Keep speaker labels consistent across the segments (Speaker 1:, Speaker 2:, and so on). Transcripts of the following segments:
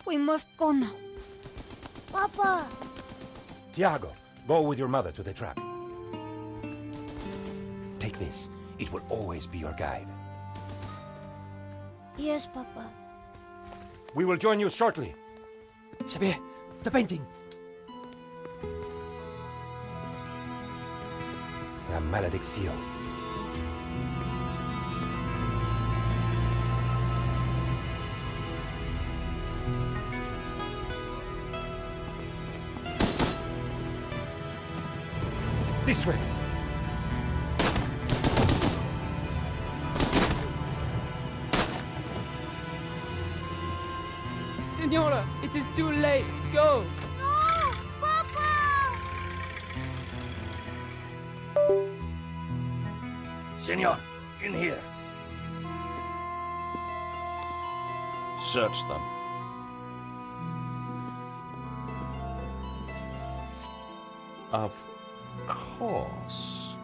Speaker 1: We must go now.
Speaker 2: Papa!
Speaker 3: Tiago, go with your mother to the trap. Take this. It will always be your guide.
Speaker 2: Yes, Papa.
Speaker 3: We will join you shortly.
Speaker 4: Xavier, the painting.
Speaker 3: La maledicción. This way.
Speaker 5: Senora, it is too late. Go!
Speaker 2: No! Papa!
Speaker 6: Senor, in here. Search them. Of course.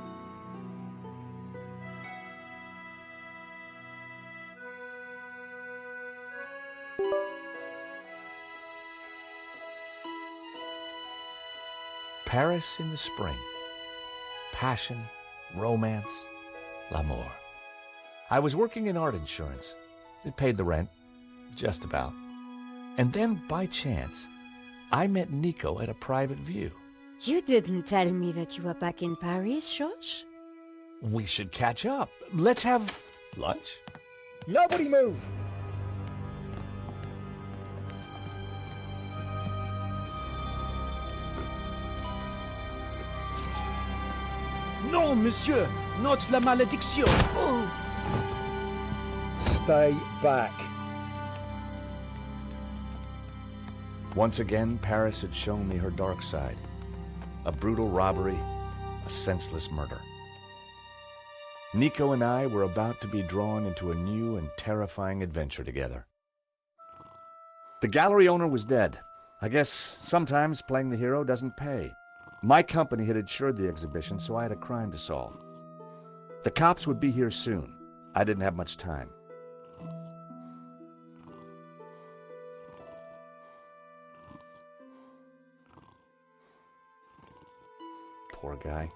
Speaker 7: Paris in the spring. Passion, romance, l'amour. I was working in art insurance. It paid the rent, just about. And then, by chance, I met Nico at a private view.
Speaker 1: You didn't tell me that you were back in Paris, George?
Speaker 7: We should catch up. Let's have lunch.
Speaker 4: Nobody move!
Speaker 8: Non, monsieur, not la malédiction. Oh.
Speaker 4: Stay back.
Speaker 7: Once again, Paris had shown me her dark side. A brutal robbery, a senseless murder. Nico and I were about to be drawn into a new and terrifying adventure together. The gallery owner was dead. I guess sometimes playing the hero doesn't pay. My company had insured the exhibition, so I had a crime to solve. The cops would be here soon. I didn't have much time. Poor guy.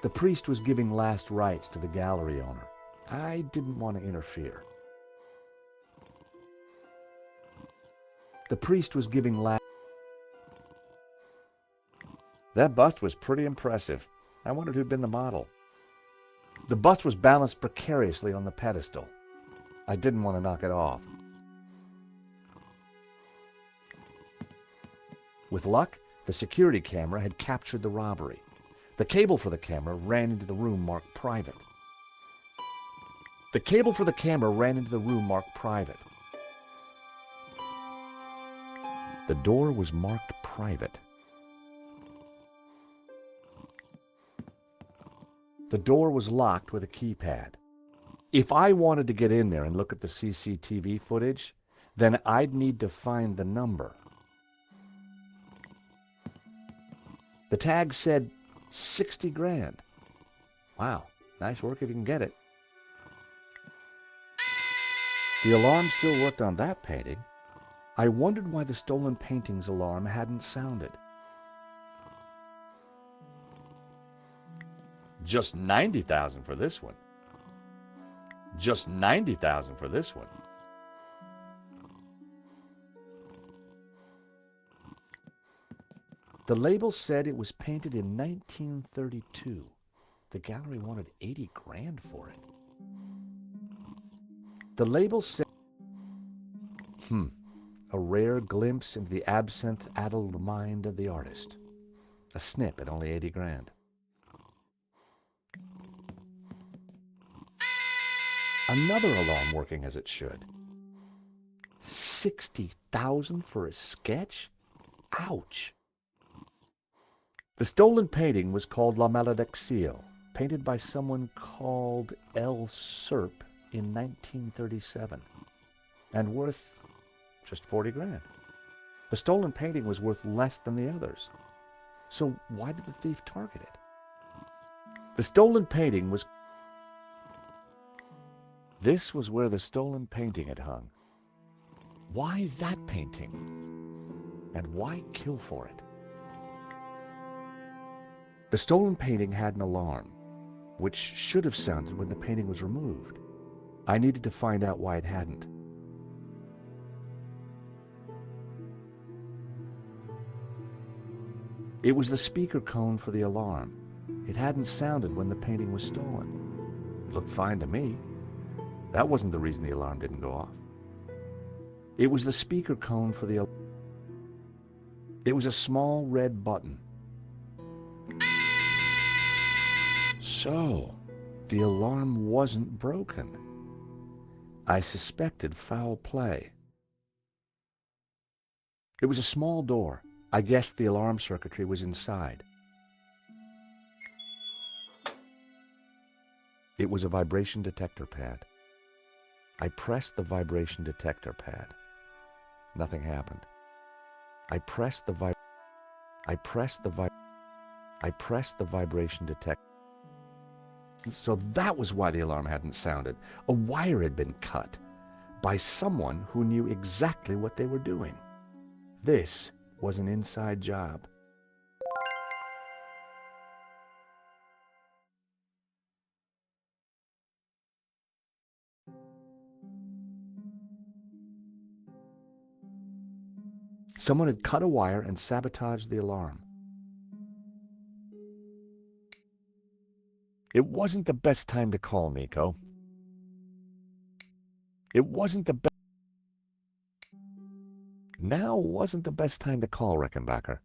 Speaker 7: The priest was giving last rites to the gallery owner. I didn't want to interfere. The priest was giving last... That bust was pretty impressive. I wondered who'd been the model. The bust was balanced precariously on the pedestal. I didn't want to knock it off. With luck, the security camera had captured the robbery. The cable for the camera ran into the room marked private. The cable for the camera ran into the room marked private. The door was marked private. The door was locked with a keypad. If I wanted to get in there and look at the CCTV footage, then I'd need to find the number. The tag said 60 grand. Wow, nice work if you can get it. The alarm still worked on that painting. I wondered why the stolen painting's alarm hadn't sounded. Just 90,000 for this one. Just 90,000 for this one. The label said it was painted in 1932. The gallery wanted 80 grand for it. The label said, a rare glimpse into the absinthe-addled mind of the artist. A snip at only 80 grand. Another alarm working as it should. 60,000 for a sketch? Ouch. The stolen painting was called La Malediccio, painted by someone called L. Serp in 1937, and worth just 40 grand. The stolen painting was worth less than the others. So why did the thief target it? The stolen painting was... This was where the stolen painting had hung. Why that painting? And why kill for it? The stolen painting had an alarm, which should have sounded when the painting was removed. I needed to find out why it hadn't. It was the speaker cone for the alarm. It hadn't sounded when the painting was stolen. It looked fine to me. That wasn't the reason the alarm didn't go off. It was the speaker cone for the alarm. It was a small red button. So, the alarm wasn't broken. I suspected foul play. It was a small door. I guessed the alarm circuitry was inside. It was a vibration detector pad. I pressed the vibration detector pad. Nothing happened. I pressed the vibration detector. So that was why the alarm hadn't sounded. A wire had been cut by someone who knew exactly what they were doing. This was an inside job. Someone had cut a wire and sabotaged the alarm. It wasn't the best time to call, Nico. It wasn't the best. Now wasn't the best time to call, Rickenbacker.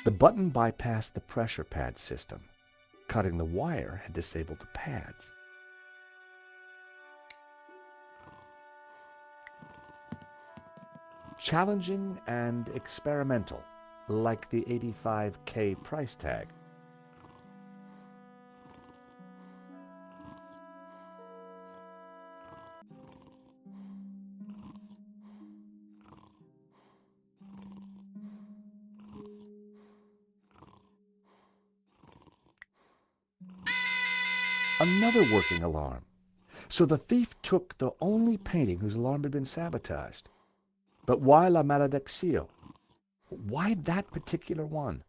Speaker 7: The button bypassed the pressure pad system. Cutting the wire had disabled the pads. Challenging and experimental, like the $85K price tag. Another working alarm. So the thief took the only painting whose alarm had been sabotaged. But why La Malediccio? Why that particular one?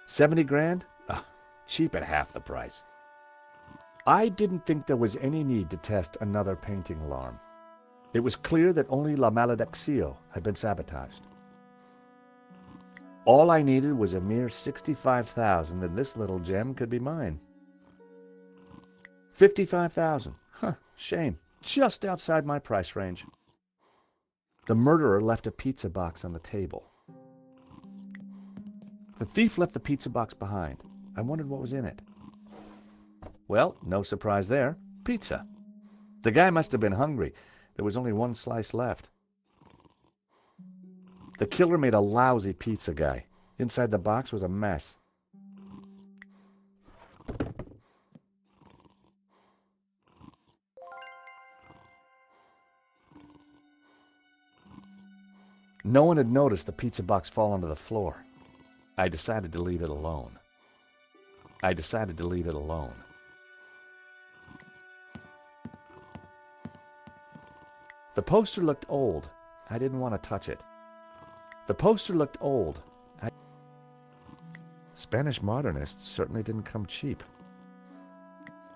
Speaker 7: 70 grand? Ah, cheap at half the price. I didn't think there was any need to test another painting alarm. It was clear that only La Malediccio had been sabotaged. All I needed was a mere 65,000, and this little gem could be mine. 55,000. Huh, shame. Just outside my price range. The murderer left a pizza box on the table. The thief left the pizza box behind. I wondered what was in it. Well, no surprise there. Pizza. The guy must have been hungry. There was only one slice left. The killer made a lousy pizza guy. Inside the box was a mess. No one had noticed the pizza box fall onto the floor. I decided to leave it alone. The poster looked old. I didn't want to touch it. Spanish modernists certainly didn't come cheap.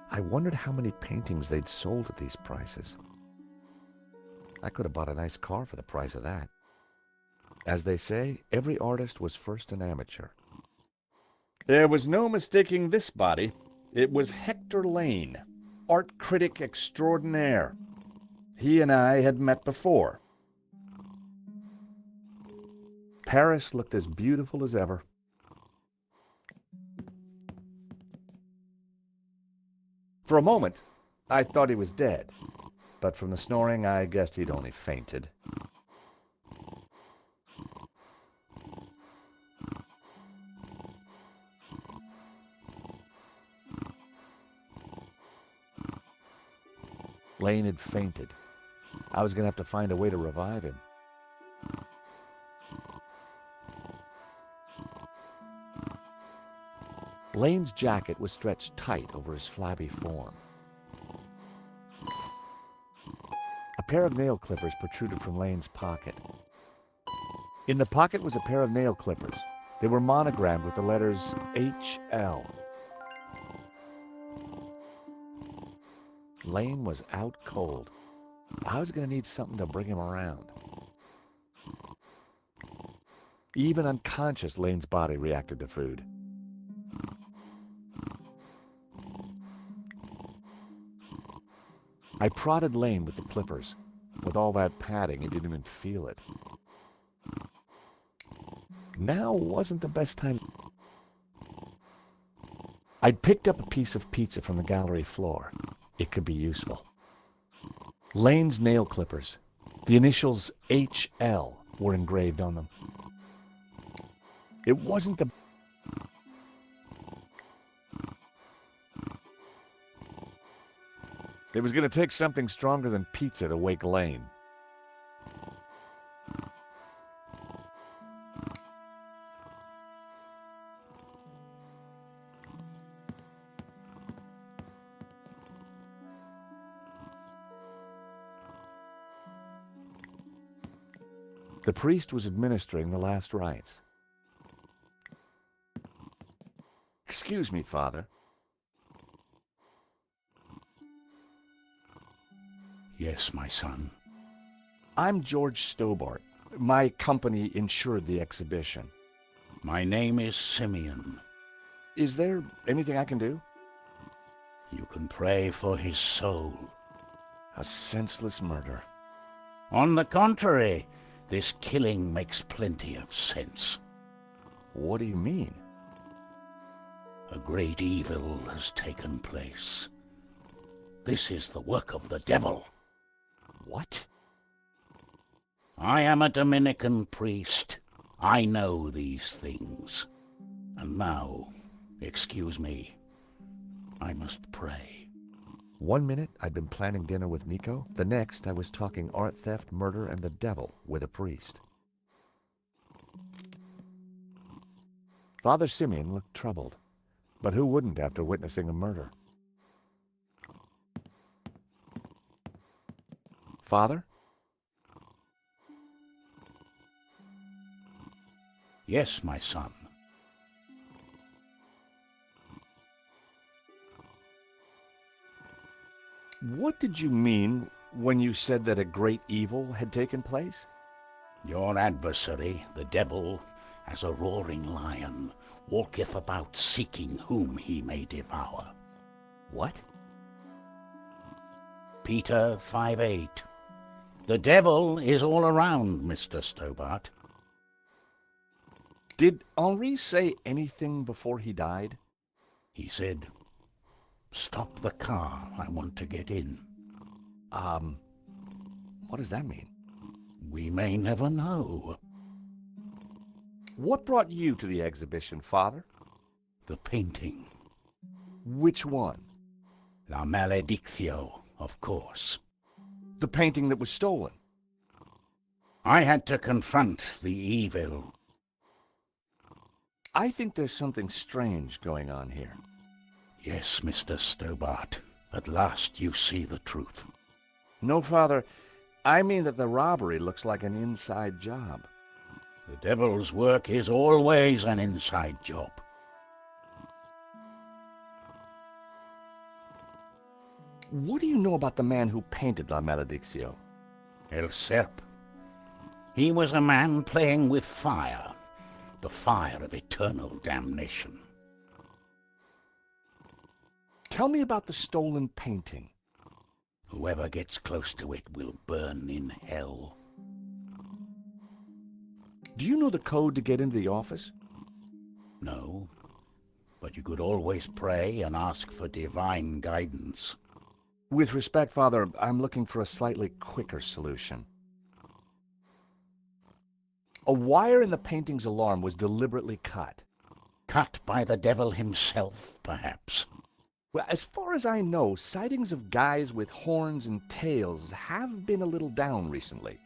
Speaker 7: I wondered how many paintings they'd sold at these prices. I could have bought a nice car for the price of that. As they say, every artist was first an amateur. There was no mistaking this body. It was Hector Lane, art critic extraordinaire. He and I had met before. Paris looked as beautiful as ever. For a moment, I thought he was dead, but from the snoring, I guessed he'd only fainted. Lane had fainted. I was going to have to find a way to revive him. Lane's jacket was stretched tight over his flabby form. A pair of nail clippers protruded from Lane's pocket. In the pocket was a pair of nail clippers. They were monogrammed with the letters HL. Lane was out cold. I was going to need something to bring him around. Even unconscious, Lane's body reacted to food. I prodded Lane with the clippers. With all that padding, he didn't even feel it. Now wasn't the best time. I'd picked up a piece of pizza from the gallery floor. It could be useful. Lane's nail clippers. The initials HL were engraved on them. It wasn't the... It was going to take something stronger than pizza to wake Lane. The priest was administering the last rites. Excuse me, Father.
Speaker 6: Yes, my son.
Speaker 7: I'm George Stobart. My company insured the exhibition.
Speaker 6: My name is Simeon.
Speaker 7: Is there anything I can do?
Speaker 6: You can pray for his soul.
Speaker 7: A senseless murder.
Speaker 6: On the contrary, this killing makes plenty of sense.
Speaker 7: What do you mean?
Speaker 6: A great evil has taken place. This is the work of the devil.
Speaker 7: What?
Speaker 6: I am a Dominican priest. I know these things. And now, excuse me, I must pray.
Speaker 7: 1 minute, I'd been planning dinner with Nico. The next, I was talking art theft, murder, and the devil with a priest. Father Simeon looked troubled. But who wouldn't after witnessing a murder? Father?
Speaker 6: Yes, my son.
Speaker 7: What did you mean when you said that a great evil had taken place?
Speaker 6: Your adversary, the devil, as a roaring lion, walketh about seeking whom he may devour.
Speaker 7: What?
Speaker 6: Peter 5:8. The devil is all around, Mr. Stobart.
Speaker 7: Did Henri say anything before he died?
Speaker 6: He said, "Stop the car, I want to get in."
Speaker 7: What does that mean?
Speaker 6: We may never know.
Speaker 7: What brought you to the exhibition, Father?
Speaker 6: The painting.
Speaker 7: Which one?
Speaker 6: La Maledictio, of course.
Speaker 7: The painting that was stolen.
Speaker 6: I had to confront the evil.
Speaker 7: I think there's something strange going on here.
Speaker 6: Yes, Mr. Stobart. At last you see the truth.
Speaker 7: No, Father, I mean that the robbery looks like an inside job.
Speaker 6: The devil's work is always an inside job.
Speaker 7: What do you know about the man who painted La Maledictio?
Speaker 6: El Serp. He was a man playing with fire, the fire of eternal damnation.
Speaker 7: Tell me about the stolen painting.
Speaker 6: Whoever gets close to it will burn in hell.
Speaker 7: Do you know the code to get into the office?
Speaker 6: No, but you could always pray and ask for divine guidance.
Speaker 7: With respect, Father, I'm looking for a slightly quicker solution. A wire in the painting's alarm was deliberately cut.
Speaker 6: Cut by the devil himself, perhaps.
Speaker 7: Well, as far as I know, sightings of guys with horns and tails have been a little down recently.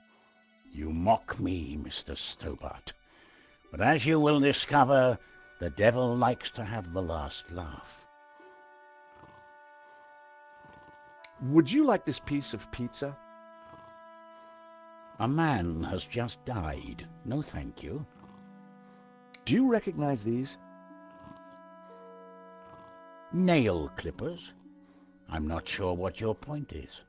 Speaker 6: You mock me, Mr. Stobart. But as you will discover, the devil likes to have the last laugh.
Speaker 7: Would you like this piece of pizza?
Speaker 6: A man has just died. No, thank you.
Speaker 7: Do you recognize these?
Speaker 6: Nail clippers? I'm not sure what your point is.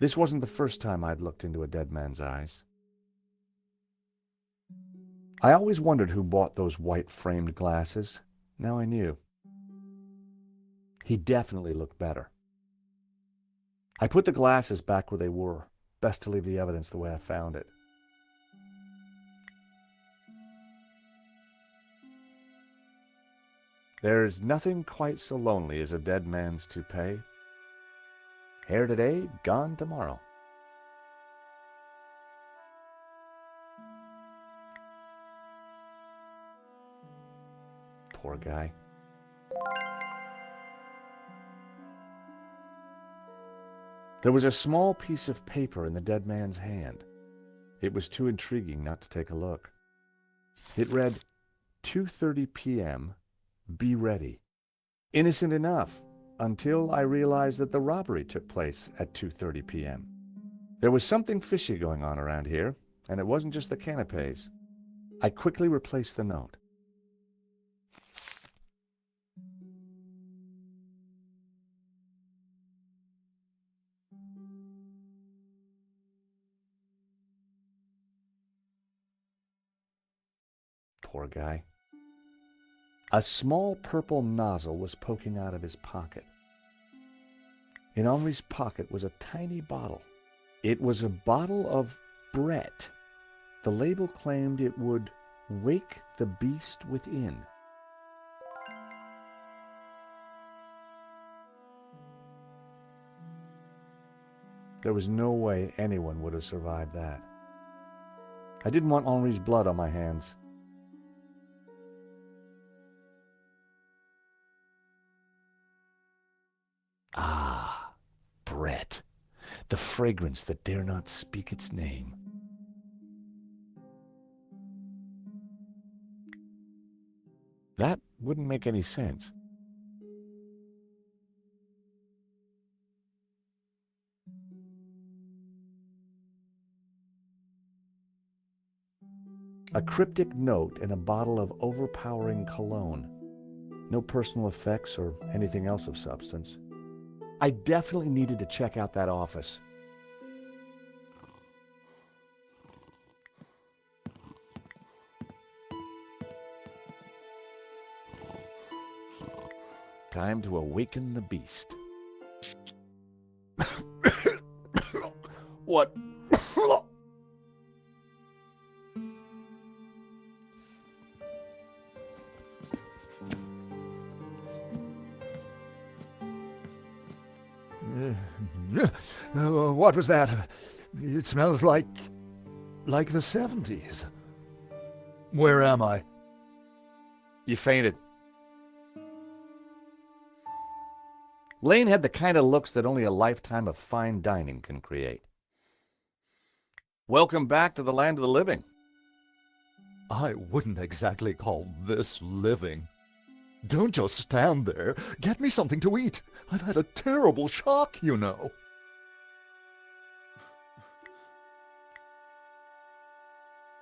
Speaker 7: This wasn't the first time I'd looked into a dead man's eyes. I always wondered who bought those white-framed glasses. Now I knew. He definitely looked better. I put the glasses back where they were. Best to leave the evidence the way I found it. There's nothing quite so lonely as a dead man's toupee. Here today, gone tomorrow. Poor guy. There was a small piece of paper in the dead man's hand. It was too intriguing not to take a look. It read, 2:30 p.m., be ready. Innocent enough, until I realized that the robbery took place at 2:30 p.m. There was something fishy going on around here, and it wasn't just the canapes. I quickly replaced the note. Poor guy. A small purple nozzle was poking out of his pocket. In Henri's pocket was a tiny bottle. It was a bottle of Brett. The label claimed it would wake the beast within. There was no way anyone would have survived that. I didn't want Henri's blood on my hands. Ah, Brett, the fragrance that dare not speak its name. That wouldn't make any sense. A cryptic note and a bottle of overpowering cologne. No personal effects or anything else of substance. I definitely needed to check out that office. Time to awaken the beast. What?
Speaker 9: What was that? It smells like the 70s. Where am I?
Speaker 7: You fainted. Lane had the kind of looks that only a lifetime of fine dining can create. Welcome back to the land of the living.
Speaker 9: I wouldn't exactly call this living. Don't just stand there. Get me something to eat. I've had a terrible shock, you know.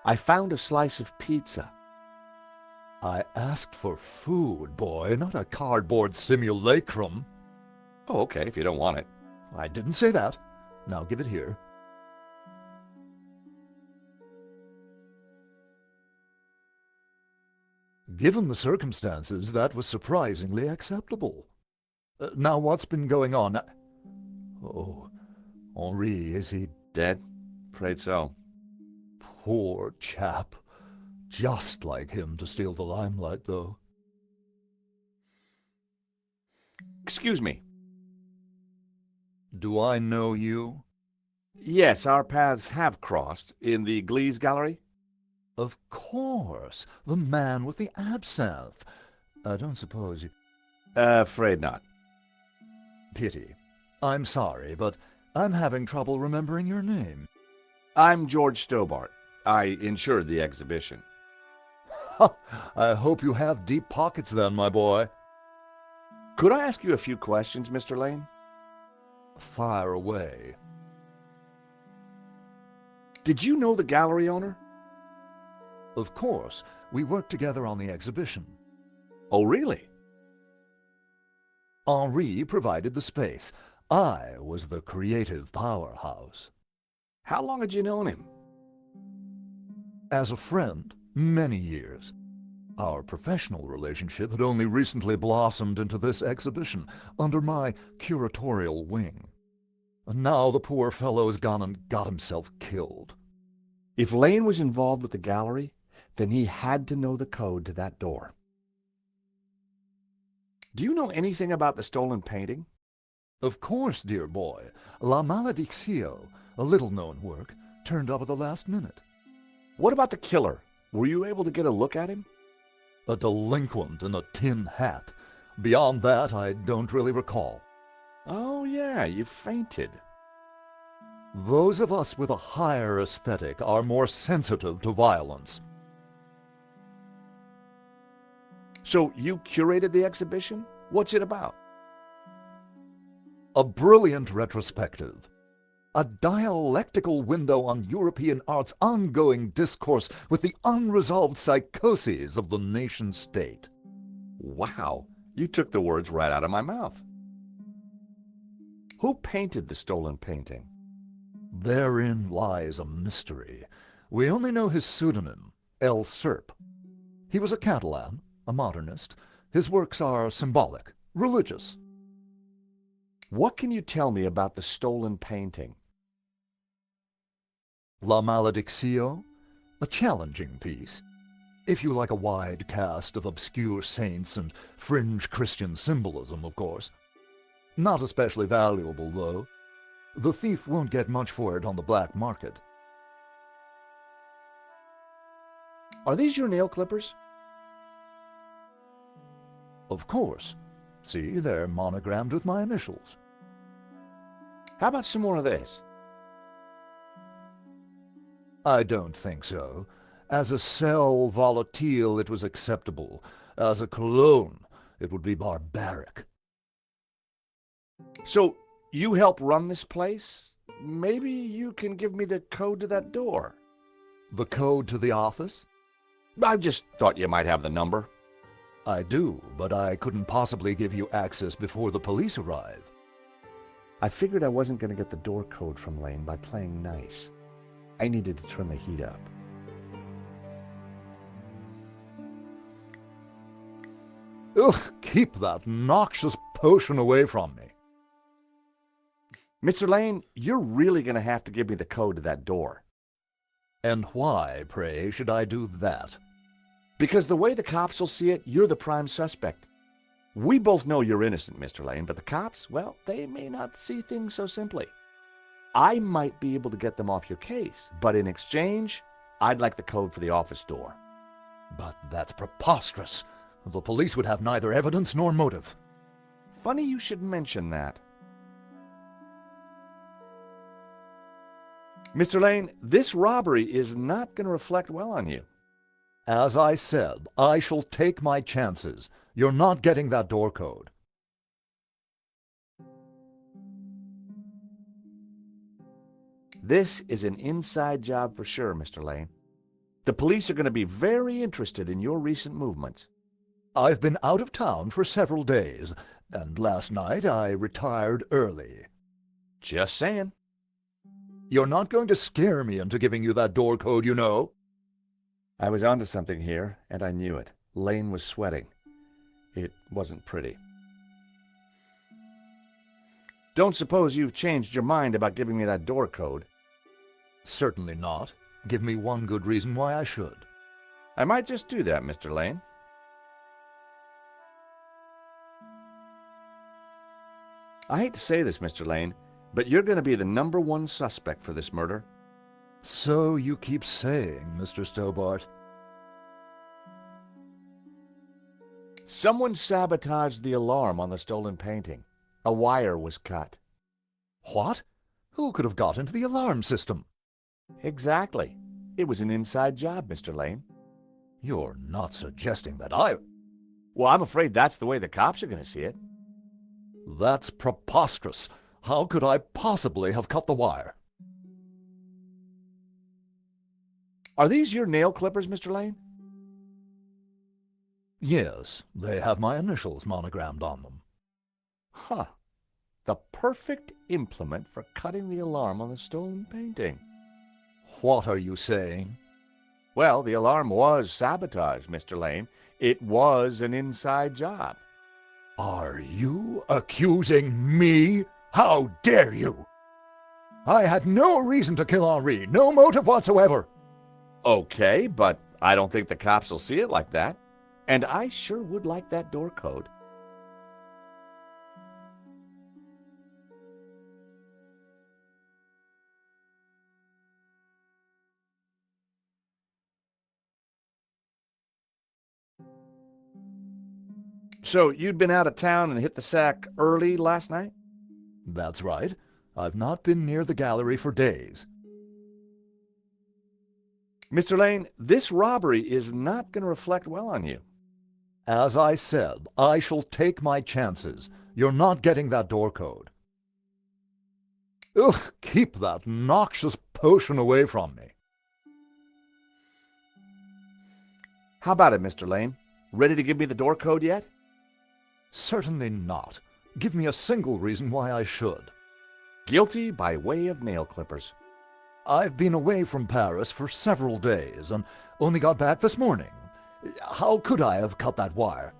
Speaker 7: I found a slice of pizza.
Speaker 9: I asked for food, boy, not a cardboard simulacrum.
Speaker 7: Oh, okay, if you don't want it.
Speaker 9: I didn't say that. Now give it here. Given the circumstances, that was surprisingly acceptable. Now, what's been going on? Oh, Henri, is he
Speaker 7: Dead? Afraid so.
Speaker 9: poor chap? Just like him to steal the limelight, though.
Speaker 7: Excuse me.
Speaker 9: Do I know you?
Speaker 7: Yes, our paths have crossed in the Glees Gallery.
Speaker 9: Of course, the man with the absinthe. I don't suppose you...
Speaker 7: Afraid not.
Speaker 9: Pity. I'm sorry, but I'm having trouble remembering your name.
Speaker 7: I'm George Stobart. I insured the exhibition.
Speaker 9: I hope you have deep pockets then, my boy.
Speaker 7: Could I ask you a few questions, Mr. Lane?
Speaker 9: Fire away.
Speaker 7: Did you know the gallery owner?
Speaker 9: Of course, we worked together on the exhibition.
Speaker 7: Oh, really?
Speaker 9: Henri provided the space. I was the creative powerhouse.
Speaker 7: How long had you known him?
Speaker 9: As a friend, many years. Our professional relationship had only recently blossomed into this exhibition, under my curatorial wing. And now the poor fellow's gone and got himself killed.
Speaker 7: If Lane was involved with the gallery, then he had to know the code to that door. Do you know anything about the stolen painting?
Speaker 9: Of course, dear boy. La Maledictio, a little-known work, turned up at the last minute.
Speaker 7: What about the killer? Were you able to get a look at him?
Speaker 9: A delinquent in a tin hat. Beyond that, I don't really recall.
Speaker 7: Oh, yeah, you fainted.
Speaker 9: Those of us with a higher aesthetic are more sensitive to violence.
Speaker 7: So you curated the exhibition? What's it about?
Speaker 9: A brilliant retrospective. A dialectical window on European art's ongoing discourse with the unresolved psychoses of the nation-state.
Speaker 7: Wow, you took the words right out of my mouth. Who painted the stolen painting?
Speaker 9: Therein lies a mystery. We only know his pseudonym, El Serp. He was a Catalan, a modernist. His works are symbolic, religious.
Speaker 7: What can you tell me about the stolen painting?
Speaker 9: La Maledictio, a challenging piece. If you like a wide cast of obscure saints and fringe Christian symbolism, of course. Not especially valuable, though. The thief won't get much for it on the black market.
Speaker 7: Are these your nail clippers?
Speaker 9: Of course. See, they're monogrammed with my initials.
Speaker 7: How about some more of this?
Speaker 9: I don't think so. As a sel volatile, it was acceptable. As a cologne, it would be barbaric.
Speaker 7: So, you help run this place? Maybe you can give me the code to that door.
Speaker 9: The code to the office?
Speaker 7: I just thought you might have the number.
Speaker 9: I do, but I couldn't possibly give you access before the police arrive.
Speaker 7: I figured I wasn't going to get the door code from Lane by playing nice. I needed to turn the heat up.
Speaker 9: Ugh, keep that noxious potion away from me.
Speaker 7: Mr. Lane, you're really going to have to give me the code to that door.
Speaker 9: And why, pray, should I do that?
Speaker 7: Because the way the cops will see it, you're the prime suspect. We both know you're innocent, Mr. Lane, but the cops, well, they may not see things so simply. I might be able to get them off your case, but in exchange, I'd like the code for the office door.
Speaker 9: But that's preposterous. The police would have neither evidence nor motive.
Speaker 7: Funny you should mention that. Mr. Lane, this robbery is not going to reflect well on you.
Speaker 9: As I said, I shall take my chances. You're not getting that door code.
Speaker 7: This is an inside job for sure, Mr. Lane. The police are going to be very interested in your recent movements.
Speaker 9: I've been out of town for several days, and last night I retired early.
Speaker 7: Just saying.
Speaker 9: You're not going to scare me into giving you that door code, you know.
Speaker 7: I was onto something here, and I knew it. Lane was sweating. It wasn't pretty. Don't suppose you've changed your mind about giving me that door code?
Speaker 9: Certainly not. Give me one good reason why I should.
Speaker 7: I might just do that, Mr. Lane. I hate to say this, Mr. Lane, but you're going to be the #1 suspect for this murder.
Speaker 9: So you keep saying, Mr. Stobart.
Speaker 7: Someone sabotaged the alarm on the stolen painting. A wire was cut.
Speaker 9: What? Who could have got into the alarm system?
Speaker 7: Exactly. It was an inside job, Mr. Lane.
Speaker 9: You're not suggesting that I...
Speaker 7: Well, I'm afraid that's the way the cops are going to see it.
Speaker 9: That's preposterous. How could I possibly have cut the wire?
Speaker 7: Are these your nail clippers, Mr. Lane?
Speaker 9: Yes, they have my initials monogrammed on them.
Speaker 7: Huh. The perfect implement for cutting the alarm on the stolen painting.
Speaker 9: What are you saying?
Speaker 7: Well, the alarm was sabotaged, Mr. Lane. It was an inside job.
Speaker 9: Are you accusing me? How dare you? I had no reason to kill Henri, no motive whatsoever.
Speaker 7: Okay, but I don't think the cops will see it like that. And I sure would like that door code. So you'd been out of town and hit the sack early last night?
Speaker 9: That's right. I've not been near the gallery for days.
Speaker 7: Mr. Lane, this robbery is not going to reflect well on you.
Speaker 9: As I said, I shall take my chances. You're not getting that door code. Ugh, keep that noxious potion away from me.
Speaker 7: How about it, Mr. Lane? Ready to give me the door code yet?
Speaker 9: Certainly not. Give me a single reason why I should.
Speaker 7: Guilty by way of nail clippers.
Speaker 9: I've been away from Paris for several days and only got back this morning. How could I have cut that wire?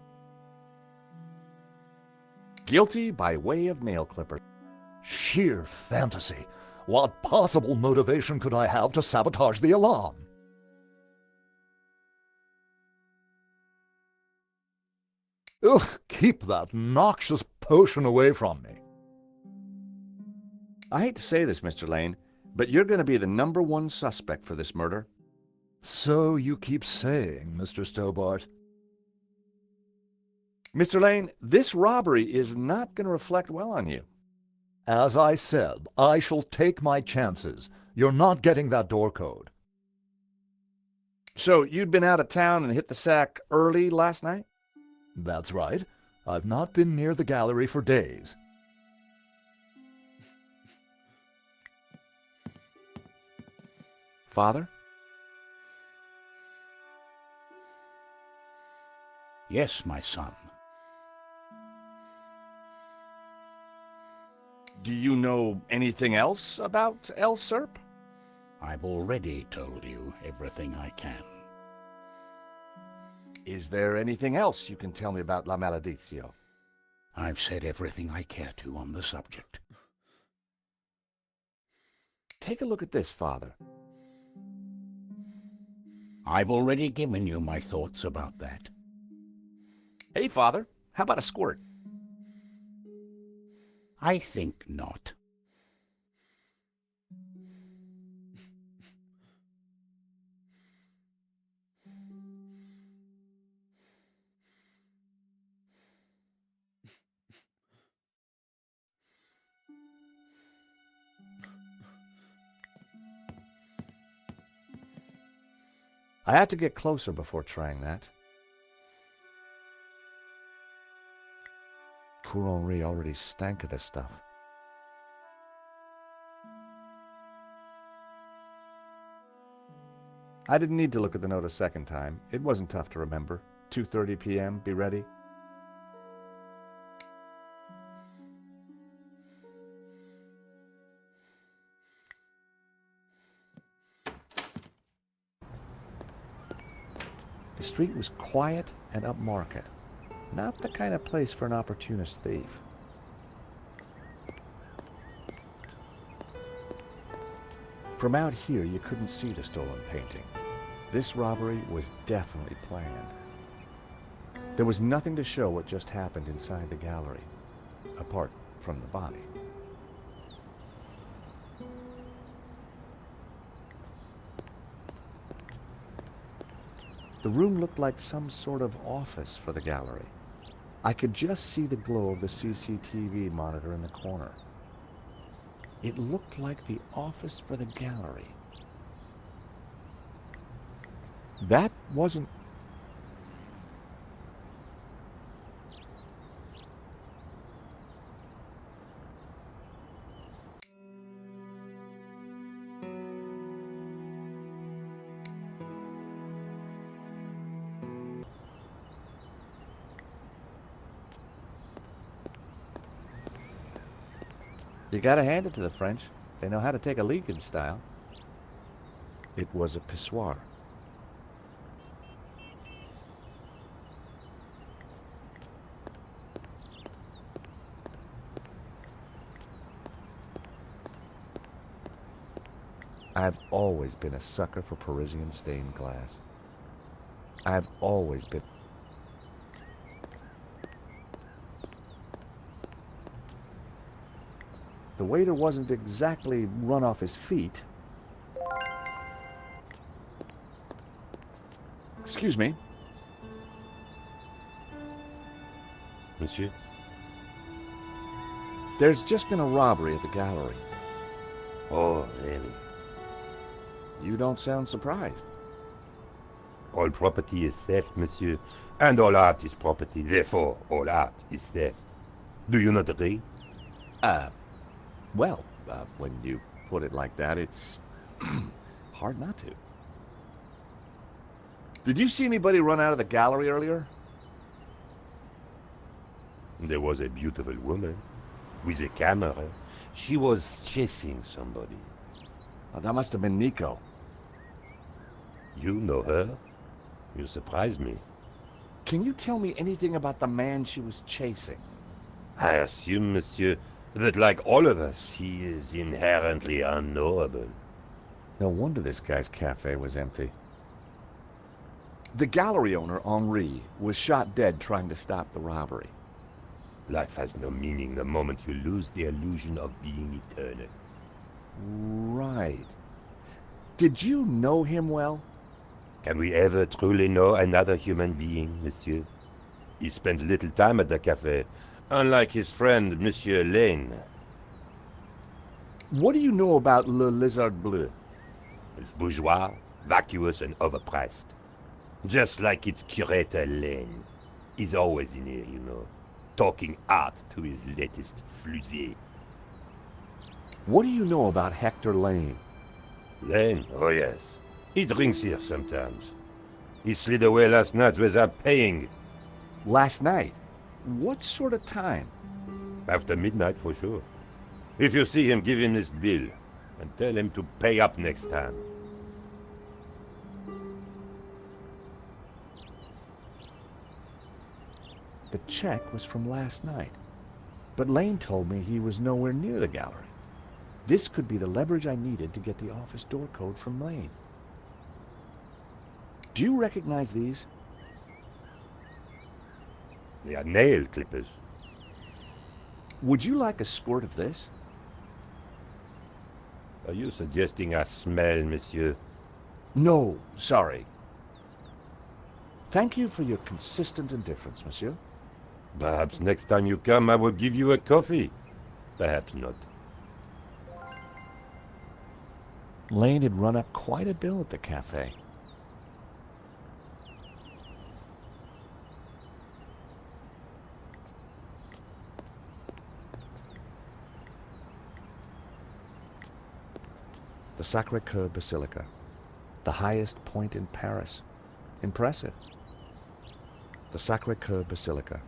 Speaker 7: Guilty by way of nail clippers.
Speaker 9: Sheer fantasy. What possible motivation could I have to sabotage the alarm? Ugh, keep that noxious potion away from me.
Speaker 7: I hate to say this, Mr. Lane, but you're going to be the #1 suspect for this murder.
Speaker 9: So you keep saying, Mr. Stobart.
Speaker 7: Mr. Lane, this robbery is not going to reflect well on you.
Speaker 9: As I said, I shall take my chances. You're not getting that door code.
Speaker 7: So you'd been out of town and hit the sack early last night?
Speaker 9: That's right. I've not been near the gallery for days.
Speaker 7: Father?
Speaker 6: Yes, my son.
Speaker 7: Do you know anything else about El Serp?
Speaker 6: I've already told you everything I can.
Speaker 7: Is there anything else you can tell me about La Maledizio?
Speaker 6: I've said everything I care to on the subject.
Speaker 7: Take a look at this, Father.
Speaker 6: I've already given you my thoughts about that.
Speaker 7: Hey, Father, how about a squirt?
Speaker 6: I think not.
Speaker 7: I had to get closer before trying that. Poor Henri already stank of this stuff. I didn't need to look at the note a second time. It wasn't tough to remember. 2:30 p.m., be ready. The street was quiet and upmarket. Not the kind of place for an opportunist thief. From out here, you couldn't see the stolen painting. This robbery was definitely planned. There was nothing to show what just happened inside the gallery, apart from the body. The room looked like some sort of office for the gallery. I could just see the glow of the CCTV monitor in the corner. It looked like the office for the gallery. That wasn't... You gotta hand it to the French. They know how to take a leak in style. It was a pissoir. I've always been a sucker for Parisian stained glass. I've always been... The waiter wasn't exactly run off his feet. Excuse me.
Speaker 3: Monsieur?
Speaker 7: There's just been a robbery at the gallery.
Speaker 3: Oh, really?
Speaker 7: You don't sound surprised.
Speaker 3: All property is theft, monsieur. And all art is property. Therefore, all art is theft. Do you not agree?
Speaker 7: Well, when you put it like that, it's hard not to. Did you see anybody run out of the gallery earlier?
Speaker 3: There was a beautiful woman with a camera. She was chasing somebody.
Speaker 7: Oh, that must have been Nico.
Speaker 3: You know her? You surprise me.
Speaker 7: Can you tell me anything about the man she was chasing?
Speaker 3: I assume, monsieur, that like all of us, he is inherently unknowable.
Speaker 7: No wonder this guy's cafe was empty. The gallery owner, Henri, was shot dead trying to stop the robbery.
Speaker 3: Life has no meaning the moment you lose the illusion of being eternal.
Speaker 7: Right. Did you know him well?
Speaker 3: Can we ever truly know another human being, monsieur? He spent little time at the cafe, unlike his friend, Monsieur Lane.
Speaker 7: What do you know about Le Lizard Bleu?
Speaker 3: It's bourgeois, vacuous, and overpriced. Just like its curator Lane. He's always in here, you know, talking art to his latest flusée.
Speaker 7: What do you know about Hector Lane?
Speaker 3: Lane? Oh yes. He drinks here sometimes. He slid away last night without paying.
Speaker 7: Last night? What sort of time?
Speaker 3: After midnight for sure. If you see him, give him this bill and tell him to pay up next time.
Speaker 7: The check was from last night. But Lane told me he was nowhere near the gallery. This could be the leverage I needed to get the office door code from Lane. Do you recognize these?
Speaker 3: They are nail clippers.
Speaker 7: Would you like a squirt of this?
Speaker 3: Are you suggesting I smell, monsieur?
Speaker 7: No, sorry. Thank you for your consistent indifference, monsieur.
Speaker 3: Perhaps next time you come, I will give you a coffee. Perhaps not.
Speaker 7: Lane had run up quite a bill at the cafe. The Sacré-Cœur Basilica, the highest point in Paris. Impressive. The Sacré-Cœur Basilica.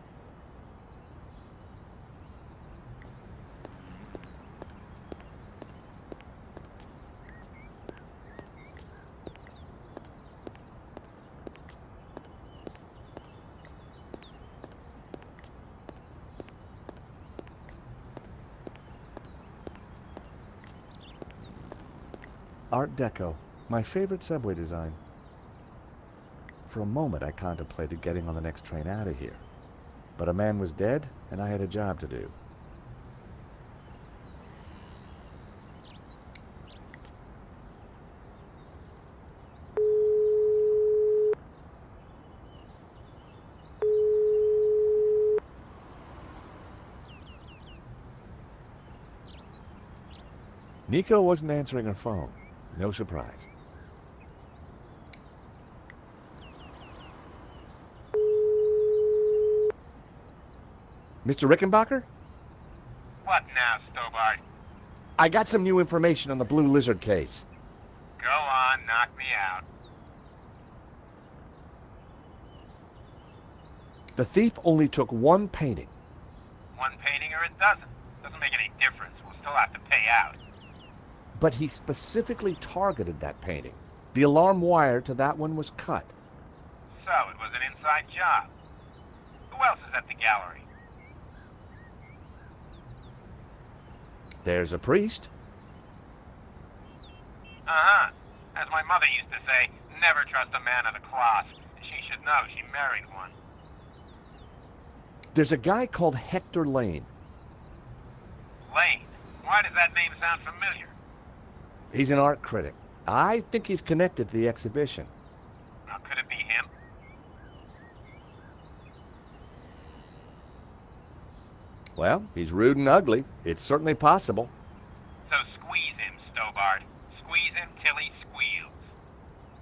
Speaker 7: Art Deco, my favorite subway design. For a moment I contemplated getting on the next train out of here. But a man was dead, and I had a job to do. Nico wasn't answering her phone. No surprise. Mr. Rickenbacker?
Speaker 10: What now, Stobart?
Speaker 7: I got some new information on the Blue Lizard case.
Speaker 10: Go on, knock me out.
Speaker 7: The thief only took one painting.
Speaker 10: One painting or a dozen? Doesn't make any difference. We'll still have to pay out.
Speaker 7: But he specifically targeted that painting. The alarm wire to that one was cut.
Speaker 10: So, it was an inside job. Who else is at the gallery?
Speaker 7: There's a priest.
Speaker 10: Uh-huh. As my mother used to say, never trust a man of the cloth. She should know she married one.
Speaker 7: There's a guy called Hector Lane.
Speaker 10: Lane? Why does that name sound familiar?
Speaker 7: He's an art critic. I think he's connected to the exhibition.
Speaker 10: Now, could it be him?
Speaker 7: Well, he's rude and ugly. It's certainly possible.
Speaker 10: So squeeze him, Stobart. Squeeze him till he squeals.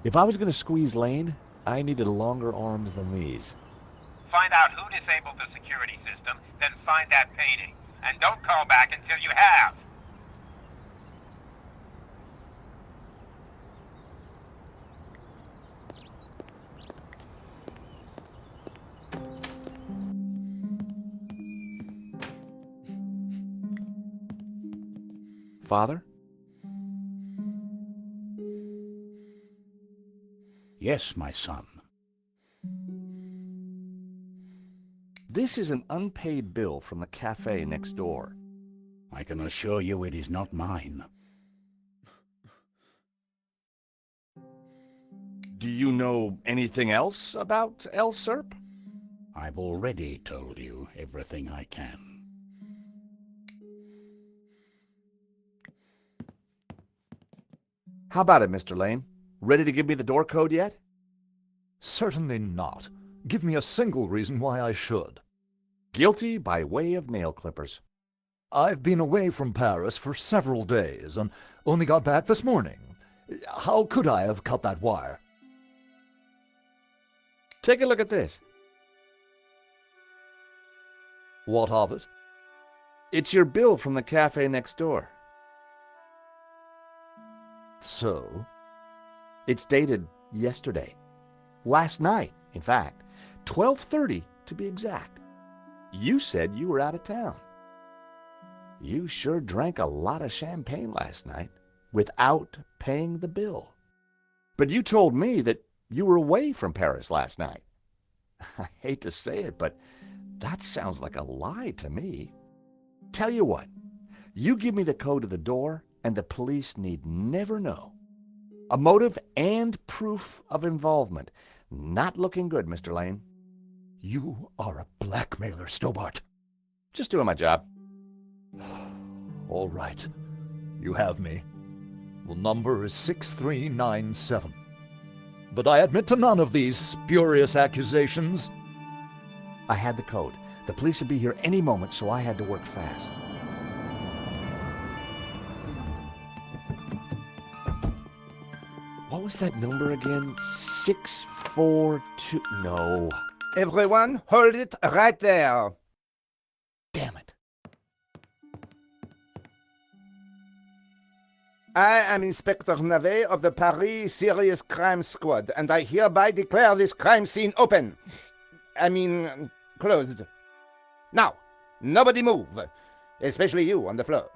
Speaker 7: If I was going to squeeze Lane, I needed longer arms than these.
Speaker 10: Find out who disabled the security system, then find that painting. And don't call back until you have.
Speaker 7: Father?
Speaker 6: Yes, my son.
Speaker 7: This is an unpaid bill from the cafe next door.
Speaker 6: I can assure you it is not mine.
Speaker 7: Do you know anything else about El Serp?
Speaker 6: I've already told you everything I can.
Speaker 7: How about it, Mr. Lane? Ready to give me the door code yet?
Speaker 9: Certainly not. Give me a single reason why I should.
Speaker 7: Guilty by way of nail clippers.
Speaker 9: I've been away from Paris for several days and only got back this morning. How could I have cut that wire?
Speaker 7: Take a look at this.
Speaker 9: What of it?
Speaker 7: It's your bill from the cafe next door.
Speaker 9: So?
Speaker 7: It's dated yesterday. Last night, in fact. 12:30 to be exact. You said you were out of town. You sure drank a lot of champagne last night without paying the bill. But you told me that you were away from Paris last night. I hate to say it, but that sounds like a lie to me. Tell you what, you give me the code to the door, and the police need never know. A motive and proof of involvement. Not looking good, Mr. Lane.
Speaker 9: You are a blackmailer, Stobart.
Speaker 7: Just doing my job.
Speaker 9: All right. You have me. The number is 6397. But I admit to none of these spurious accusations.
Speaker 7: I had the code. The police would be here any moment, so I had to work fast. What was that number again? 642... No.
Speaker 11: Everyone, hold it right there.
Speaker 7: Damn it.
Speaker 11: I am Inspector Navet of the Paris Serious Crime Squad, and I hereby declare this crime scene open. Closed. Now, nobody move, especially you on the floor.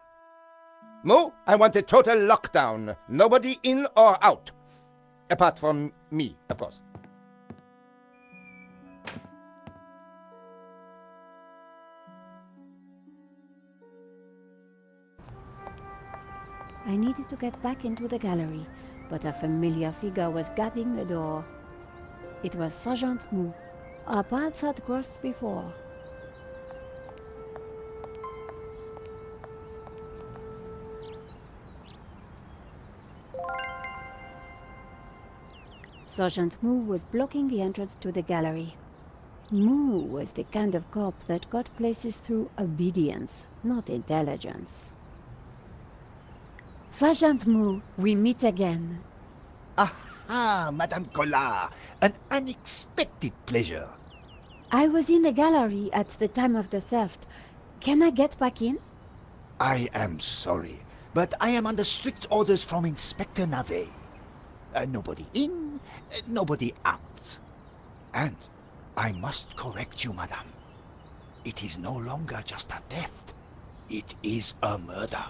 Speaker 11: Mo, I want a total lockdown. Nobody in or out. Apart from me, of course.
Speaker 1: I needed to get back into the gallery, but a familiar figure was guarding the door. It was Sergeant Mou. Our paths had crossed before. Sergeant Mou was blocking the entrance to the gallery. Mou was the kind of cop that got places through obedience, not intelligence. Sergeant Mou, we meet again.
Speaker 8: Aha, Madame Collard. An unexpected pleasure.
Speaker 1: I was in the gallery at the time of the theft. Can I get back in?
Speaker 8: I am sorry, but I am under strict orders from Inspector Navet. Nobody in, nobody out. And I must correct you, madame. It is no longer just a theft. It is a murder.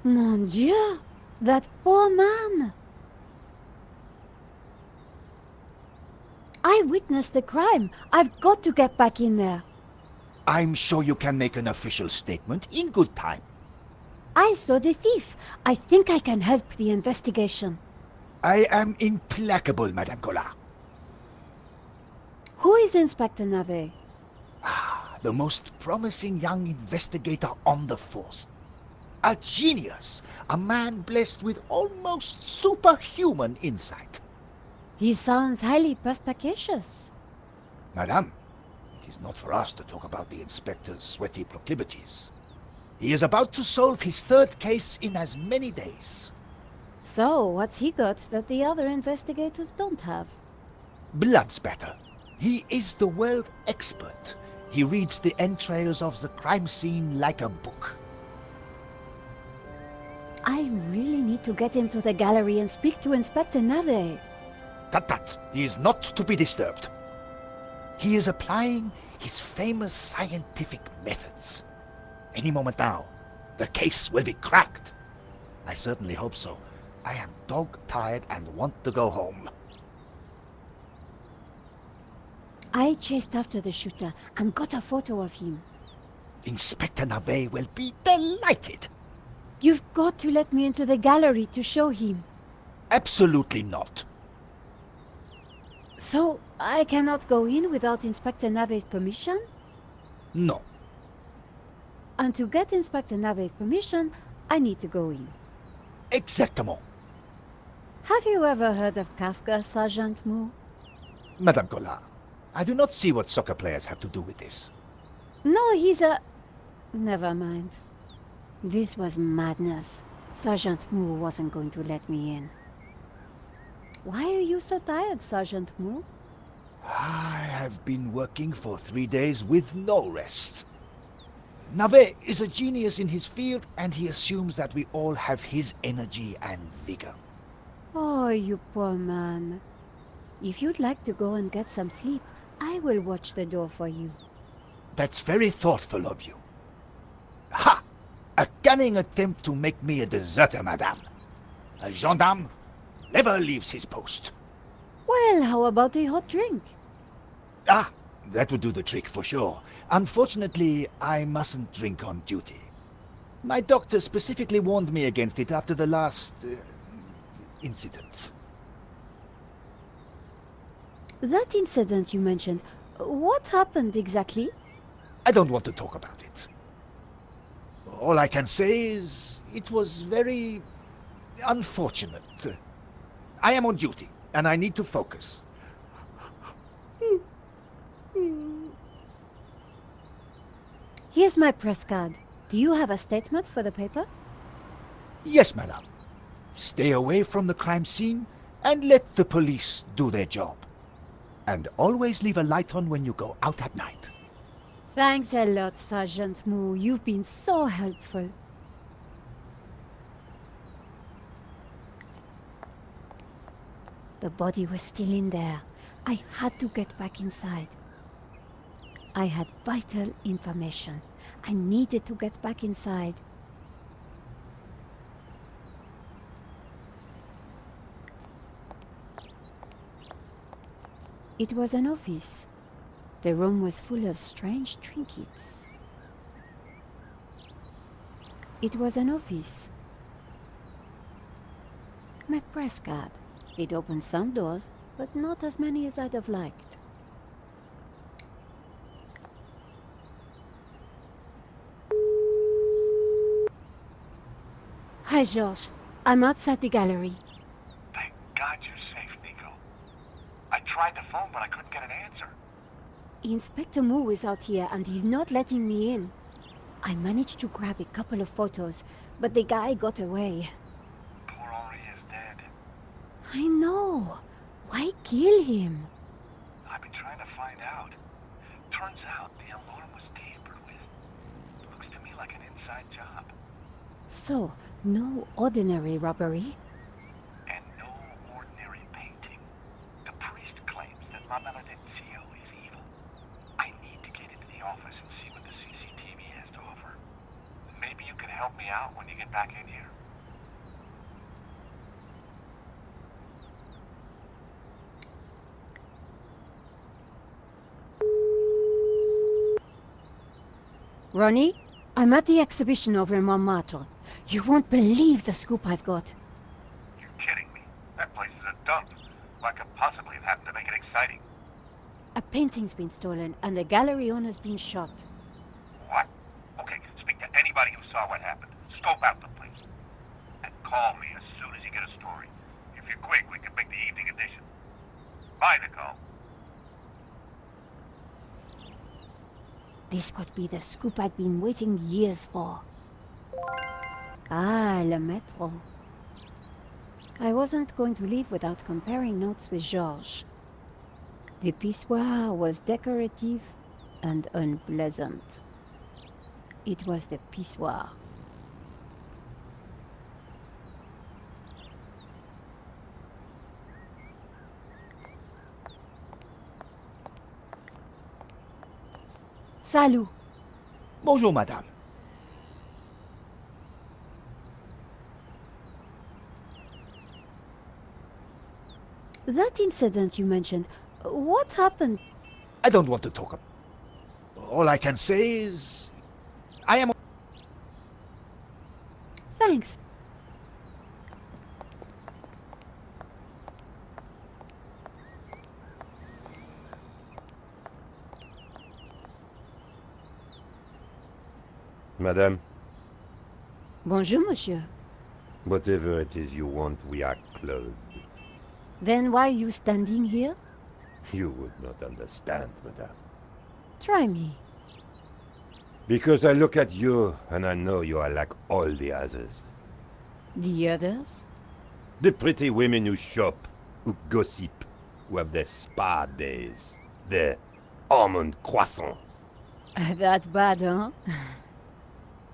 Speaker 1: Mon Dieu! That poor man! I witnessed the crime. I've got to get back in there.
Speaker 8: I'm sure you can make an official statement in good time.
Speaker 1: I saw the thief. I think I can help the investigation.
Speaker 8: I am implacable, Madame Collard.
Speaker 1: Who is Inspector Navet?
Speaker 8: The most promising young investigator on the force. A genius, a man blessed with almost superhuman insight.
Speaker 1: He sounds highly perspicacious.
Speaker 8: Madame, it is not for us to talk about the inspector's sweaty proclivities. He is about to solve his third case in as many days.
Speaker 1: So, what's he got that the other investigators don't have?
Speaker 8: Blood spatter. He is the world expert. He reads the entrails of the crime scene like a book.
Speaker 1: I really need to get into the gallery and speak to Inspector Navet.
Speaker 8: Tut. He is not to be disturbed. He is applying his famous scientific methods. Any moment now, the case will be cracked. I certainly hope so. I am dog-tired and want to go home.
Speaker 1: I chased after the shooter and got a photo of him.
Speaker 8: Inspector Navet will be delighted.
Speaker 1: You've got to let me into the gallery to show him.
Speaker 8: Absolutely not.
Speaker 1: So, I cannot go in without Inspector Navet's permission?
Speaker 8: No.
Speaker 1: And to get Inspector Navet's permission, I need to go in.
Speaker 8: Exactement.
Speaker 1: Have you ever heard of Kafka, Sergeant Mou?
Speaker 8: Madame Collard, I do not see what soccer players have to do with this.
Speaker 1: No, he's a... Never mind. This was madness. Sergeant Mou wasn't going to let me in. Why are you so tired, Sergeant Mou?
Speaker 8: I have been working for 3 days with no rest. Navet is a genius in his field, and he assumes that we all have his energy and vigor.
Speaker 1: Oh, you poor man. If you'd like to go and get some sleep, I will watch the door for you.
Speaker 8: That's very thoughtful of you. Ha! A cunning attempt to make me a deserter, madame. A gendarme never leaves his post.
Speaker 1: Well, how about a hot drink?
Speaker 8: Ah, that would do the trick for sure. Unfortunately, I mustn't drink on duty. My doctor specifically warned me against it after the last incident.
Speaker 1: That incident you mentioned, what happened exactly?
Speaker 8: I don't want to talk about it. All I can say is it was very unfortunate. I am on duty, and I need to focus.
Speaker 1: Here's my press card. Do you have a statement for the paper?
Speaker 8: Yes, madame. Stay away from the crime scene and let the police do their job. And always leave a light on when you go out at night.
Speaker 1: Thanks a lot, Sergeant Moo. You've been so helpful. The body was still in there. I had to get back inside. I had vital information. I needed to get back inside. It was an office. The room was full of strange trinkets. It was an office. My press card. It opened some doors, but not as many as I'd have liked. Hi, George. I'm outside the gallery.
Speaker 10: Thank God you're safe, Nico. I tried the phone, but I couldn't get an answer.
Speaker 1: Inspector Moo is out here and he's not letting me in. I managed to grab a couple of photos, but the guy got away.
Speaker 10: Poor Henri is dead.
Speaker 1: I know. Why kill him?
Speaker 10: I've been trying to find out. Turns out the alarm was tampered with. Looks to me like an inside job.
Speaker 1: So, no ordinary robbery?
Speaker 10: And no ordinary painting. The priest claims that La Benedictio is evil. I need to get into the office and see what the CCTV has to offer. Maybe you can help me out when you get back in here.
Speaker 1: Ronnie, I'm at the exhibition over in Montmartre. You won't believe the scoop I've got.
Speaker 10: You're kidding me. That place is a dump. What could possibly have happened to make it exciting?
Speaker 1: A painting's been stolen and the gallery owner's been shot.
Speaker 10: What? Okay, speak to anybody who saw what happened. Scope out the place. And call me as soon as you get a story. If you're quick, we can make the evening edition. Bye, Nicole.
Speaker 1: This could be the scoop I'd been waiting years for. Ah, le métro. I wasn't going to leave without comparing notes with Georges. The pissoir was decorative and unpleasant. It was the pissoir. Salut.
Speaker 8: Bonjour, madame.
Speaker 1: That incident you mentioned, what happened?
Speaker 8: I don't want to talk about it. All I can say is I am...
Speaker 1: Thanks.
Speaker 3: Madame,
Speaker 1: Bonjour, monsieur.
Speaker 3: whatever it is you want, we are closed.
Speaker 1: Then why are you standing here?
Speaker 3: You would not understand, madame.
Speaker 1: Try me.
Speaker 3: Because I look at you, and I know you are like all the others.
Speaker 1: The others?
Speaker 3: The pretty women who shop, who gossip, who have their spa days, their almond croissant.
Speaker 1: That bad, huh?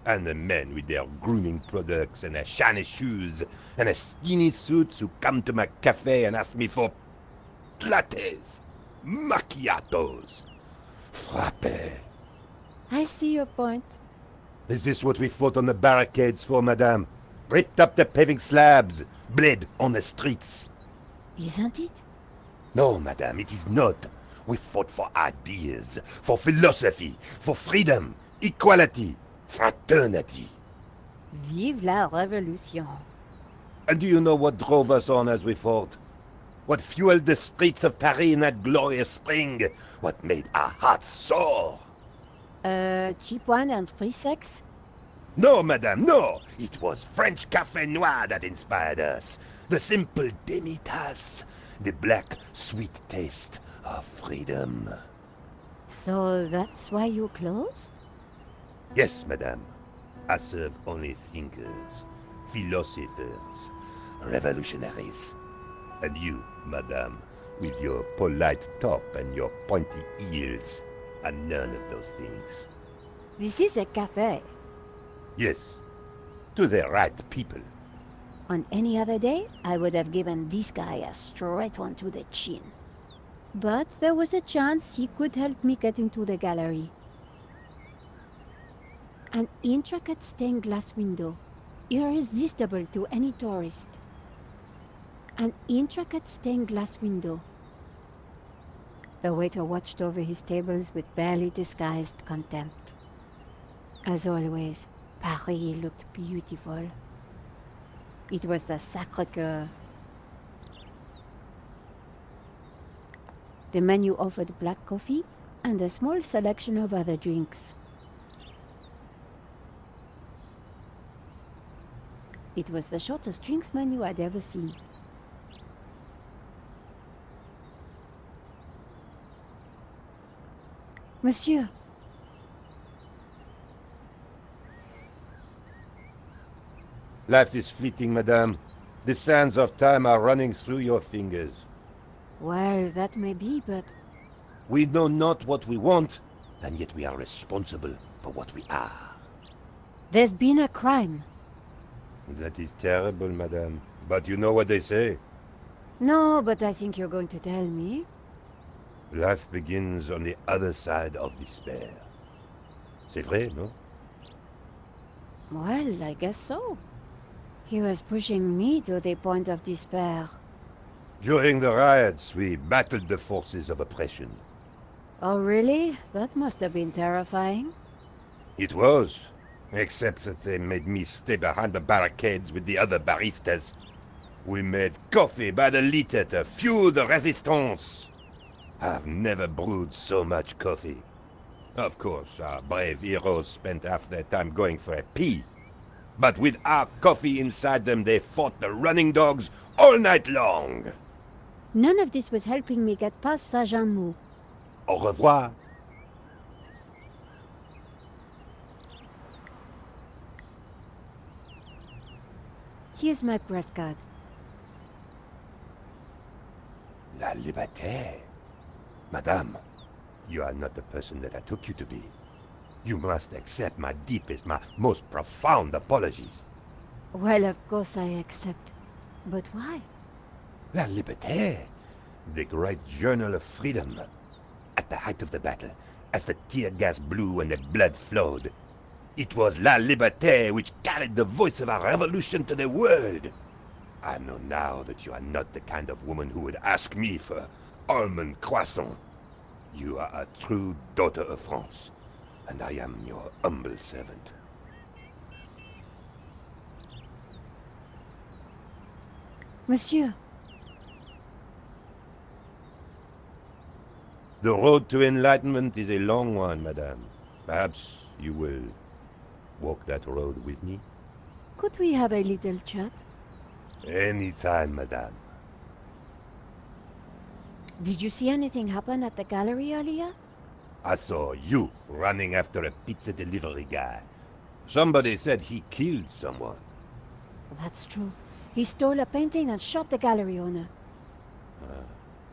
Speaker 3: And the men with their grooming products and their shiny shoes and their skinny suits who come to my cafe and ask me for lattes. Macchiatos. Frappe.
Speaker 1: I see your point.
Speaker 3: Is this what we fought on the barricades for, madame? Ripped up the paving slabs, bled on the streets.
Speaker 1: Isn't it?
Speaker 3: No, madame, it is not. We fought for ideas, for philosophy, for freedom, equality, fraternity.
Speaker 1: Vive la révolution.
Speaker 3: And do you know what drove us on as we fought? What fueled the streets of Paris in that glorious spring? What made our hearts soar?
Speaker 1: Cheap wine and free sex?
Speaker 3: No, madame, no! It was French café noir that inspired us. The simple demi-tasse. The black, sweet taste of freedom.
Speaker 1: So that's why you closed?
Speaker 3: Yes, madame. I serve only thinkers, philosophers, revolutionaries. And you, madame, with your polite top and your pointy ears, are none of those things.
Speaker 1: This is a cafe.
Speaker 3: Yes, to the right people.
Speaker 1: On any other day, I would have given this guy a straight one to the chin. But there was a chance he could help me get into the gallery. An intricate stained glass window, irresistible to any tourist. An intricate stained glass window. The waiter watched over his tables with barely disguised contempt. As always, Paris looked beautiful. It was the Sacré-Cœur. The menu offered black coffee and a small selection of other drinks. It was the shortest drinks menu I'd ever seen. Monsieur,
Speaker 3: Life is fleeting, madame. The sands of time are running through your fingers.
Speaker 1: well, that may be, but
Speaker 3: We know not what we want, and yet we are responsible for what we are.
Speaker 1: there's been a crime.
Speaker 3: That is terrible, madame. But you know what they say.
Speaker 1: No, but I think you're going to tell me.
Speaker 3: Life begins on the other side of despair. C'est vrai, no?
Speaker 1: Well, I guess so. He was pushing me to the point of despair.
Speaker 3: During the riots, we battled the forces of oppression.
Speaker 1: Oh, really? That must have been terrifying.
Speaker 3: It was, except that they made me stay behind the barricades with the other baristas. We made coffee by the liter to fuel the resistance. I've never brewed so much coffee. Of course, our brave heroes spent half their time going for a pee. But with our coffee inside them, they fought the running dogs all night long.
Speaker 1: None of this was helping me get past Sergent Mou.
Speaker 3: Au revoir.
Speaker 1: Here's my press card.
Speaker 3: La liberté. Madame, you are not the person that I took you to be. You must accept my deepest, my most profound apologies.
Speaker 1: Well, of course I accept. But why?
Speaker 3: La Liberté, the great journal of freedom. At the height of the battle, as the tear gas blew and the blood flowed, it was La Liberté which carried the voice of our revolution to the world. I know now that you are not the kind of woman who would ask me for almond croissant. You are a true daughter of France, and I am your humble servant.
Speaker 1: Monsieur,
Speaker 3: The road to enlightenment is a long one, madame. Perhaps you will walk that road with me?
Speaker 1: could we have a little chat?
Speaker 3: Any time, madame.
Speaker 1: Did you see anything happen at the gallery earlier?
Speaker 3: I saw you running after a pizza delivery guy. Somebody said he killed someone.
Speaker 1: That's true. He stole a painting and shot the gallery owner.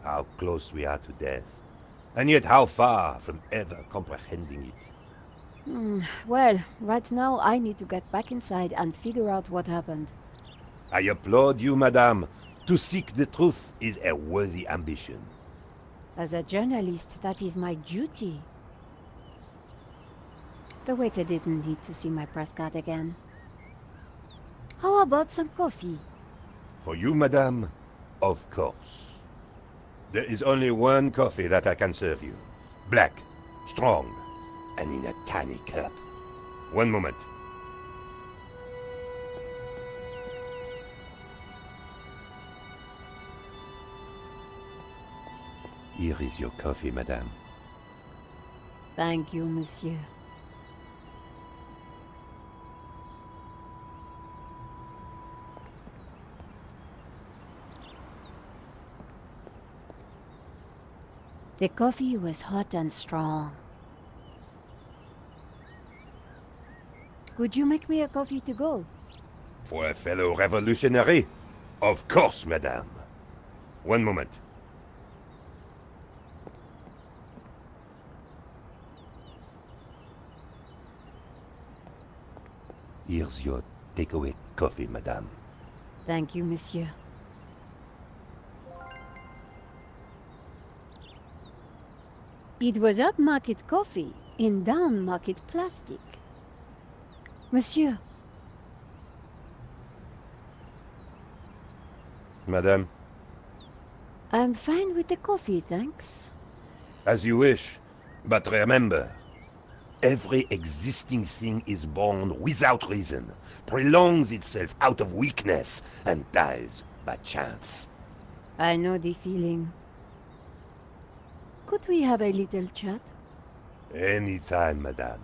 Speaker 3: How close we are to death. And yet how far from ever comprehending it.
Speaker 1: Well, right now I need to get back inside and figure out what happened.
Speaker 3: I applaud you, madame. To seek the truth is a worthy ambition.
Speaker 1: As a journalist, that is my duty. The waiter didn't need to see my press card again. How about some coffee?
Speaker 3: For you, madame, of course. There is only one coffee that I can serve you. Black, strong, and in a tiny cup. One moment. Here is your coffee, madame.
Speaker 1: Thank you, monsieur. The coffee was hot and strong. Could you make me a coffee to go?
Speaker 3: For a fellow revolutionary? Of course, madame. One moment. Here's your takeaway coffee, madame.
Speaker 1: Thank you, monsieur. It was upmarket coffee in downmarket plastic. Monsieur,
Speaker 3: Madame,
Speaker 1: I'm fine with the coffee, thanks.
Speaker 3: as you wish. But remember, every existing thing is born without reason, prolongs itself out of weakness, and dies by chance.
Speaker 1: I know the feeling. Could we have a little chat?
Speaker 3: Anytime, madame.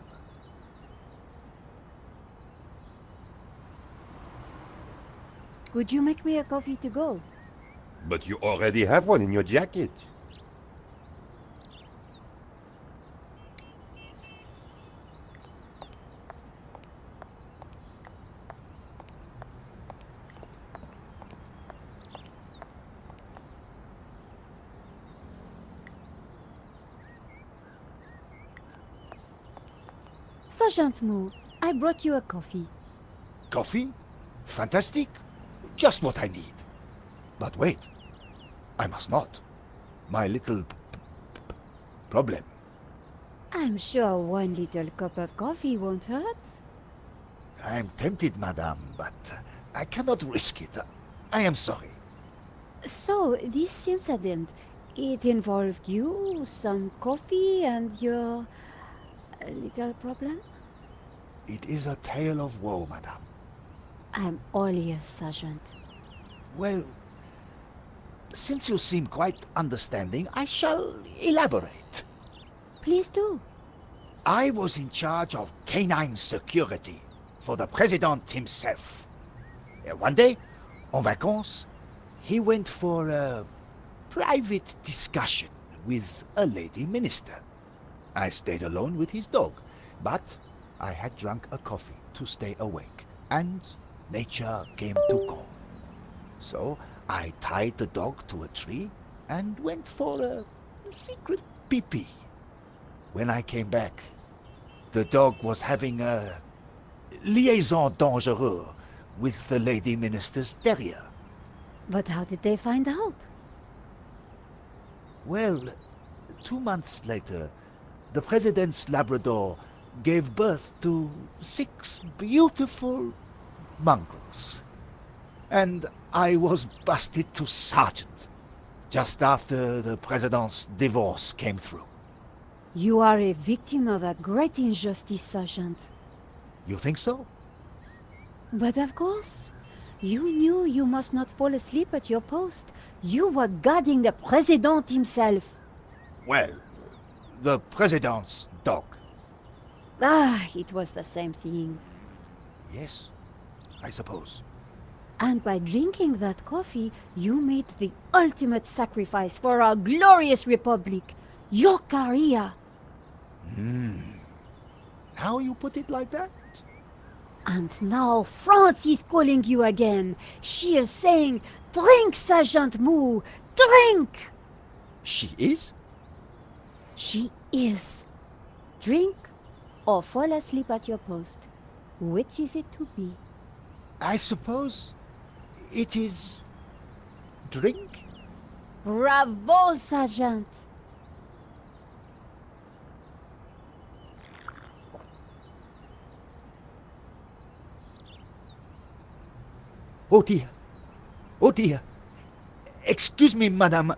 Speaker 1: Could you make me a coffee to go?
Speaker 3: But you already have one in your jacket.
Speaker 1: Sergeant Moore, I brought you a coffee.
Speaker 8: Coffee? Fantastic. Just what I need. But wait. I must not. My little problem.
Speaker 1: I'm sure one little cup of coffee won't hurt.
Speaker 8: I'm tempted, madame, but I cannot risk it. I am sorry.
Speaker 1: So, this incident, it involved you, some coffee, and your little problem?
Speaker 8: It is a tale of woe, madame.
Speaker 1: I'm all ears, Sergeant.
Speaker 8: Well, since you seem quite understanding, I shall elaborate.
Speaker 1: Please do.
Speaker 8: I was in charge of canine security for the president himself. One day, en vacances, he went for a private discussion with a lady minister. I stayed alone with his dog, but I had drunk a coffee to stay awake, and nature came to call. So I tied the dog to a tree and went for a secret pee-pee. When I came back, the dog was having a liaison dangereuse with the lady minister's terrier.
Speaker 1: But how did they find out?
Speaker 8: Well, 2 months later, the president's Labrador gave birth to 6 beautiful mongrels. And I was busted to sergeant just after the president's divorce came through.
Speaker 1: You are a victim of a great injustice, Sergeant.
Speaker 8: You think so?
Speaker 1: But of course. You knew you must not fall asleep at your post. You were guarding the president himself.
Speaker 8: Well, the president's dog.
Speaker 1: Ah, it was the same thing.
Speaker 8: Yes, I suppose.
Speaker 1: And by drinking that coffee, you made the ultimate sacrifice for our glorious republic. Your career.
Speaker 8: Now you put it like that?
Speaker 1: And now France is calling you again. She is saying, drink, Sergeant Moore, drink!
Speaker 8: She is?
Speaker 1: She is. Drink or fall asleep at your post. Which is it to be?
Speaker 8: I suppose it is drink?
Speaker 1: Bravo, Sergeant!
Speaker 8: Oh dear. Oh dear. Excuse me, madame.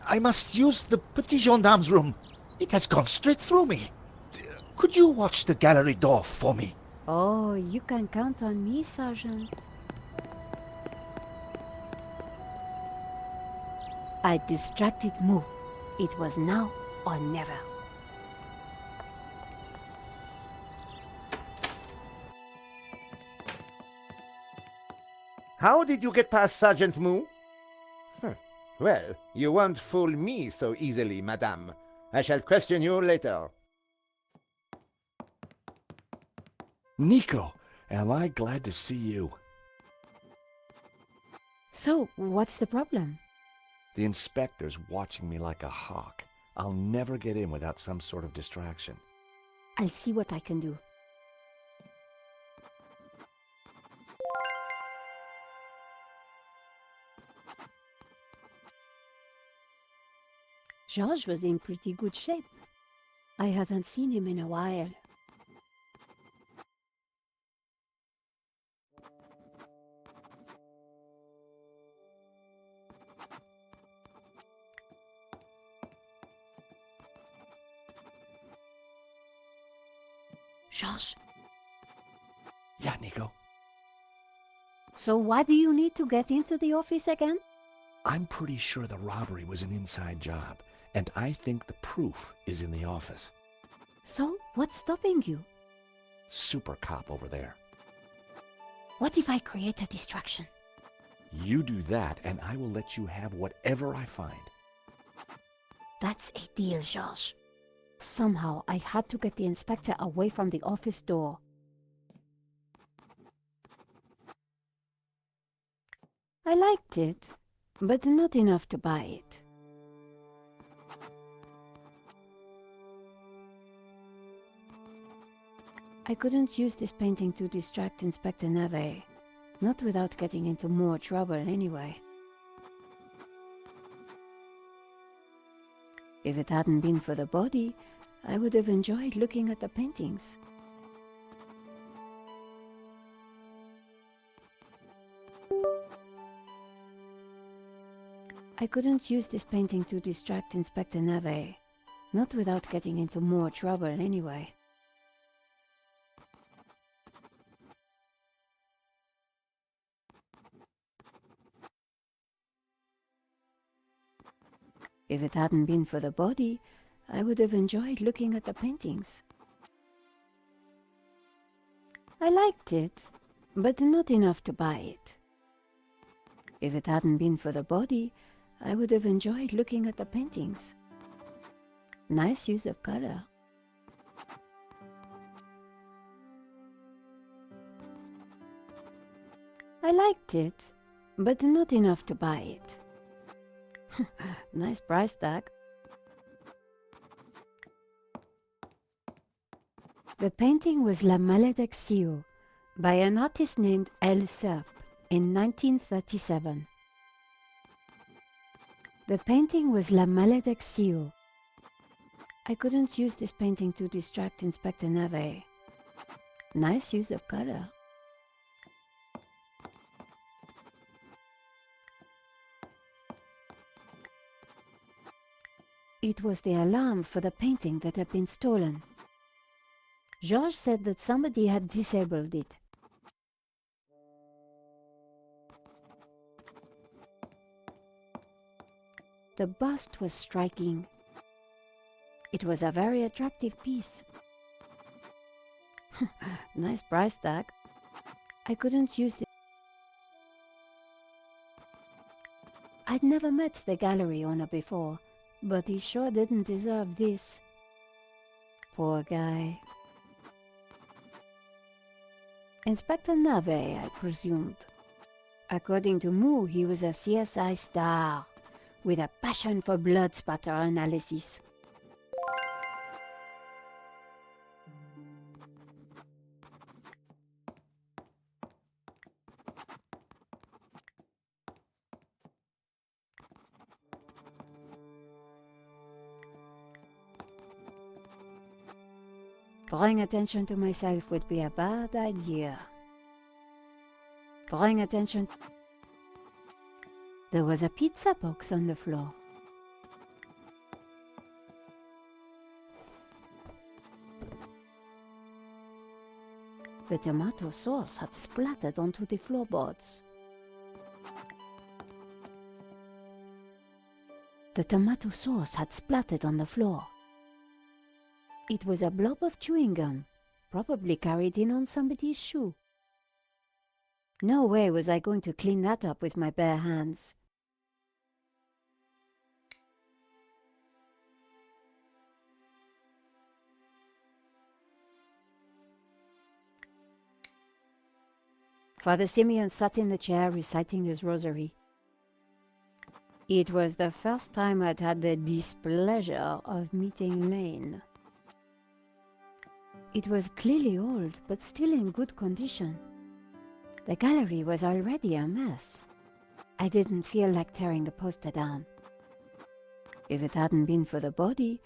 Speaker 8: I must use the petit gendarme's room. It has gone straight through me. Could you watch the gallery door for me?
Speaker 1: Oh, you can count on me, Sergeant. I distracted Moo. It was now or never.
Speaker 11: How did you get past Sergeant Moo? Well, you won't fool me so easily, madame. I shall question you later.
Speaker 7: Nico, am I glad to see you.
Speaker 1: So, what's the problem?
Speaker 7: The inspector's watching me like a hawk. I'll never get in without some sort of distraction.
Speaker 1: I'll see what I can do. George was in pretty good shape. I hadn't seen him in a while. George,
Speaker 7: Yeah, Nico.
Speaker 1: so why do you need to get into the office again?
Speaker 7: I'm pretty sure the robbery was an inside job, and I think the proof is in the office.
Speaker 1: So, what's stopping you?
Speaker 7: Super cop over there.
Speaker 1: What if I create a distraction?
Speaker 7: You do that, and I will let you have whatever I find.
Speaker 1: That's a deal, George. Somehow, I had to get the inspector away from the office door. I liked it, but not enough to buy it. I couldn't use this painting to distract Inspector Nave, not without getting into more trouble anyway. If it hadn't been for the body, I would have enjoyed looking at the paintings. I couldn't use this painting to distract Inspector Nave, not without getting into more trouble anyway. If it hadn't been for the body, I would have enjoyed looking at the paintings. I liked it, but not enough to buy it. If it hadn't been for the body, I would have enjoyed looking at the paintings. Nice use of color. I liked it, but not enough to buy it. Nice price tag. The painting was La Maledicció by an artist named Serpent in 1937. The painting was La Maledicció. I couldn't use this painting to distract Inspector Nave. Nice use of color. It was the alarm for the painting that had been stolen. Georges said that somebody had disabled it. The bust was striking. It was a very attractive piece. Nice price tag. I couldn't use it. I'd never met the gallery owner before, but he sure didn't deserve this. Poor guy. Inspector Nave, I presumed. According to Moo, he was a CSI star, with a passion for blood spatter analysis. Drawing attention to myself would be a bad idea. Drawing attention There was a pizza box on the floor. The tomato sauce had splattered onto the floorboards. The tomato sauce had splattered on the floor. It was a blob of chewing gum, probably carried in on somebody's shoe. No way was I going to clean that up with my bare hands. Father Simeon sat in the chair reciting his rosary. It was the first time I'd had the displeasure of meeting Lane. It was clearly old, but still in good condition. The gallery was already a mess. I didn't feel like tearing the poster down. If it hadn't been for the body,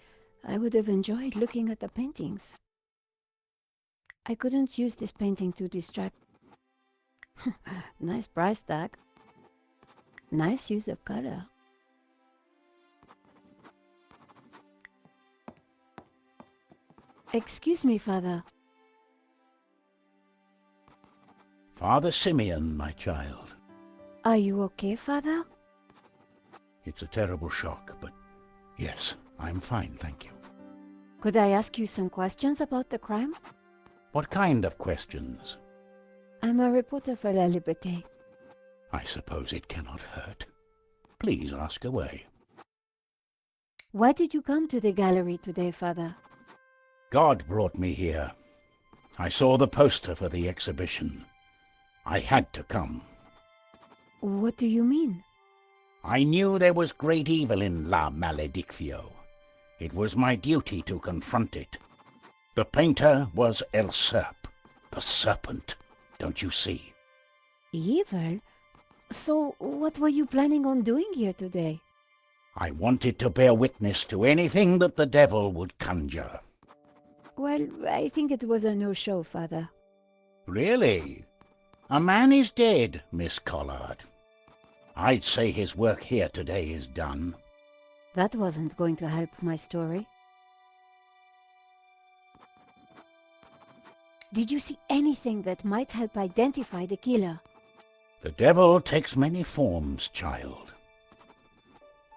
Speaker 1: I would have enjoyed looking at the paintings. I couldn't use this painting to distract. Nice price tag. Nice use of color. Excuse me, Father.
Speaker 6: Father Simeon, my child.
Speaker 1: Are you okay, Father?
Speaker 6: It's a terrible shock, but yes, I'm fine, thank you.
Speaker 1: Could I ask you some questions about the crime?
Speaker 6: What kind of questions?
Speaker 1: I'm a reporter for La Liberté.
Speaker 6: I suppose it cannot hurt. Please ask away.
Speaker 1: Why did you come to the gallery today, Father?
Speaker 6: God brought me here. I saw the poster for the exhibition. I had to come.
Speaker 1: What do you mean?
Speaker 6: I knew there was great evil in La Maledictio. It was my duty to confront it. The painter was El Serp, the Serpent, don't you see?
Speaker 1: Evil? So, what were you planning on doing here today?
Speaker 6: I wanted to bear witness to anything that the devil would conjure.
Speaker 1: Well, I think it was a no-show, Father.
Speaker 6: Really? A man is dead, Miss Collard. I'd say his work here today is done.
Speaker 1: That wasn't going to help my story. Did you see anything that might help identify the killer?
Speaker 6: The devil takes many forms, child.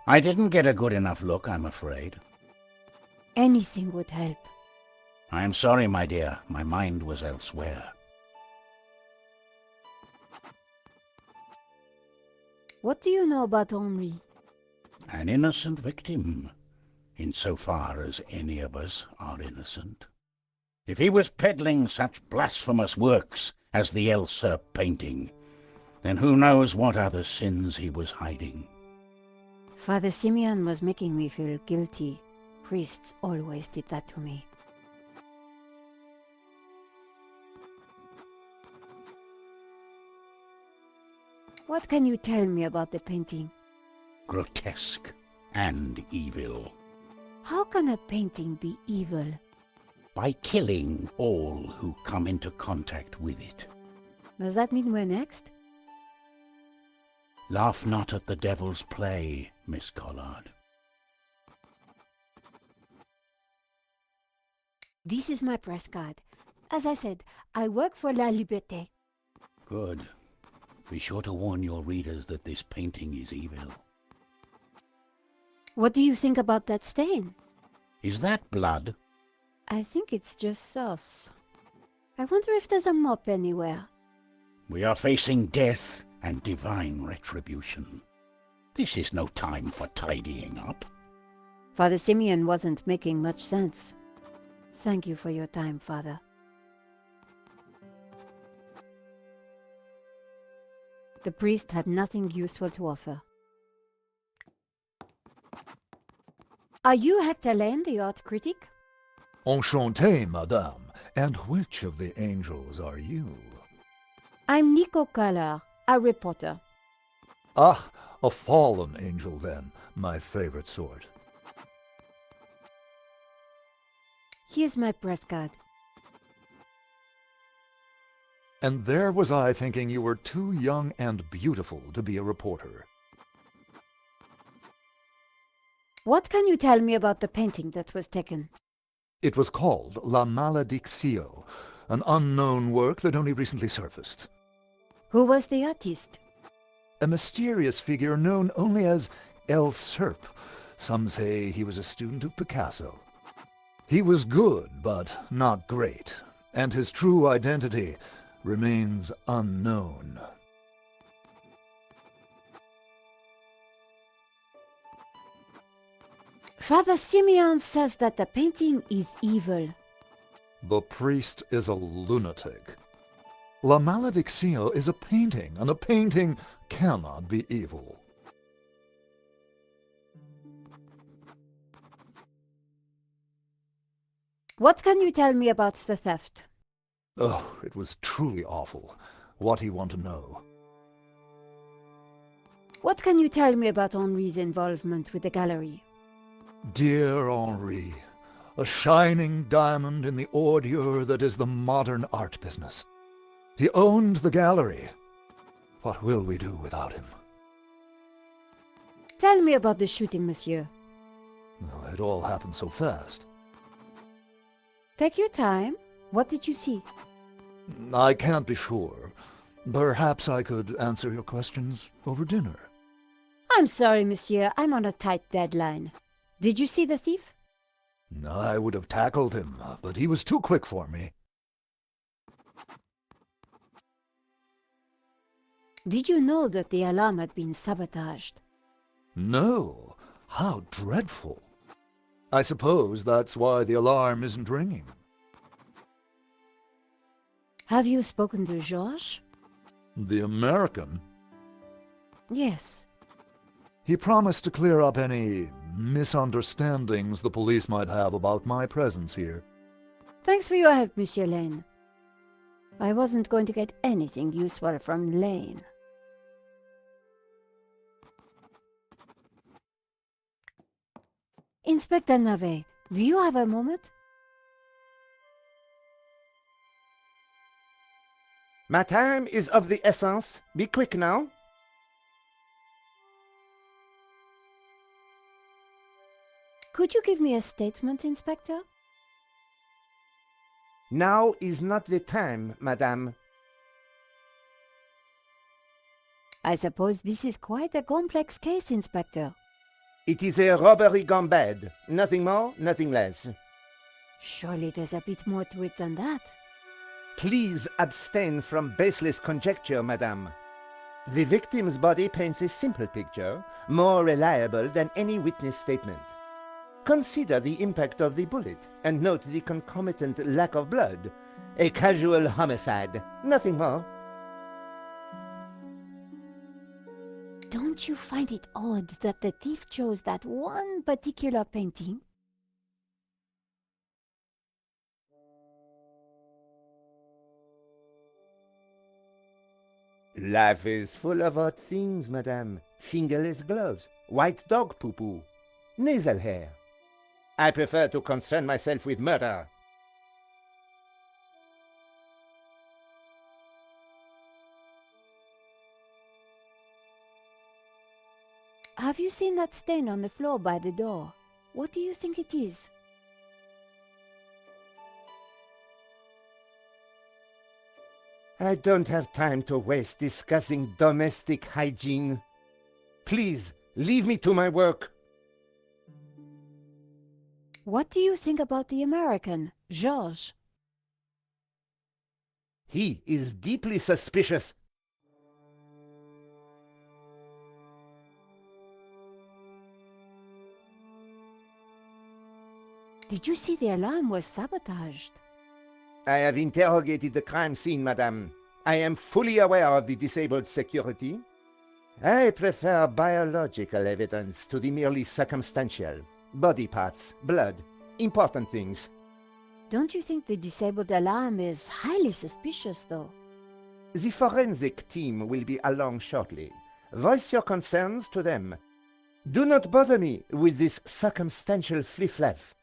Speaker 6: I didn't get a good enough look, I'm afraid.
Speaker 1: Anything would help.
Speaker 6: I'm sorry, my dear. My mind was elsewhere.
Speaker 1: What do you know about Henri?
Speaker 6: An innocent victim, insofar as any of us are innocent. If he was peddling such blasphemous works as the El Serp painting, then who knows what other sins he was hiding.
Speaker 1: Father Simeon was making me feel guilty. Priests always did that to me. What can you tell me about the painting?
Speaker 6: Grotesque and evil.
Speaker 1: How can a painting be evil?
Speaker 6: By killing all who come into contact with it.
Speaker 1: Does that mean we're next?
Speaker 6: Laugh not at the devil's play, Miss Collard.
Speaker 1: This is my press card. As I said, I work for La Liberté.
Speaker 6: Good. Be sure to warn your readers that this painting is evil.
Speaker 1: What do you think about that stain?
Speaker 6: Is that blood?
Speaker 1: I think it's just sauce. I wonder if there's a mop anywhere.
Speaker 6: We are facing death and divine retribution. This is no time for tidying up.
Speaker 1: Father Simeon wasn't making much sense. Thank you for your time, Father. The priest had nothing useful to offer. Are you Hector Lane, the art critic?
Speaker 9: Enchanté, madame. And which of the angels are you?
Speaker 1: I'm Nico Collard, a reporter.
Speaker 9: Ah, a fallen angel then, my favorite sort.
Speaker 1: Here's my press card.
Speaker 9: And there was I thinking you were too young and beautiful to be a reporter.
Speaker 1: What can you tell me about the painting that was taken?
Speaker 9: It was called La Malediccio, an unknown work that only recently surfaced.
Speaker 1: Who was the artist?
Speaker 9: A mysterious figure known only as El Serp. Some say he was a student of Picasso. He was good, but not great, and his true identity remains unknown.
Speaker 1: Father Simeon says that the painting is evil.
Speaker 9: The priest is a lunatic. La Malediccio is a painting, and a painting cannot be evil.
Speaker 1: What can you tell me about the theft?
Speaker 9: Oh, it was truly awful. What do you want to know?
Speaker 1: What can you tell me about Henri's involvement with the gallery?
Speaker 9: Dear Henri, a shining diamond in the ordure that is the modern art business. He owned the gallery. What will we do without him?
Speaker 1: Tell me about the shooting, monsieur.
Speaker 9: Well, it all happened so fast.
Speaker 1: Take your time. What did you see?
Speaker 9: I can't be sure. Perhaps I could answer your questions over dinner.
Speaker 1: I'm sorry, monsieur. I'm on a tight deadline. Did you see the thief?
Speaker 9: I would have tackled him, but he was too quick for me.
Speaker 1: Did you know that the alarm had been sabotaged?
Speaker 9: No. How dreadful. I suppose that's why the alarm isn't ringing.
Speaker 1: Have you spoken to Georges?
Speaker 9: The American?
Speaker 1: Yes.
Speaker 9: He promised to clear up any misunderstandings the police might have about my presence here.
Speaker 1: Thanks for your help, Monsieur Lane. I wasn't going to get anything useful from Lane. Inspector Navet, do you have a moment?
Speaker 11: My time is of the essence. Be quick now.
Speaker 1: Could you give me a statement, Inspector?
Speaker 11: Now is not the time, madame.
Speaker 1: I suppose this is quite a complex case, Inspector.
Speaker 11: It is a robbery gone bad. Nothing more, nothing less.
Speaker 1: Surely there's a bit more to it than that.
Speaker 11: Please abstain from baseless conjecture, madame. The victim's body paints a simple picture, more reliable than any witness statement. Consider the impact of the bullet, and note the concomitant lack of blood. A casual homicide, nothing more.
Speaker 1: Don't you find it odd that the thief chose that one particular painting?
Speaker 11: Life is full of odd things, madame. Fingerless gloves, white dog poo-poo, nasal hair. I prefer to concern myself with murder.
Speaker 1: Have you seen that stain on the floor by the door? What do you think it is?
Speaker 11: I don't have time to waste discussing domestic hygiene. Please, leave me to my work.
Speaker 1: What do you think about the American, Georges?
Speaker 11: He is deeply suspicious.
Speaker 1: Did you see the alarm was sabotaged?
Speaker 11: I have interrogated the crime scene, madame. I am fully aware of the disabled security. I prefer biological evidence to the merely circumstantial. Body parts, blood, important things.
Speaker 1: Don't you think the disabled alarm is highly suspicious, though?
Speaker 11: The forensic team will be along shortly. Voice your concerns to them. Do not bother me with this circumstantial fliff-flaff.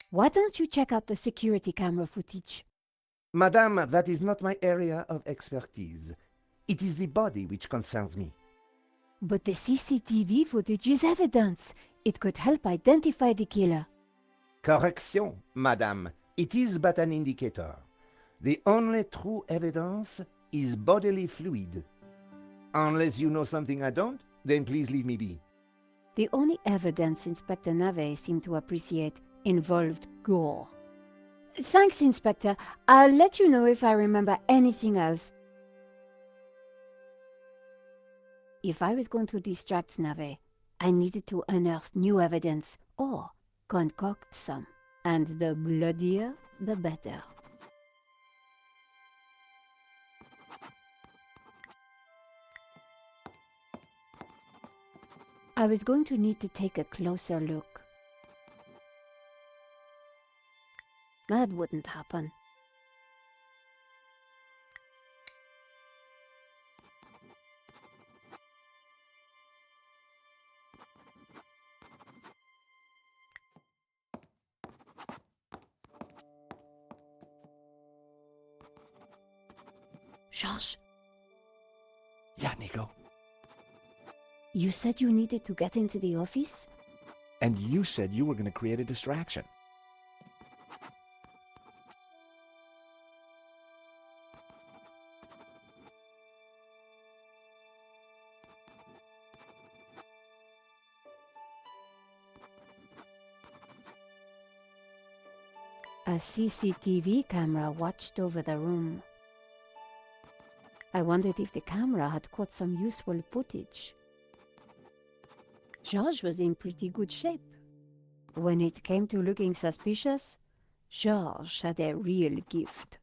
Speaker 1: Why don't you check out the security camera footage?
Speaker 11: Madame, that is not my area of expertise. It is the body which concerns me.
Speaker 1: But the CCTV footage is evidence. It could help identify the killer.
Speaker 11: Correction, madame. It is but an indicator. The only true evidence is bodily fluid. Unless you know something I don't, then please leave me be.
Speaker 1: The only evidence Inspector Nave seemed to appreciate involved gore. Thanks, Inspector. I'll let you know if I remember anything else. If I was going to distract Nave, I needed to unearth new evidence, or concoct some. And the bloodier, the better. I was going to need to take a closer look. That wouldn't happen. Josh,
Speaker 7: Yeah, Nico.
Speaker 1: you said you needed to get into the office?
Speaker 7: And you said you were going to create a distraction.
Speaker 1: A CCTV camera watched over the room. I wondered if the camera had caught some useful footage. George was in pretty good shape. When it came to looking suspicious, George had a real gift.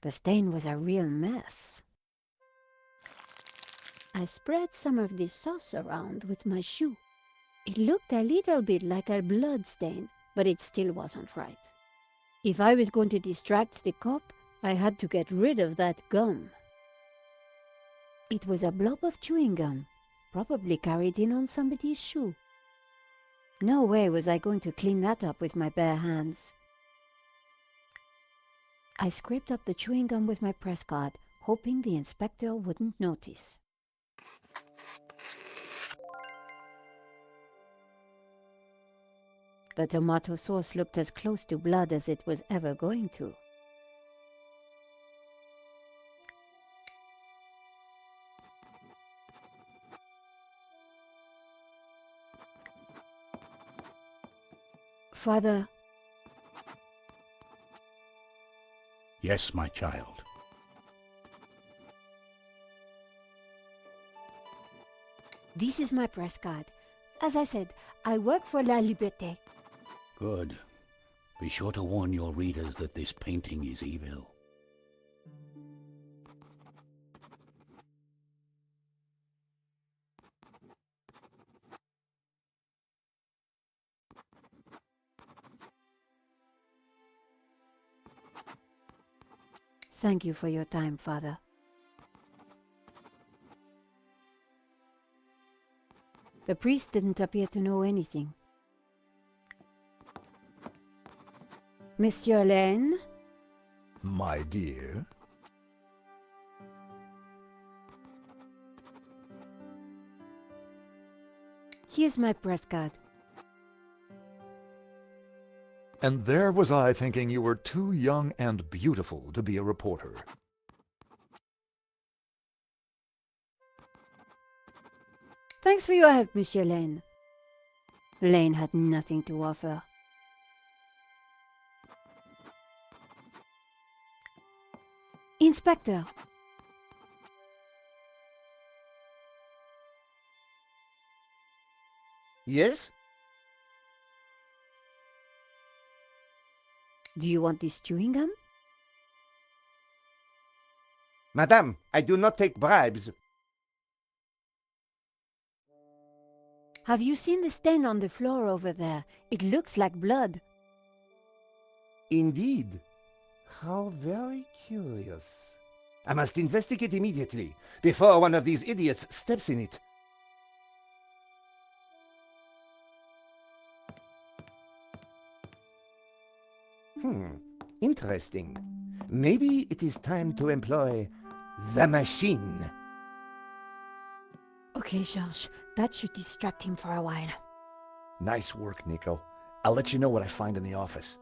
Speaker 1: The stain was a real mess. I spread some of this sauce around with my shoe. It looked a little bit like a blood stain, but it still wasn't right. If I was going to distract the cop, I had to get rid of that gum. It was a blob of chewing gum, probably carried in on somebody's shoe. No way was I going to clean that up with my bare hands. I scraped up the chewing gum with my press card, hoping the inspector wouldn't notice. The tomato sauce looked as close to blood as it was ever going to. Father,
Speaker 6: Yes, my child.
Speaker 1: this is my press card. As I said, I work for La Liberté.
Speaker 6: Good. Be sure to warn your readers that this painting is evil.
Speaker 1: Thank you for your time, Father. The priest didn't appear to know anything. Monsieur Lane?
Speaker 9: My dear.
Speaker 1: Here's my press card.
Speaker 9: And there was I thinking you were too young and beautiful to be a reporter.
Speaker 1: Thanks for your help, Monsieur Lane. Lane had nothing to offer. Inspector,
Speaker 11: Yes?
Speaker 1: Do you want this chewing gum?
Speaker 11: Madame, I do not take bribes.
Speaker 1: Have you seen the stain on the floor over there? It looks like blood.
Speaker 11: Indeed. How very curious. I must investigate immediately, before one of these idiots steps in it. Interesting. Maybe it is time to employ the machine.
Speaker 1: Okay, George, that should distract him for a while.
Speaker 7: Nice work, Nico. I'll let you know what I find in the office.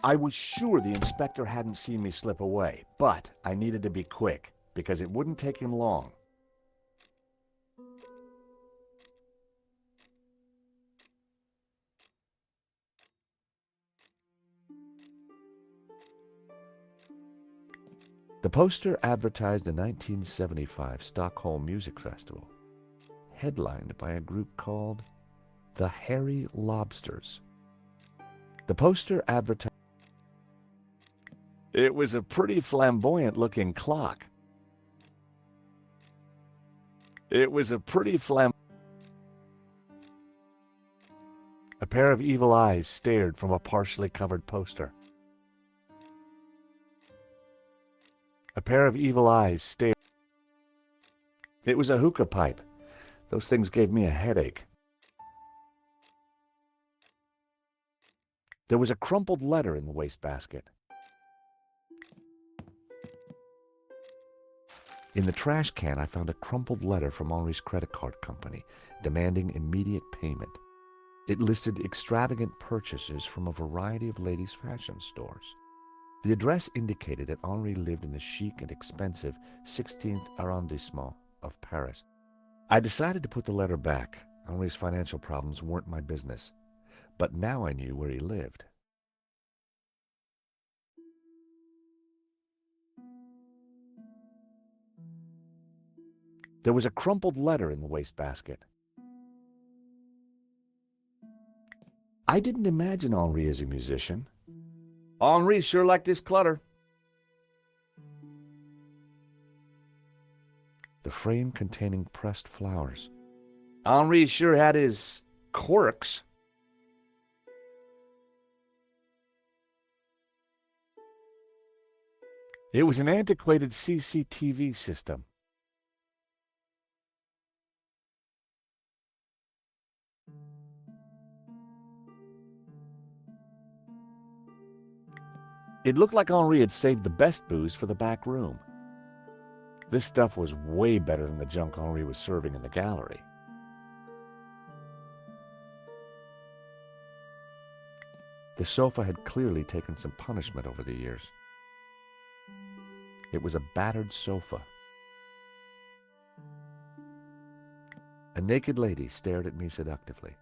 Speaker 7: I was sure the inspector hadn't seen me slip away, but I needed to be quick, because it wouldn't take him long. The poster advertised a 1975 Stockholm Music Festival, headlined by a group called the Hairy Lobsters. The poster advertised... It was a pretty flamboyant-looking clock. A pair of evil eyes stared from a partially covered poster. It was a hookah pipe. Those things gave me a headache. There was a crumpled letter in the wastebasket. In the trash can, I found a crumpled letter from Henri's credit card company, demanding immediate payment. It listed extravagant purchases from a variety of ladies' fashion stores. The address indicated that Henri lived in the chic and expensive 16th arrondissement of Paris. I decided to put the letter back. Henri's financial problems weren't my business. But now I knew where he lived. There was a crumpled letter in the wastebasket. I didn't imagine Henri as a musician. Henri sure liked his clutter. The frame containing pressed flowers. Henri sure had his quirks. It was an antiquated CCTV system. It looked like Henri had saved the best booze for the back room. This stuff was way better than the junk Henri was serving in the gallery. The sofa had clearly taken some punishment over the years. It was a battered sofa. A naked lady stared at me seductively.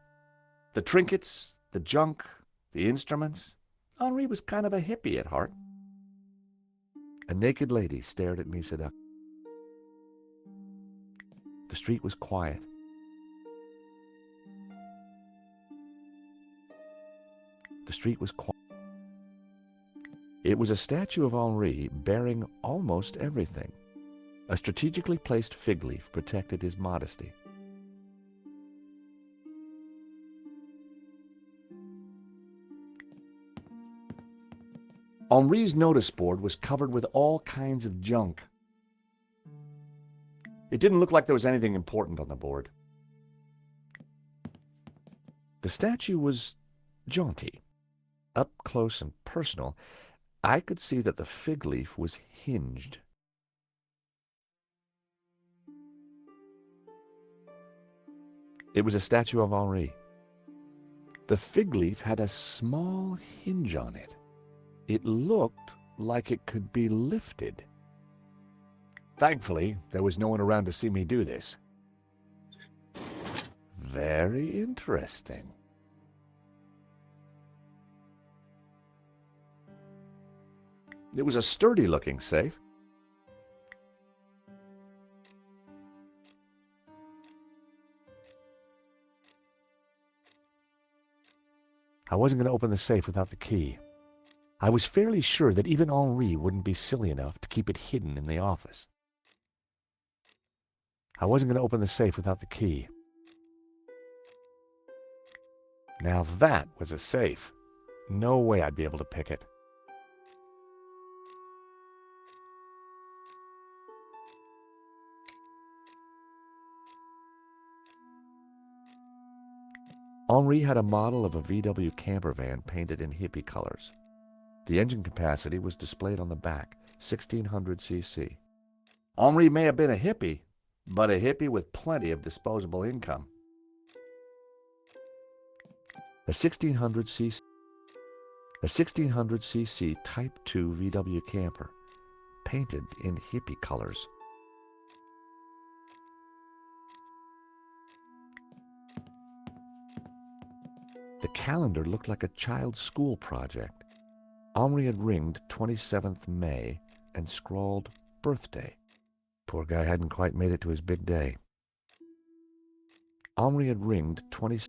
Speaker 7: The trinkets, the junk, the instruments. Henri was kind of a hippie at heart. A naked lady stared at me seductively. The street was quiet. The street was quiet. It was a statue of Henri bearing almost everything. A strategically placed fig leaf protected his modesty. Henri's notice board was covered with all kinds of junk. It didn't look like there was anything important on the board. The statue was jaunty. Up close and personal, I could see that the fig leaf was hinged. It was a statue of Henri. The fig leaf had a small hinge on it. It looked like it could be lifted. Thankfully, there was no one around to see me do this. Very interesting. It was a sturdy-looking safe. I wasn't going to open the safe without the key. I was fairly sure that even Henri wouldn't be silly enough to keep it hidden in the office. I wasn't going to open the safe without the key. Now that was a safe. No way I'd be able to pick it. Henri had a model of a VW camper van painted in hippie colors. The engine capacity was displayed on the back, 1600 cc. Henri may have been a hippie, but a hippie with plenty of disposable income. A 1600cc Type 2 VW camper, painted in hippie colors. The calendar looked like a child's school project. Henri had ringed 27th May and scrawled birthday. Poor guy hadn't quite made it to his big day. Henri had ringed 20.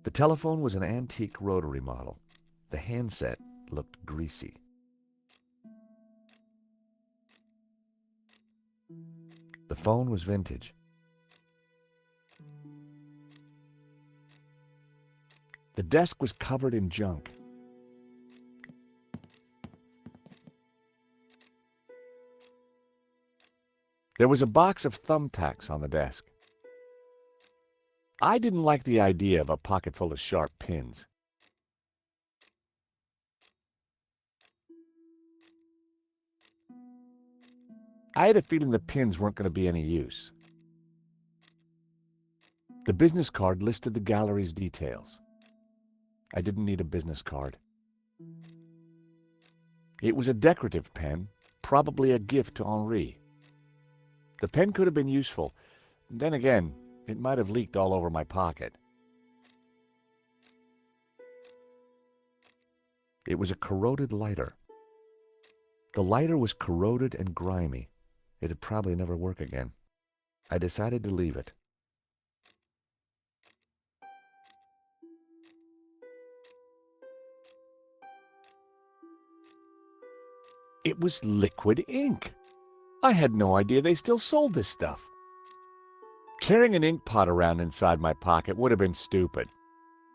Speaker 7: The telephone was an antique rotary model. The handset looked greasy. The phone was vintage. The desk was covered in junk. There was a box of thumbtacks on the desk. I didn't like the idea of a pocket full of sharp pins. I had a feeling the pins weren't going to be any use. The business card listed the gallery's details. I didn't need a business card. It was a decorative pen, probably a gift to Henri. The pen could have been useful. Then again, it might have leaked all over my pocket. It was a corroded lighter. The lighter was corroded and grimy. It'd probably never work again. I decided to leave it. It was liquid ink. I had no idea they still sold this stuff. Carrying an ink pot around inside my pocket would have been stupid.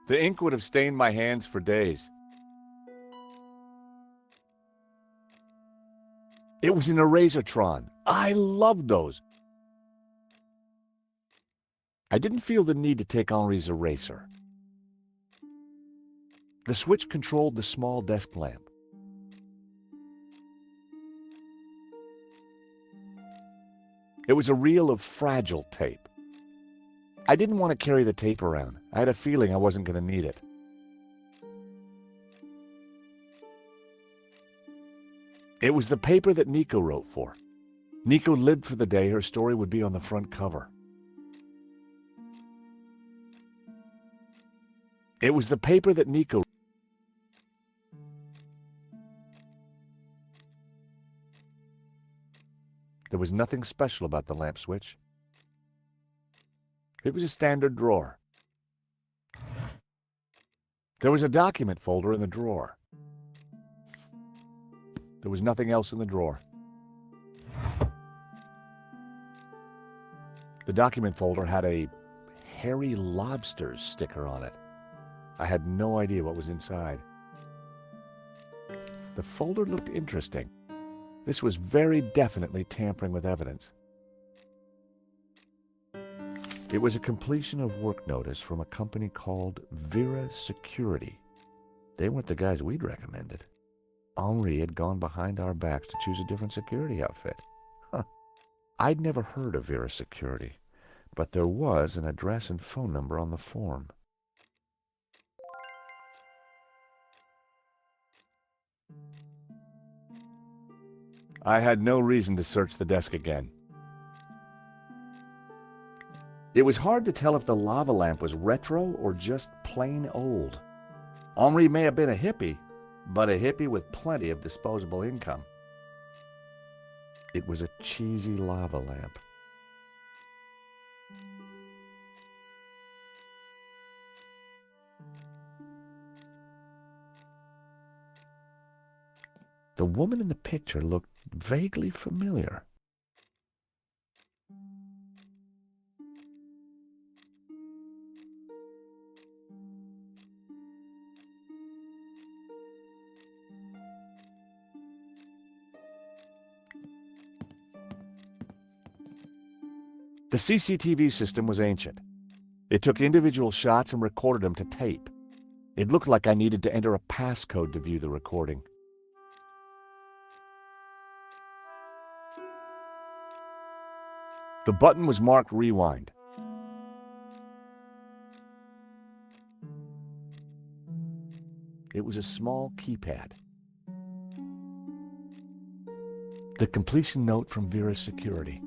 Speaker 7: The ink would have stained my hands for days. It was an Erasertron. I loved those. I didn't feel the need to take Henri's eraser. The switch controlled the small desk lamp. It was a reel of fragile tape. I didn't want to carry the tape around. I had a feeling I wasn't going to need it. It was the paper that Nico wrote for. Nico lived for the day her story would be on the front cover. It was the paper that Nico... There was nothing special about the lamp switch. It was a standard drawer. There was a document folder in the drawer. There was nothing else in the drawer. The document folder had a hairy lobsters sticker on it. I had no idea what was inside. The folder looked interesting. This was very definitely tampering with evidence. It was a completion of work notice from a company called Vera Security. They weren't the guys we'd recommended. Henri had gone behind our backs to choose a different security outfit. Huh. I'd never heard of Vera Security, but there was an address and phone number on the form. I had no reason to search the desk again. It was hard to tell if the lava lamp was retro or just plain old. Henri may have been a hippie, but a hippie with plenty of disposable income. It was a cheesy lava lamp. The woman in the picture looked vaguely familiar. The CCTV system was ancient. It took individual shots and recorded them to tape. It looked like I needed to enter a passcode to view the recording. The button was marked rewind. It was a small keypad. The completion note from Vera's security.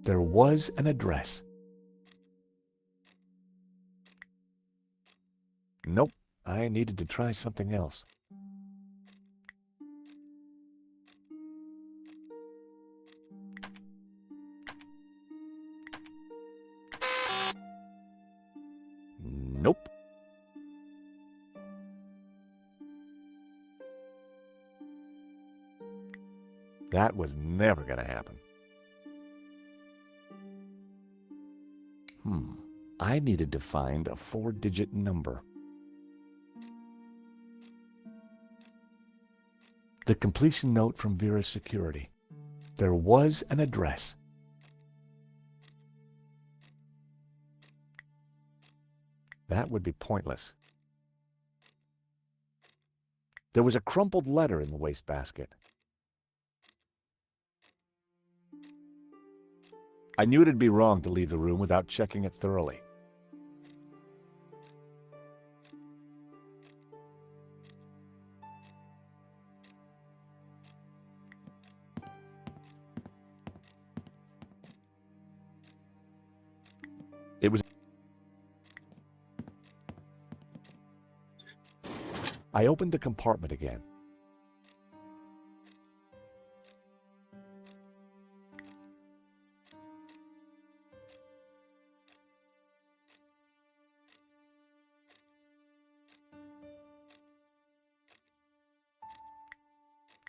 Speaker 7: There was an address. Nope, I needed to try something else. Nope. That was never going to happen. I needed to find a 4-digit number. The completion note from Vera's security. There was an address. That would be pointless. There was a crumpled letter in the wastebasket. I knew it'd be wrong to leave the room without checking it thoroughly. It was... I opened the compartment again.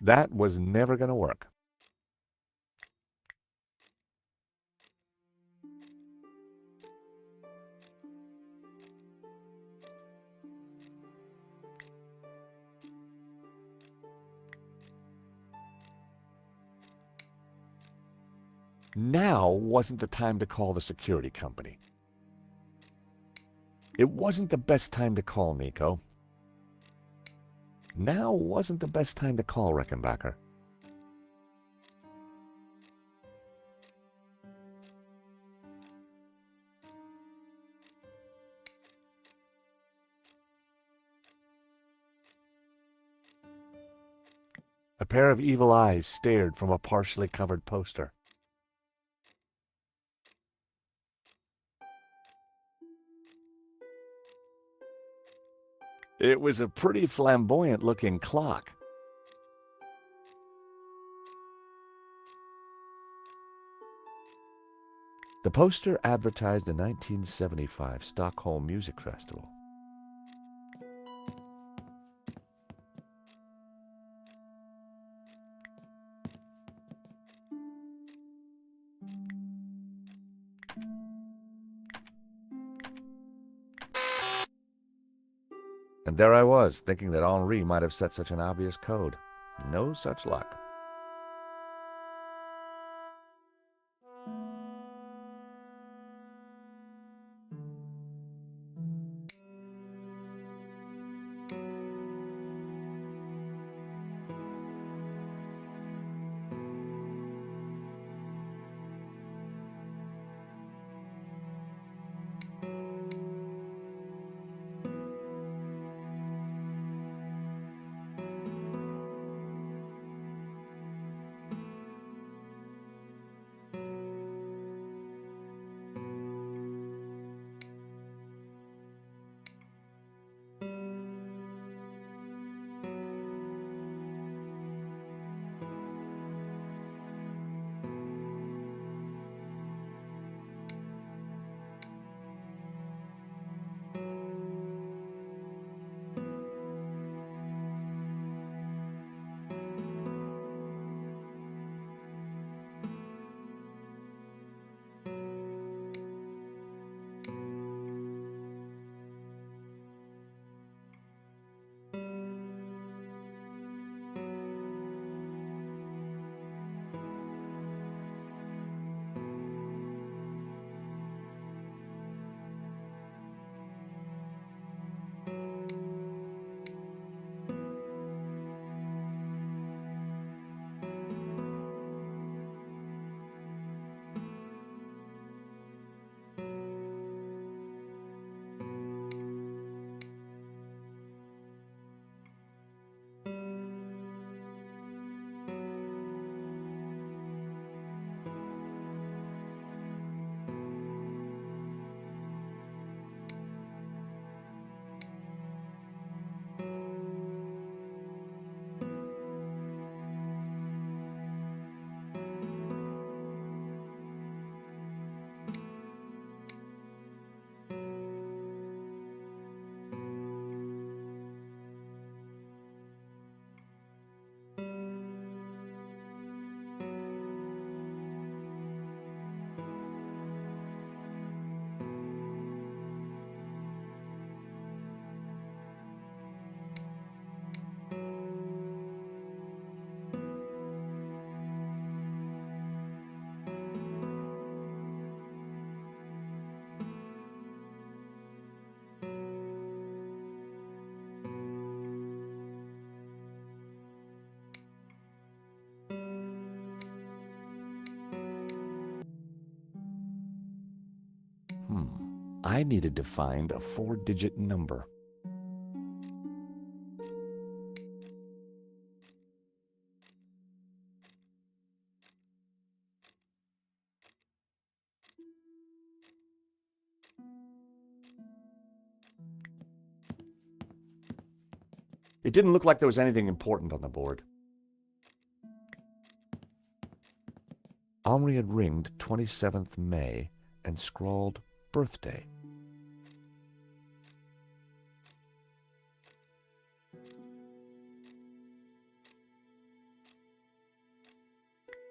Speaker 7: That was never going to work. Now wasn't the time to call the security company. It wasn't the best time to call Nico. Now wasn't the best time to call Rickenbacker. A pair of evil eyes stared from a partially covered poster. It was a pretty flamboyant-looking clock. The poster advertised a 1975 Stockholm Music Festival. And there I was, thinking that Henri might have set such an obvious code. No such luck. I needed to find a 4-digit number. It didn't look like there was anything important on the board. Henri had ringed 27th May and scrawled birthday.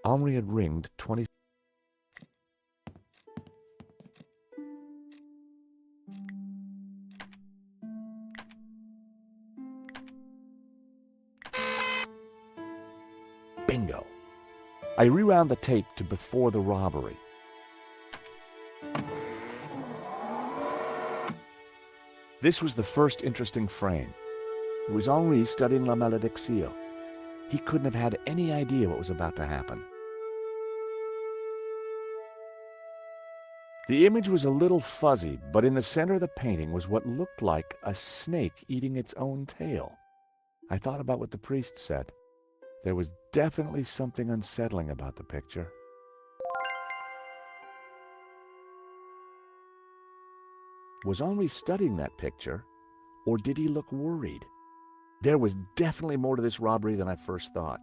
Speaker 7: Henri had ringed 20. Bingo. I rewound the tape to before the robbery. This was the first interesting frame. It was Henri studying La Malédiction. He couldn't have had any idea what was about to happen. The image was a little fuzzy, but in the center of the painting was what looked like a snake eating its own tail. I thought about what the priest said. There was definitely something unsettling about the picture. Was Henri studying that picture, or did he look worried? There was definitely more to this robbery than I first thought.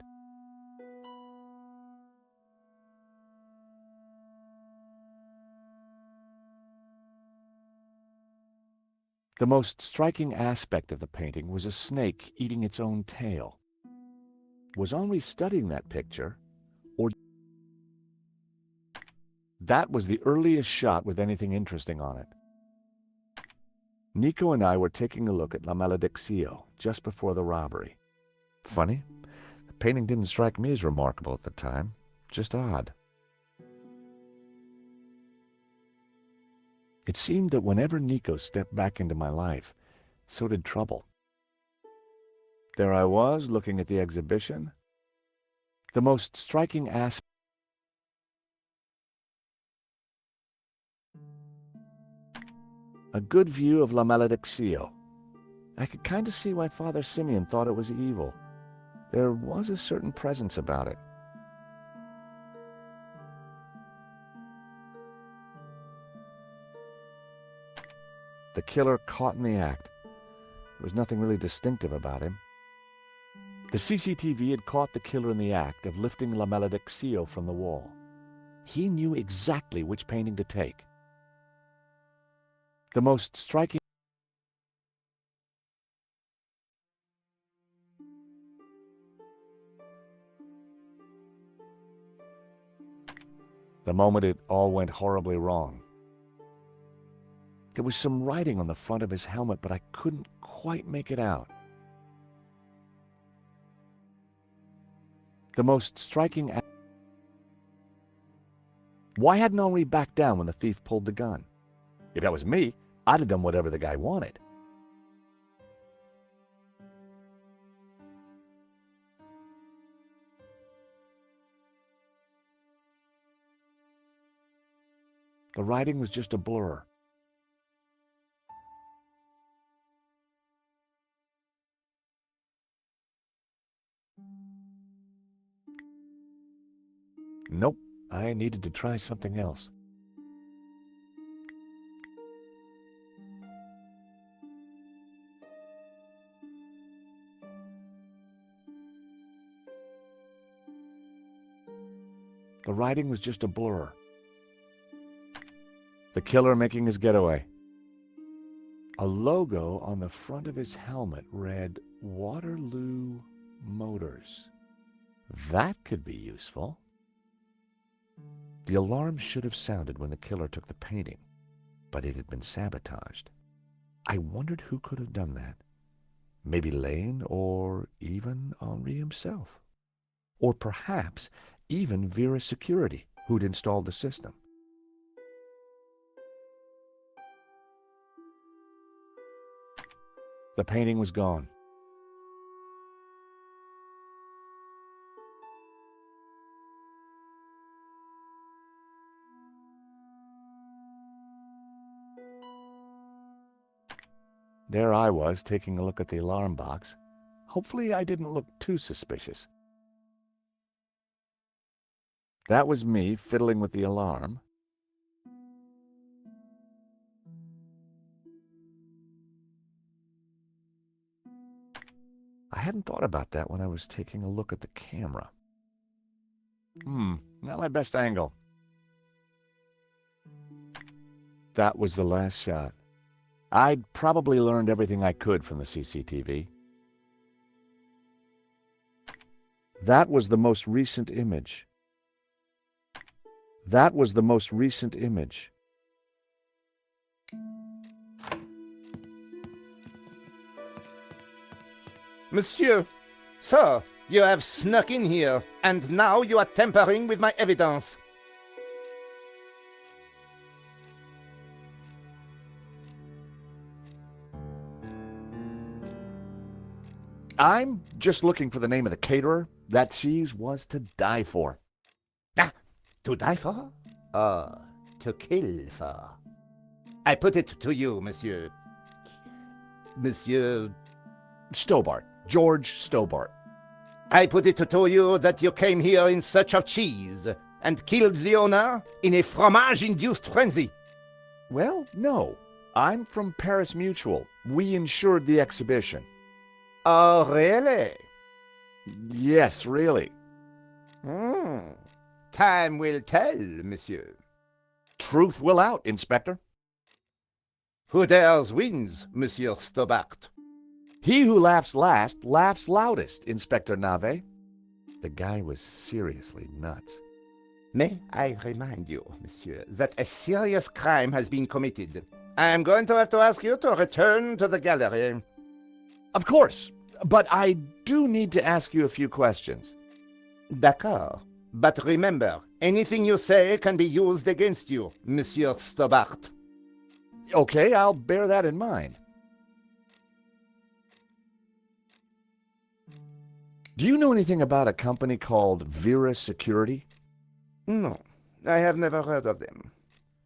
Speaker 7: The most striking aspect of the painting was a snake eating its own tail. Was Henri studying that picture, or... That was the earliest shot with anything interesting on it. Nico and I were taking a look at La Malédiction just before the robbery. Funny, the painting didn't strike me as remarkable at the time, just odd. It seemed that whenever Nico stepped back into my life, so did trouble. There I was, looking at the exhibition. The most striking aspect. A good view of La Malédiction. I could kind of see why Father Simeon thought it was evil. There was a certain presence about it. The killer caught in the act. There was nothing really distinctive about him. The CCTV had caught the killer in the act of lifting La Malédiction from the wall. He knew exactly which painting to take. The most striking... The moment it all went horribly wrong. There was some writing on the front of his helmet, but I couldn't quite make it out. The most striking... Why hadn't Henri backed down when the thief pulled the gun? If that was me, I'd have done whatever the guy wanted. The writing was just a blur. Nope, I needed to try something else. The writing was just a blur. The killer making his getaway. A logo on the front of his helmet read Waterloo Motors. That could be useful. The alarm should have sounded when the killer took the painting, but it had been sabotaged. I wondered who could have done that. Maybe Lane, or even Henri himself. Or perhaps even Vera's security, who'd installed the system. The painting was gone. There I was, taking a look at the alarm box. Hopefully I didn't look too suspicious. That was me fiddling with the alarm. I hadn't thought about that when I was taking a look at the camera. Not my best angle. That was the last shot. I'd probably learned everything I could from the CCTV. That was the most recent image. That was the most recent image.
Speaker 11: Monsieur, sir, you have snuck in here, and now you are tampering with my evidence.
Speaker 7: I'm just looking for the name of the caterer. That cheese was to die for.
Speaker 11: Ah, to die for? Or to kill for? I put it to you, monsieur. Monsieur
Speaker 7: Stobart. George Stobart.
Speaker 11: I put it to you that you came here in search of cheese and killed the owner in a fromage-induced frenzy.
Speaker 7: Well, no. I'm from Paris Mutual. We insured the exhibition.
Speaker 11: Oh, really?
Speaker 7: Yes, really.
Speaker 11: Time will tell, monsieur.
Speaker 7: Truth will out, Inspector.
Speaker 11: Who dares wins, Monsieur Stobart.
Speaker 7: He who laughs last laughs loudest, Inspector Nave. The guy was seriously nuts.
Speaker 11: May I remind you, monsieur, that a serious crime has been committed. I am going to have to ask you to return to the gallery.
Speaker 7: Of course, but I do need to ask you a few questions.
Speaker 11: D'accord. But remember, anything you say can be used against you, Monsieur Stobart.
Speaker 7: Okay, I'll bear that in mind. Do you know anything about a company called Vera Security?
Speaker 11: No, I have never heard of them.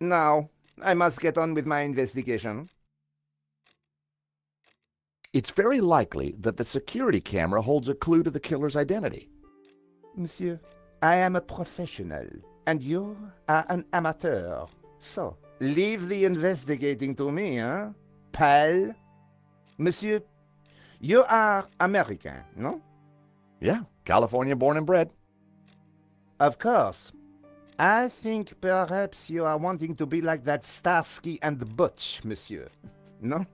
Speaker 11: Now, I must get on with my investigation.
Speaker 7: It's very likely that the security camera holds a clue to the killer's identity.
Speaker 11: Monsieur, I am a professional, and you are an amateur. So, leave the investigating to me, huh, pal? Monsieur, you are American, no?
Speaker 7: Yeah, California born and bred.
Speaker 11: Of course. I think perhaps you are wanting to be like that Starsky and Butch, monsieur. No?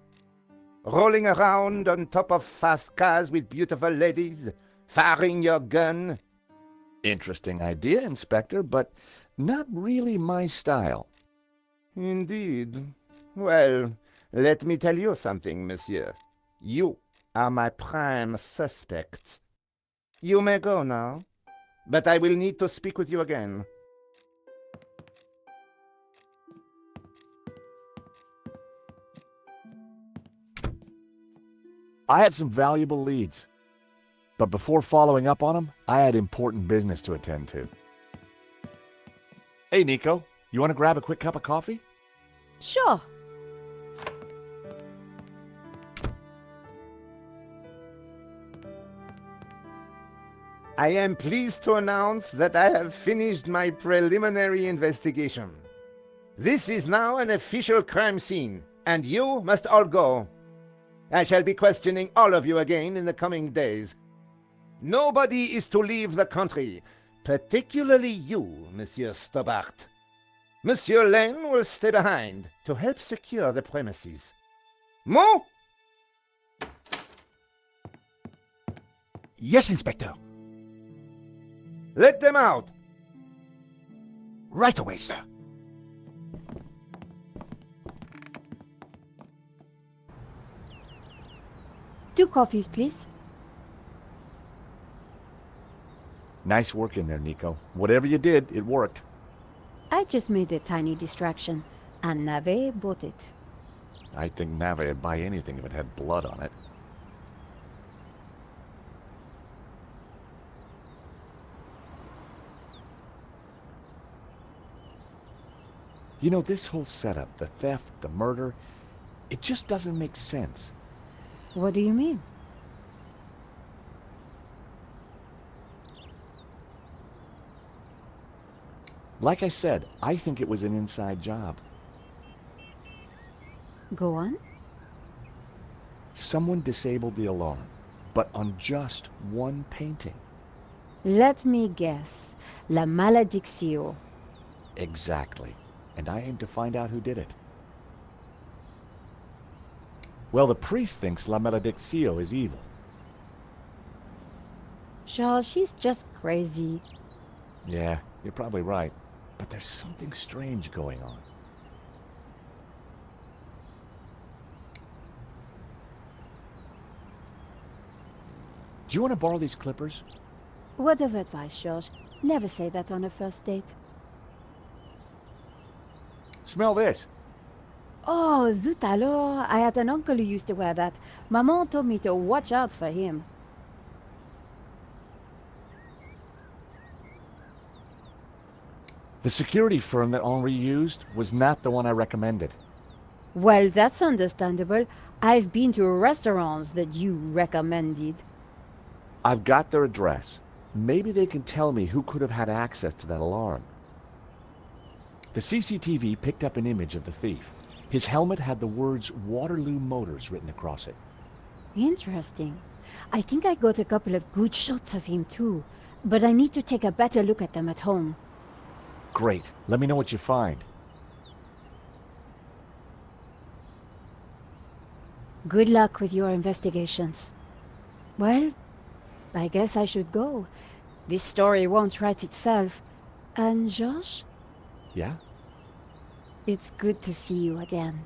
Speaker 11: Rolling around on top of fast cars with beautiful ladies, firing your gun.
Speaker 7: Interesting idea, Inspector, but not really my style.
Speaker 11: Indeed. Well, let me tell you something, monsieur. You are my prime suspect. You may go now, but I will need to speak with you again.
Speaker 7: I had some valuable leads, but before following up on them, I had important business to attend to. Hey, Nico, you want to grab a quick cup of coffee?
Speaker 1: Sure.
Speaker 11: I am pleased to announce that I have finished my preliminary investigation. This is now an official crime scene, and you must all go. I shall be questioning all of you again in the coming days. Nobody is to leave the country, particularly you, Monsieur Stobart. Monsieur Lane will stay behind to help secure the premises. Mo?
Speaker 8: Yes, Inspector.
Speaker 11: Let them out.
Speaker 8: Right away, sir.
Speaker 1: Two coffees, please.
Speaker 7: Nice work in there, Nico. Whatever you did, it worked.
Speaker 1: I just made a tiny distraction, and Nave bought it.
Speaker 7: I think Nave would buy anything if it had blood on it. You know, this whole setup, the theft, the murder, it just doesn't make sense.
Speaker 1: What do you mean?
Speaker 7: Like I said, I think it was an inside job.
Speaker 1: Go on.
Speaker 7: Someone disabled the alarm, but on just one painting.
Speaker 1: Let me guess. La Maledictio.
Speaker 7: Exactly. And I aim to find out who did it. Well, the priest thinks La Maledictio is evil.
Speaker 1: Charles, she's just crazy.
Speaker 7: Yeah, you're probably right. But there's something strange going on. Do you want to borrow these clippers?
Speaker 1: Word of advice, George. Never say that on a first date.
Speaker 7: Smell this.
Speaker 1: Oh, zut alors. I had an uncle who used to wear that. Maman told me to watch out for him.
Speaker 7: The security firm that Henri used was not the one I recommended.
Speaker 1: Well, that's understandable. I've been to restaurants that you recommended.
Speaker 7: I've got their address. Maybe they can tell me who could have had access to that alarm. The CCTV picked up an image of the thief. His helmet had the words Waterloo Motors written across it.
Speaker 1: Interesting. I think I got a couple of good shots of him too, but I need to take a better look at them at home.
Speaker 7: Great. Let me know what you find.
Speaker 1: Good luck with your investigations. Well, I guess I should go. This story won't write itself. And Josh?
Speaker 7: Yeah?
Speaker 1: It's good to see you again.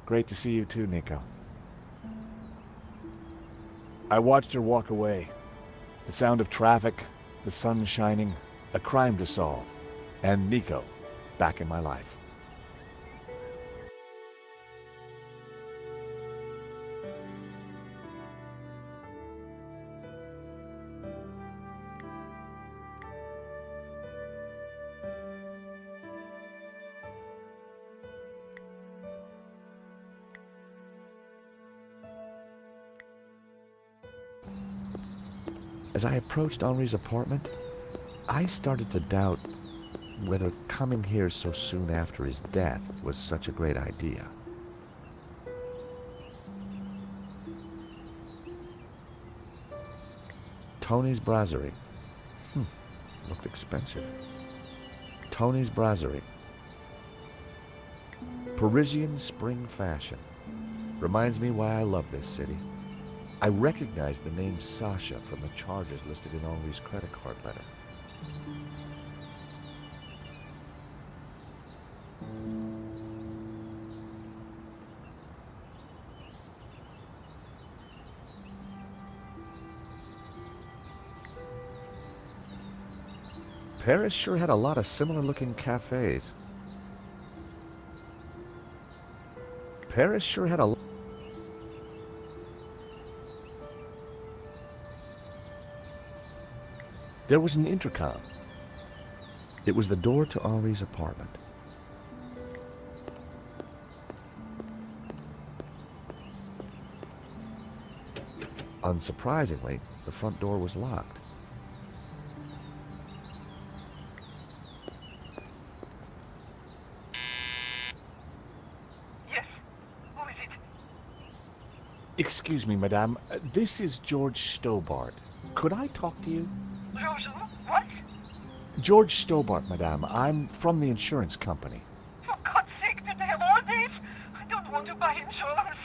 Speaker 7: Great to see you too, Nico. I watched her walk away. The sound of traffic, the sun shining, a crime to solve, and Nico back in my life. As I approached Henri's apartment, I started to doubt whether coming here so soon after his death was such a great idea. Tony's Brasserie. Looked expensive. Tony's Brasserie. Parisian spring fashion. Reminds me why I love this city. I recognized the name Sasha from the charges listed in Henri's credit card letter. Paris sure had a lot of similar-looking cafes. Paris sure had a... There was an intercom. It was the door to Henri's apartment. Unsurprisingly, the front door was locked.
Speaker 10: Yes. Who is it?
Speaker 7: Excuse me, madame. This is George Stobart. Could I talk to you?
Speaker 10: George, what?
Speaker 7: George Stobart, madame. I'm from the insurance company.
Speaker 10: For God's sake, did they have all this? I don't want to buy insurance.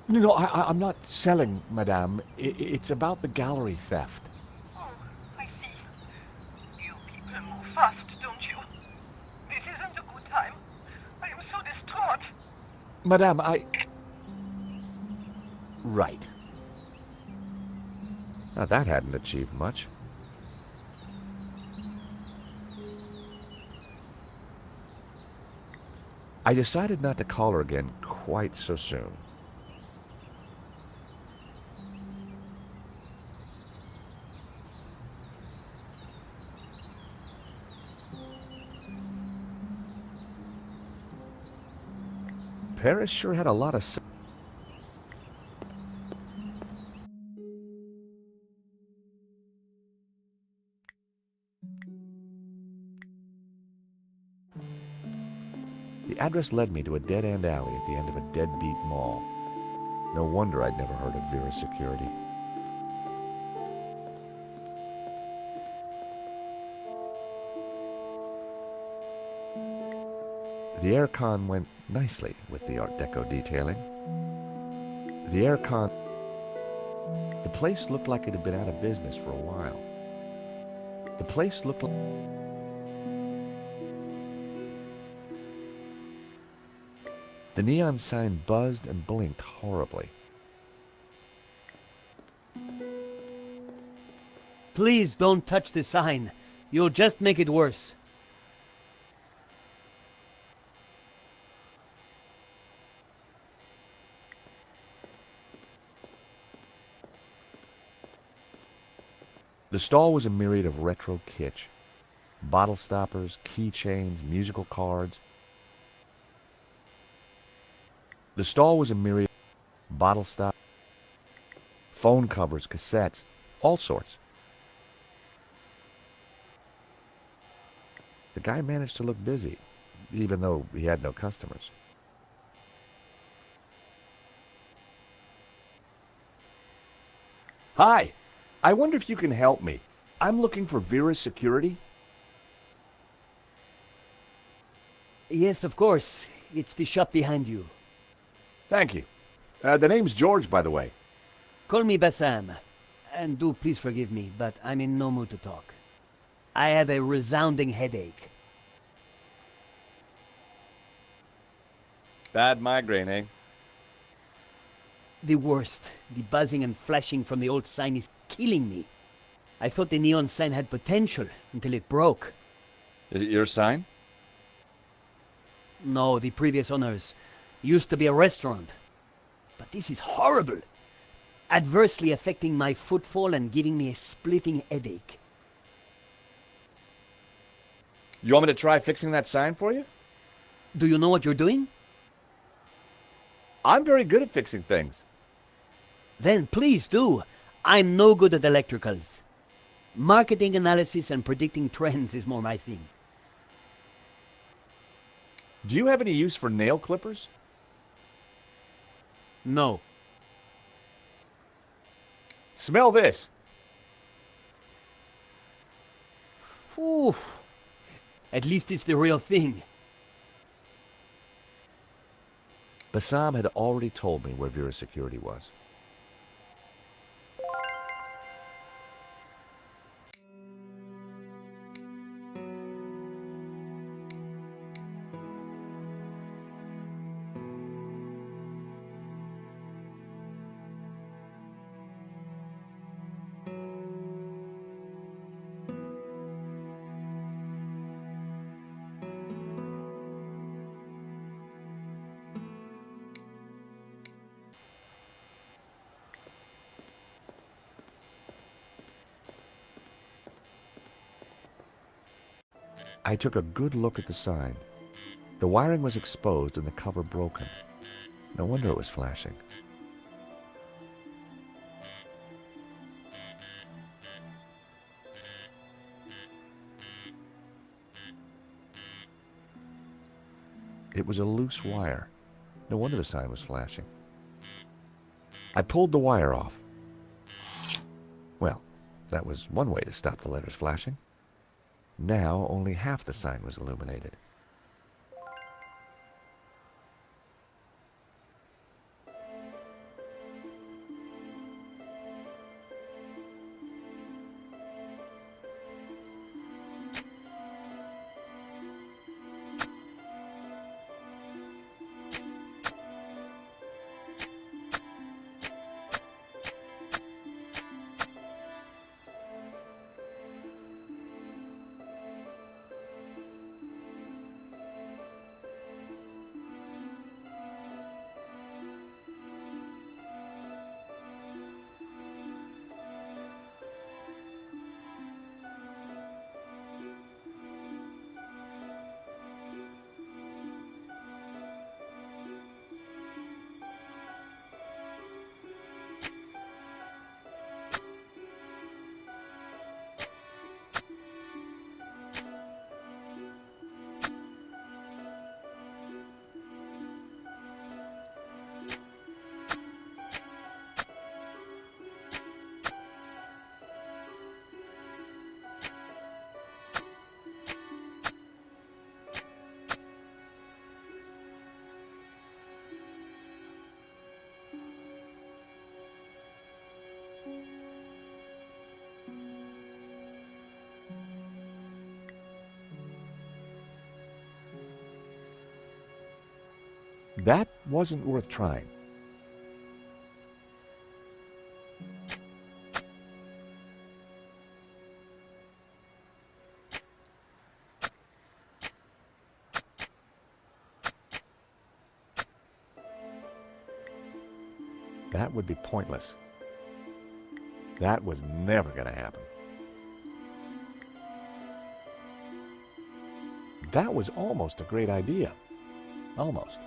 Speaker 7: No, I'm not selling, madame. It's about the gallery theft.
Speaker 10: Oh, I see. You people move fast, don't you? This isn't a good time. I am so distraught.
Speaker 7: Madame, Right. Now that hadn't achieved much. I decided not to call her again quite so soon. Paris sure had a lot of... address led me to a dead-end alley at the end of a deadbeat mall. No wonder I'd never heard of Vera's security. The aircon went nicely with the Art Deco detailing. The place looked like it had been out of business for a while. The place looked like... The neon sign buzzed and blinked horribly.
Speaker 5: Please don't touch the sign. You'll just make it worse.
Speaker 7: The stall was a myriad of retro kitsch. Bottle stoppers, keychains, musical cards. The stall was a myriad of bottle stop, phone covers, cassettes, all sorts. The guy managed to look busy, even though he had no customers. Hi, I wonder if you can help me. I'm looking for Vera's security.
Speaker 5: Yes, of course. It's the shop behind you.
Speaker 7: Thank you. The name's George, by the way.
Speaker 5: Call me Bassam. And do please forgive me, but I'm in no mood to talk. I have a resounding headache.
Speaker 7: Bad migraine, eh?
Speaker 5: The worst. The buzzing and flashing from the old sign is killing me. I thought the neon sign had potential until it broke.
Speaker 7: Is it your sign?
Speaker 5: No, the previous owners. Used to be a restaurant. But this is horrible. Adversely affecting my footfall and giving me a splitting headache.
Speaker 7: You want me to try fixing that sign for you?
Speaker 5: Do you know what you're doing?
Speaker 7: I'm very good at fixing things.
Speaker 5: Then please do. I'm no good at electricals. Marketing analysis and predicting trends is more my thing.
Speaker 7: Do you have any use for nail clippers?
Speaker 5: No.
Speaker 7: Smell this.
Speaker 5: Oof. At least it's the real thing.
Speaker 7: Bassam had already told me where Vera's security was. I took a good look at the sign. The wiring was exposed and the cover broken. No wonder it was flashing. It was a loose wire. No wonder the sign was flashing. I pulled the wire off. Well, that was one way to stop the letters flashing. Now only half the sign was illuminated. That wasn't worth trying. That would be pointless. That was never going to happen. That was almost a great idea. Almost.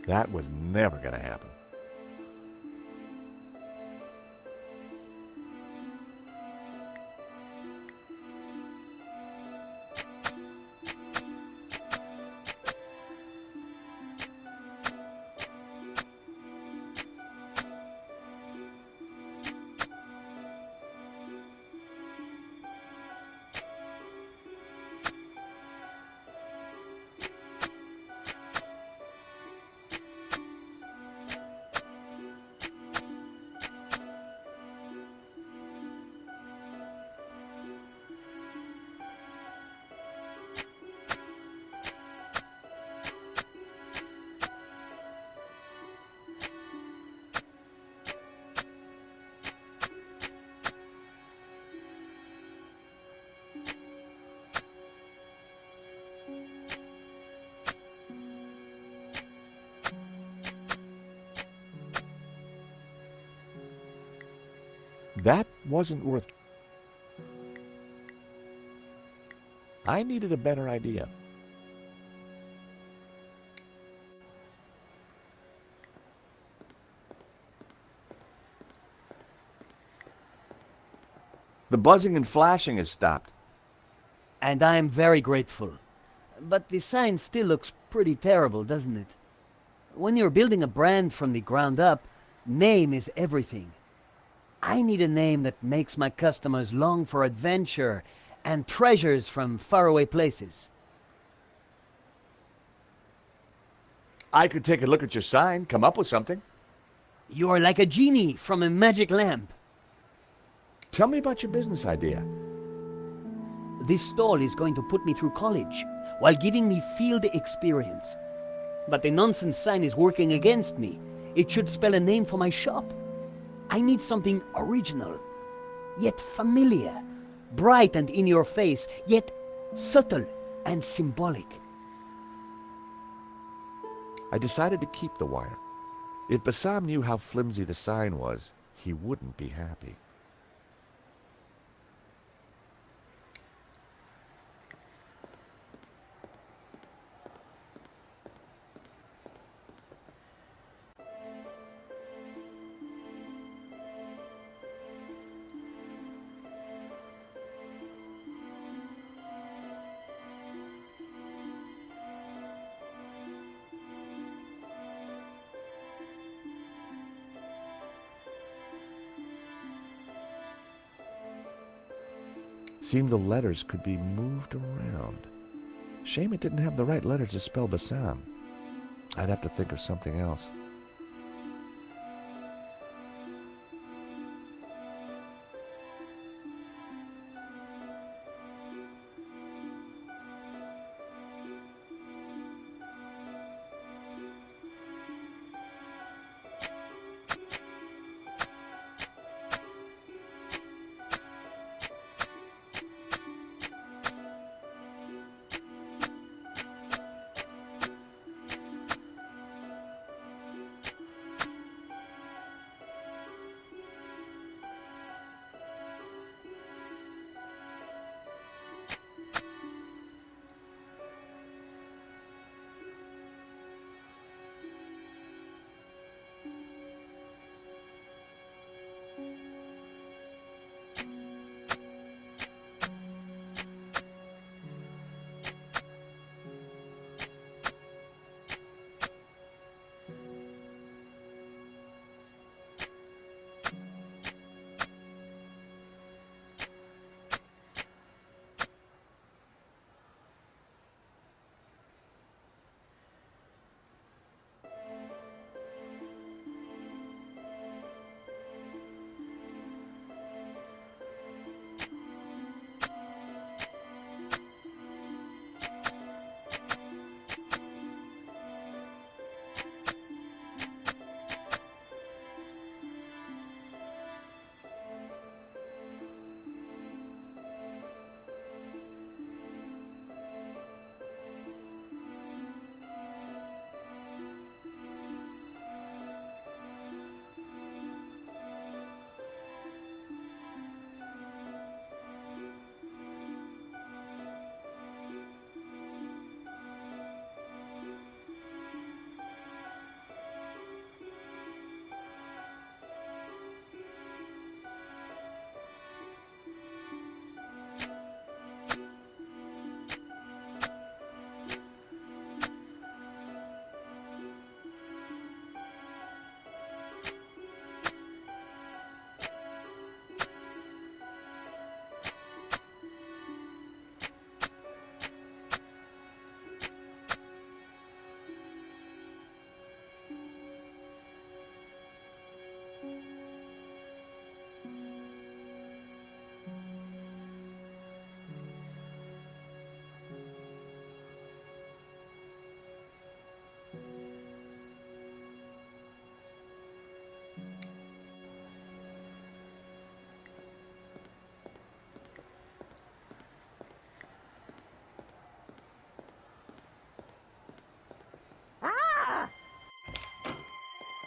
Speaker 7: That was never going to happen. That wasn't worth... I needed a better idea. The buzzing and flashing has stopped.
Speaker 5: And I am very grateful. But the sign still looks pretty terrible, doesn't it? When you're building a brand from the ground up, name is everything. I need a name that makes my customers long for adventure and treasures from faraway places.
Speaker 7: I could take a look at your sign, come up with something.
Speaker 5: You're like a genie from a magic lamp.
Speaker 7: Tell me about your business idea.
Speaker 5: This stall is going to put me through college while giving me field experience. But the nonsense sign is working against me. It should spell a name for my shop. I need something original, yet familiar, bright and in your face, yet subtle and symbolic.
Speaker 7: I decided to keep the wire. If Bassam knew how flimsy the sign was, he wouldn't be happy. Seemed the letters could be moved around. Shame it didn't have the right letters to spell Bassam. I'd have to think of something else.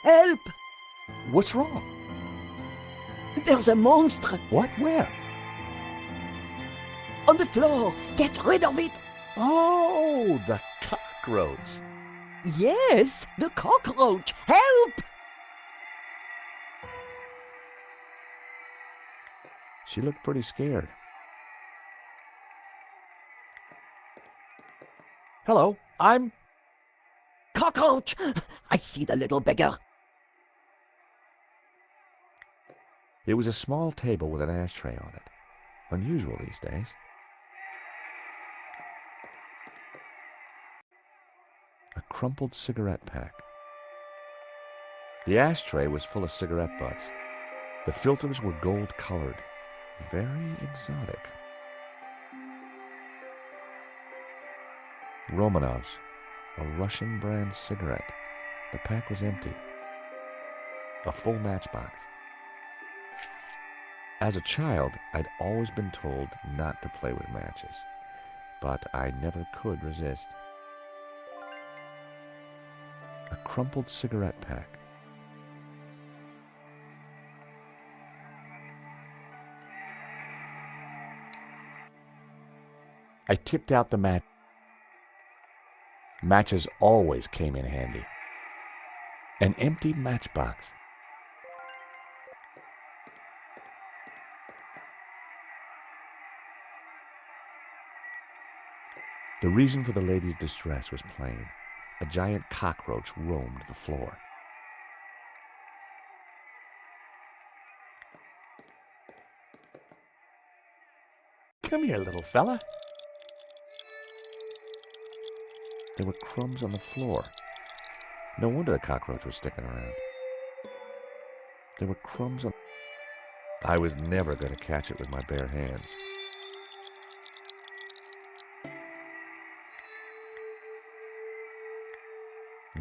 Speaker 5: Help!
Speaker 7: What's wrong?
Speaker 5: There's a monster
Speaker 7: What? Where?
Speaker 5: on the floor. Get rid of it.
Speaker 7: Oh, the cockroach.
Speaker 5: Yes, the cockroach. Help!
Speaker 7: She looked pretty scared. Hello, I'm...
Speaker 5: Cockroach! I see the little beggar.
Speaker 7: It was a small table with an ashtray on it. Unusual these days. A crumpled cigarette pack. The ashtray was full of cigarette butts. The filters were gold-colored. Very exotic. Romanov's, a Russian brand cigarette. The pack was empty. A full matchbox. As a child, I'd always been told not to play with matches, but I never could resist. A crumpled cigarette pack. I tipped out the match. Matches always came in handy. An empty matchbox. The reason for the lady's distress was plain. A giant cockroach roamed the floor. Come here, little fella. There were crumbs on the floor. No wonder the cockroach was sticking around. There were crumbs on... I was never going to catch it with my bare hands.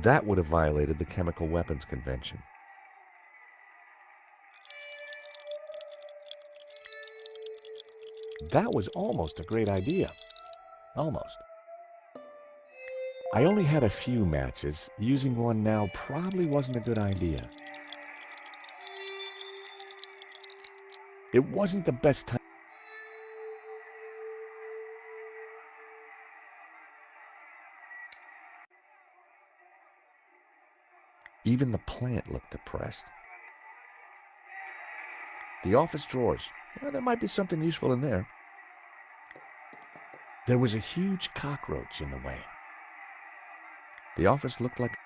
Speaker 7: That would have violated the Chemical Weapons Convention. That was almost a great idea. Almost. I only had a few matches. Using one now probably wasn't a good idea. It wasn't the best time. Even the plant looked depressed. The office drawers. Well, there might be something useful in there. There was a huge cockroach in the way. The office looked like...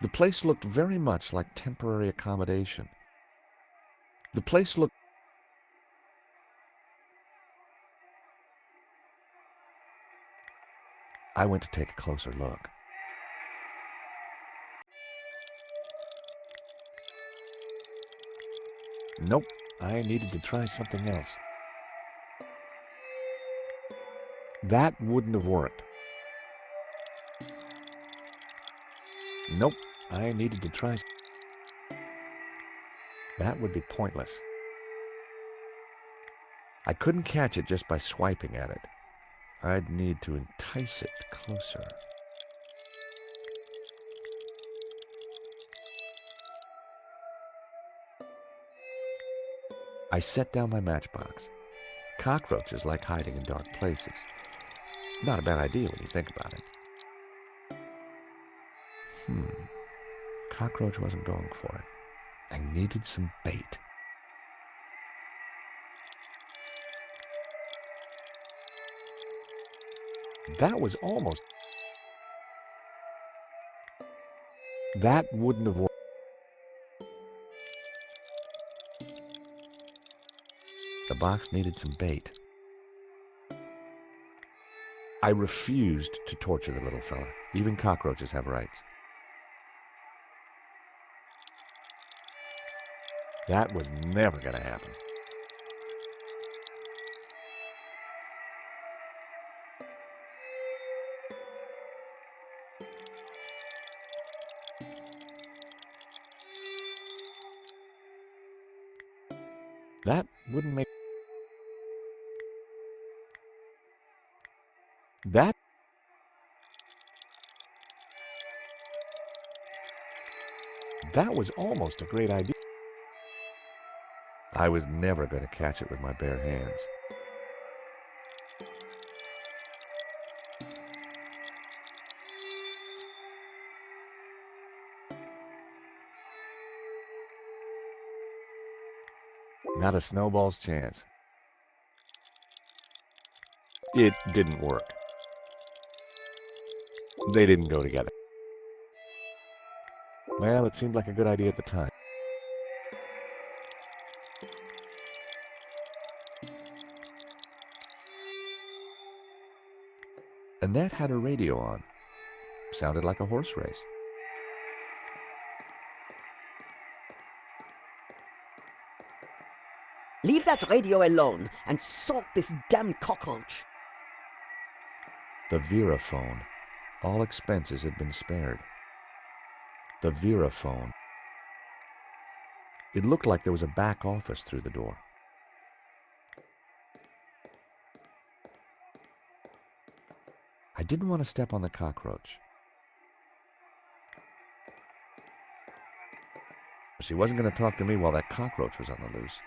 Speaker 7: The place looked very much like temporary accommodation. The place looked... I went to take a closer look. Nope, I needed to try something else. That wouldn't have worked. Nope, I needed to try... That would be pointless. I couldn't catch it just by swiping at it. I'd need to entice it closer. I set down my matchbox. Cockroaches like hiding in dark places. Not a bad idea when you think about it. Cockroach wasn't going for it. I needed some bait. That was almost... That wouldn't have worked. The box needed some bait. I refused to torture the little fella. Even cockroaches have rights. That was never going to happen. That wouldn't make... That... That was almost a great idea. I was never going to catch it with my bare hands. Not a snowball's chance. It didn't work. They didn't go together. Well, it seemed like a good idea at the time. Annette had her radio on. Sounded like a horse race.
Speaker 5: Leave that radio alone and salt this damn cockroach.
Speaker 7: The Veraphone. All expenses had been spared. The Veraphone. It looked like there was a back office through the door. I didn't want to step on the cockroach. She wasn't going to talk to me while that cockroach was on the loose.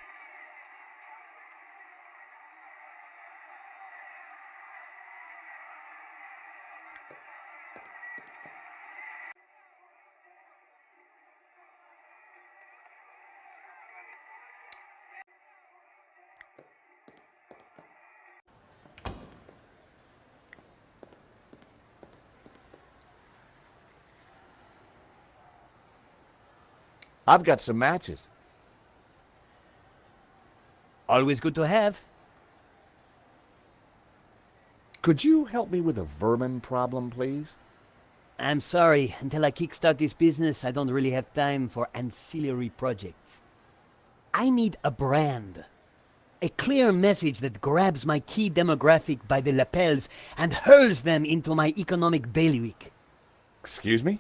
Speaker 7: I've got some matches.
Speaker 5: Always good to have.
Speaker 7: Could you help me with a vermin problem, please?
Speaker 5: I'm sorry, until I kickstart this business, I don't really have time for ancillary projects. I need a brand. A clear message that grabs my key demographic by the lapels and hurls them into my economic bailiwick.
Speaker 7: Excuse me?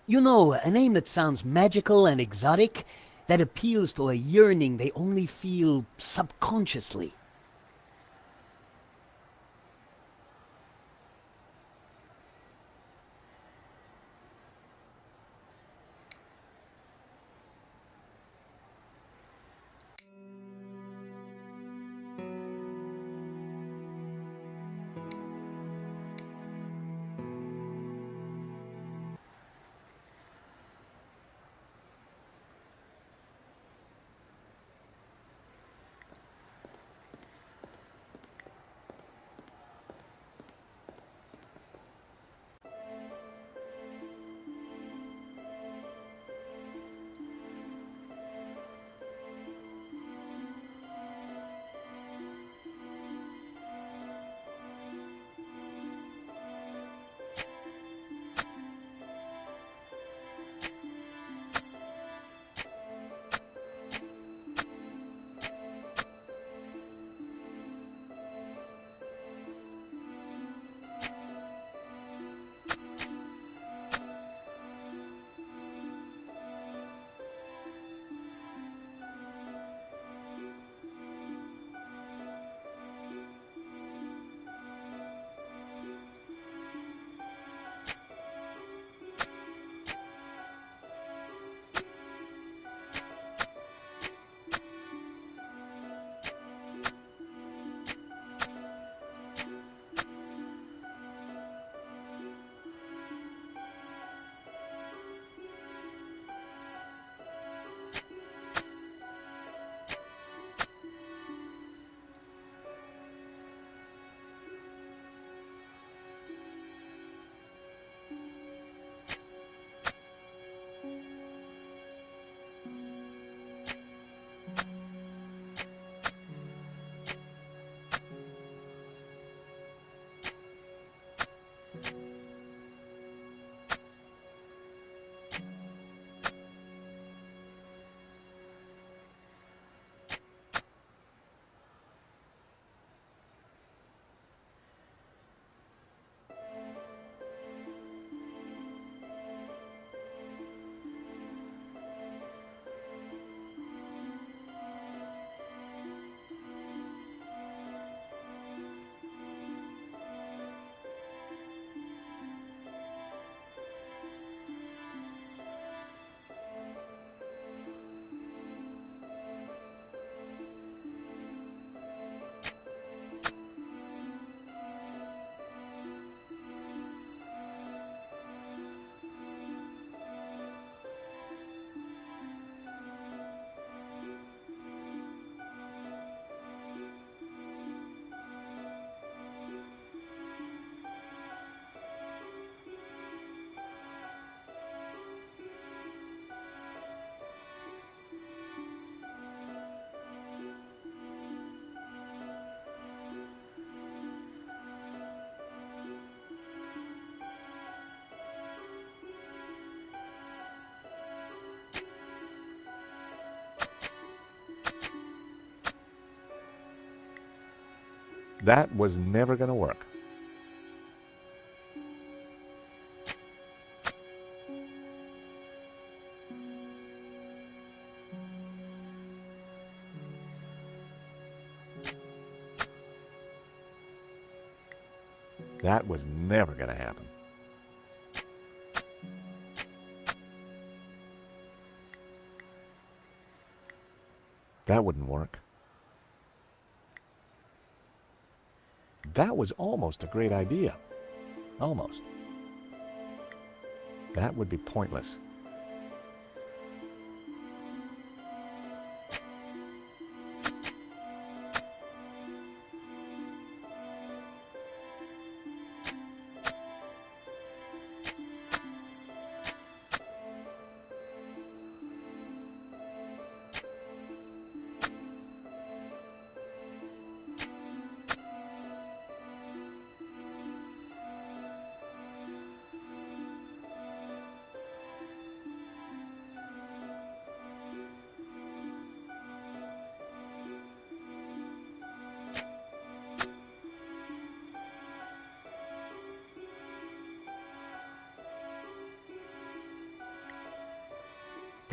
Speaker 5: You know, a name that sounds magical and exotic, that appeals to a yearning they only feel subconsciously.
Speaker 7: That was never going to work. That was never going to happen. That wouldn't work. That was almost a great idea. Almost. That would be pointless.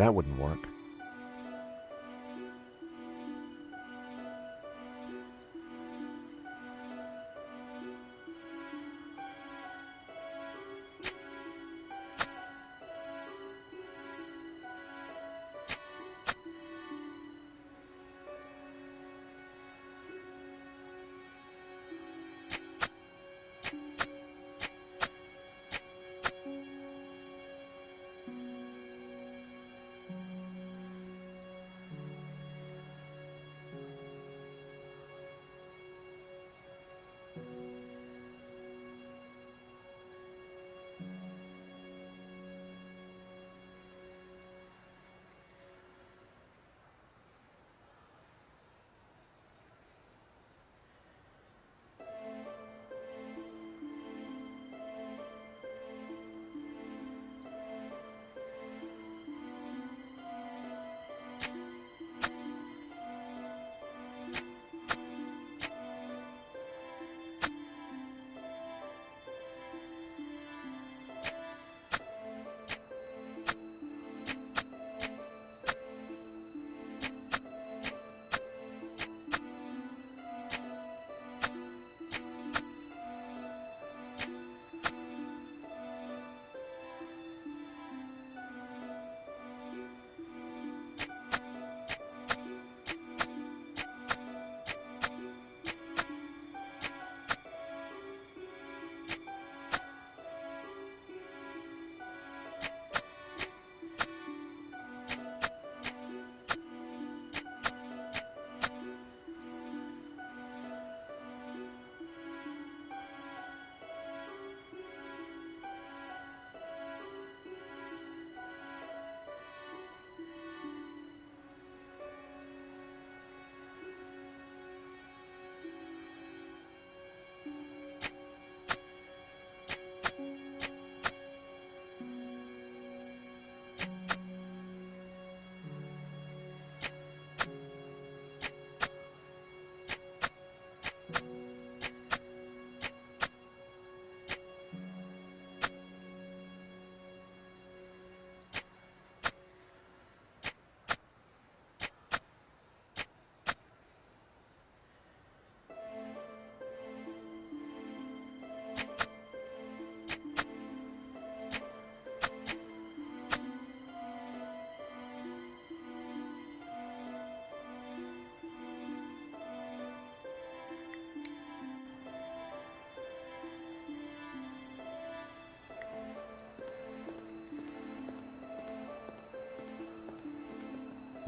Speaker 7: That wouldn't work.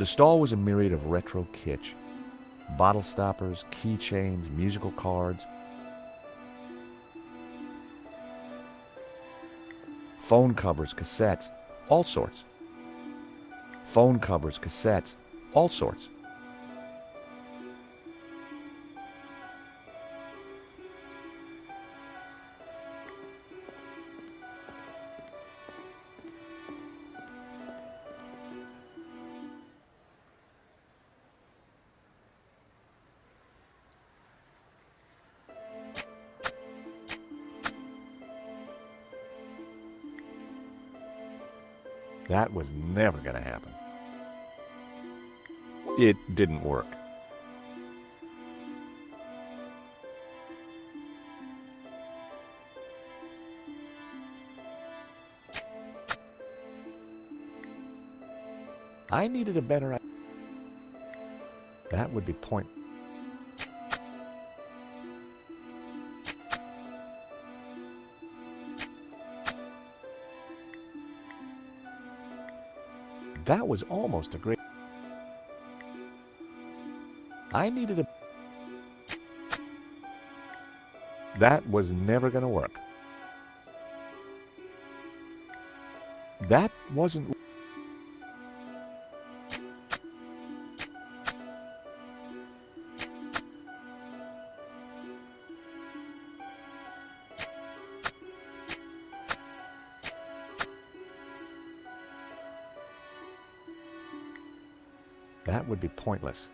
Speaker 7: The stall was a myriad of retro kitsch. Bottle stoppers, keychains, musical cards, phone covers, cassettes, all sorts. Phone covers, cassettes, all sorts. That was never going to happen. It didn't work. I needed a better idea. That would be point. That was almost a great. I needed a. That was never going to work. That wasn't. That would be pointless.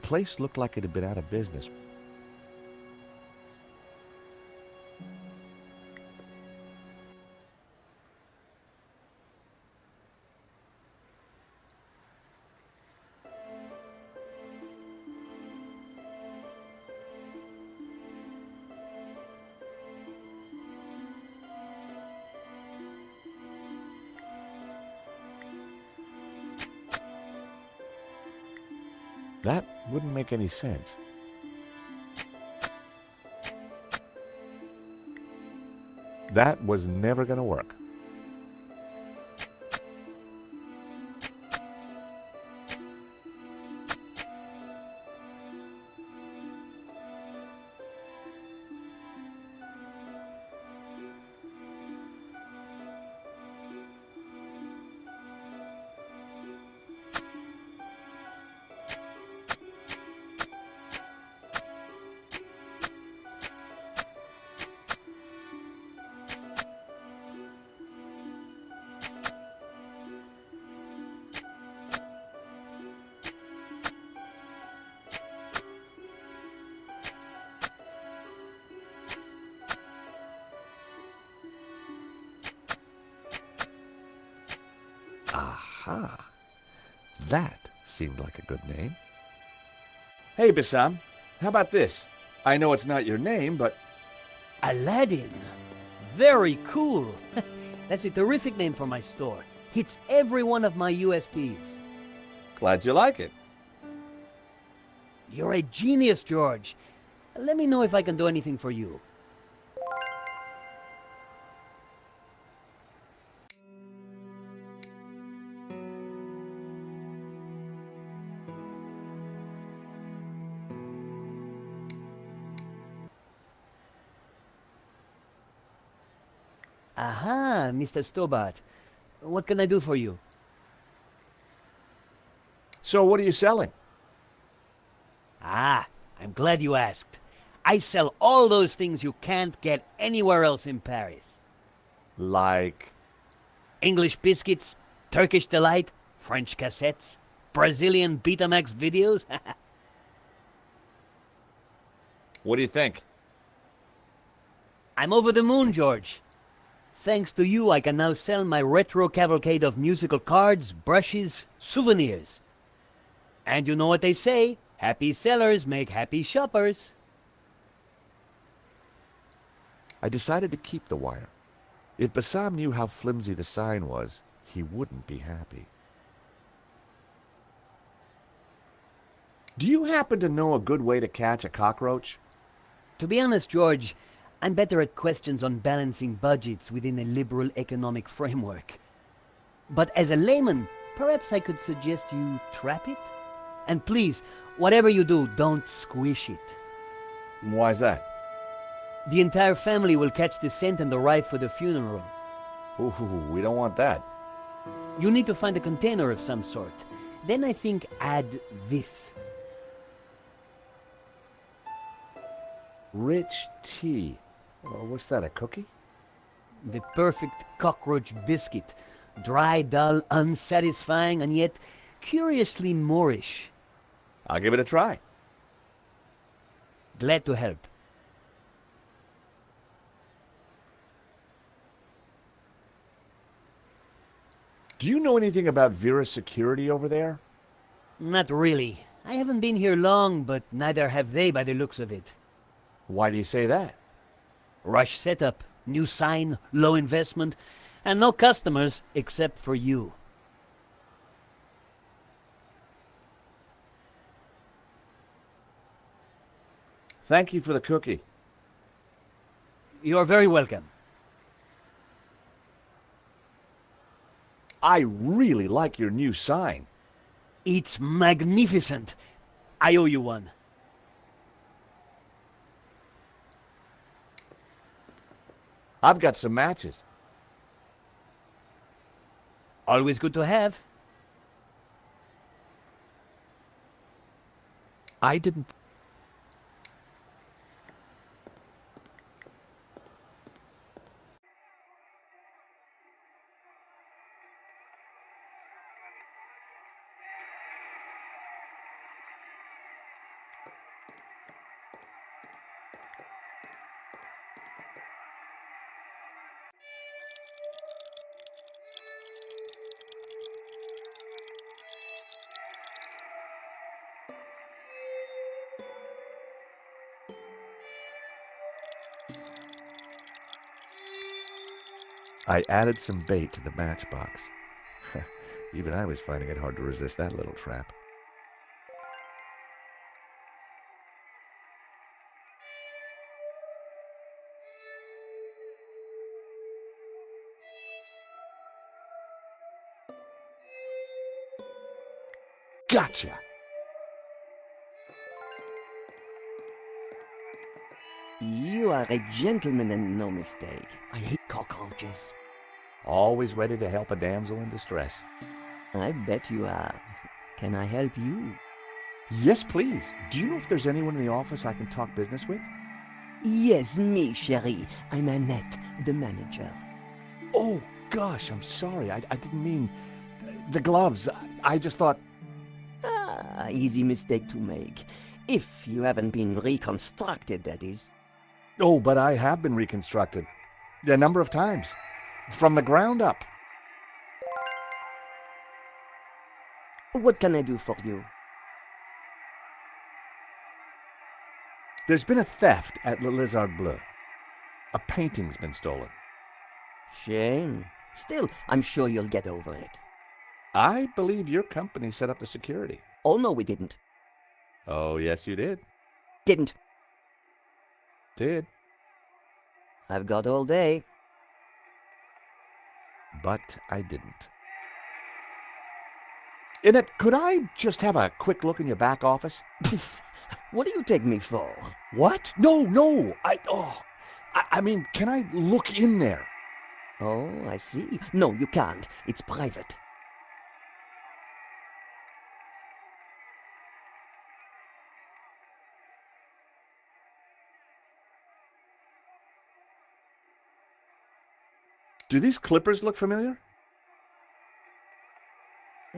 Speaker 7: place looked like it had been out of business. That wouldn't make any sense. That was never going to work. Aha. That seemed like a good name. Hey, Bassam, how about this? I know it's not your name, but...
Speaker 5: Aladdin. Very cool. That's a terrific name for my store. Hits every one of my USPs.
Speaker 7: Glad you like it.
Speaker 5: You're a genius, George. Let me know if I can do anything for you. Aha, Mr. Stobart. What can I do for you?
Speaker 7: So what are you selling?
Speaker 5: Ah, I'm glad you asked. I sell all those things you can't get anywhere else in Paris.
Speaker 7: Like...
Speaker 5: English biscuits, Turkish delight, French cassettes, Brazilian Betamax videos.
Speaker 7: What do you think?
Speaker 5: I'm over the moon, George. Thanks to you, I can now sell my retro cavalcade of musical cards, brushes, souvenirs. And you know what they say, happy sellers make happy shoppers.
Speaker 7: I decided to keep the wire. If Bassam knew how flimsy the sign was, he wouldn't be happy. Do you happen to know a good way to catch a cockroach?
Speaker 5: To be honest, George, I'm better at questions on balancing budgets within a liberal economic framework. But as a layman, perhaps I could suggest you trap it? And please, whatever you do, don't squish it.
Speaker 7: Why's that?
Speaker 5: The entire family will catch the scent and arrive for the funeral.
Speaker 7: Ooh, we don't want that.
Speaker 5: You need to find a container of some sort. Then I think add this.
Speaker 7: Rich tea. What's that, a cookie?
Speaker 5: The perfect cockroach biscuit. Dry, dull, unsatisfying, and yet curiously Moorish.
Speaker 7: I'll give it a try.
Speaker 5: Glad to help.
Speaker 7: Do you know anything about Vera's security over there?
Speaker 5: Not really. I haven't been here long, but neither have they by the looks of it.
Speaker 7: Why do you say that?
Speaker 5: Rush setup, new sign, low investment, and no customers except for you.
Speaker 7: Thank you for the cookie.
Speaker 5: You're very welcome.
Speaker 7: I really like your new sign.
Speaker 5: It's magnificent. I owe you one.
Speaker 7: I've got some matches.
Speaker 5: Always good to have.
Speaker 7: I didn't... I added some bait to the matchbox. Even I was finding it hard to resist that little trap. Gotcha!
Speaker 12: You are a gentleman and no mistake. I hate cockroaches.
Speaker 7: Always ready to help a damsel in distress.
Speaker 12: I bet you are. Can I help you?
Speaker 7: Yes, please. Do you know if there's anyone in the office I can talk business with?
Speaker 12: Yes, me, chérie. I'm Annette, the manager.
Speaker 7: Oh, gosh, I'm sorry. I didn't mean... The gloves. I just thought...
Speaker 12: Ah, easy mistake to make. If you haven't been reconstructed, that is.
Speaker 7: Oh, but I have been reconstructed. A number of times. From the ground up.
Speaker 12: What can I do for you?
Speaker 7: There's been a theft at Le Lizard Bleu. A painting's been stolen.
Speaker 12: Shame. Still, I'm sure you'll get over it.
Speaker 7: I believe your company set up the security.
Speaker 12: Oh, no, we didn't.
Speaker 7: Oh, yes, you did.
Speaker 12: Didn't.
Speaker 7: Did.
Speaker 12: I've got all day.
Speaker 7: But I didn't. Annette, could I just have a quick look in your back office?
Speaker 12: What do you take me for?
Speaker 7: What? No. I mean, can I look in there?
Speaker 12: Oh, I see. No, you can't. It's private.
Speaker 7: Do these clippers look familiar?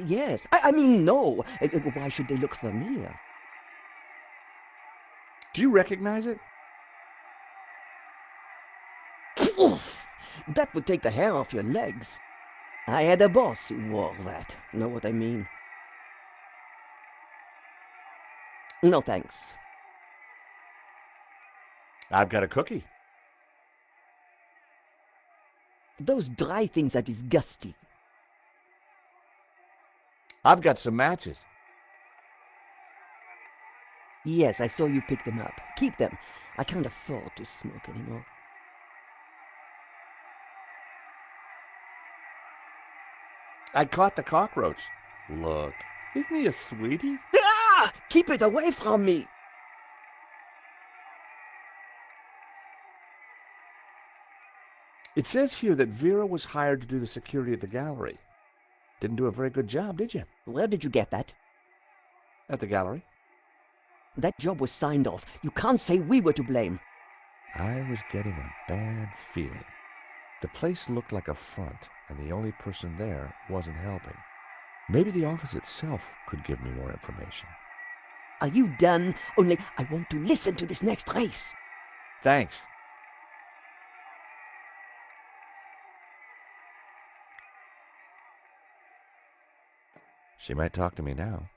Speaker 12: Yes. I mean, no. Why should they look familiar?
Speaker 7: Do you recognize it?
Speaker 12: Oof! That would take the hair off your legs. I had a boss who wore that. Know what I mean? No thanks.
Speaker 7: I've got a cookie.
Speaker 12: Those dry things are disgusting.
Speaker 7: I've got some matches.
Speaker 12: Yes, I saw you pick them up. Keep them. I can't afford to smoke anymore.
Speaker 7: I caught the cockroach. Look, isn't he a sweetie?
Speaker 12: Ah! Keep it away from me!
Speaker 7: It says here that Vera was hired to do the security at the gallery. Didn't do a very good job, did you?
Speaker 12: Where did you get that?
Speaker 7: At the gallery?
Speaker 12: That job was signed off. You can't say we were to blame.
Speaker 7: I was getting a bad feeling. The place looked like a front, and the only person there wasn't helping. Maybe the office itself could give me more information.
Speaker 12: Are you done? Only I want to listen to this next race.
Speaker 7: Thanks. She might talk to me now.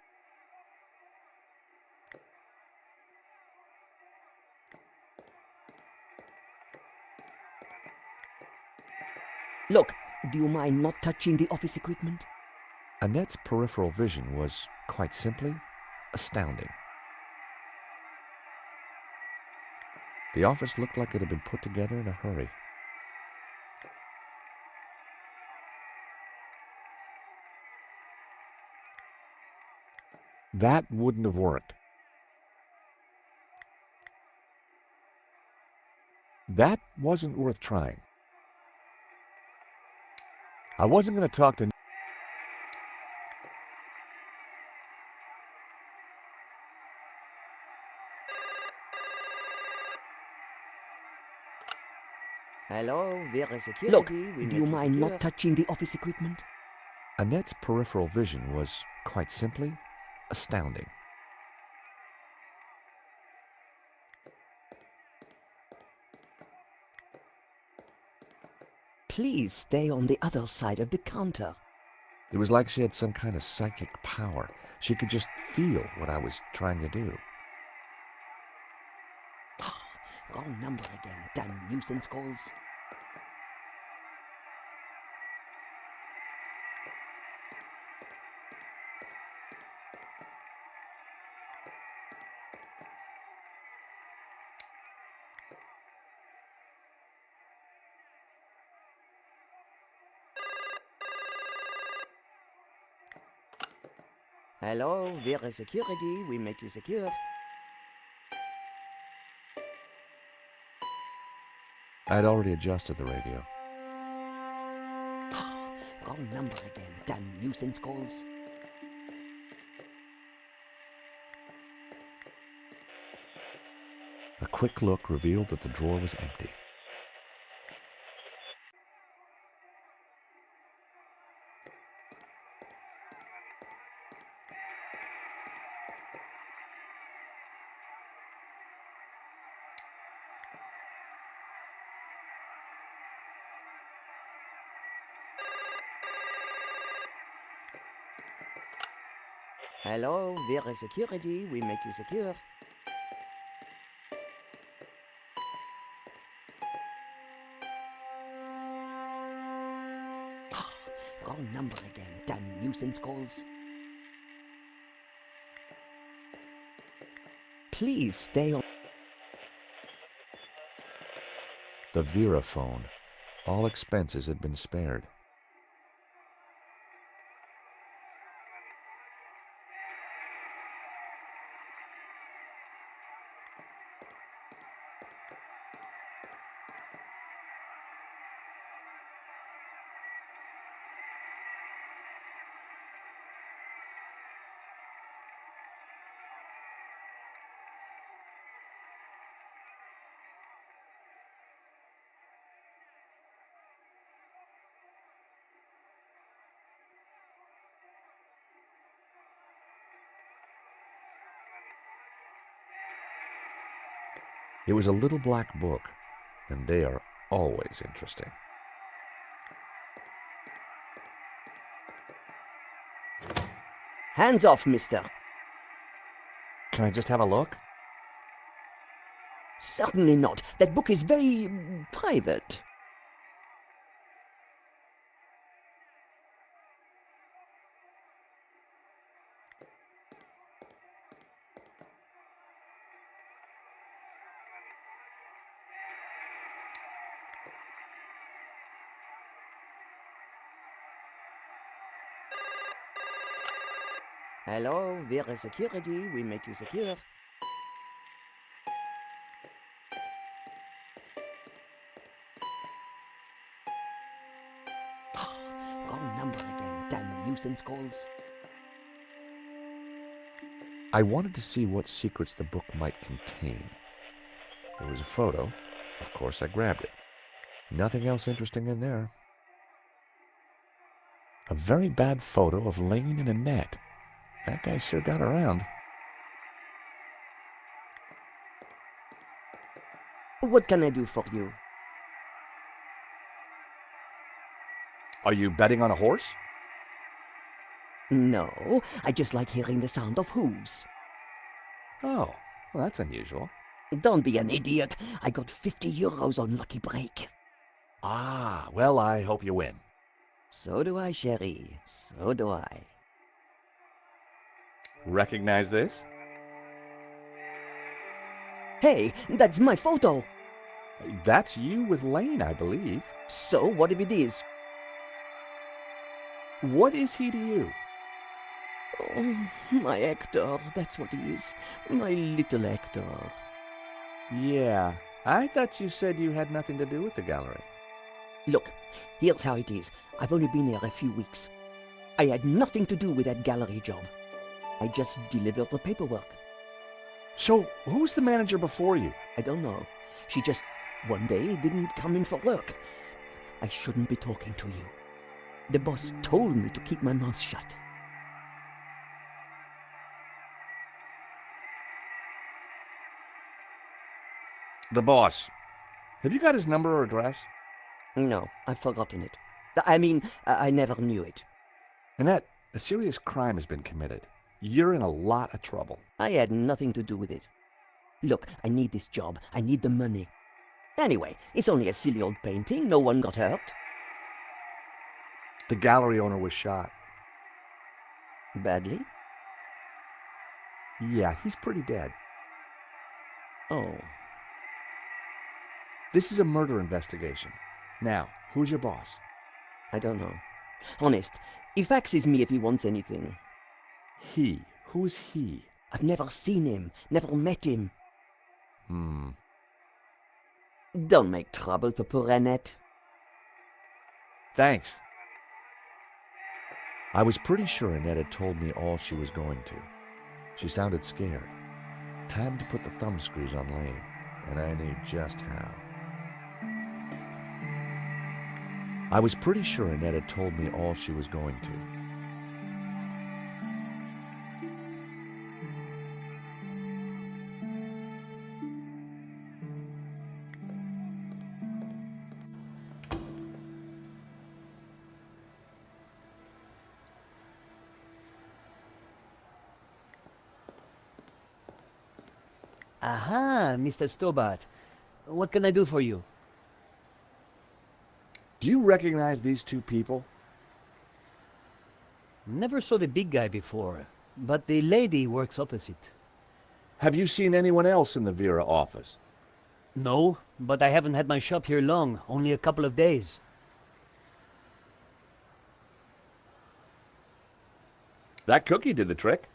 Speaker 12: Look, do you mind not touching the office equipment?
Speaker 7: Annette's peripheral vision was, quite simply, astounding. The office looked like it had been put together in a hurry. That wouldn't have worked. That wasn't worth trying. I wasn't going to talk to...
Speaker 12: Hello, Vera Security. Look, do you mind not touching the office equipment?
Speaker 7: Annette's peripheral vision was, quite simply, astounding.
Speaker 12: Please stay on the other side of the counter.
Speaker 7: It was like she had some kind of psychic power. She could just feel what I was trying to do.
Speaker 12: Wrong number again, damn nuisance calls. Hello, we're security. We make you secure.
Speaker 7: I'd already adjusted the radio.
Speaker 12: Wrong number again. Damn nuisance calls.
Speaker 7: A quick look revealed that the drawer was empty.
Speaker 12: Hello, we're security. We make you secure. Wrong number again. Damn nuisance calls. Please stay on.
Speaker 7: The Vera phone. All expenses had been spared. It was a little black book, and they are always interesting.
Speaker 12: Hands off, mister.
Speaker 7: Can I just have a look?
Speaker 12: Certainly not. That book is very private. Hello, we're security. We make you secure. Wrong number again. Damn nuisance calls.
Speaker 7: I wanted to see what secrets the book might contain. There was a photo. Of course, I grabbed it. Nothing else interesting in there. A very bad photo of Lane in a net. That guy sure got around.
Speaker 12: What can I do for you?
Speaker 7: Are you betting on a horse?
Speaker 12: No, I just like hearing the sound of hooves.
Speaker 7: Oh, well, that's unusual.
Speaker 12: Don't be an idiot. I got 50 euros on Lucky Break.
Speaker 7: Ah, well, I hope you win.
Speaker 12: So do I, Sherry. So do I.
Speaker 7: Recognize this?
Speaker 12: Hey, that's my photo.
Speaker 7: That's you with Lane, I believe.
Speaker 12: So what if it is?
Speaker 7: What is he to you?
Speaker 12: Oh, my Hector, that's what he is. My little Hector.
Speaker 7: Yeah, I thought you said you had nothing to do with the gallery.
Speaker 12: Look, here's how it is. I've only been here a few weeks. I had nothing to do with that gallery job. I just delivered the paperwork.
Speaker 7: So, who's the manager before you?
Speaker 12: I don't know. She just, one day, didn't come in for work. I shouldn't be talking to you. The boss told me to keep my mouth shut.
Speaker 7: The boss. Have you got his number or address?
Speaker 12: No, I've forgotten it. I mean, I never knew it.
Speaker 7: Annette, a serious crime has been committed. You're in a lot of trouble.
Speaker 12: I had nothing to do with it. Look, I need this job. I need the money. Anyway, it's only a silly old painting. No one got hurt.
Speaker 7: The gallery owner was shot.
Speaker 12: Badly?
Speaker 7: Yeah, he's pretty dead.
Speaker 12: Oh.
Speaker 7: This is a murder investigation. Now, who's your boss?
Speaker 12: I don't know. Honest, he faxes me if he wants anything.
Speaker 7: He. Who's he?
Speaker 12: I've never seen him, never met him. Don't make trouble for poor Annette.
Speaker 7: Thanks. I was pretty sure Annette had told me all she was going to. She sounded scared. Time to put the thumbscrews on Lane, and I knew just how. I was pretty sure Annette had told me all she was going to.
Speaker 5: Aha, Mr. Stobart. What can I do for you?
Speaker 7: Do you recognize these two people?
Speaker 5: Never saw the big guy before, but the lady works opposite.
Speaker 7: Have you seen anyone else in the Vera office?
Speaker 5: No, but I haven't had my shop here long, only a couple of days.
Speaker 7: That cookie did the trick.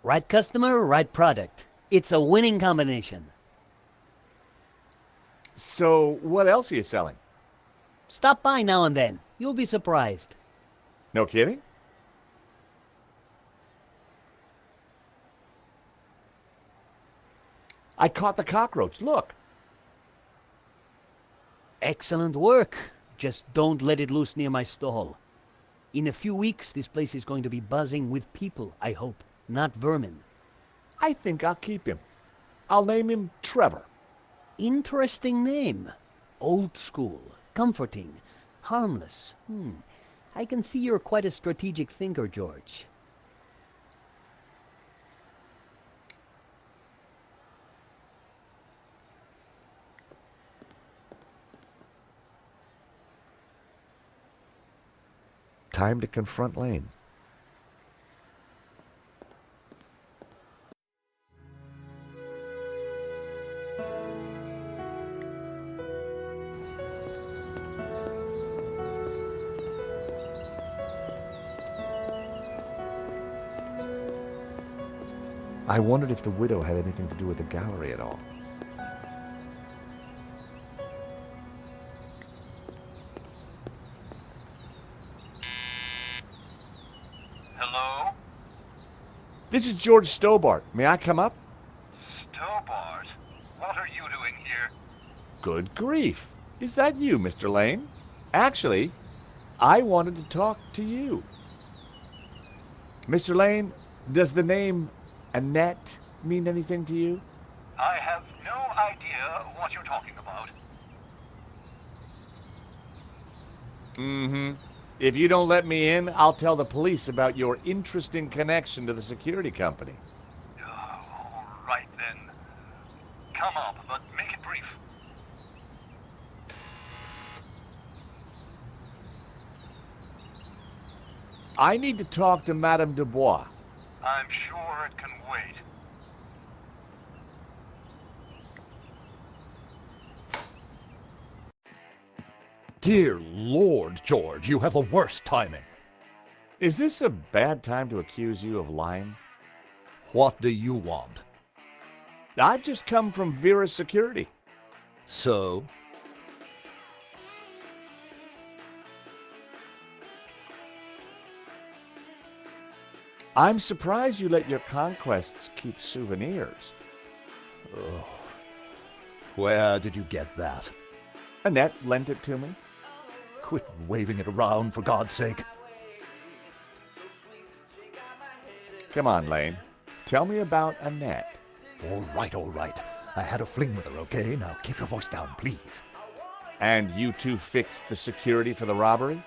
Speaker 5: Right customer, right product. It's a winning combination.
Speaker 7: So, what else are you selling?
Speaker 5: Stop by now and then. You'll be surprised.
Speaker 7: No kidding? I caught the cockroach, look.
Speaker 5: Excellent work. Just don't let it loose near my stall. In a few weeks, this place is going to be buzzing with people, I hope, not vermin.
Speaker 7: I think I'll keep him. I'll name him Trevor.
Speaker 5: Interesting name. Old school, comforting, harmless. I can see you're quite a strategic thinker, George.
Speaker 7: Time to confront Lane. I wondered if the widow had anything to do with the gallery at all.
Speaker 10: Hello?
Speaker 7: This is George Stobart. May I come up?
Speaker 10: Stobart? What are you doing here?
Speaker 7: Good grief. Is that you, Mr. Lane? Actually, I wanted to talk to you. Mr. Lane, does the name Annette mean anything to you?
Speaker 10: I have no idea what you're talking about.
Speaker 7: Mm-hmm. If you don't let me in, I'll tell the police about your interesting connection to the security company.
Speaker 10: All right then. Come up, but make it brief.
Speaker 7: I need to talk to Madame Dubois.
Speaker 10: I'm sure it can wait.
Speaker 9: Dear Lord, George, you have the worst timing.
Speaker 7: Is this a bad time to accuse you of lying?
Speaker 9: What do you want?
Speaker 7: I've just come from Vera's security.
Speaker 9: So?
Speaker 7: I'm surprised you let your conquests keep souvenirs.
Speaker 9: Oh. Where did you get that?
Speaker 7: Annette lent it to me.
Speaker 9: Quit waving it around, for God's sake.
Speaker 7: Come on, Lane. Tell me about Annette.
Speaker 9: All right. I had a fling with her, okay? Now keep your voice down, please.
Speaker 7: And you two fixed the security for the robbery?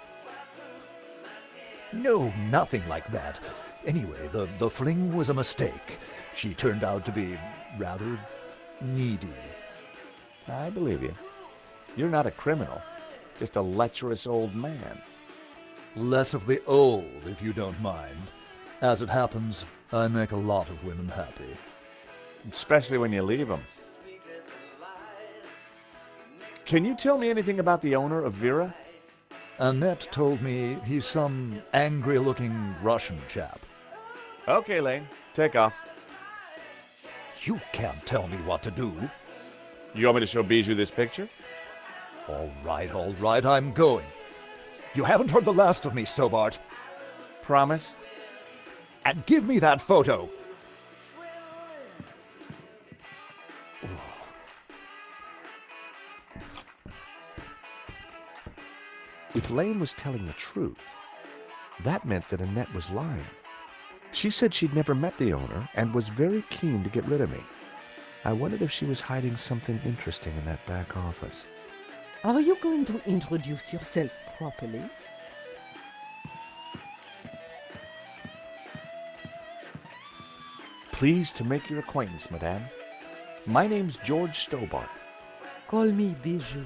Speaker 9: No, nothing like that. Anyway, the fling was a mistake. She turned out to be rather needy.
Speaker 7: I believe you. You're not a criminal, just a lecherous old man.
Speaker 9: Less of the old, if you don't mind. As it happens, I make a lot of women happy.
Speaker 7: Especially when you leave them. Can you tell me anything about the owner of Vera?
Speaker 9: Annette told me he's some angry-looking Russian chap.
Speaker 7: Okay, Lane. Take off.
Speaker 9: You can't tell me what to do.
Speaker 7: You want me to show Bijou this picture?
Speaker 9: All right, I'm going. You haven't heard the last of me, Stobart.
Speaker 7: Promise?
Speaker 9: And give me that photo.
Speaker 7: If Lane was telling the truth, that meant that Annette was lying. She said she'd never met the owner and was very keen to get rid of me. I wondered if she was hiding something interesting in that back office.
Speaker 13: Are you going to introduce yourself properly?
Speaker 7: Pleased to make your acquaintance, madame. My name's George Stobart.
Speaker 13: Call me Bijou.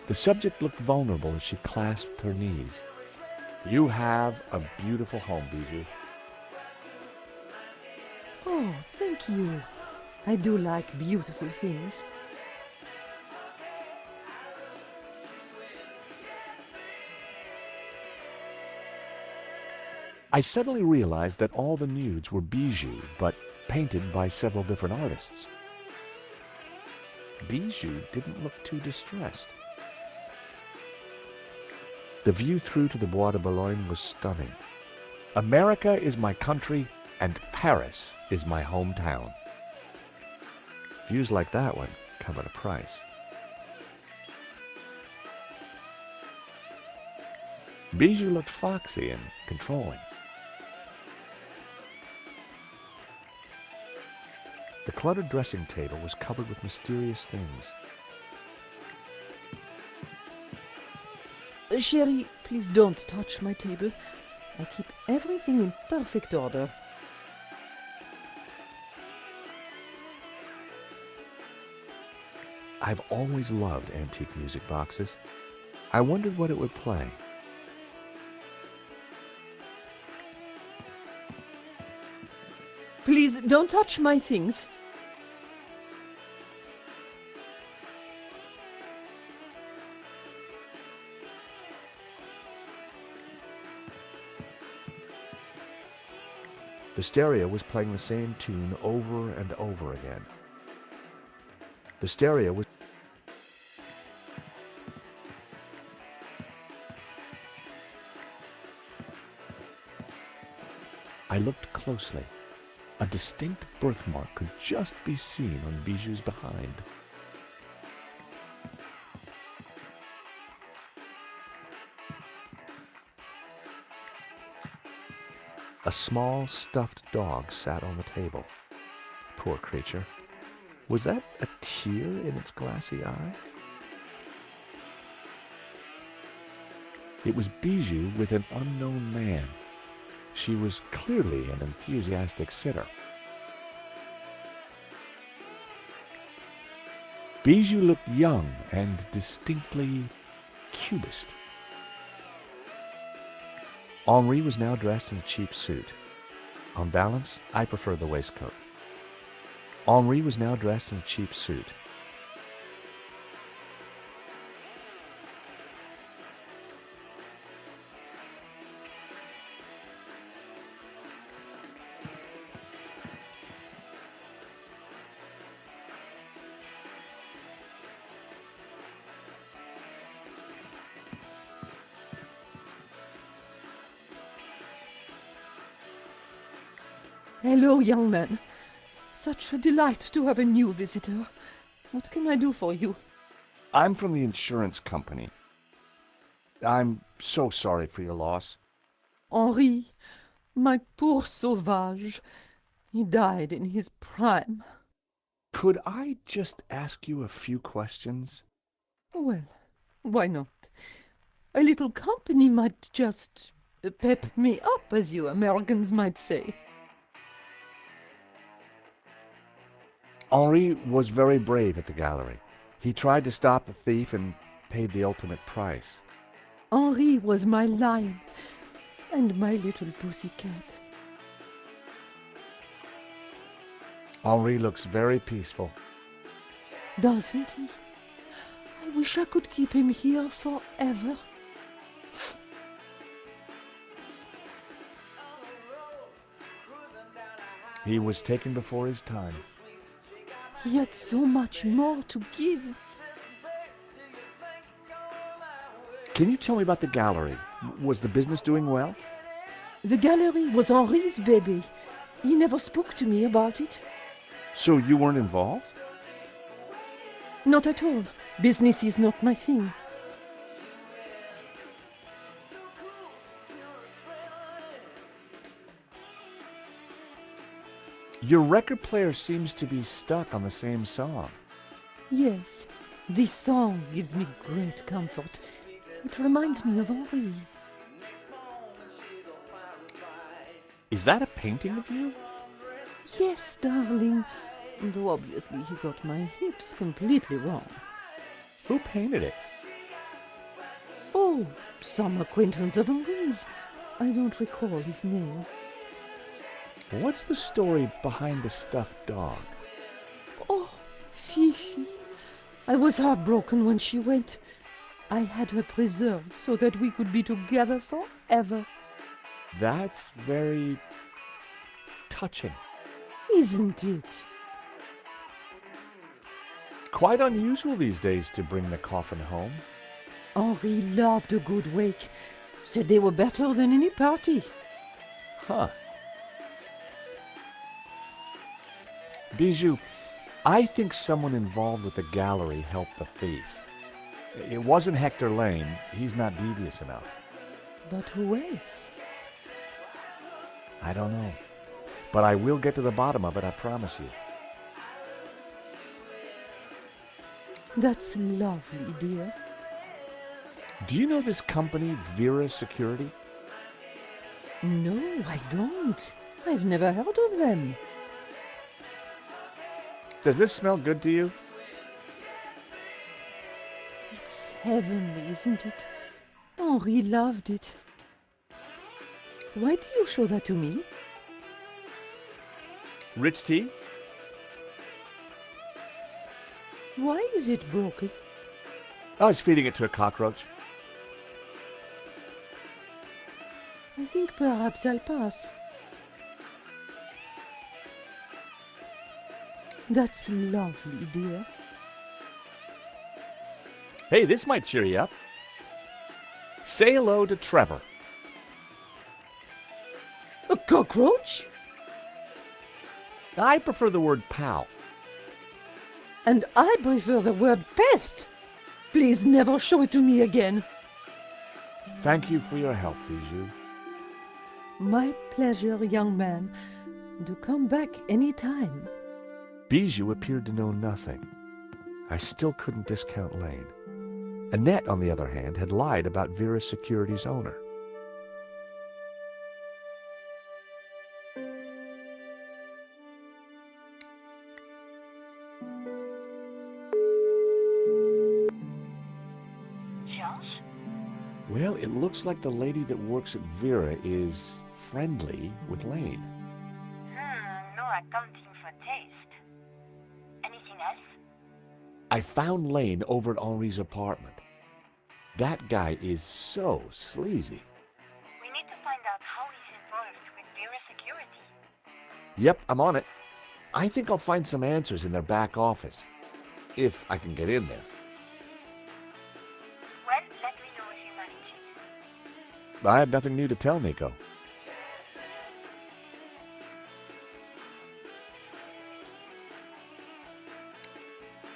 Speaker 7: The subject looked vulnerable as she clasped her knees. You have a beautiful home, Bijou.
Speaker 13: Oh, thank you. I do like beautiful things.
Speaker 7: I suddenly realized that all the nudes were Bijou, but painted by several different artists. Bijou didn't look too distressed. The view through to the Bois de Boulogne was stunning. America is my country, and Paris is my hometown. Views like that one come at a price. Bijou looked foxy and controlling. The cluttered dressing table was covered with mysterious things.
Speaker 13: Chérie, please don't touch my table. I keep everything in perfect order.
Speaker 7: I've always loved antique music boxes. I wondered what it would play.
Speaker 13: Please don't touch my things.
Speaker 7: The stereo was playing the same tune over and over again. The stereo was... I looked closely. A distinct birthmark could just be seen on Bijou's behind. A small stuffed dog sat on the table. Poor creature. Was that a tear in its glassy eye? It was Bijou with an unknown man. She was clearly an enthusiastic sitter. Bijou looked young and distinctly cubist. Henri was now dressed in a cheap suit. On balance, I prefer the waistcoat. Henri was now dressed in a cheap suit.
Speaker 13: Hello, young man. Such a delight to have a new visitor. What can I do for you?
Speaker 7: I'm from the insurance company. I'm so sorry for your loss.
Speaker 13: Henri, my poor sauvage. He died in his prime.
Speaker 7: Could I just ask you a few questions?
Speaker 13: Well, why not? A little company might just pep me up, as you Americans might say.
Speaker 7: Henri was very brave at the gallery. He tried to stop the thief and paid the ultimate price.
Speaker 13: Henri was my lion and my little pussycat.
Speaker 7: Henri looks very peaceful.
Speaker 13: Doesn't he? I wish I could keep him here forever.
Speaker 7: He was taken before his time.
Speaker 13: He had so much more to give.
Speaker 7: Can you tell me about the gallery? Was the business doing well?
Speaker 13: The gallery was Henri's baby. He never spoke to me about it.
Speaker 7: So you weren't involved?
Speaker 13: Not at all. Business is not my thing.
Speaker 7: Your record player seems to be stuck on the same song.
Speaker 13: Yes, this song gives me great comfort. It reminds me of Henri.
Speaker 7: Is that a painting of you?
Speaker 13: Yes, darling. Though obviously he got my hips completely wrong.
Speaker 7: Who painted it?
Speaker 13: Oh, some acquaintance of Henri's. I don't recall his name.
Speaker 7: What's the story behind the stuffed dog?
Speaker 13: Oh, Fifi. I was heartbroken when she went. I had her preserved so that we could be together forever.
Speaker 7: That's very touching.
Speaker 13: Isn't it?
Speaker 7: Quite unusual these days to bring the coffin home.
Speaker 13: Henri loved a good wake. Said they were better than any party.
Speaker 7: Huh. Bijou, I think someone involved with the gallery helped the thief. It wasn't Hector Lane. He's not devious enough.
Speaker 13: But who else?
Speaker 7: I don't know. But I will get to the bottom of it, I promise you.
Speaker 13: That's lovely, dear.
Speaker 7: Do you know this company, Vera Security?
Speaker 13: No, I don't. I've never heard of them.
Speaker 7: Does this smell good to you?
Speaker 13: It's heavenly, isn't it? Henri loved it. Why do you show that to me?
Speaker 7: Rich tea?
Speaker 13: Why is it broken?
Speaker 7: I was feeding it to a cockroach.
Speaker 13: I think perhaps I'll pass. That's lovely, dear.
Speaker 7: Hey, this might cheer you up. Say hello to Trevor.
Speaker 13: A cockroach?
Speaker 7: I prefer the word pal.
Speaker 13: And I prefer the word pest. Please never show it to me again.
Speaker 7: Thank you for your help, Bijou.
Speaker 13: My pleasure, young man. Do come back any time.
Speaker 7: Bijou appeared to know nothing. I still couldn't discount Lane. Annette, on the other hand, had lied about Vera Security's owner.
Speaker 10: Josh?
Speaker 7: Well, it looks like the lady that works at Vera is friendly with Lane.
Speaker 10: No accounting for taste. Anything else?
Speaker 7: I found Lane over at Henri's apartment. That guy is so sleazy.
Speaker 10: We need to find out how he's involved with Vera Security.
Speaker 7: Yep, I'm on it. I think I'll find some answers in their back office. If I can get in there.
Speaker 10: Well, let me know if you manage it.
Speaker 7: I have nothing new to tell, Nico.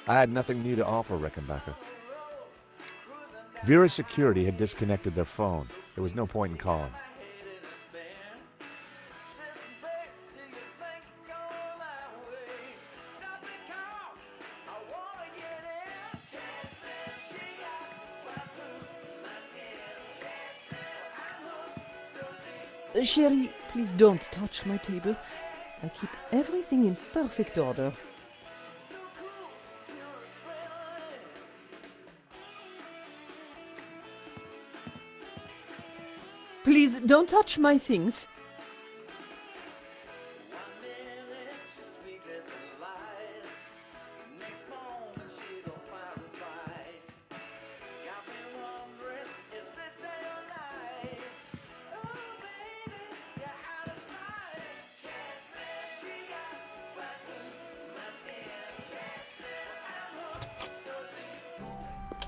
Speaker 7: I had nothing new to offer, Rickenbacker. Vera Security had disconnected their phone. There was no point in calling.
Speaker 13: Sherry, please don't touch my table. I keep everything in perfect order. Please don't touch my things.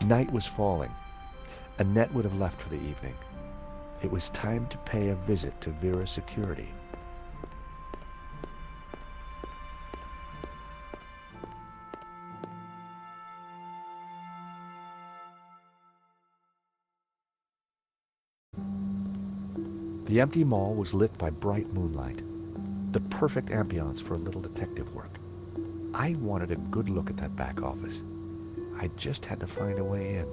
Speaker 7: Night was falling. Annette would have left for the evening. It was time to pay a visit to Vera's security. The empty mall was lit by bright moonlight, the perfect ambiance for a little detective work. I wanted a good look at that back office. I just had to find a way in.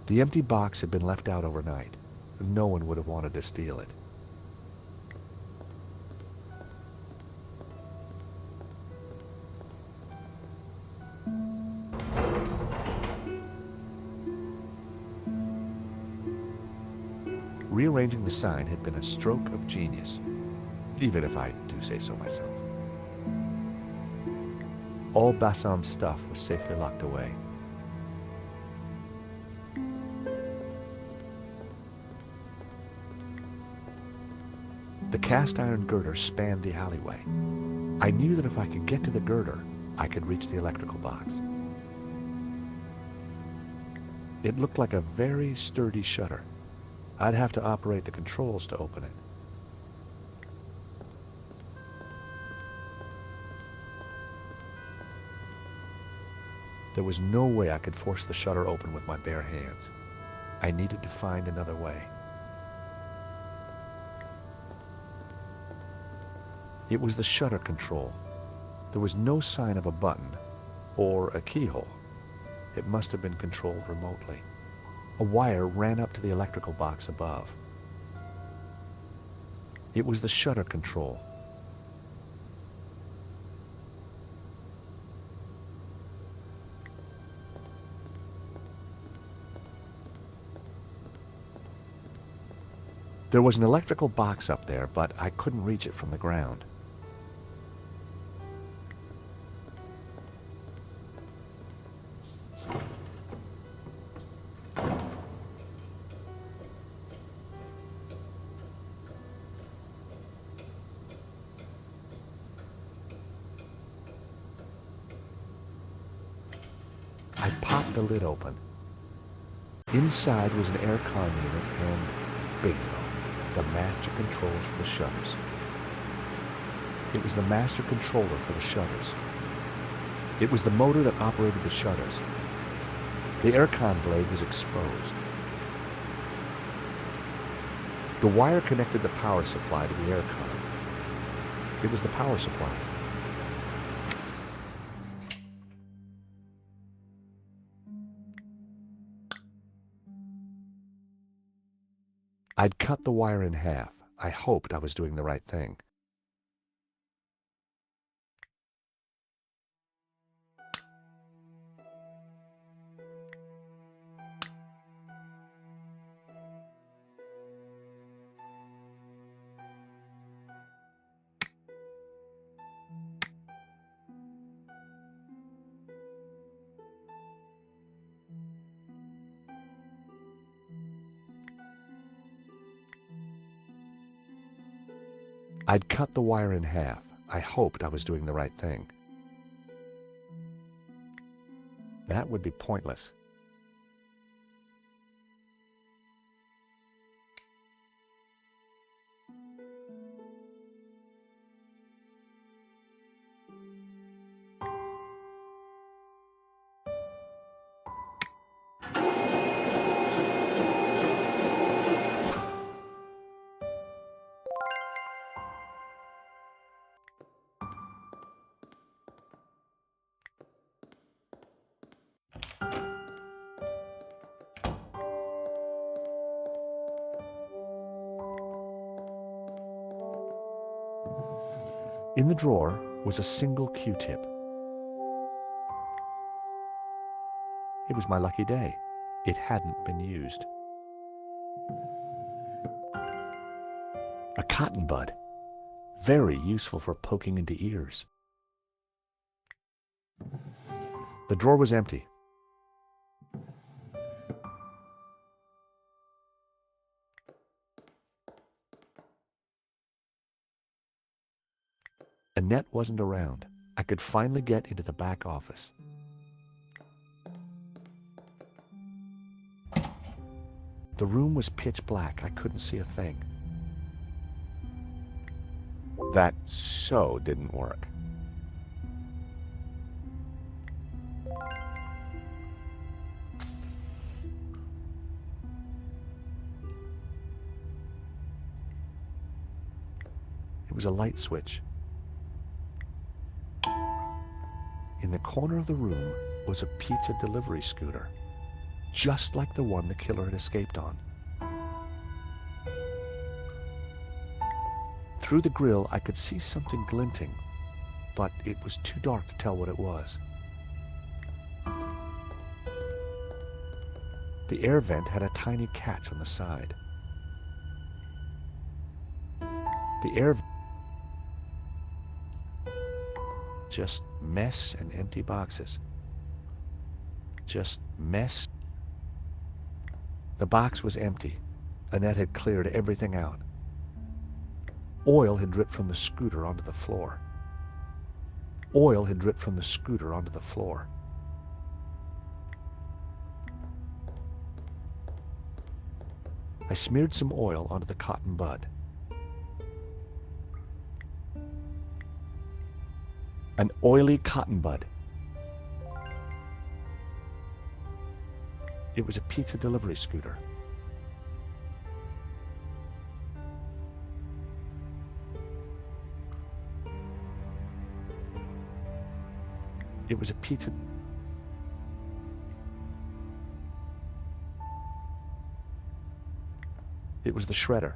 Speaker 7: The empty box had been left out overnight. No one would have wanted to steal it. Rearranging the sign had been a stroke of genius, even if I do say so myself. All Bassam's stuff was safely locked away. The cast iron girder spanned the alleyway. I knew that if I could get to the girder, I could reach the electrical box. It looked like a very sturdy shutter. I'd have to operate the controls to open it. There was no way I could force the shutter open with my bare hands. I needed to find another way. It was the shutter control. There was no sign of a button or a keyhole. It must have been controlled remotely. A wire ran up to the electrical box above. It was the shutter control. There was an electrical box up there, but I couldn't reach it from the ground. I popped the lid open. Inside was an aircon unit and bingo, the master controls for the shutters. It was the master controller for the shutters. It was the motor that operated the shutters. The aircon blade was exposed. The wire connected the power supply to the aircon. It was the power supply. I'd cut the wire in half. I hoped I was doing the right thing. I'd cut the wire in half. I hoped I was doing the right thing. That would be pointless. In the drawer was a single Q-tip. It was my lucky day. It hadn't been used. A cotton bud. Very useful for poking into ears. The drawer was empty. Annette wasn't around. I could finally get into the back office. The room was pitch black. I couldn't see a thing. That so didn't work. It was a light switch. In the corner of the room was a pizza delivery scooter, just like the one the killer had escaped on. Through the grill, I could see something glinting, but it was too dark to tell what it was. The air vent had a tiny catch on the side. The air just mess and empty boxes. Just mess. The box was empty. Annette had cleared everything out. Oil had dripped from the scooter onto the floor. Oil had dripped from the scooter onto the floor. I smeared some oil onto the cotton bud. An oily cotton bud. It was a pizza delivery scooter. It was a pizza. It was the shredder.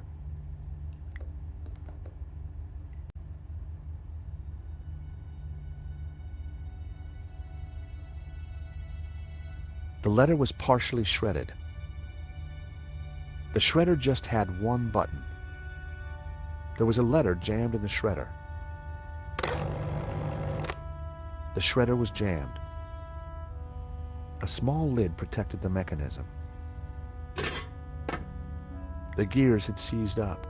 Speaker 7: The letter was partially shredded. The shredder just had one button. There was a letter jammed in the shredder. The shredder was jammed. A small lid protected the mechanism. The gears had seized up.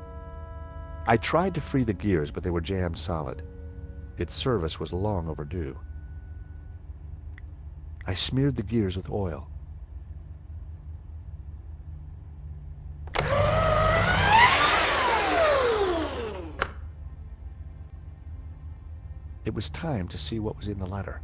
Speaker 7: I tried to free the gears, but they were jammed solid. Its service was long overdue. I smeared the gears with oil. It was time to see what was in the letter.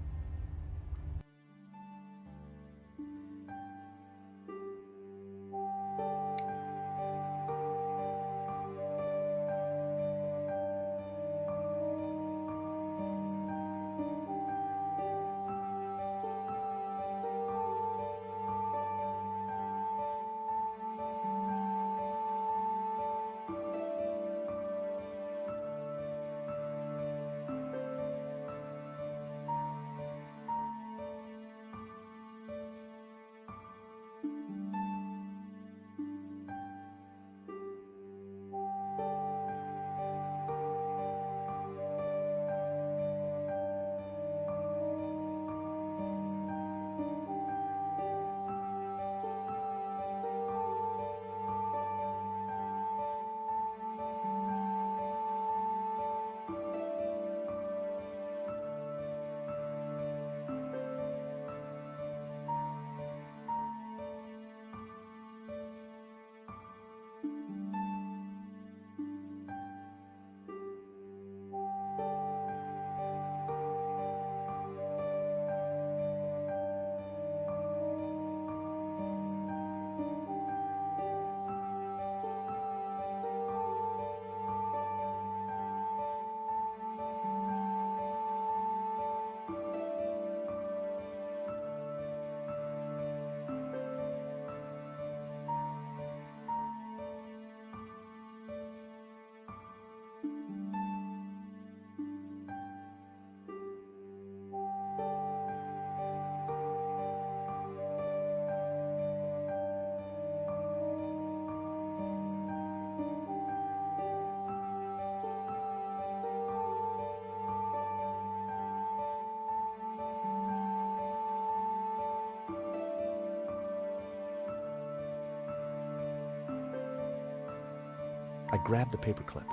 Speaker 7: I grabbed the paperclip.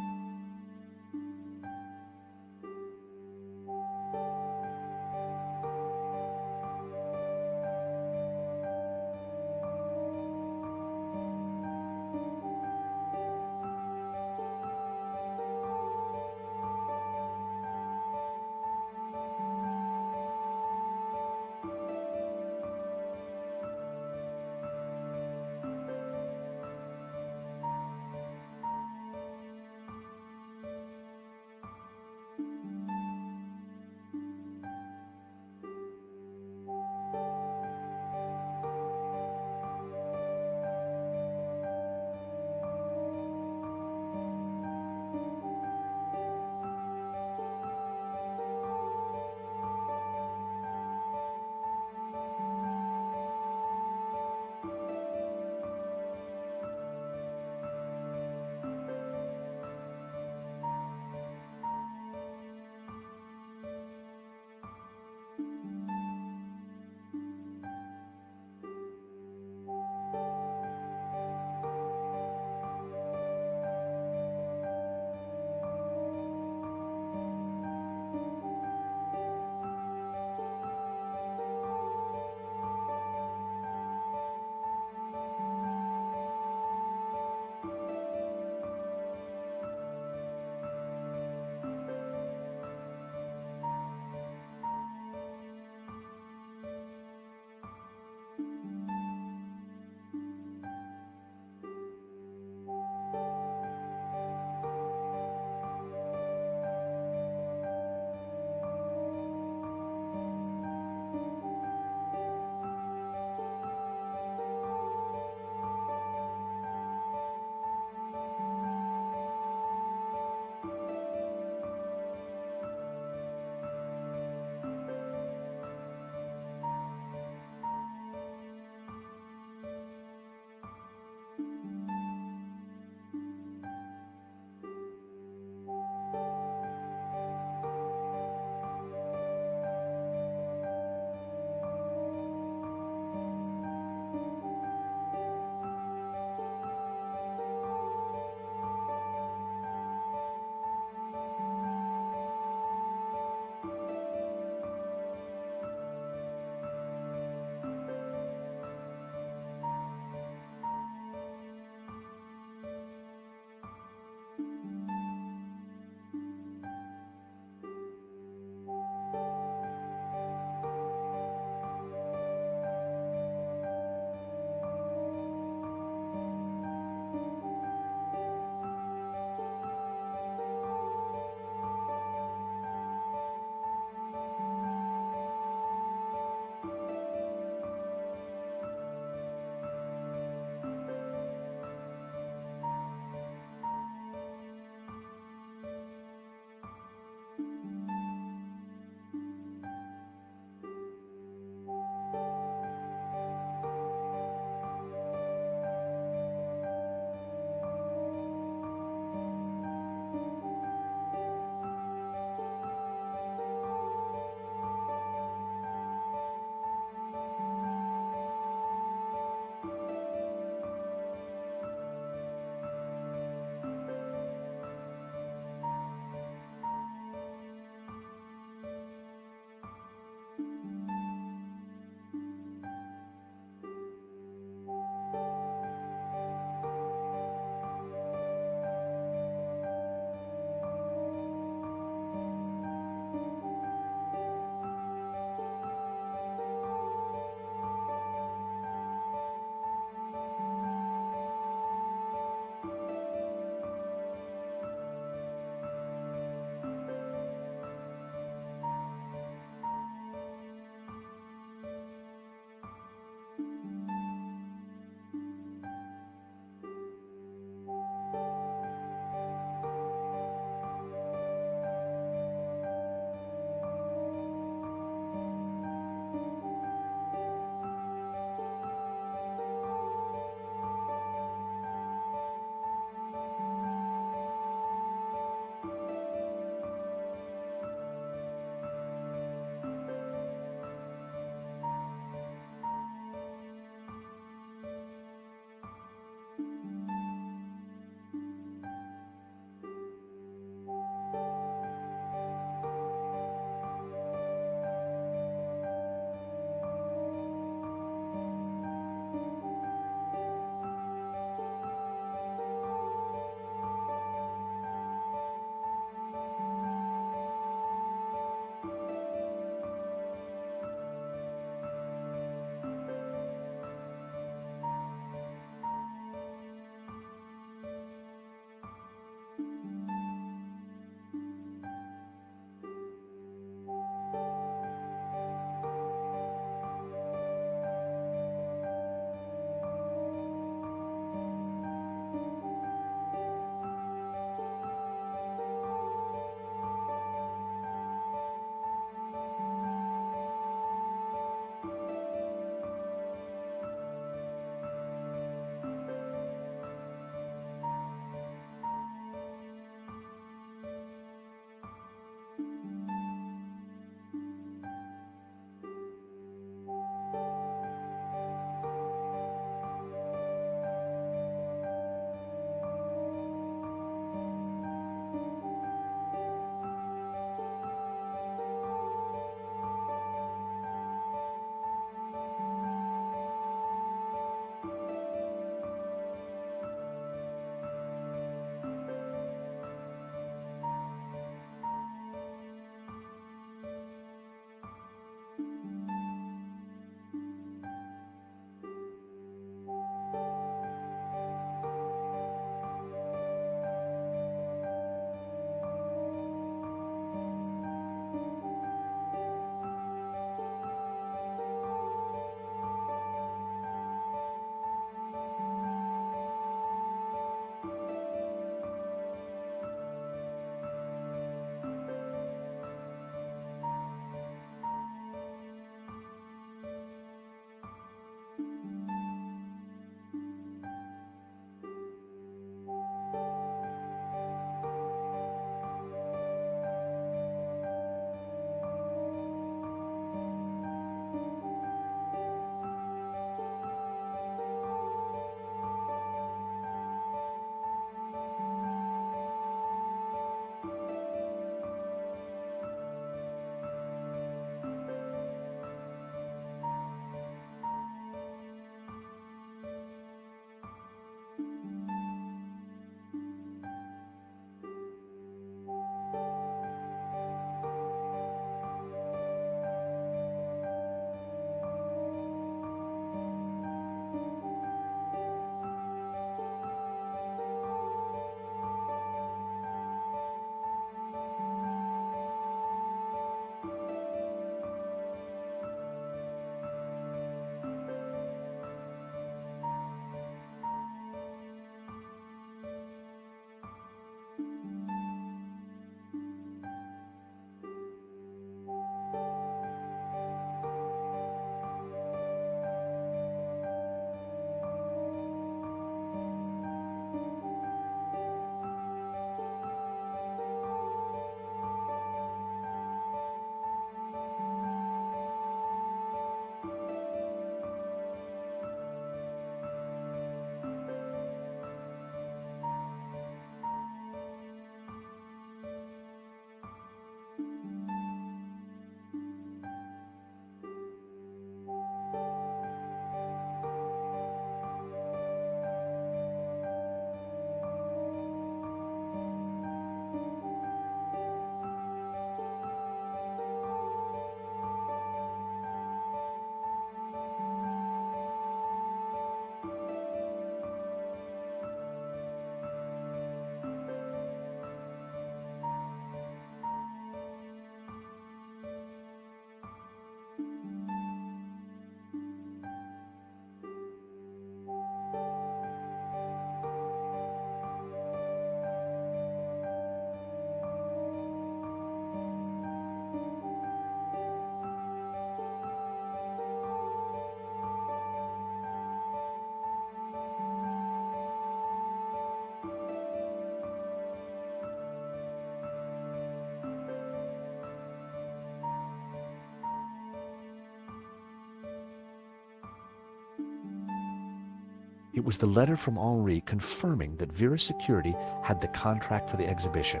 Speaker 7: It was the letter from Henri confirming that Vera's security had the contract for the exhibition.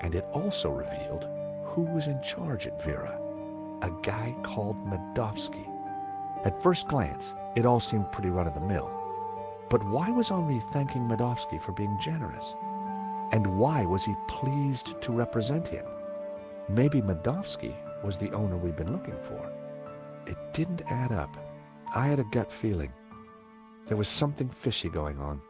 Speaker 7: And it also revealed who was in charge at Vera. A guy called Medovsky. At first glance, it all seemed pretty run-of-the-mill. But why was Henri thanking Medovsky for being generous? And why was he pleased to represent him? Maybe Medovsky was the owner we'd been looking for. It didn't add up. I had a gut feeling. There was something fishy going on.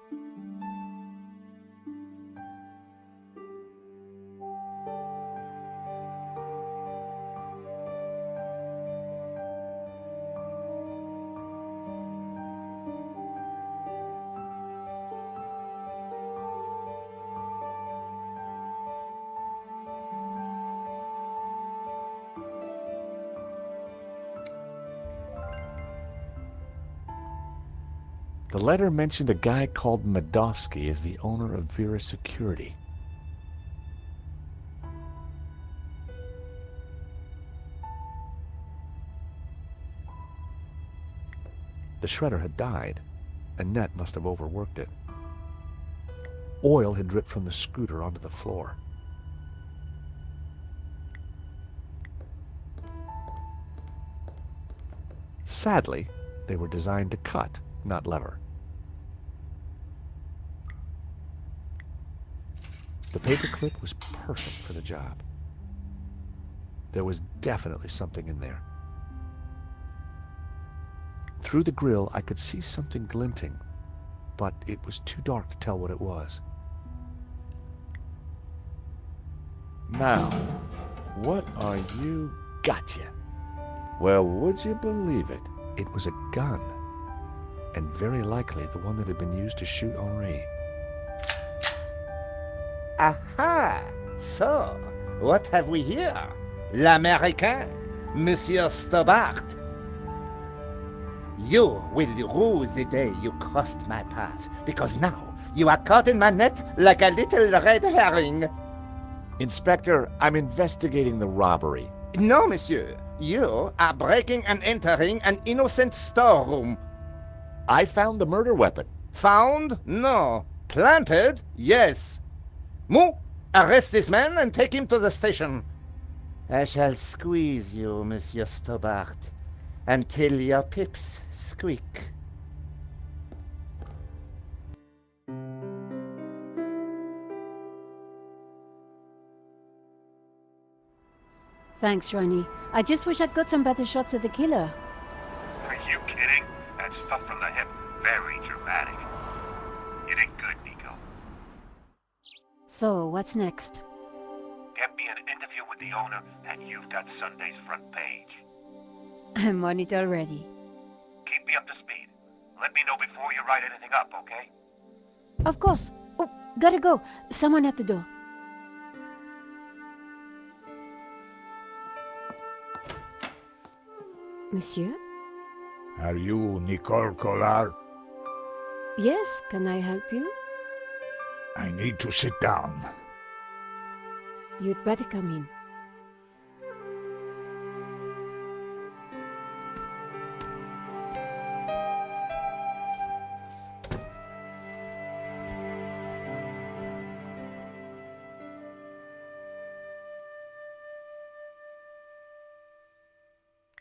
Speaker 7: The letter mentioned a guy called Medovsky as the owner of Vera Security. The shredder had died. Annette must have overworked it. Oil had dripped from the scooter onto the floor. Sadly, they were designed to cut, not lever. The paperclip was perfect for the job. There was definitely something in there. Through the grill, I could see something glinting, but it was too dark to tell what it was. Now, what are you? Gotcha. Well, would you believe it? It was a gun, and very likely the one that had been used to shoot Henri.
Speaker 11: Aha! So, what have we here? L'Américain, Monsieur Stobart. You will rue the day you crossed my path, because now you are caught in my net like a little red herring.
Speaker 7: Inspector, I'm investigating the robbery.
Speaker 11: No, monsieur. You are breaking and entering an innocent storeroom.
Speaker 7: I found the murder weapon.
Speaker 11: Found? No. Planted? Yes. Moo, arrest this man and take him to the station. I shall squeeze you, Monsieur Stobart, until your pips squeak.
Speaker 1: Thanks, Ronnie. I just wish I'd got some better shots of the killer.
Speaker 10: Are you kidding? That stuff from the hip, very dramatic. You did good, Nico.
Speaker 1: So, what's next?
Speaker 10: Get me an interview with the owner, and you've got Sunday's front page.
Speaker 1: I'm on it already.
Speaker 10: Keep me up to speed. Let me know before you write anything up, okay?
Speaker 1: Of course. Oh, gotta go. Someone at the door. Monsieur?
Speaker 6: Are you Nicole Collard?
Speaker 1: Yes, can I help you?
Speaker 6: I need to sit down.
Speaker 1: You'd better come in.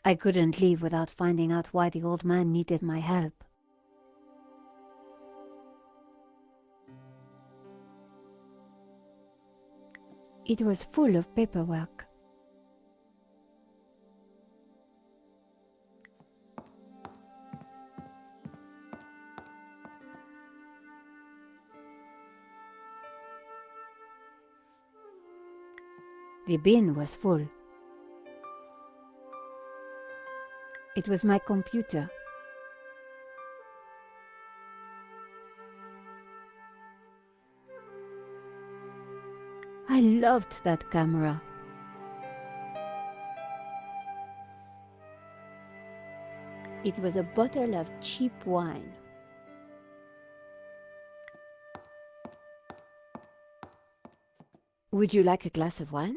Speaker 1: I couldn't leave without finding out why the old man needed my help. It was full of paperwork. The bin was full. It was my computer. I loved that camera. It was a bottle of cheap wine. Would you like a glass of wine?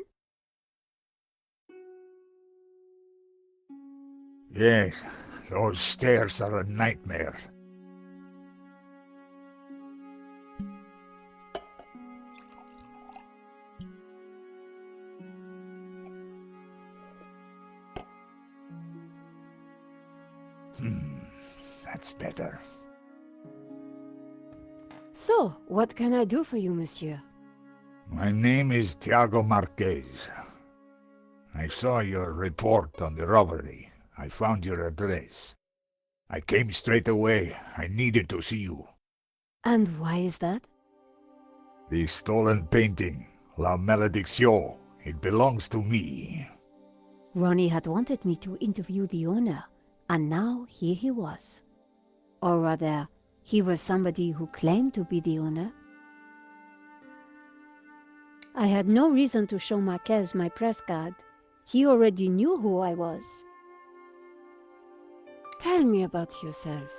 Speaker 6: Yes, those stairs are a nightmare. That's better.
Speaker 1: So, what can I do for you, monsieur?
Speaker 6: My name is Tiago Marquez. I saw your report on the robbery. I found your address. I came straight away. I needed to see you.
Speaker 1: And why is that?
Speaker 6: The stolen painting, La Malédiction. It belongs to me.
Speaker 1: Ronnie had wanted me to interview the owner, and now here he was. Or rather, he was somebody who claimed to be the owner. I had no reason to show Marquez my press card. He already knew who I was. Tell me about yourself.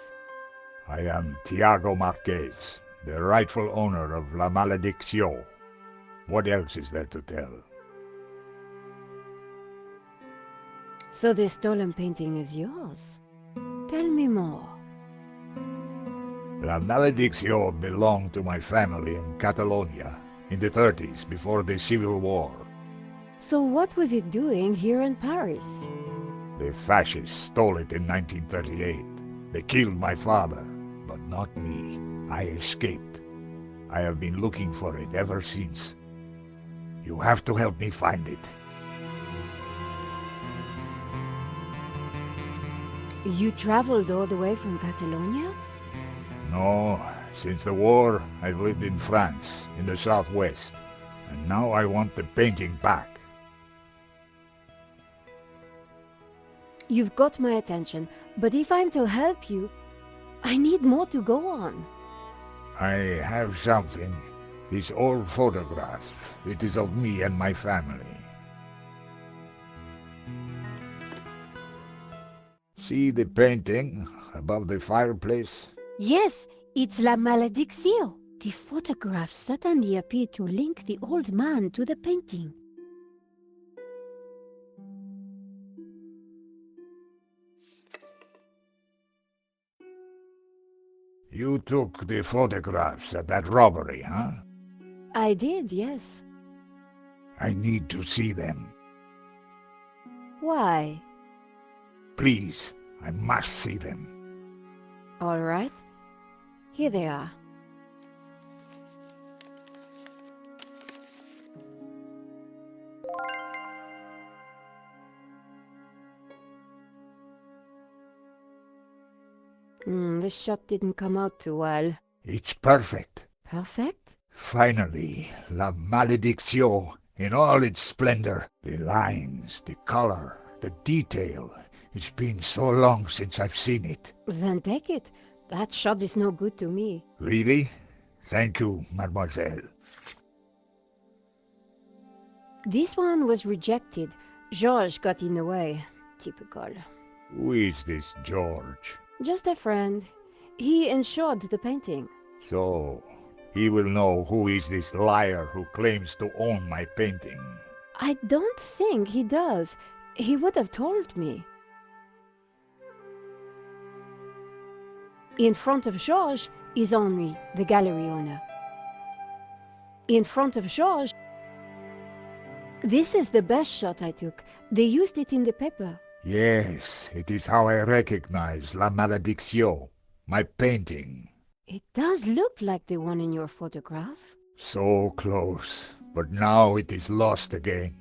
Speaker 6: I am Tiago Marquez, the rightful owner of La Malédiction. What else is there to tell?
Speaker 1: So the stolen painting is yours. Tell me more.
Speaker 6: La Malédiction belonged to my family in Catalonia in the 30s, before the Civil War.
Speaker 1: So what was it doing here in Paris?
Speaker 6: The fascists stole it in 1938. They killed my father, but not me. I escaped. I have been looking for it ever since. You have to help me find it.
Speaker 1: You traveled all the way from Catalonia?
Speaker 6: No, since the war, I've lived in France, in the southwest, and now I want the painting back.
Speaker 1: You've got my attention, but if I'm to help you, I need more to go on.
Speaker 6: I have something. This old photograph. It is of me and my family. See the painting above the fireplace?
Speaker 1: Yes, it's La Malédiction. The photograph certainly appeared to link the old man to the painting.
Speaker 6: You took the photographs at that robbery, huh?
Speaker 1: I did, yes.
Speaker 6: I need to see them.
Speaker 1: Why?
Speaker 6: Please, I must see them.
Speaker 1: All right. Here they are. This shot didn't come out too well.
Speaker 6: It's perfect.
Speaker 1: Perfect?
Speaker 6: Finally, La Malédiction in all its splendor. The lines, the color, the detail. It's been so long since I've seen it.
Speaker 1: Then take it. That shot is no good to me.
Speaker 6: Really? Thank you, mademoiselle.
Speaker 1: This one was rejected. Georges got in the way. Typical.
Speaker 6: Who is this George?
Speaker 1: Just a friend. He insured the painting.
Speaker 6: So, he will know who is this liar who claims to own my painting.
Speaker 1: I don't think he does. He would have told me. In front of Georges is Henri, the gallery owner. In front of Georges... This is the best shot I took. They used it in the paper.
Speaker 6: Yes, it is how I recognize La Malédiction, my painting.
Speaker 1: It does look like the one in your photograph.
Speaker 6: So close, but now it is lost again.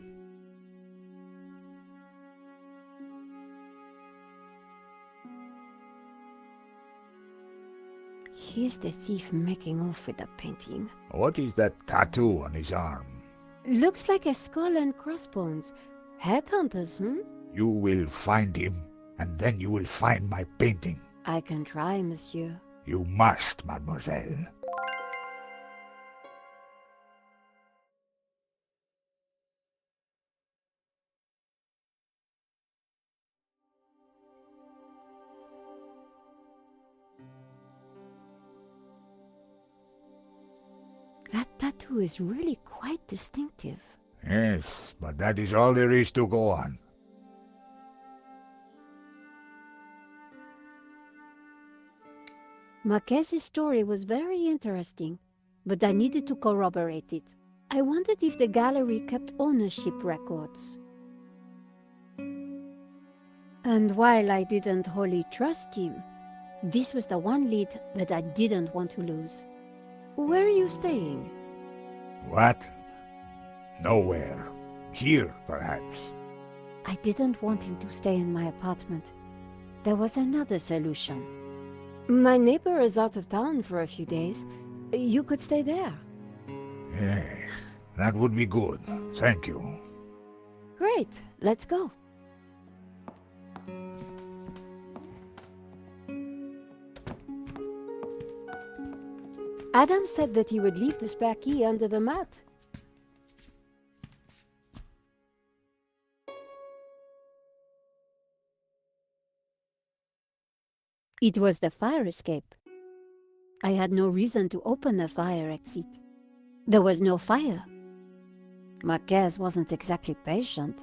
Speaker 1: Here's the thief making off with the painting.
Speaker 6: What is that tattoo on his arm?
Speaker 1: Looks like a skull and crossbones. Headhunters,
Speaker 6: You will find him, and then you will find my painting.
Speaker 1: I can try, monsieur.
Speaker 6: You must, mademoiselle.
Speaker 1: That tattoo is really quite distinctive.
Speaker 6: Yes, but that is all there is to go on.
Speaker 1: Marquez's story was very interesting, but I needed to corroborate it. I wondered if the gallery kept ownership records. And while I didn't wholly trust him, this was the one lead that I didn't want to lose. Where are you staying?
Speaker 6: What? Nowhere. Here, perhaps.
Speaker 1: I didn't want him to stay in my apartment. There was another solution. My neighbor is out of town for a few days. You could stay there.
Speaker 6: Yes, that would be good. Thank you.
Speaker 1: Great, let's go. Adam said that he would leave the spare key under the mat. It was the fire escape. I had no reason to open the fire exit. There was no fire. Marquez wasn't exactly patient.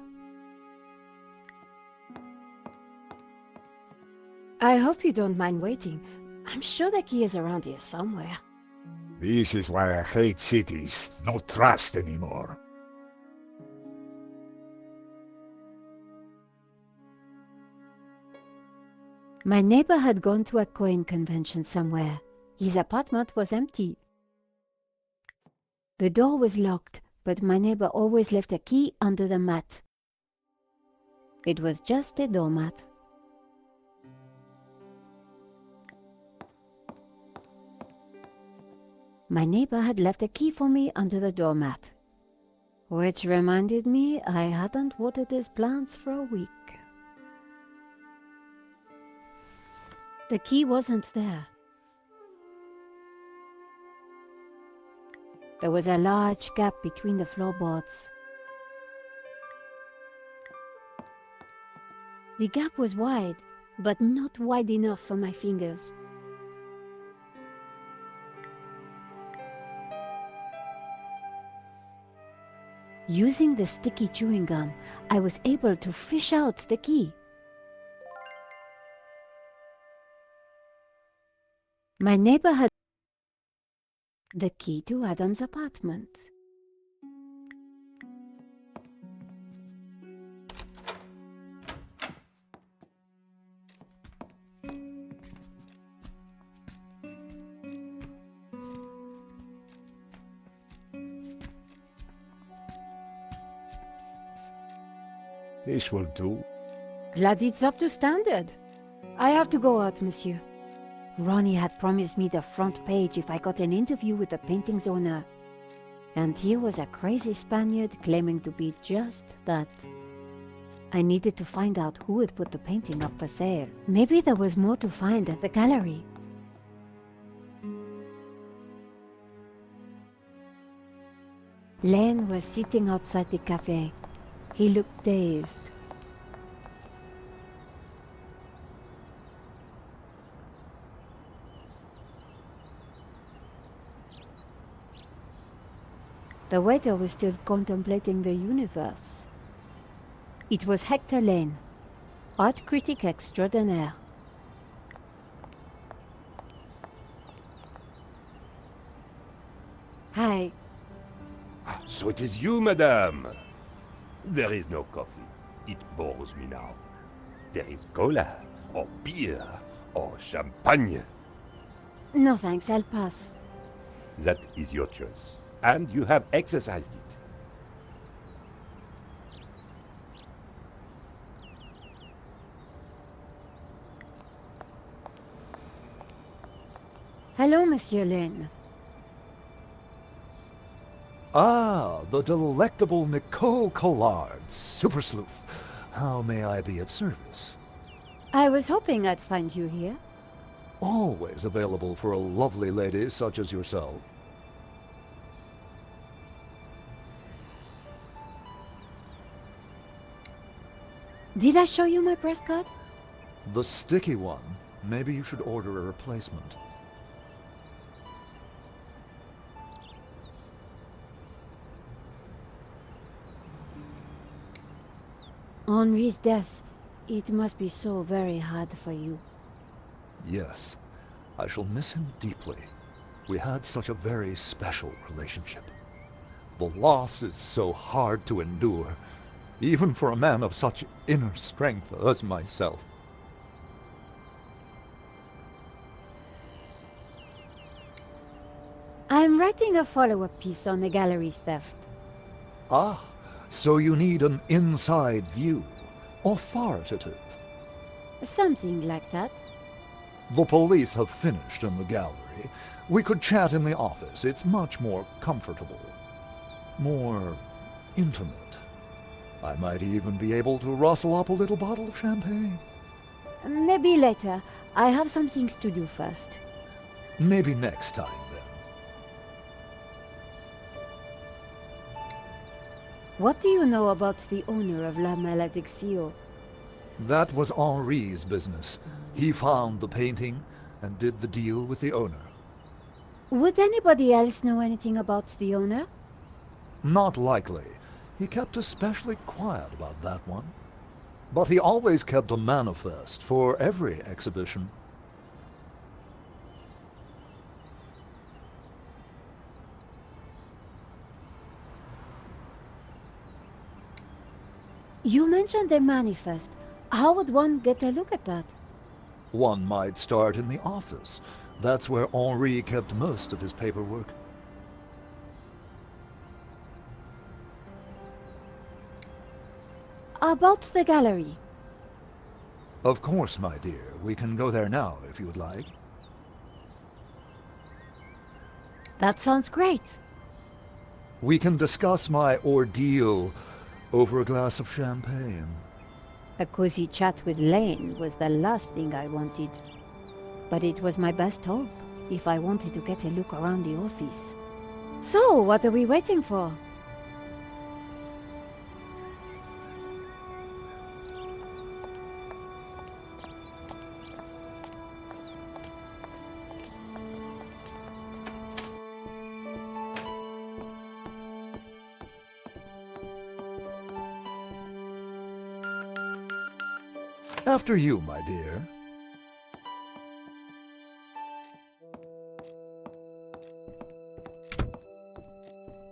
Speaker 1: I hope you don't mind waiting. I'm sure the key is around here somewhere.
Speaker 6: This is why I hate cities. No trust anymore.
Speaker 1: My neighbor had gone to a coin convention somewhere. His apartment was empty. The door was locked, but my neighbor always left a key under the mat. It was just a doormat. My neighbor had left a key for me under the doormat, which reminded me I hadn't watered his plants for a week. The key wasn't there. There was a large gap between the floorboards. The gap was wide, but not wide enough for my fingers. Using the sticky chewing gum, I was able to fish out the key. My neighbor had the key to Adam's apartment.
Speaker 6: This will do.
Speaker 1: Glad it's up to standard. I have to go out, monsieur. Ronnie had promised me the front page if I got an interview with the painting's owner. And here was a crazy Spaniard claiming to be just that. I needed to find out who had put the painting up for sale. Maybe there was more to find at the gallery. Len was sitting outside the cafe. He looked dazed. The waiter was still contemplating the universe. It was Hector Lane, art critic extraordinaire. Hi.
Speaker 3: So it is you, madame. There is no coffee. It bores me now. There is cola, or beer, or champagne.
Speaker 1: No thanks, I'll pass.
Speaker 3: That is your choice. And you have exercised it.
Speaker 1: Hello, Monsieur Lane.
Speaker 9: Ah, the delectable Nicole Collard, super sleuth. How may I be of service?
Speaker 1: I was hoping I'd find you here.
Speaker 9: Always available for a lovely lady such as yourself.
Speaker 1: Did I show you my press card?
Speaker 9: The sticky one. Maybe you should order a replacement.
Speaker 1: Henri's death. It must be so very hard for you.
Speaker 9: Yes, I shall miss him deeply. We had such a very special relationship. The loss is so hard to endure. even for a man of such inner strength as myself.
Speaker 1: I'm writing a follow-up piece on the gallery theft.
Speaker 9: Ah, so you need an inside view, authoritative.
Speaker 1: Something like that.
Speaker 9: The police have finished in the gallery. We could chat in the office. It's much more comfortable. More intimate. I might even be able to rustle up a little bottle of champagne.
Speaker 1: Maybe later. I have some things to do first.
Speaker 9: Maybe next time, then.
Speaker 1: What do you know about the owner of La Malédiction?
Speaker 9: That was Henri's business. He found the painting and did the deal with the owner.
Speaker 1: Would anybody else know anything about the owner?
Speaker 9: Not likely. He kept especially quiet about that one. But he always kept a manifest for every exhibition.
Speaker 1: You mentioned a manifest. How would one get a look at that?
Speaker 9: One might start in the office. That's where Henri kept most of his paperwork.
Speaker 1: About the gallery.
Speaker 9: Of course, my dear. We can go there now, if you'd like.
Speaker 1: That sounds great.
Speaker 9: We can discuss my ordeal over a glass of champagne.
Speaker 1: A cozy chat with Lane was the last thing I wanted. But it was my best hope if I wanted to get a look around the office. So, what are we waiting for?
Speaker 9: After you, my dear.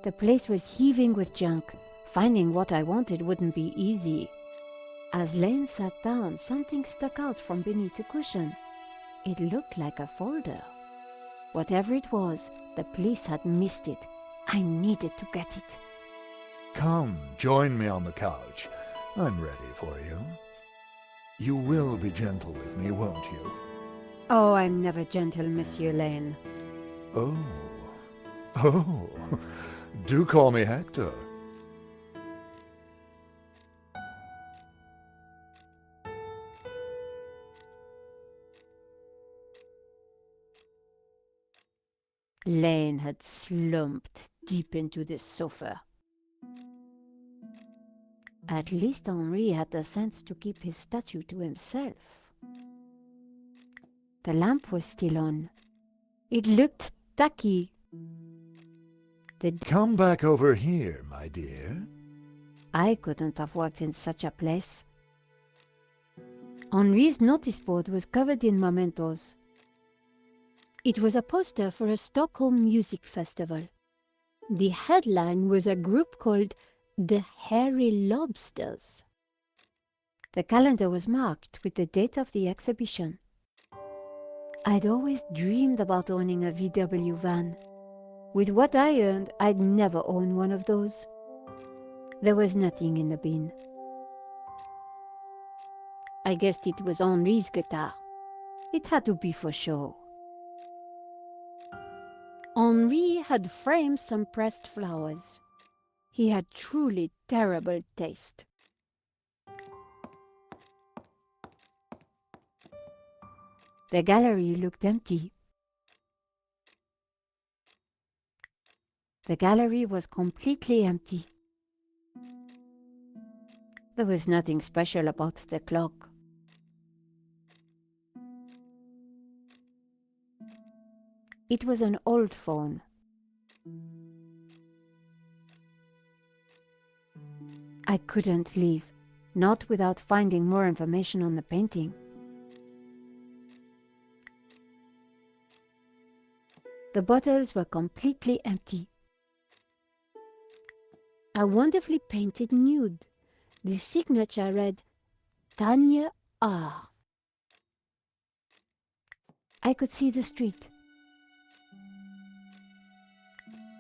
Speaker 1: The place was heaving with junk. Finding what I wanted wouldn't be easy. As Lane sat down, something stuck out from beneath the cushion. It looked like a folder. Whatever it was, the police had missed it. I needed to get it.
Speaker 9: Come, join me on the couch. I'm ready for you. You will be gentle with me, won't you?
Speaker 1: Oh, I'm never gentle, Monsieur Lane.
Speaker 9: Oh. Oh. Do call me Hector.
Speaker 1: Lane had slumped deep into the sofa. At least Henri had the sense to keep his statue to himself. The lamp was still on. It looked tacky.
Speaker 9: Come back over here, my dear.
Speaker 1: I couldn't have worked in such a place. Henri's notice board was covered in mementos. It was a poster for a Stockholm music festival. The headline was a group called the Hairy Lobsters. The calendar was marked with the date of the exhibition. I'd always dreamed about owning a VW van. With what I earned, I'd never own one of those. There was nothing in the bin. I guessed it was Henri's guitar. It had to be for show. Henri had framed some pressed flowers. He had truly terrible taste. The gallery looked empty. The gallery was completely empty. There was nothing special about the clock. It was an old phone. I couldn't leave, not without finding more information on the painting. The bottles were completely empty. A wonderfully painted nude. The signature read, Tanya R. I could see the street.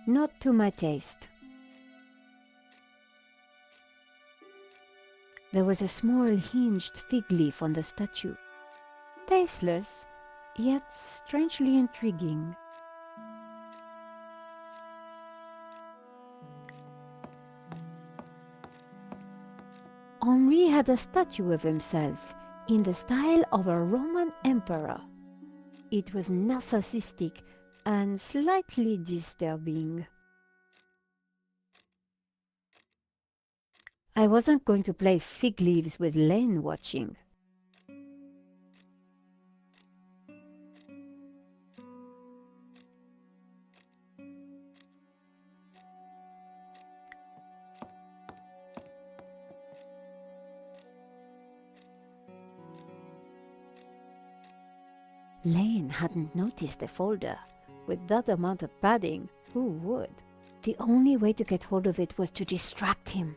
Speaker 1: Not to my taste. There was a small hinged fig leaf on the statue. Tasteless, yet strangely intriguing. Henri had a statue of himself in the style of a Roman emperor. It was narcissistic and slightly disturbing. I wasn't going to play fig leaves with Lane watching. Lane hadn't noticed the folder. With that amount of padding, who would? The only way to get hold of it was to distract him.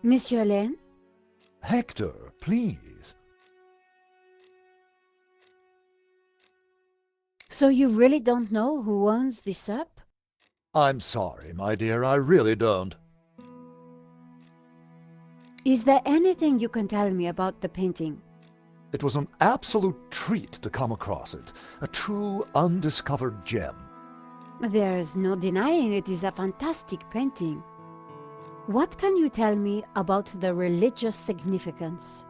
Speaker 1: Monsieur Lane?
Speaker 9: Hector, please.
Speaker 1: So you really don't know who owns this up?
Speaker 9: I'm sorry, my dear, I really don't.
Speaker 1: Is there anything you can tell me about the painting?
Speaker 9: It was an absolute treat to come across it. A true undiscovered gem.
Speaker 1: There's no denying it is a fantastic painting. What can you tell me about the religious significance?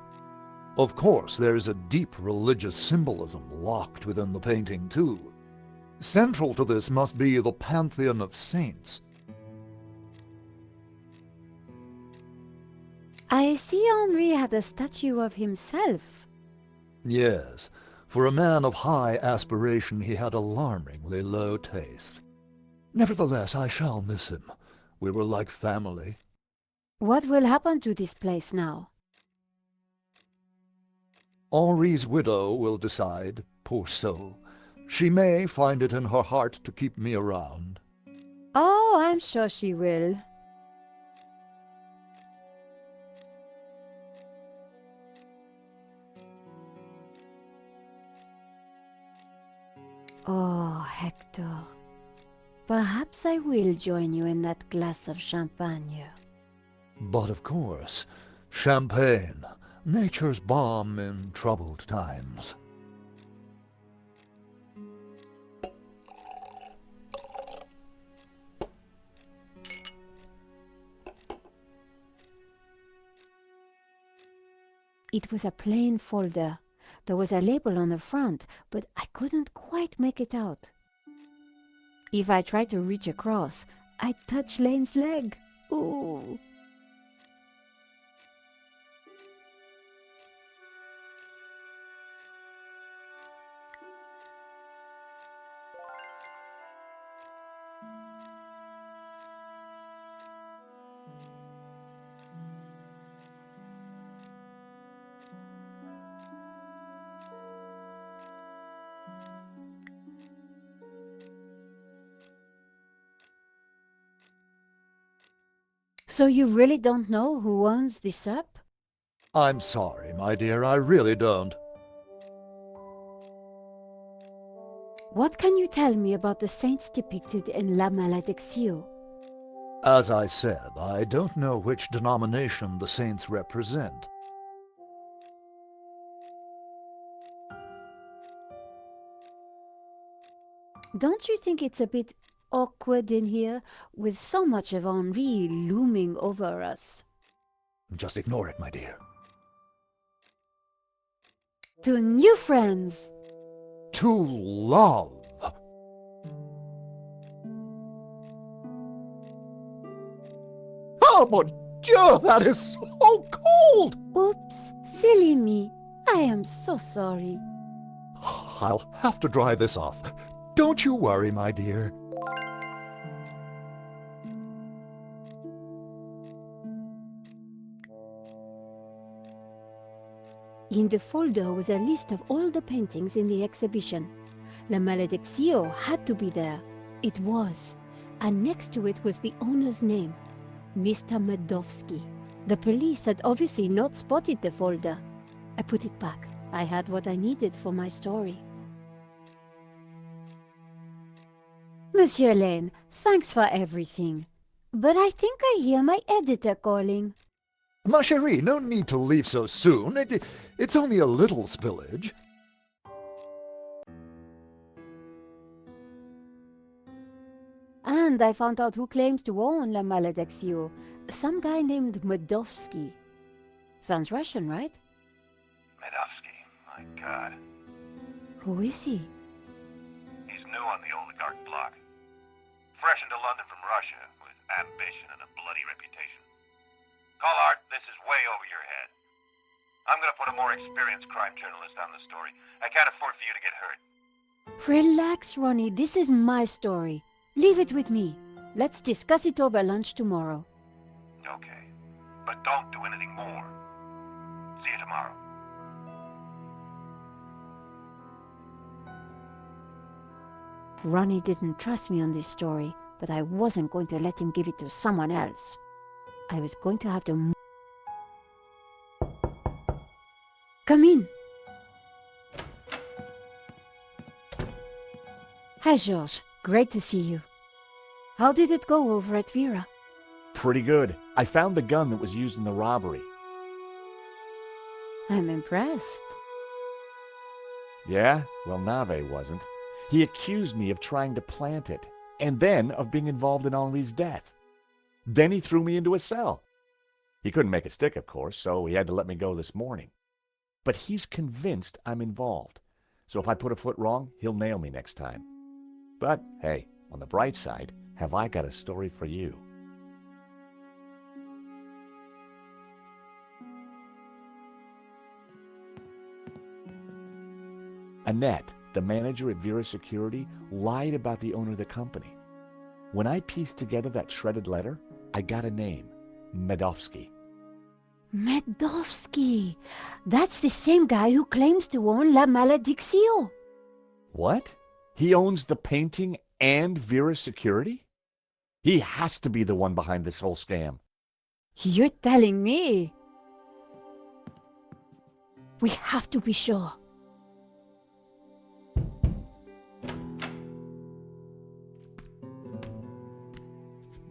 Speaker 9: Of course, there is a deep religious symbolism locked within the painting, too. Central to this must be the pantheon of saints.
Speaker 1: I see Henri had a statue of himself.
Speaker 9: Yes, for a man of high aspiration, he had alarmingly low taste. Nevertheless, I shall miss him. We were like family.
Speaker 1: What will happen to this place now?
Speaker 9: Henri's widow will decide, poor soul. She may find it in her heart to keep me around.
Speaker 1: Oh, I'm sure she will. Oh, Hector. Perhaps I will join you in that glass of champagne.
Speaker 9: But of course, champagne, nature's balm in troubled times.
Speaker 1: It was a plain folder. There was a label on the front, but I couldn't quite make it out. If I tried to reach across, I'd touch Lane's leg. Ooh. So you really don't know who owns this up?
Speaker 9: I'm sorry, my dear, I really don't.
Speaker 1: What can you tell me about the saints depicted in La Maledicció?
Speaker 9: As I said, I don't know which denomination the saints represent.
Speaker 1: Don't you think it's a bit awkward in here, with so much of Henri looming over us?
Speaker 9: Just ignore it, my dear.
Speaker 1: To new friends!
Speaker 9: To love! Oh, mon Dieu, that is so cold!
Speaker 1: Oops, silly me. I am so sorry.
Speaker 9: I'll have to dry this off. Don't you worry, my dear.
Speaker 1: In the folder was a list of all the paintings in the exhibition. La Malediccio had to be there. It was. And next to it was the owner's name, Mr. Medovsky. The police had obviously not spotted the folder. I put it back. I had what I needed for my story. Monsieur Lane, thanks for everything. But I think I hear my editor calling.
Speaker 9: Ma chérie, no need to leave so soon. It's only a little spillage.
Speaker 1: And I found out who claims to own La Malediccio. Some guy named Medovsky. Sounds Russian, right?
Speaker 10: Medovsky, my God.
Speaker 1: Who is he?
Speaker 10: He's new on the oligarch block. Fresh into London from Russia, with ambition and a bloody reputation. Collard, this is way over your head. I'm gonna put a more experienced crime journalist on the story. I can't afford for you to get hurt.
Speaker 1: Relax, Ronnie. This is my story. Leave it with me. Let's discuss it over lunch tomorrow.
Speaker 10: Okay. But don't do anything more. See you tomorrow.
Speaker 1: Ronnie didn't trust me on this story, but I wasn't going to let him give it to someone else. I was going to have to... Come in. Hi, Georges. Great to see you. How did it go over at Vera?
Speaker 7: Pretty good. I found the gun that was used in the robbery.
Speaker 1: I'm impressed.
Speaker 7: Yeah? Well, Nave wasn't. He accused me of trying to plant it, and then of being involved in Henri's death. Then he threw me into a cell. He couldn't make a stick, of course, so he had to let me go this morning. But he's convinced I'm involved. So if I put a foot wrong, he'll nail me next time. But, hey, on the bright side, have I got a story for you. Annette, the manager at Vera Security, lied about the owner of the company. When I pieced together that shredded letter, I got a name, Medovsky.
Speaker 1: Medovsky! That's the same guy who claims to own La Malediccio.
Speaker 7: What? He owns the painting and Vera Security? He has to be the one behind this whole scam.
Speaker 1: You're telling me? We have to be sure.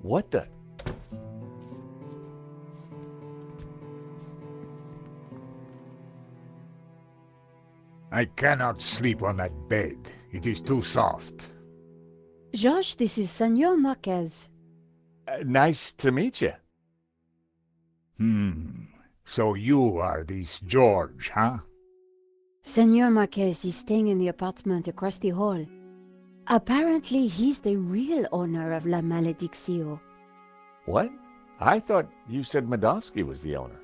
Speaker 7: What the?
Speaker 6: I cannot sleep on that bed. It is too soft.
Speaker 1: Georges, this is Senor Marquez.
Speaker 7: Nice to meet you.
Speaker 6: So you are this George, huh?
Speaker 1: Senor Marquez is staying in the apartment across the hall. Apparently, he's the real owner of La Malediccio.
Speaker 7: What? I thought you said Medovsky was the owner.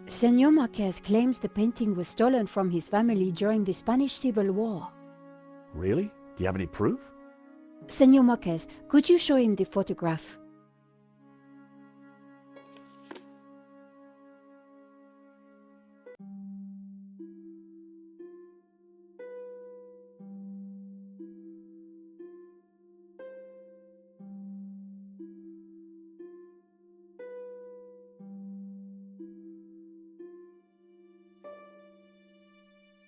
Speaker 1: Senor Marquez claims the painting was stolen from his family during the Spanish Civil War.
Speaker 7: Really? Do you have any proof?
Speaker 1: Senor Marquez, could you show him the photograph?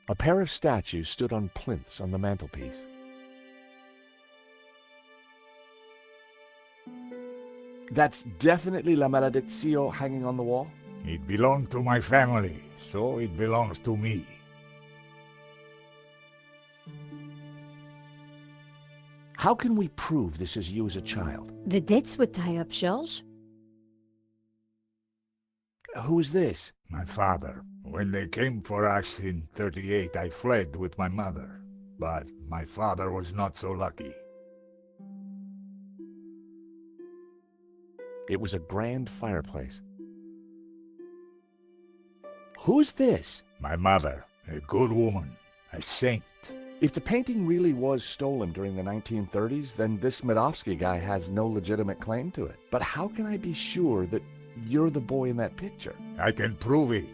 Speaker 7: A pair of statues stood on plinths on the mantelpiece. That's definitely La Malediccio hanging on the wall?
Speaker 6: It belonged to my family, so it belongs to me.
Speaker 7: How can we prove this is you as a child?
Speaker 1: The dates would tie up, Georges.
Speaker 7: Who is this?
Speaker 6: My father. When they came for us in 38, I fled with my mother. But my father was not so lucky.
Speaker 7: It was a grand fireplace. Who's this?
Speaker 6: My mother, a good woman, a saint.
Speaker 7: If the painting really was stolen during the 1930s, then this Medovsky guy has no legitimate claim to it. But how can I be sure that you're the boy in that picture?
Speaker 6: I can prove it.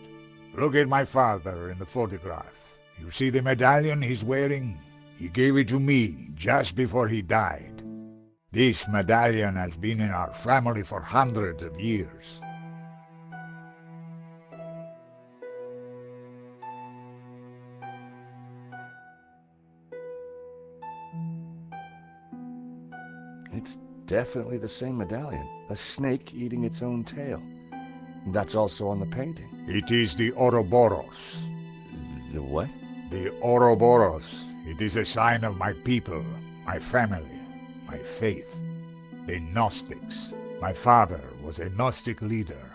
Speaker 6: Look at my father in the photograph. You see the medallion he's wearing? He gave it to me just before he died. This medallion has been in our family for hundreds of years.
Speaker 7: It's definitely the same medallion. A snake eating its own tail. That's also on the painting.
Speaker 6: It is the Ouroboros.
Speaker 7: The what?
Speaker 6: The Ouroboros. It is a sign of my people, my family, my faith. The Gnostics. My father was a Gnostic leader.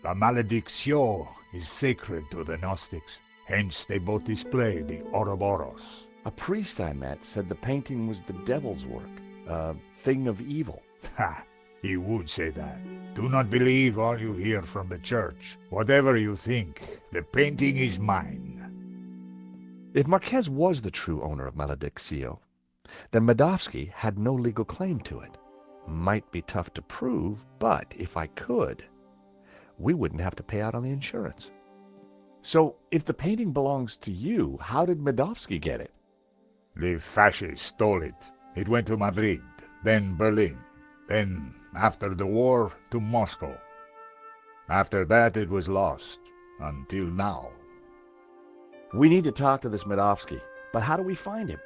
Speaker 6: La Maledicción is sacred to the Gnostics. Hence they both display the Ouroboros.
Speaker 7: A priest I met said the painting was the devil's work. A thing of evil.
Speaker 6: Ha! He would say that. Do not believe all you hear from the church. Whatever you think, the painting is mine.
Speaker 7: If Marquez was the true owner of Maledicción, then Medovsky had no legal claim to it. Might be tough to prove, but if I could, we wouldn't have to pay out on the insurance. So, if the painting belongs to you, how did Medovsky get it?
Speaker 6: The fascists stole it. It went to Madrid, then Berlin, then, after the war, to Moscow. After that it was lost, until now.
Speaker 7: We need to talk to this Medovsky, but how do we find him?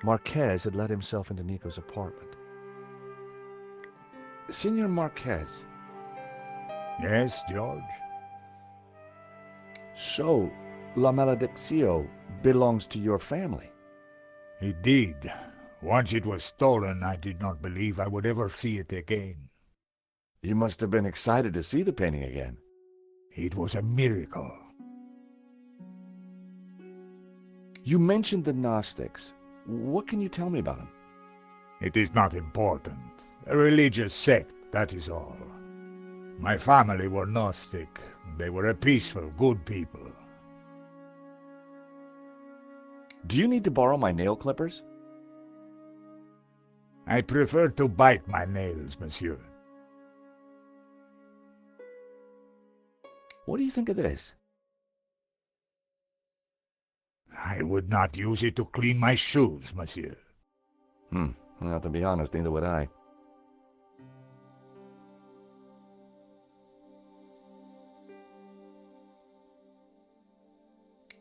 Speaker 7: Marquez had let himself into Nico's apartment. Senor Marquez.
Speaker 6: Yes, George?
Speaker 7: So, La Maledicción belongs to your family?
Speaker 6: It did. Once it was stolen, I did not believe I would ever see it again.
Speaker 7: You must have been excited to see the painting again.
Speaker 6: It was a miracle.
Speaker 7: You mentioned the Gnostics. What can you tell me about them?
Speaker 6: It is not important. A religious sect, that is all. My family were Gnostic. They were a peaceful, good people.
Speaker 7: Do you need to borrow my nail clippers?
Speaker 6: I prefer to bite my nails, monsieur.
Speaker 7: What do you think of this?
Speaker 6: I would not use it to clean my shoes, monsieur.
Speaker 7: Well, to be honest, neither would I.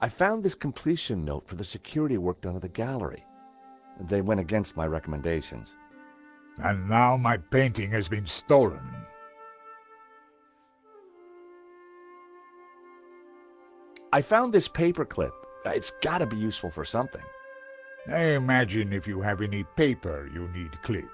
Speaker 7: I found this completion note for the security work done at the gallery. They went against my recommendations.
Speaker 6: And now my painting has been stolen.
Speaker 7: I found this paperclip. It's gotta be useful for something.
Speaker 6: I imagine if you have any paper you need clipped.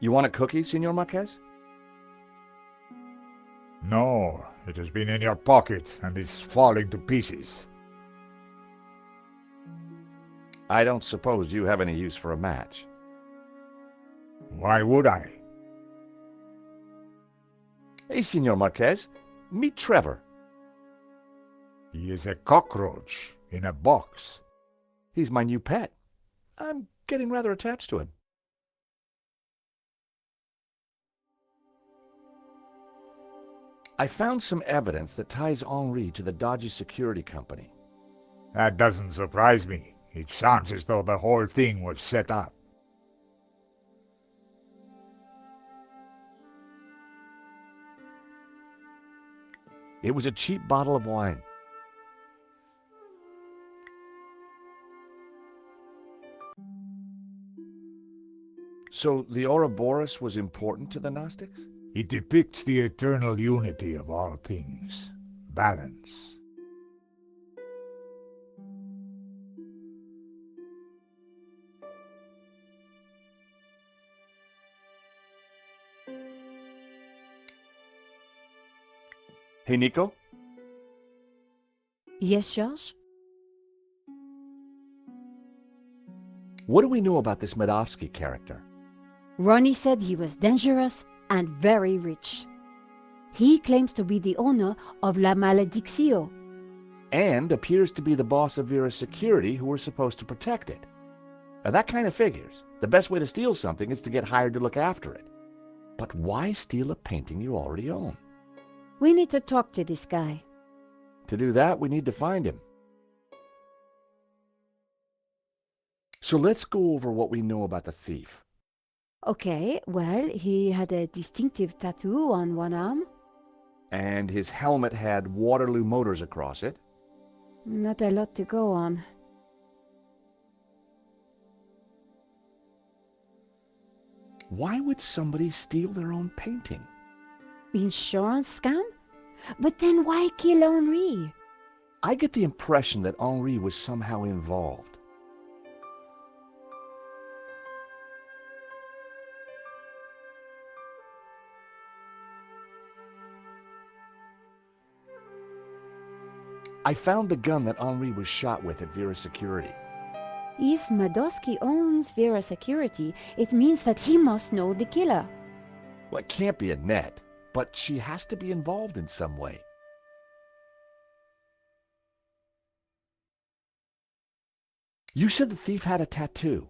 Speaker 7: You want a cookie, Senor Marquez?
Speaker 6: No, it has been in your pocket and is falling to pieces.
Speaker 7: I don't suppose you have any use for a match.
Speaker 6: Why would I?
Speaker 7: Hey, Senor Marquez, meet Trevor.
Speaker 6: He is a cockroach in a box.
Speaker 7: He's my new pet. I'm getting rather attached to him. I found some evidence that ties Henri to the dodgy security company.
Speaker 6: That doesn't surprise me. It sounds as though the whole thing was set up.
Speaker 7: It was a cheap bottle of wine. So the Ouroboros was important to the Gnostics?
Speaker 6: It depicts the eternal unity of all things. Balance.
Speaker 7: Hey, Nico?
Speaker 1: Yes, George?
Speaker 7: What do we know about this Medovsky character?
Speaker 1: Ronnie said he was dangerous and very rich. He claims to be the owner of La Malediccio.
Speaker 7: And appears to be the boss of Vera's security who were supposed to protect it. Now that kind of figures. The best way to steal something is to get hired to look after it. But why steal a painting you already own?
Speaker 1: We need to talk to this guy.
Speaker 7: To do that, we need to find him. So let's go over what we know about the thief.
Speaker 1: Okay, well, he had a distinctive tattoo on one arm.
Speaker 7: And his helmet had Waterloo Motors across it.
Speaker 1: Not a lot to go on.
Speaker 7: Why would somebody steal their own painting?
Speaker 1: Insurance scam? But then why kill Henri?
Speaker 7: I get the impression that Henri was somehow involved. I found the gun that Henri was shot with at Vera's security.
Speaker 1: If Madowski owns Vera Security, it means that he must know the killer.
Speaker 7: Well, it can't be Annette, but she has to be involved in some way. You said the thief had a tattoo.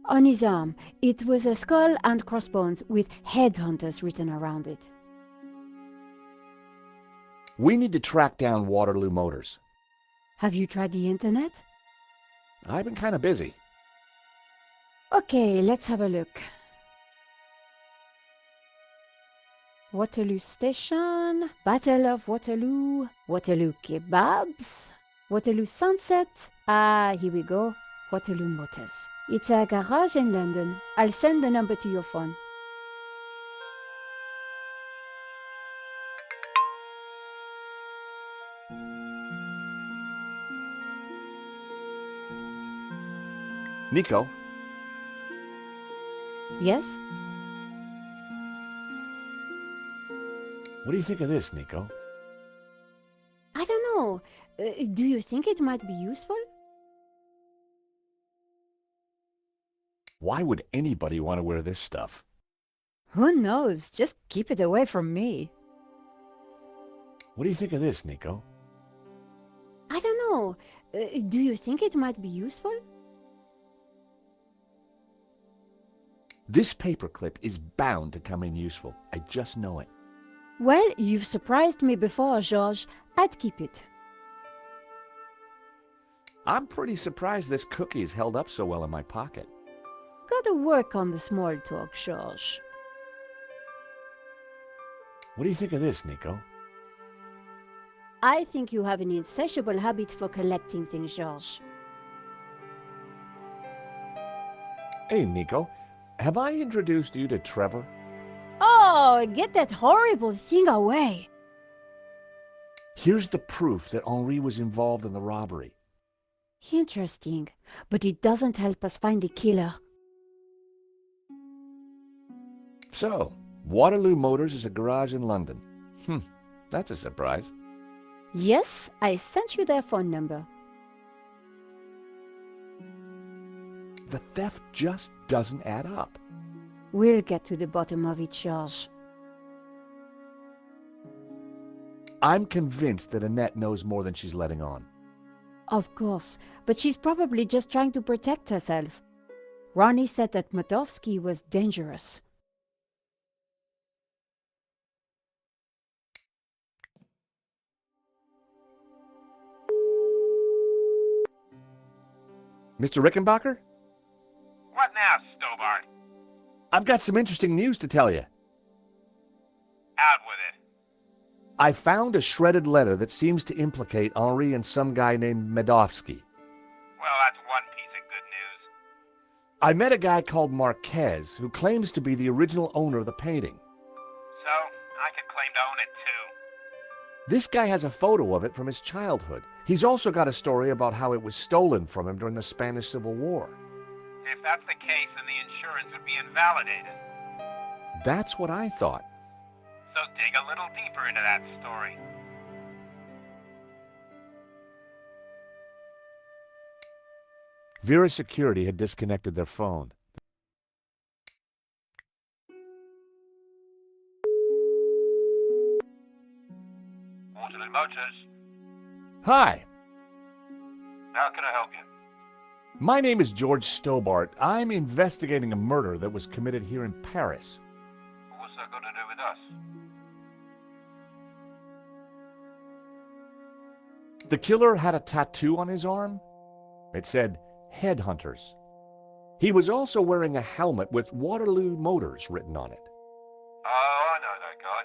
Speaker 1: On his arm, it was a skull and crossbones with headhunters written around it.
Speaker 7: We need to track down Waterloo Motors.
Speaker 1: Have you tried the internet?
Speaker 7: I've been kind of busy.
Speaker 1: Okay, let's have a look. Waterloo Station, Battle of Waterloo, Waterloo Kebabs, Waterloo Sunset. Ah, here we go. Waterloo Motors. It's a garage in London. I'll send the number to your phone.
Speaker 7: Nico?
Speaker 1: Yes?
Speaker 7: What do you think of this, Nico?
Speaker 1: I don't know. Do you think it might be useful?
Speaker 7: Why would anybody want to wear this stuff?
Speaker 1: Who knows? Just keep it away from me.
Speaker 7: What do you think of this, Nico?
Speaker 1: I don't know. Do you think it might be useful?
Speaker 7: This paperclip is bound to come in useful. I just know it.
Speaker 1: Well, you've surprised me before, George. I'd keep it.
Speaker 7: I'm pretty surprised this cookie's held up so well in my pocket.
Speaker 1: Gotta work on the small talk, George.
Speaker 7: What do you think of this, Nico?
Speaker 1: I think you have an insatiable habit for collecting things, George.
Speaker 7: Hey, Nico. Have I introduced you to Trevor?
Speaker 1: Oh, get that horrible thing away.
Speaker 7: Here's the proof that Henri was involved in the robbery.
Speaker 1: Interesting, but it doesn't help us find the killer.
Speaker 7: So, Waterloo Motors is a garage in London. That's a surprise.
Speaker 1: Yes, I sent you their phone number.
Speaker 7: The theft just doesn't add up.
Speaker 1: We'll get to the bottom of it, George.
Speaker 7: I'm convinced that Annette knows more than she's letting on.
Speaker 1: Of course, but she's probably just trying to protect herself. Ronnie said that Madowski was dangerous.
Speaker 7: Mr. Rickenbacker?
Speaker 10: What now, Stobart?
Speaker 7: I've got some interesting news to tell you.
Speaker 10: Out with it.
Speaker 7: I found a shredded letter that seems to implicate Henri and some guy named Medovsky.
Speaker 10: Well, that's one piece of good news.
Speaker 7: I met a guy called Marquez who claims to be the original owner of the painting.
Speaker 10: So, I could claim to own it too.
Speaker 7: This guy has a photo of it from his childhood. He's also got a story about how it was stolen from him during the Spanish Civil War.
Speaker 10: If that's the case, then the insurance would be invalidated.
Speaker 7: That's what I thought.
Speaker 10: So dig a little deeper into that story.
Speaker 7: Vera's security had disconnected their phone.
Speaker 10: Waterloo Motors.
Speaker 7: Hi,
Speaker 10: How can I help you?
Speaker 7: my name is George Stobart. I'm investigating a murder that was committed here in Paris.
Speaker 10: What's that got to do with us?
Speaker 7: The killer had a tattoo on his arm. It said, Headhunters. He was also wearing a helmet with Waterloo Motors written on it.
Speaker 10: Oh, I know that guy.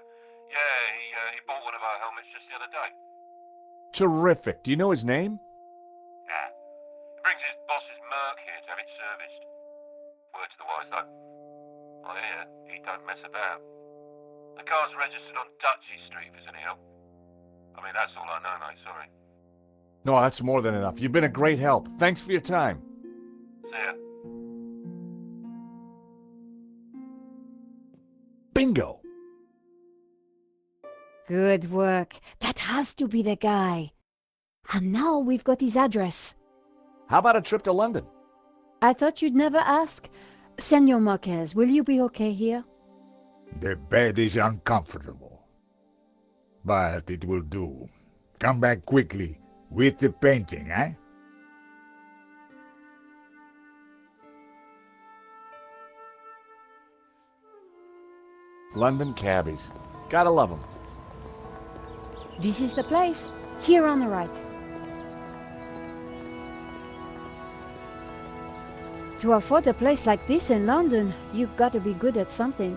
Speaker 10: Yeah, he bought one of our helmets just the other day.
Speaker 7: Terrific. Do you know his name?
Speaker 10: Nah. He brings his boss's Merc here to have it serviced. Word to the wise, though. I hear he don't mess about. The car's registered on Dutchy Street, if there's any help. I mean, that's all I know, mate, sorry.
Speaker 7: No, that's more than enough. You've been a great help. Thanks for your time.
Speaker 10: See ya.
Speaker 7: Bingo!
Speaker 1: Good work. That has to be the guy. And now we've got his address.
Speaker 7: How about a trip to London?
Speaker 1: I thought you'd never ask. Senor Marquez, will you be okay here?
Speaker 6: The bed is uncomfortable. But it will do. Come back quickly with the painting, eh?
Speaker 7: London cabbies. Gotta love them.
Speaker 1: This is the place. Here on the right. To afford a place like this in London, you've got to be good at something.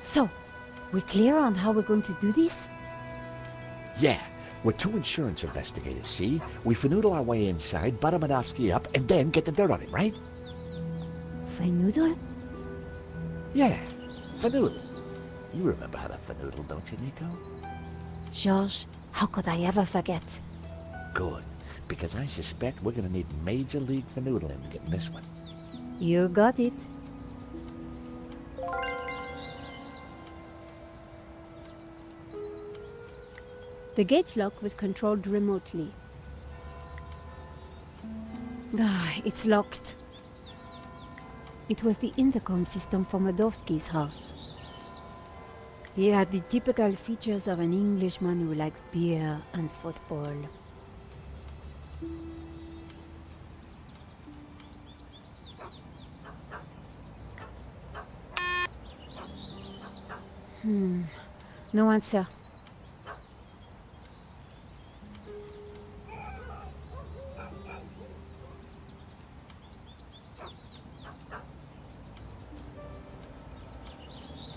Speaker 1: So, we clear on how we're going to do this?
Speaker 8: Yeah, we're two insurance investigators, see? We finagle our way inside, butter Madovsky up, and then get the dirt on him, right?
Speaker 1: Finagle?
Speaker 8: Yeah, finagle. You remember how to finagle, don't you, Nico?
Speaker 1: George, how could I ever forget?
Speaker 8: Good, because I suspect we're gonna need Major League fanoodling to get in this one.
Speaker 1: You got it. The gate lock was controlled remotely. It's locked. It was the intercom system for Madovsky's house. He had the typical features of an Englishman who liked beer and football. No answer.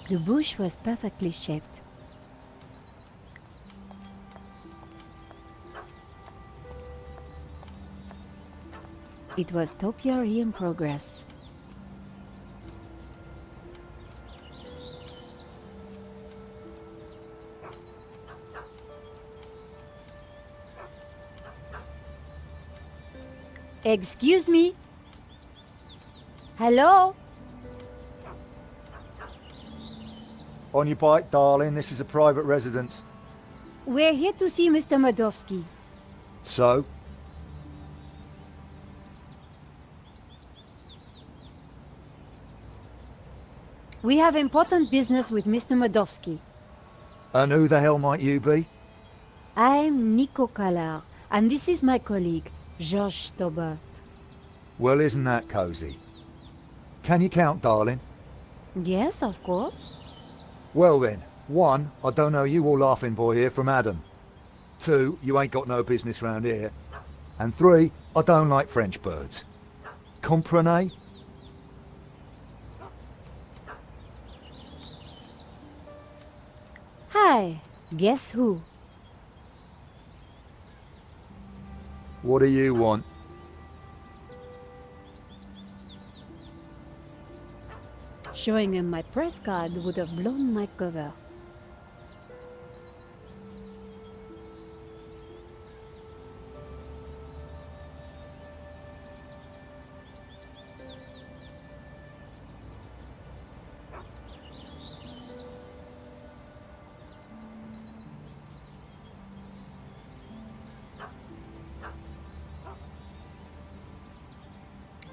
Speaker 1: The bush was perfectly shaped. It was topiary in progress. Excuse me? Hello?
Speaker 9: On your bike, darling. This is a private residence.
Speaker 1: We're here to see Mr. Madovsky.
Speaker 9: So?
Speaker 1: We have important business with Mr. Madovsky.
Speaker 9: And who the hell might you be?
Speaker 1: I'm Nico Callar, and this is my colleague, Georges Stobart.
Speaker 9: Well, isn't that cozy? Can you count, darling?
Speaker 1: Yes, of course.
Speaker 9: Well then, 1, I don't know you or laughing boy here from Adam. 2, you ain't got no business round here. And 3, I don't like French birds. Comprenez?
Speaker 1: Hi, guess who?
Speaker 9: What do you want?
Speaker 1: Showing him my press card would have blown my cover.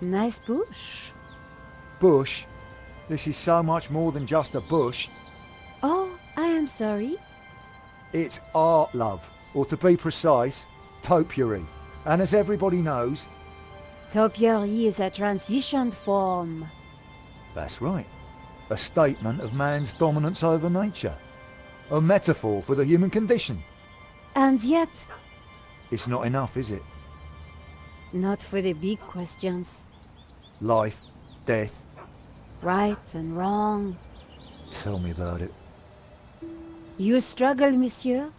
Speaker 1: Nice bush.
Speaker 4: Bush? This is so much more than just a bush.
Speaker 1: Oh, I am sorry.
Speaker 4: It's art, love. Or to be precise, topiary. And as everybody knows...
Speaker 1: Topiary is a transition form.
Speaker 4: That's right. A statement of man's dominance over nature. A metaphor for the human condition.
Speaker 1: And yet,
Speaker 4: It's not enough, is it?
Speaker 1: not for the big questions.
Speaker 4: Life, death.
Speaker 1: Right and wrong.
Speaker 4: Tell me about it.
Speaker 1: You struggle, monsieur?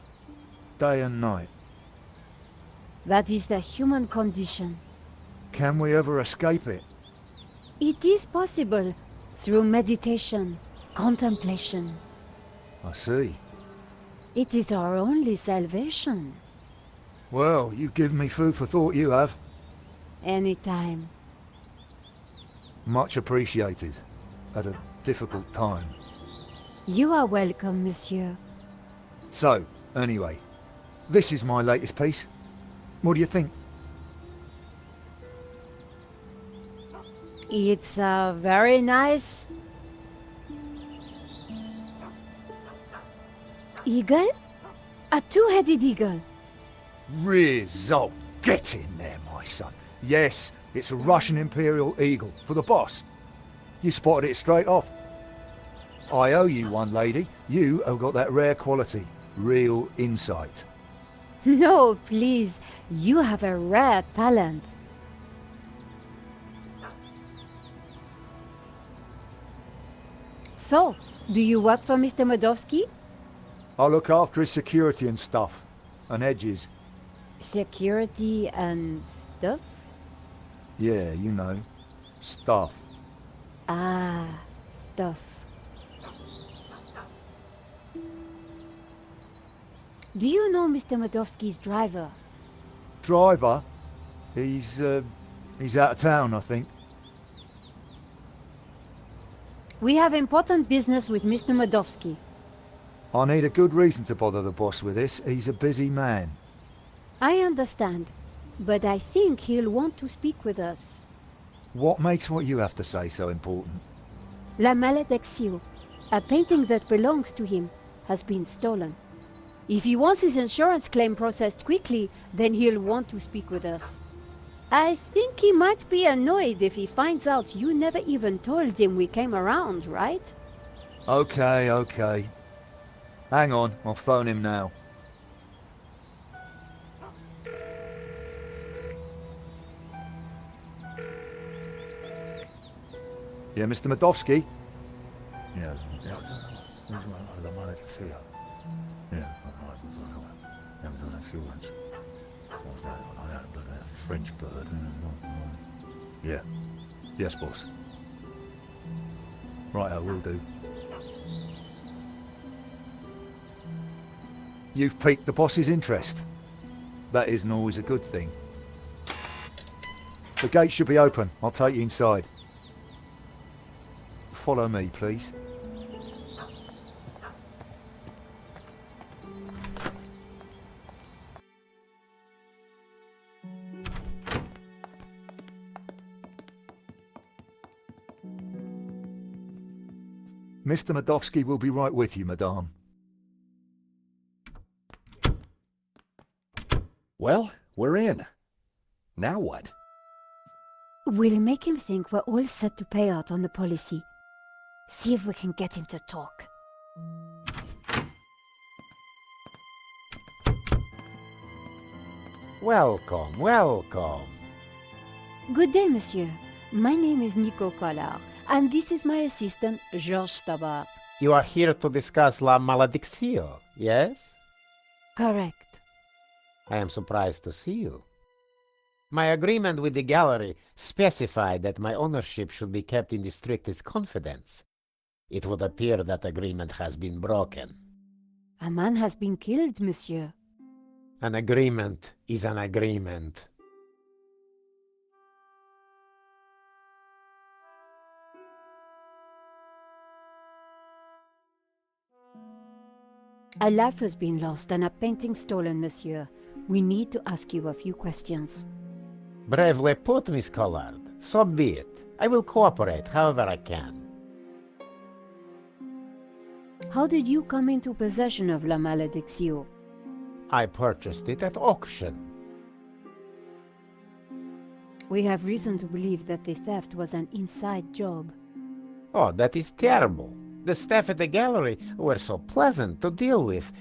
Speaker 4: Day and night.
Speaker 1: That is the human condition.
Speaker 4: Can we ever escape it?
Speaker 1: It is possible through meditation, contemplation.
Speaker 4: I see.
Speaker 1: It is our only salvation.
Speaker 4: Well, you give me food for thought, you have.
Speaker 1: Anytime.
Speaker 4: Much appreciated. At a difficult time.
Speaker 1: You are welcome, monsieur.
Speaker 4: So, anyway, this is my latest piece. What do you think?
Speaker 1: It's a very nice... eagle? A two-headed eagle.
Speaker 4: Result. Get in there, my son. Yes, it's a Russian Imperial Eagle for the boss. You spotted it straight off. I owe you one, lady. You have got that rare quality. Real insight.
Speaker 1: No, please. You have a rare talent. So, do you work for Mr. Modowski?
Speaker 4: I look after his security and stuff. And edges.
Speaker 1: Security and stuff?
Speaker 4: Yeah, you know. Stuff.
Speaker 1: Ah, stuff. Do you know Mr. Modowski's driver?
Speaker 4: Driver? He's out of town, I think.
Speaker 1: We have important business with Mr. Modowski.
Speaker 4: I need a good reason to bother the boss with this. He's a busy man.
Speaker 1: I understand, but I think he'll want to speak with us.
Speaker 4: What makes what you have to say so important?
Speaker 1: La Maledictio, a painting that belongs to him, has been stolen. If he wants his insurance claim processed quickly, then he'll want to speak with us. I think he might be annoyed if he finds out you never even told him we came around, right?
Speaker 4: Okay, okay. Hang on, I'll phone him now. Yeah, Mr. Modowski? Yeah, French bird. Yeah. Yes, boss. Right, I will do. You've piqued the boss's interest. That isn't always a good thing. The gate should be open. I'll take you inside. Follow me, please. Mr. Modowski will be right with you, madame.
Speaker 7: Well, we're in. Now what?
Speaker 1: We'll make him think we're all set to pay out on the policy. See if we can get him to talk.
Speaker 11: Welcome, welcome.
Speaker 1: Good day, monsieur. My name is Nico Collard, and this is my assistant, Georges Tabar.
Speaker 11: You are here to discuss La Maledictio, yes?
Speaker 1: Correct.
Speaker 11: I am surprised to see you. My agreement with the gallery specified that my ownership should be kept in the strictest confidence. It would appear that agreement has been broken.
Speaker 1: A man has been killed, monsieur.
Speaker 11: An agreement is an agreement.
Speaker 1: A life has been lost and a painting stolen, monsieur. We need to ask you a few questions.
Speaker 11: Bravely put, Miss Collard.
Speaker 14: So be it. I will cooperate however I can.
Speaker 1: How did you come into possession of La Maledicción?
Speaker 14: I purchased it at auction.
Speaker 1: We have reason to believe that the theft was an inside job.
Speaker 14: Oh, that is terrible. The staff at the gallery were so pleasant to deal with,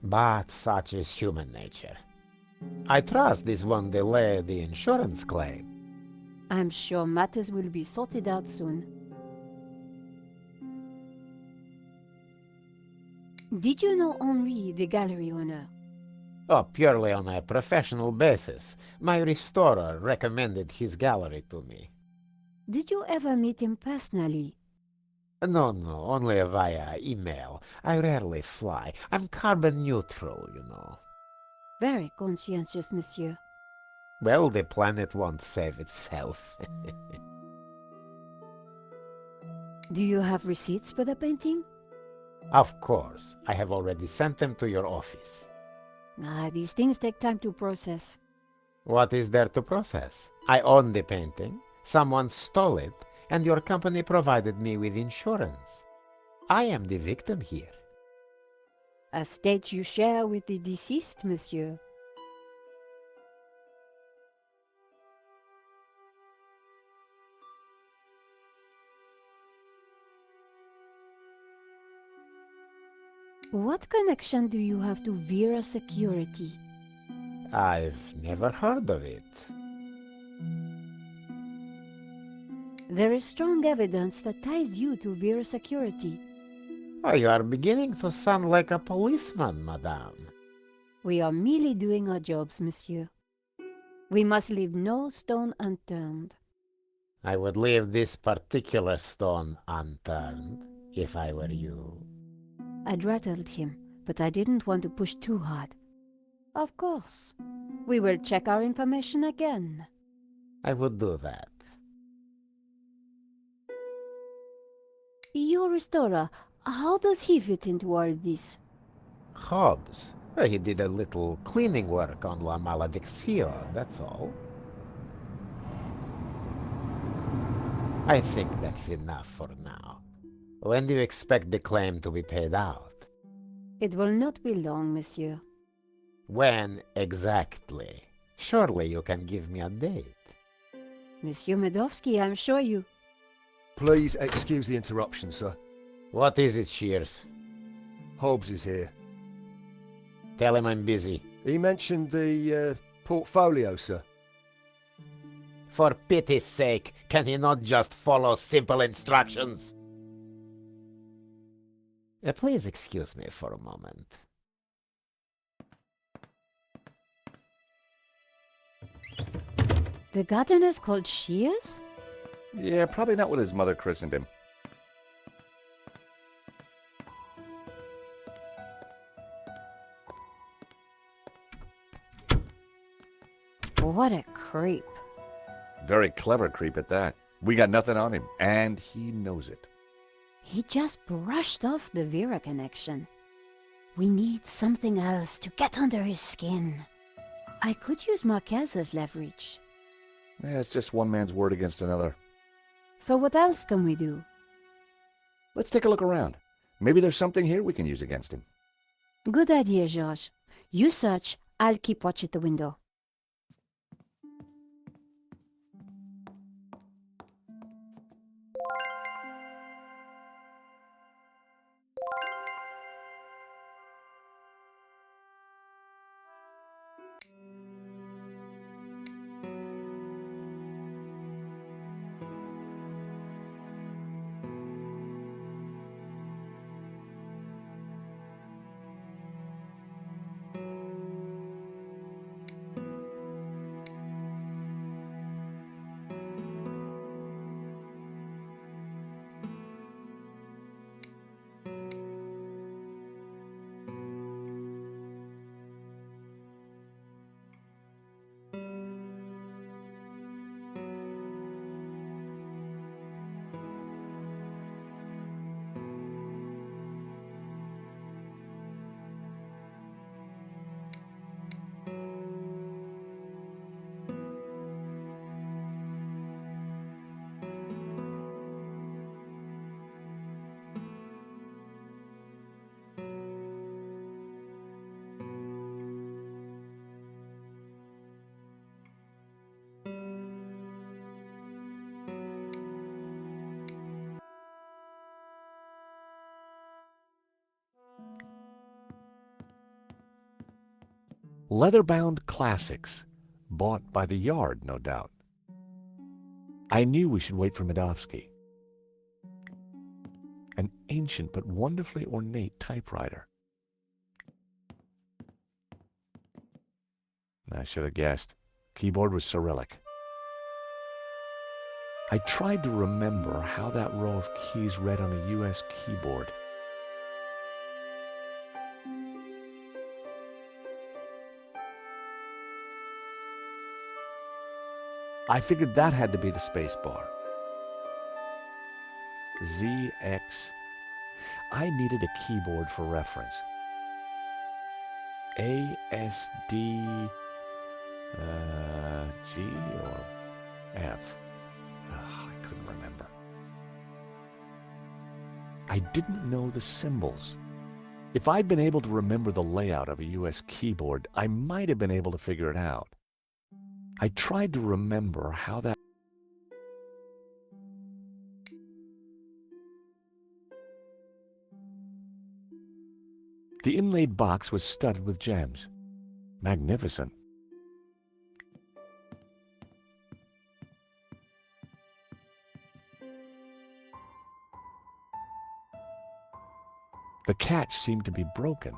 Speaker 14: but such is human nature. I trust this won't delay the insurance claim.
Speaker 1: I'm sure matters will be sorted out soon. Did you know Henri, the gallery owner?
Speaker 14: Oh, purely on a professional basis. My restorer recommended his gallery to me.
Speaker 1: Did you ever meet him personally?
Speaker 14: No, only via email. I rarely fly. I'm carbon neutral, you know.
Speaker 1: Very conscientious, monsieur.
Speaker 14: Well, the planet won't save itself.
Speaker 1: Do you have receipts for the painting?
Speaker 14: Of course. I have already sent them to your office.
Speaker 1: These things take time to process.
Speaker 14: What is there to process? I own the painting, someone stole it, and your company provided me with insurance. I am the victim here.
Speaker 1: A state you share with the deceased, monsieur. What connection do you have to Vera Security?
Speaker 14: I've never heard of it.
Speaker 1: There is strong evidence that ties you to Vera Security.
Speaker 14: Oh, you are beginning to sound like a policeman, madame.
Speaker 1: We are merely doing our jobs, monsieur. We must leave no stone unturned.
Speaker 14: I would leave this particular stone unturned, if I were you.
Speaker 1: I'd rattled him, but I didn't want to push too hard. Of course. We will check our information again.
Speaker 14: I would do that.
Speaker 1: Your restorer, how does he fit into all this?
Speaker 14: Hobbs? He did a little cleaning work on La Maledicción, that's all. I think that's enough for now. When do you expect the claim to be paid out?
Speaker 1: It will not be long, monsieur.
Speaker 14: When exactly? Surely you can give me a date.
Speaker 1: Monsieur Medovsky, I'm sure you...
Speaker 4: Please excuse the interruption, sir.
Speaker 14: What is it, Shears?
Speaker 4: Hobbs is here.
Speaker 14: Tell him I'm busy.
Speaker 4: He mentioned the portfolio, sir.
Speaker 14: For pity's sake, can he not just follow simple instructions? Please excuse me for a moment.
Speaker 1: The gardener's called Shears?
Speaker 7: Yeah, probably not what his mother christened him.
Speaker 1: What a creep.
Speaker 7: Very clever creep at that. We got nothing on him, and he knows it.
Speaker 1: He just brushed off the Vera connection. We need something else to get under his skin. I could use Marquez as leverage.
Speaker 7: Yeah, it's just one man's word against another.
Speaker 1: So what else can we do?
Speaker 7: Let's take a look around. Maybe there's something here we can use against him.
Speaker 1: Good idea, George. You search, I'll keep watch at the window.
Speaker 7: Leather-bound classics, bought by the yard, no doubt. I knew we should wait for Medovsky. An ancient but wonderfully ornate typewriter. I should have guessed. Keyboard was Cyrillic. I tried to remember how that row of keys read on a U.S. keyboard. I figured that had to be the space bar. ZX. I needed a keyboard for reference. ASD G or F? I couldn't remember. I didn't know the symbols. If I'd been able to remember the layout of a US keyboard, I might have been able to figure it out. I tried to remember how that... The inlaid box was studded with gems. Magnificent. The catch seemed to be broken.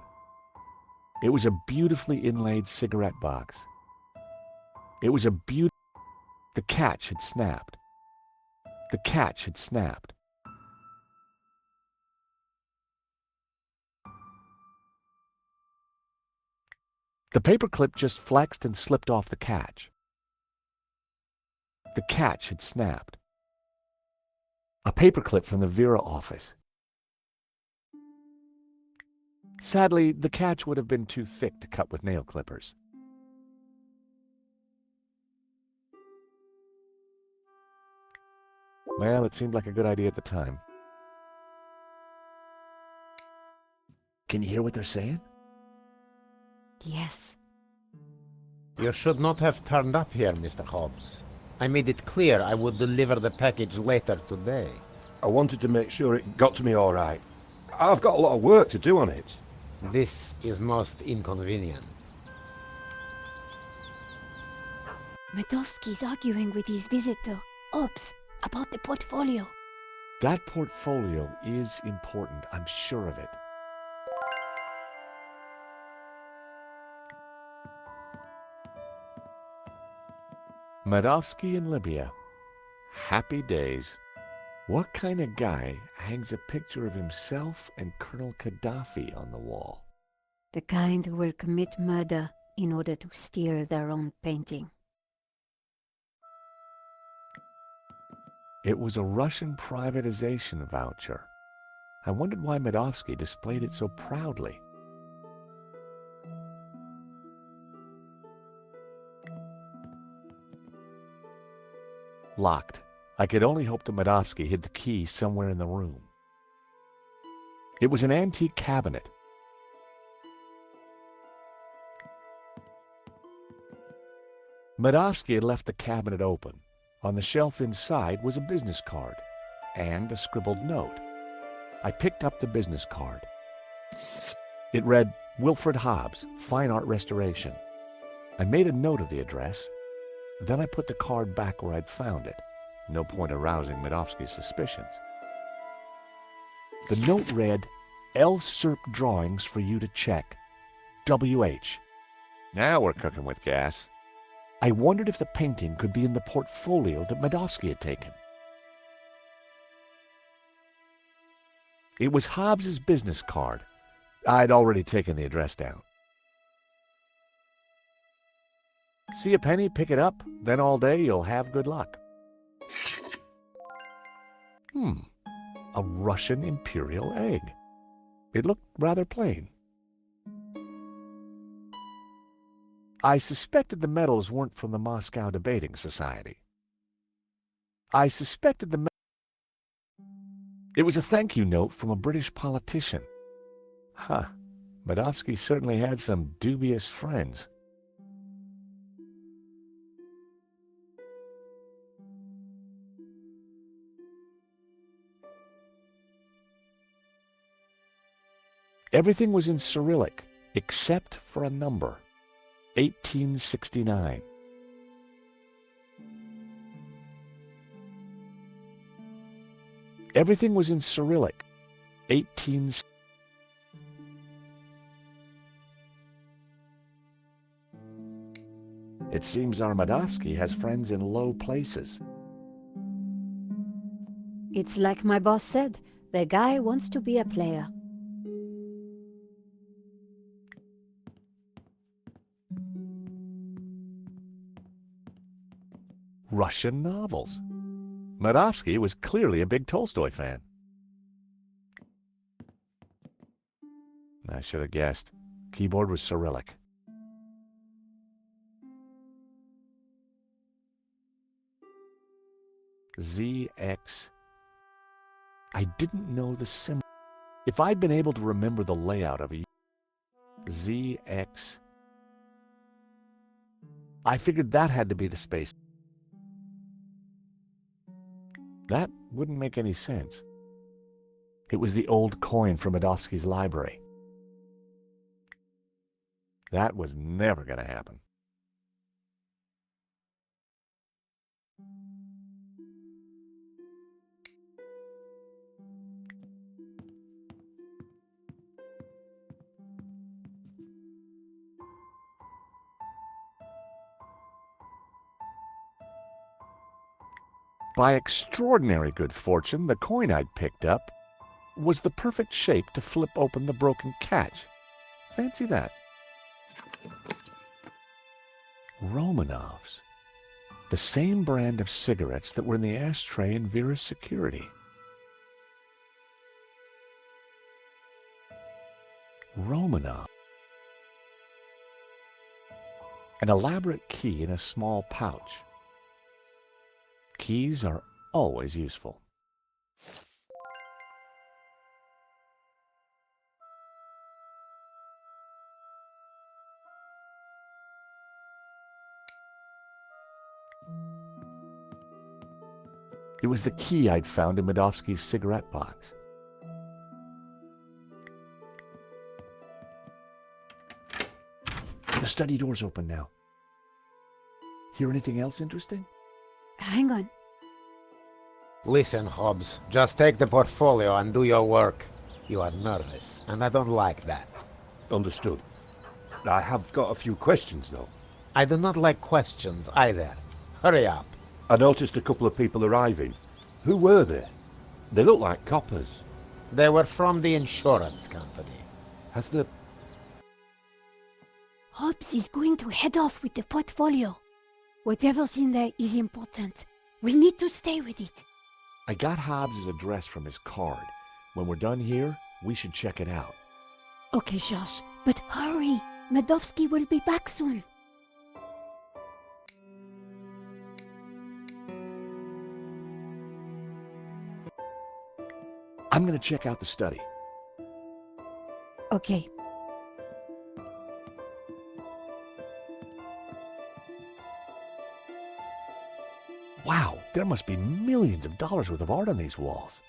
Speaker 7: It was a beautifully inlaid cigarette box. It was a The catch had snapped. The catch had snapped. The paperclip just flexed and slipped off the catch. The catch had snapped. A paperclip from the Vera office. Sadly, the catch would have been too thick to cut with nail clippers. Well, it seemed like a good idea at the time. Can you hear what they're saying?
Speaker 1: Yes.
Speaker 14: You should not have turned up here, Mr. Hobbs. I made it clear I would deliver the package later today.
Speaker 3: I wanted to make sure it got to me all right. I've got a lot of work to do on it.
Speaker 14: This is most inconvenient.
Speaker 1: Medovsky's arguing with his visitor, Hobbs, about the portfolio.
Speaker 7: That portfolio is important, I'm sure of it. Medovsky in Libya. Happy days. What kind of guy hangs a picture of himself and Colonel Gaddafi on the wall?
Speaker 1: The kind who will commit murder in order to steal their own painting.
Speaker 7: It was a Russian privatization voucher. I wondered why Medovsky displayed it so proudly. Locked. I could only hope that Medovsky hid the key somewhere in the room. It was an antique cabinet. Medovsky had left the cabinet open. On the shelf inside was a business card and a scribbled note. I picked up the business card. It read, Wilfred Hobbs, Fine Art Restoration. I made a note of the address. Then I put the card back where I'd found it. No point arousing Medovsky's suspicions. The note read, L. Serp drawings for you to check. W.H. Now we're cooking with gas. I wondered if the painting could be in the portfolio that Medovsky had taken. It was Hobbs's business card. I'd already taken the address down. See a penny, pick it up, then all day you'll have good luck. A Russian imperial egg. It looked rather plain. I suspected the medals weren't from the Moscow Debating Society. It was a thank you note from a British politician. Medovsky certainly had some dubious friends. Everything was in Cyrillic, except for a number. 1869. Everything was in Cyrillic. 18. It seems Armadovsky has friends in low places.
Speaker 1: It's like my boss said, the guy wants to be a player.
Speaker 7: Russian novels. Madovsky was clearly a big Tolstoy fan. I should have guessed. Keyboard was Cyrillic. ZX. I didn't know the symbol. If I'd been able to remember the layout of a ZX, I figured that had to be the space. That wouldn't make any sense. It was the old coin from Madovsky's library. That was never going to happen. By extraordinary good fortune, the coin I'd picked up was the perfect shape to flip open the broken catch. Fancy that. Romanovs. The same brand of cigarettes that were in the ashtray in Vera's security. Romanov. An elaborate key in a small pouch. Keys are always useful. It was the key I'd found in Madovsky's cigarette box. The study door's open now. Hear anything else interesting?
Speaker 1: Hang on.
Speaker 14: Listen, Hobbs, just take the portfolio and do your work. You are nervous, and I don't like that.
Speaker 3: Understood. I have got a few questions, though.
Speaker 14: I do not like questions either. Hurry up.
Speaker 3: I noticed a couple of people arriving. Who were they? They look like coppers.
Speaker 14: They were from the insurance company.
Speaker 3: Has the...
Speaker 1: Hobbs is going to head off with the portfolio. Whatever's in there is important. We need to stay with it.
Speaker 7: I got Hobbs' address from his card. When we're done here, we should check it out.
Speaker 1: Okay, Josh, but hurry. Madovsky will be back soon.
Speaker 7: I'm going to check out the study.
Speaker 1: Okay.
Speaker 7: Wow, there must be millions of dollars worth of art on these walls.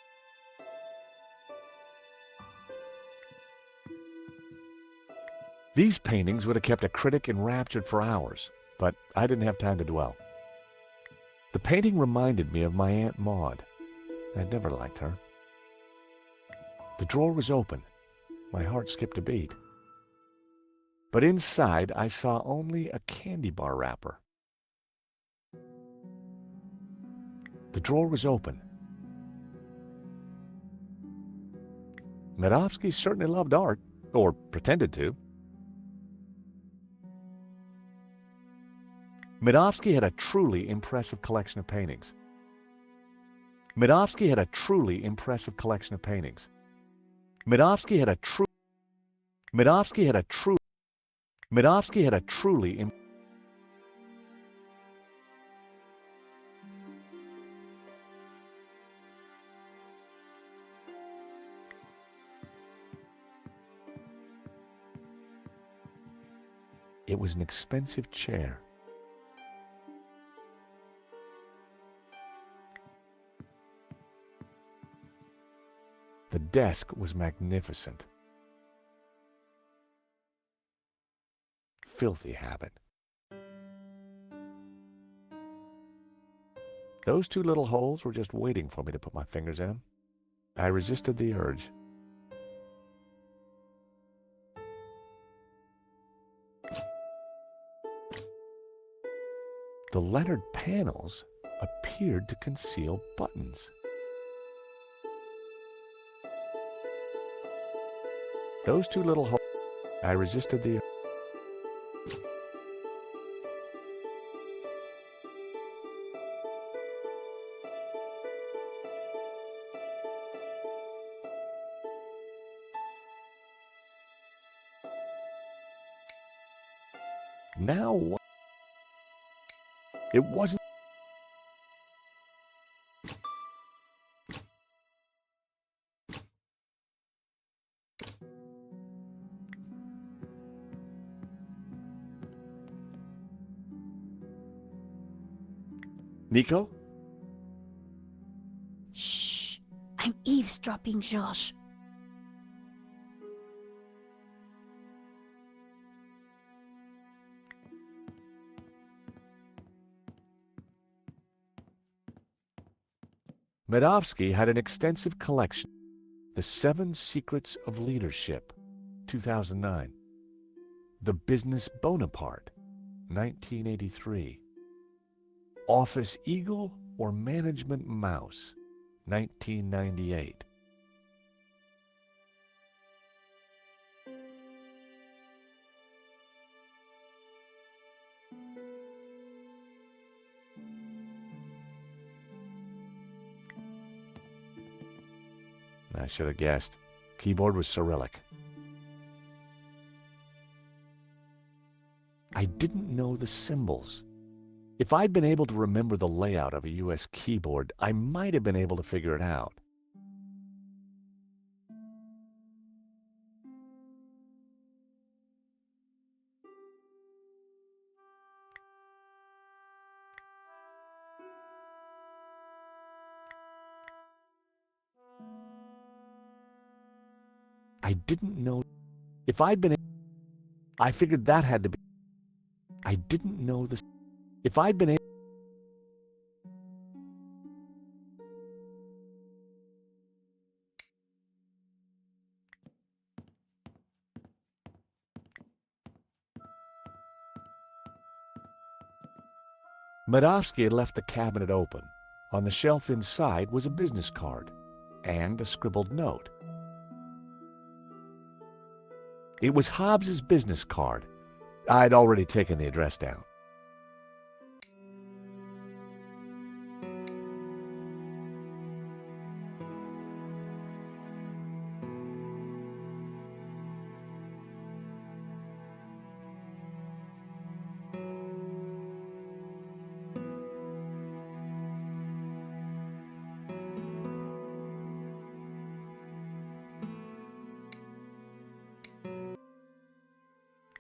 Speaker 7: These paintings would have kept a critic enraptured for hours, but I didn't have time to dwell. The painting reminded me of my Aunt Maud. I'd never liked her. The drawer was open. My heart skipped a beat. But inside, I saw only a candy bar wrapper. The drawer was open. Madovsky certainly loved art, or pretended to. Madovsky had a truly impressive collection of paintings. Madovsky had a truly impressive collection of paintings. Madovsky had a truly It was an expensive chair. The desk was magnificent. filthy habit. Those two little holes were just waiting for me to put my fingers in them. I resisted the urge. The lettered panels appeared to conceal buttons. Those two little holes. I resisted the. Now what? It wasn't. Nico?
Speaker 1: Shh! I'm eavesdropping, Josh.
Speaker 7: Medovsky had an extensive collection. The 7 Secrets of Leadership, 2009. The Business Bonaparte, 1983. Office Eagle or Management Mouse, 1998. I should have guessed. Keyboard was Cyrillic. I didn't know the symbols. If I'd been able to remember the layout of a US keyboard, I might have been able to figure it out. I didn't know. If I'd been, I figured that had to be. I didn't know this. If I'd been able. Medovsky had left the cabinet open. On the shelf inside was a business card and a scribbled note. It was Hobbs's business card. I'd already taken the address down.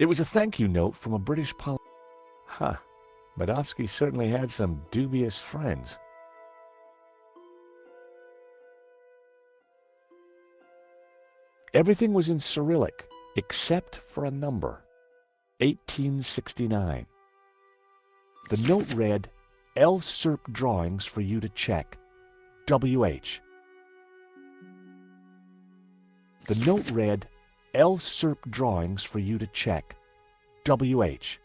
Speaker 7: It was a thank you note from a British Huh. Medovsky certainly had some dubious friends. Everything was in Cyrillic, except for a number. 1869. The note read, L. Serp drawings for you to check. W.H. The note read, L. Serp drawings for you to check. W.H.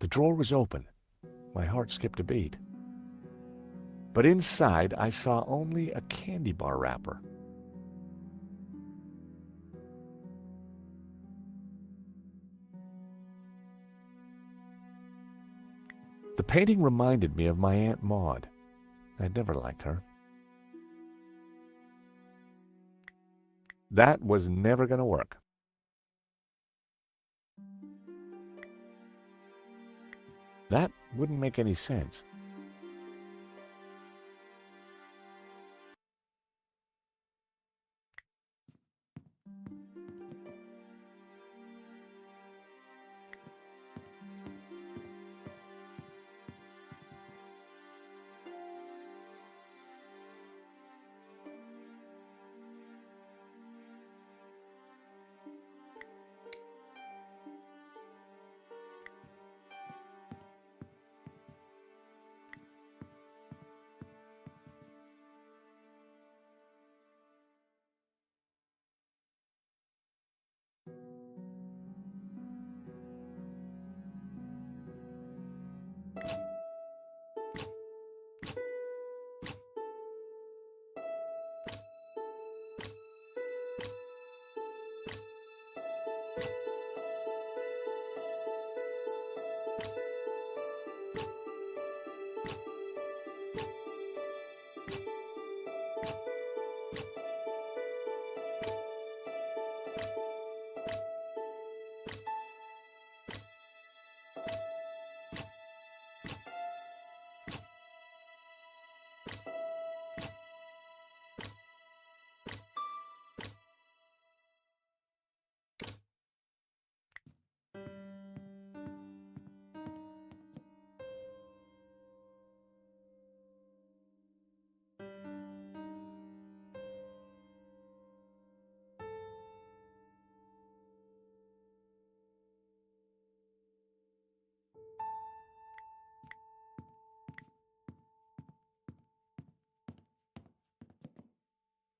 Speaker 7: The drawer was open. My heart skipped a beat. But inside, I saw only a candy bar wrapper. The painting reminded me of my Aunt Maud. I'd never liked her. That was never going to work. That wouldn't make any sense.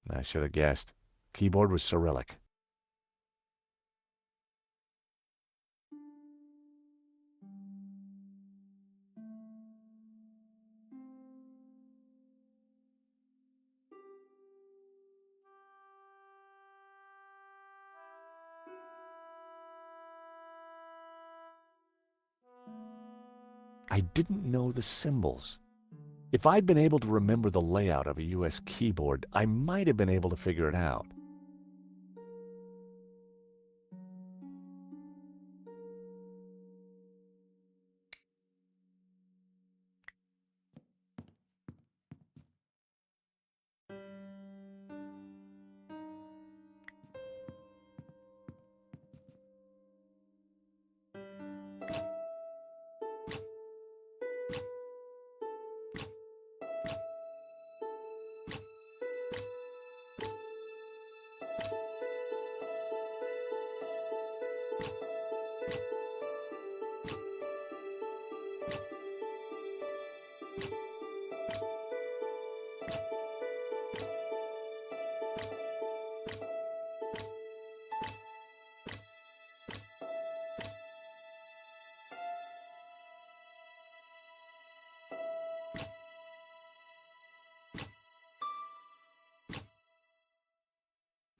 Speaker 7: I should have guessed. Keyboard was Cyrillic. I didn't know the symbols. If I'd been able to remember the layout of a US keyboard, I might have been able to figure it out.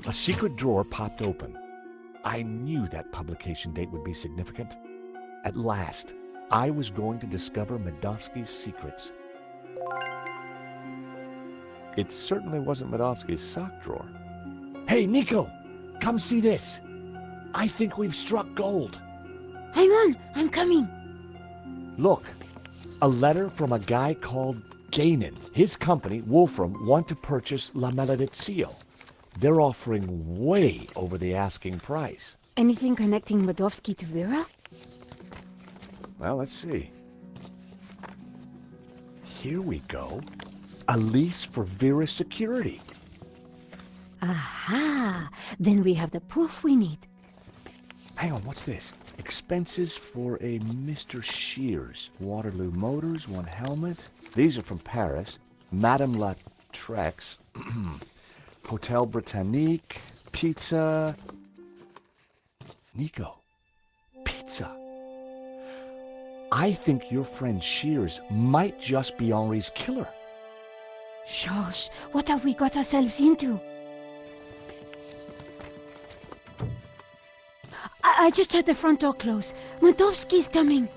Speaker 7: A secret drawer popped open. I knew that publication date would be significant. At last, I was going to discover Medovsky's secrets. It certainly wasn't Medovsky's sock drawer. Hey, Nico! Come see this! I think we've struck gold.
Speaker 1: Hang on, I'm coming.
Speaker 7: Look, a letter from a guy called Gainin. His company, Wolfram, want to purchase La Maledizio. They're offering way over the asking price.
Speaker 1: Anything connecting Medovsky to Vera?
Speaker 7: Well, let's see. Here we go. A lease for Vera's security.
Speaker 1: Aha! Then we have the proof we need.
Speaker 7: Hang on, what's this? Expenses for a Mr. Shears. Waterloo Motors, one helmet. These are from Paris. Madame La Trex. Hotel Britannique. Pizza. Nico. Pizza. I think your friend Shears might just be Henri's killer.
Speaker 1: Georges, what have we got ourselves into? I just heard the front door close. Mordovsky's coming.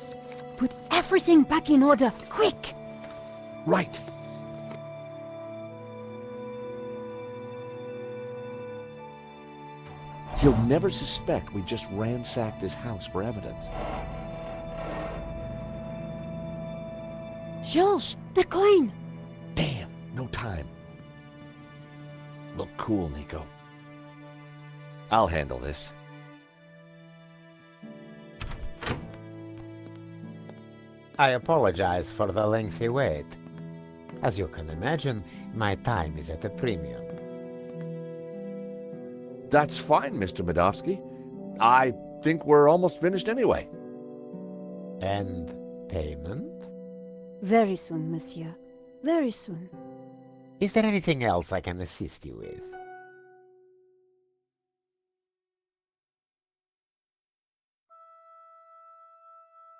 Speaker 1: Put everything back in order, quick!
Speaker 7: Right. He'll never suspect we just ransacked his house for evidence.
Speaker 1: Georges, the coin!
Speaker 7: Damn, no time. Look cool, Nico. I'll handle this.
Speaker 14: I apologize for the lengthy wait. As you can imagine, my time is at a premium.
Speaker 7: That's fine, Mr. Medovsky. I think we're almost finished anyway.
Speaker 14: And payment?
Speaker 1: Very soon, monsieur. Very soon.
Speaker 14: Is there anything else I can assist you with?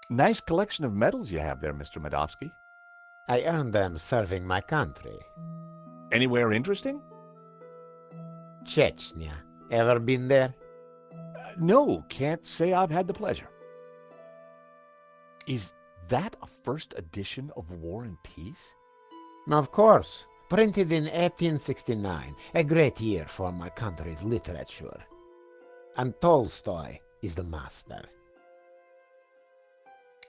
Speaker 7: Nice collection of medals you have there, Mr. Medovsky.
Speaker 14: I earned them serving my country.
Speaker 7: Anywhere interesting?
Speaker 14: Chechnya. Ever been there?
Speaker 7: No, can't say I've had the pleasure. Is that a first edition of War and Peace?
Speaker 14: Of course. Printed in 1869. A great year for my country's literature. And Tolstoy is the master.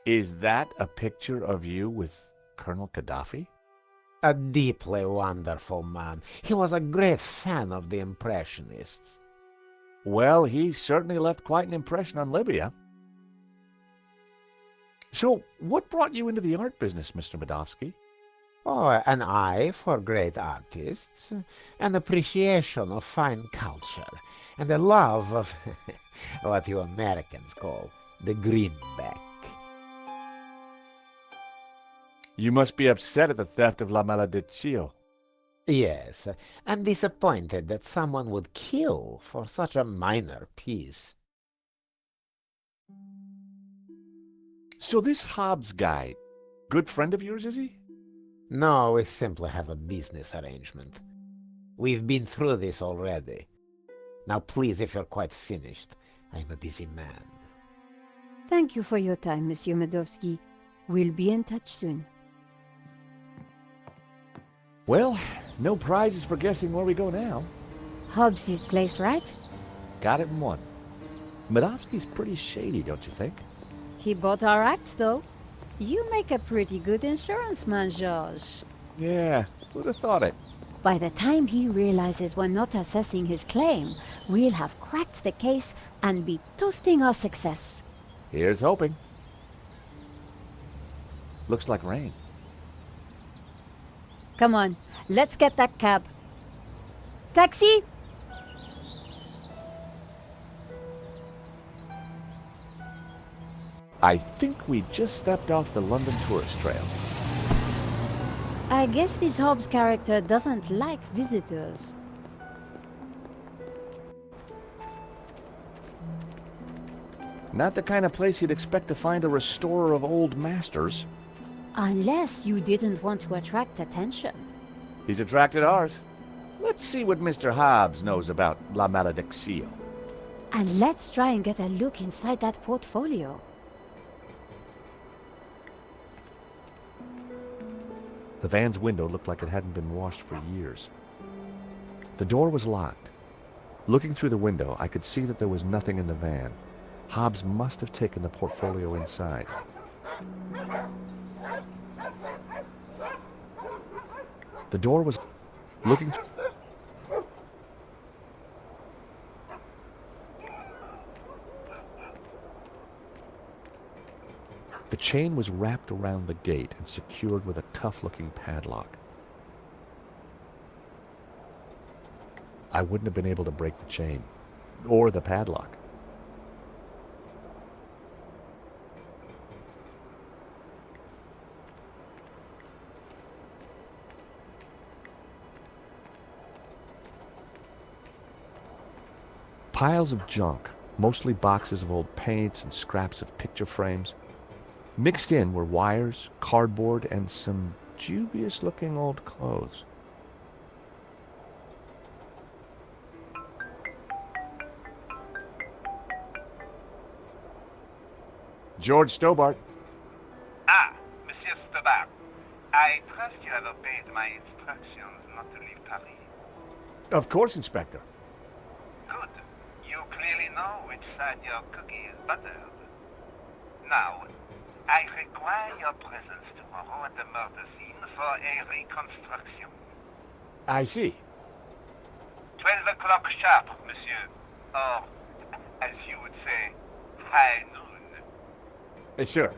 Speaker 7: Is that a picture of you with Colonel Gaddafi?
Speaker 14: A deeply wonderful man. He was a great fan of the Impressionists.
Speaker 7: Well, he certainly left quite an impression on Libya. So, what brought you into the art business, Mr. Medovsky?
Speaker 14: Oh, an eye for great artists, an appreciation of fine culture, and a love of what you Americans call the greenback.
Speaker 7: You must be upset at the theft of La Malediccio.
Speaker 14: Yes, and disappointed that someone would kill for such a minor piece.
Speaker 7: So this Hobbs guy, good friend of yours, is he?
Speaker 14: No, we simply have a business arrangement. We've been through this already. Now please, if you're quite finished, I'm a busy man.
Speaker 1: Thank you for your time, Monsieur Medovsky. We'll be in touch soon.
Speaker 7: Well, no prizes for guessing where we go now.
Speaker 1: Hobbs' place, right?
Speaker 7: Got it in one. Medovsky's pretty shady, don't you think?
Speaker 1: He bought our act, though. You make a pretty good insurance man, Georges.
Speaker 7: Yeah, who'd have thought it?
Speaker 1: By the time he realizes we're not assessing his claim, we'll have cracked the case and be toasting our success.
Speaker 7: Here's hoping. Looks like rain.
Speaker 1: Come on, let's get that cab. Taxi!
Speaker 7: I think we just stepped off the London tourist trail.
Speaker 1: I guess this Hobbs character doesn't like visitors.
Speaker 7: Not the kind of place you'd expect to find a restorer of old masters.
Speaker 1: Unless you didn't want to attract attention.
Speaker 7: He's attracted ours. Let's see what Mr. Hobbs knows about La Malediccio.
Speaker 1: And let's try and get a look inside that portfolio.
Speaker 7: The van's window looked like it hadn't been washed for years. The door was locked. Looking through the window, I could see that there was nothing in the van. Hobbs must have taken the portfolio inside. The door was looking. The chain was wrapped around the gate and secured with a tough-looking padlock. I wouldn't have been able to break the chain, or the padlock. Piles of junk, mostly boxes of old paints and scraps of picture frames. Mixed in were wires, cardboard, and some dubious-looking old clothes. George Stobart.
Speaker 10: Ah, Monsieur Stobart. I trust you have obeyed my instructions not to leave Paris.
Speaker 7: Of course, Inspector.
Speaker 10: Good. You clearly know which side your cookie is buttered. Now, I require your presence tomorrow at the murder scene for a reconstruction.
Speaker 7: I see.
Speaker 10: 12 o'clock sharp, monsieur. Or, as you would say, high noon.
Speaker 7: Sure.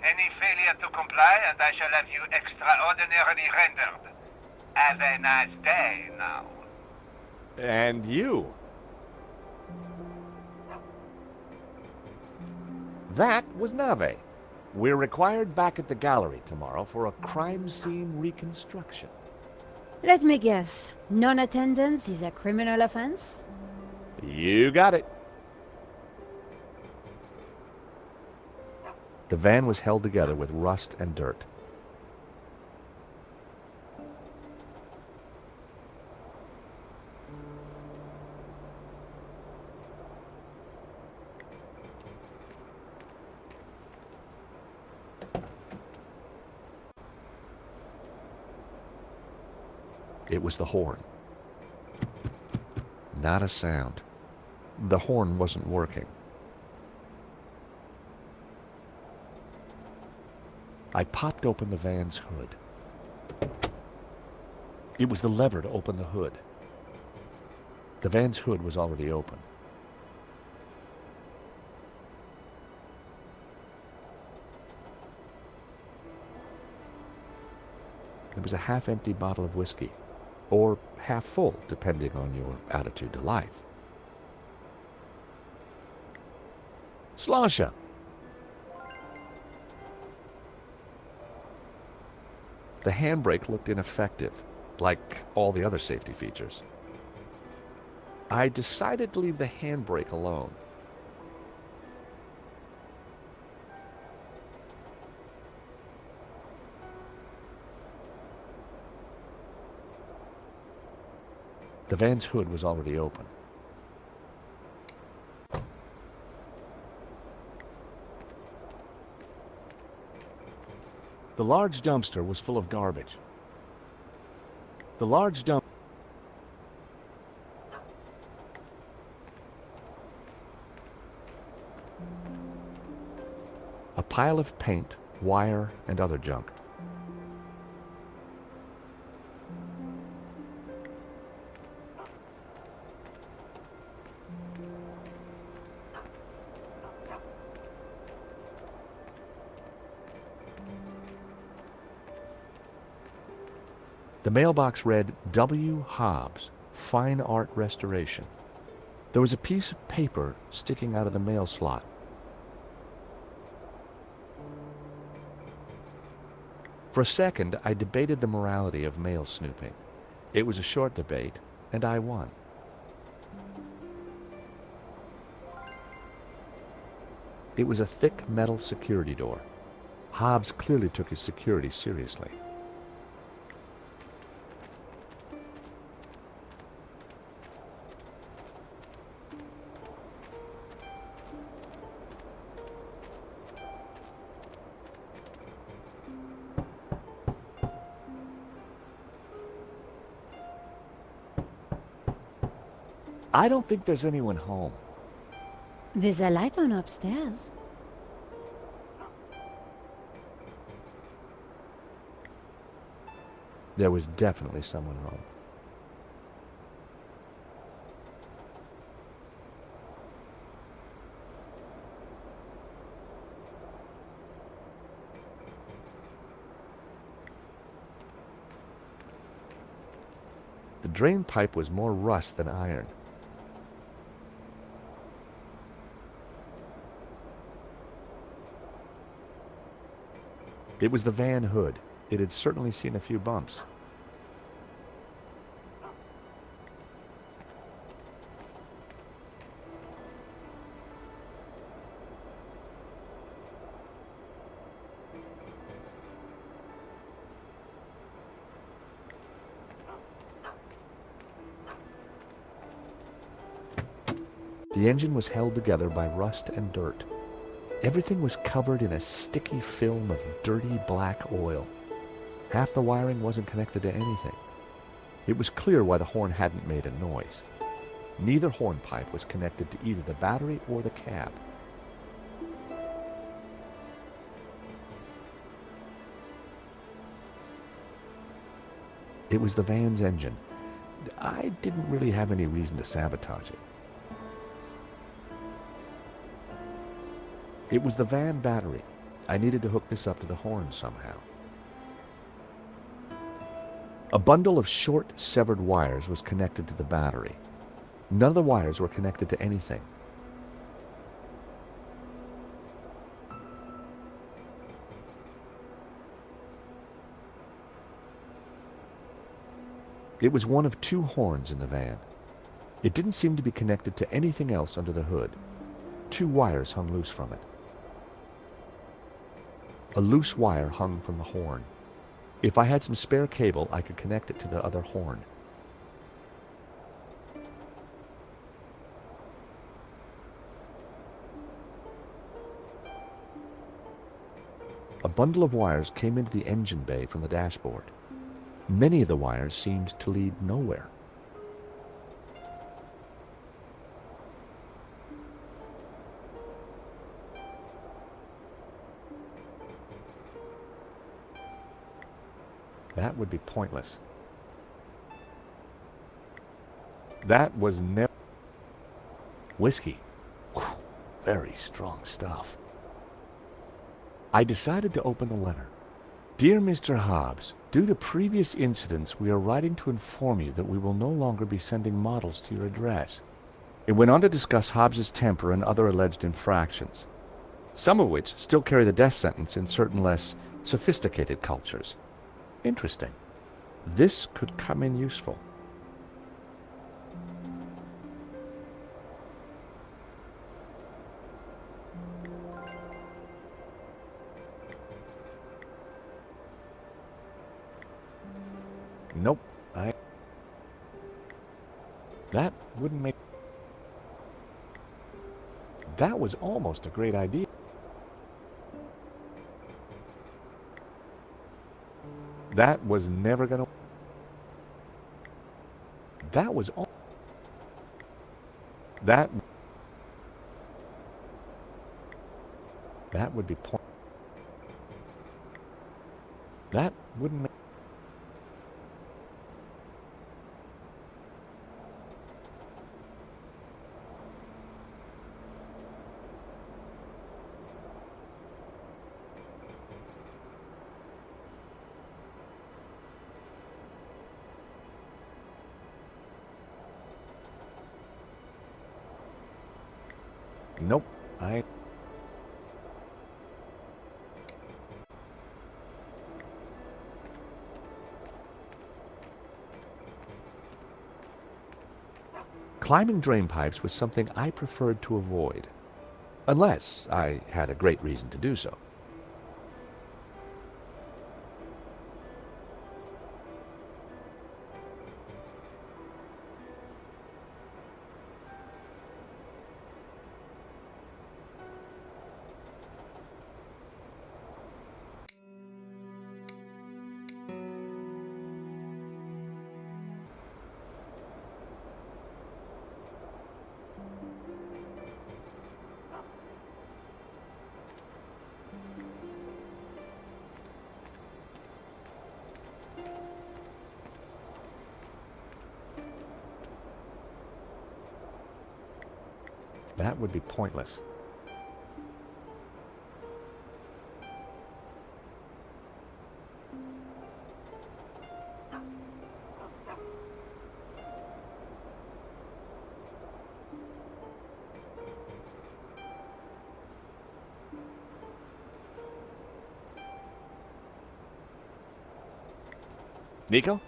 Speaker 10: Any failure to comply, and I shall have you extraordinarily rendered. Have a nice day now.
Speaker 7: And you. That was Nave. We're required back at the gallery tomorrow for a crime scene reconstruction.
Speaker 1: Let me guess. Non-attendance is a criminal offense?
Speaker 7: You got it. The van was held together with rust and dirt. It was the horn. Not a sound. The horn wasn't working. I popped open the van's hood. It was the lever to open the hood. The van's hood was already open. There was a half-empty bottle of whiskey, or half full, depending on your attitude to life. Slosha. The handbrake looked ineffective, like all the other safety features. I decided to leave the handbrake alone. The van's hood was already open. The large dumpster was full of garbage. The large dump... A pile of paint, wire, and other junk. The mailbox read, W. Hobbs, Fine Art Restoration. There was a piece of paper sticking out of the mail slot. For a second, I debated the morality of mail snooping. It was a short debate, and I won. It was a thick metal security door. Hobbs clearly took his security seriously. I don't think there's anyone home.
Speaker 1: There's a light on upstairs.
Speaker 7: There was definitely someone home. The drain pipe was more rust than iron. It was the van hood. It had certainly seen a few bumps. The engine was held together by rust and dirt. Everything was covered in a sticky film of dirty black oil. Half the wiring wasn't connected to anything. It was clear why the horn hadn't made a noise. Neither hornpipe was connected to either the battery or the cab. It was the van's engine. I didn't really have any reason to sabotage it. It was the van battery. I needed to hook this up to the horn somehow. A bundle of short, severed wires was connected to the battery. None of the wires were connected to anything. It was one of two horns in the van. It didn't seem to be connected to anything else under the hood. Two wires hung loose from it. A loose wire hung from the horn. If I had some spare cable, I could connect it to the other horn. A bundle of wires came into the engine bay from the dashboard. Many of the wires seemed to lead nowhere. That would be pointless. That was never... Whiskey. Whew, very strong stuff. I decided to open the letter. Dear Mr. Hobbs, due to previous incidents, we are writing to inform you that we will no longer be sending models to your address. It went on to discuss Hobbs's temper and other alleged infractions, some of which still carry the death sentence in certain less sophisticated cultures. Interesting. This could come in useful. Nope, that wouldn't make... That was almost a great idea. That was never gonna... That was all... That would be point... That wouldn't make... Nope, Climbing drain pipes was something I preferred to avoid, unless I had a great reason to do so. That would be pointless. Nico?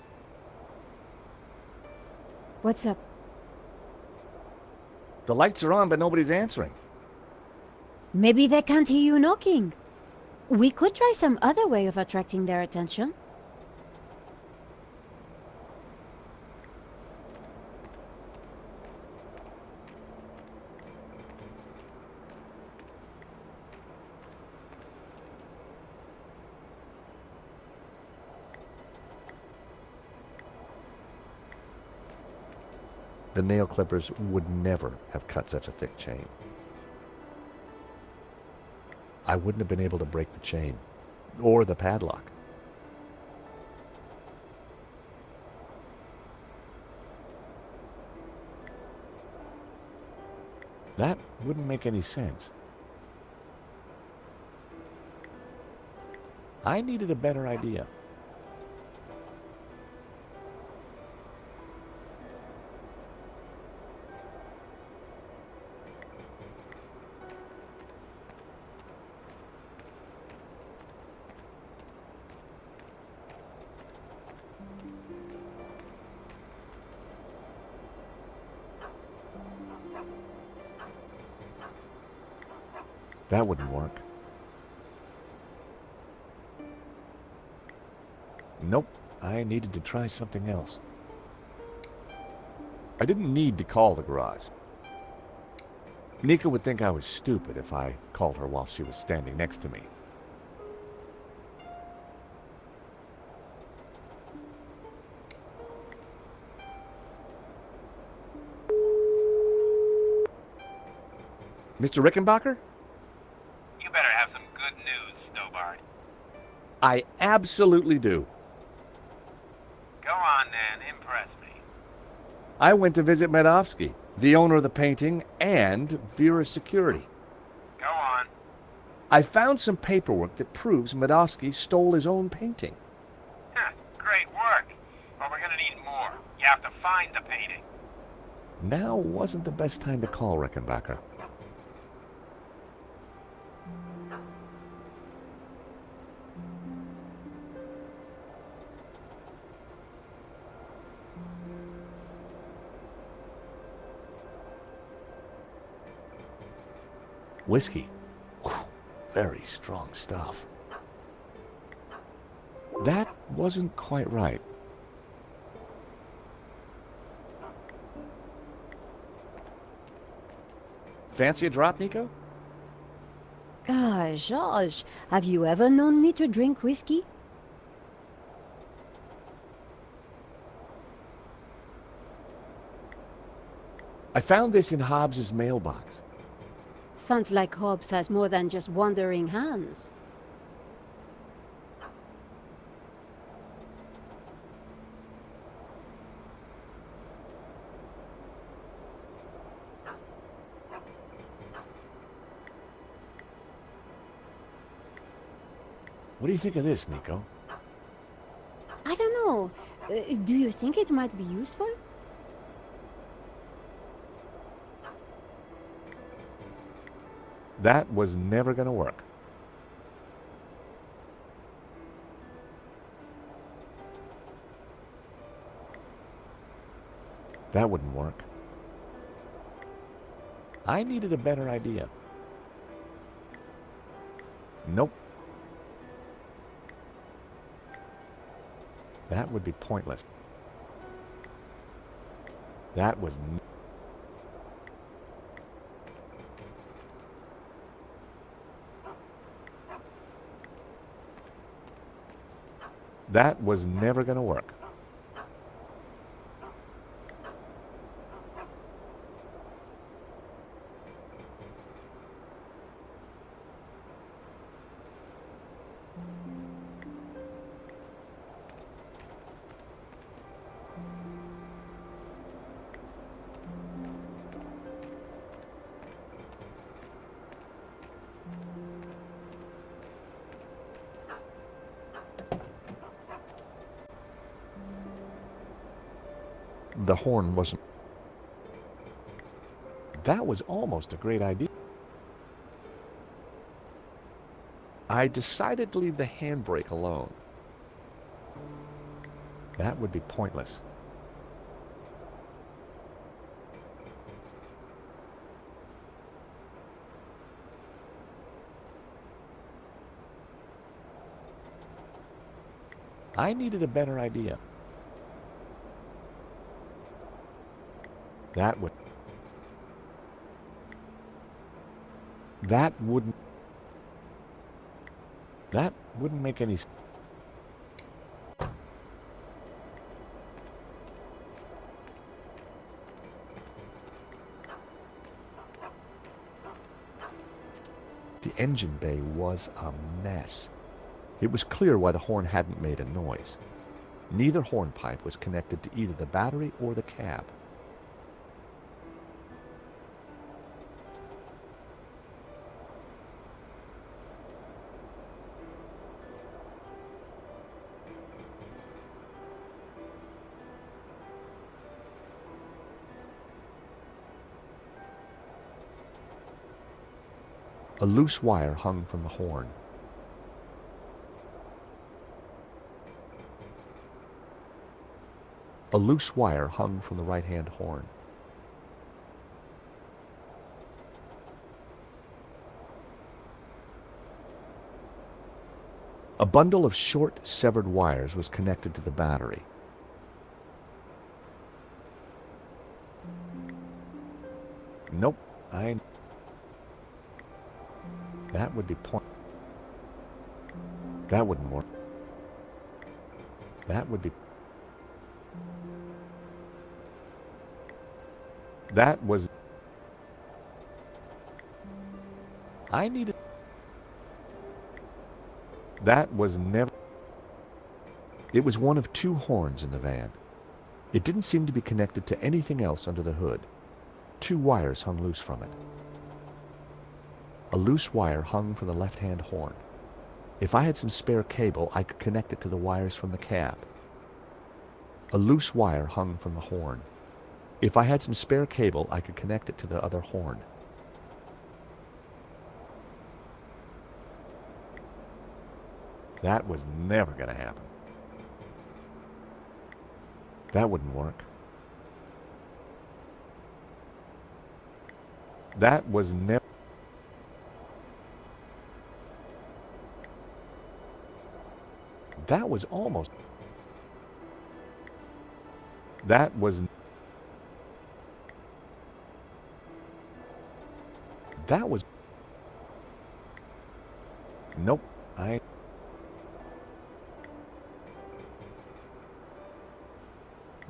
Speaker 1: What's up?
Speaker 7: The lights are on, but nobody's answering.
Speaker 1: Maybe they can't hear you knocking. We could try some other way of attracting their attention.
Speaker 7: The nail clippers would never have cut such a thick chain. I wouldn't have been able to break the chain, or the padlock. That wouldn't make any sense. I needed a better idea. That wouldn't work. Nope, I needed to try something else. I didn't need to call the garage. Nika would think I was stupid if I called her while she was standing next to me. Mr. Rickenbacker?
Speaker 10: You better have some good news, Snowbard.
Speaker 7: I absolutely do.
Speaker 10: Go on then, impress me.
Speaker 7: I went to visit Medovsky, the owner of the painting, and Vera's security.
Speaker 10: Go on.
Speaker 7: I found some paperwork that proves Medovsky stole his own painting.
Speaker 10: Great work. But we're gonna need more. You have to find the painting.
Speaker 7: Now wasn't the best time to call Rickenbacker. Whiskey. Whew, very strong stuff. That wasn't quite right. Fancy a drop, Nico?
Speaker 1: Ah, George, have you ever known me to drink whiskey?
Speaker 7: I found this in Hobbs's mailbox.
Speaker 1: Sounds like Hobbs has more than just wandering hands.
Speaker 7: What do you think of this, Nico?
Speaker 1: I don't know. Do you think it might be useful?
Speaker 7: That was never going to work. That wouldn't work. I needed a better idea. Nope. That would be pointless. That was... That was never going to work. The horn wasn't... That was almost a great idea. I decided to leave the handbrake alone. That would be pointless. I needed a better idea. That would... That wouldn't make any sense. engine bay was a mess. It was clear why the horn hadn't made a noise. Neither hornpipe was connected to either the battery or the cab. A loose wire hung from the horn. A loose wire hung from the right-hand horn. A bundle of short, severed wires was connected to the battery. Nope, that would be point. That wouldn't work. That would be. That was. I needed. That was never. It was one of two horns in the van. It didn't seem to be connected to anything else under the hood. Two wires hung loose from it. A loose wire hung from the left-hand horn. If I had some spare cable, I could connect it to the wires from the cab. A loose wire hung from the horn. If I had some spare cable, I could connect it to the other horn. That was never going to happen. That wouldn't work. That was never. That was almost. That was. That was. Nope.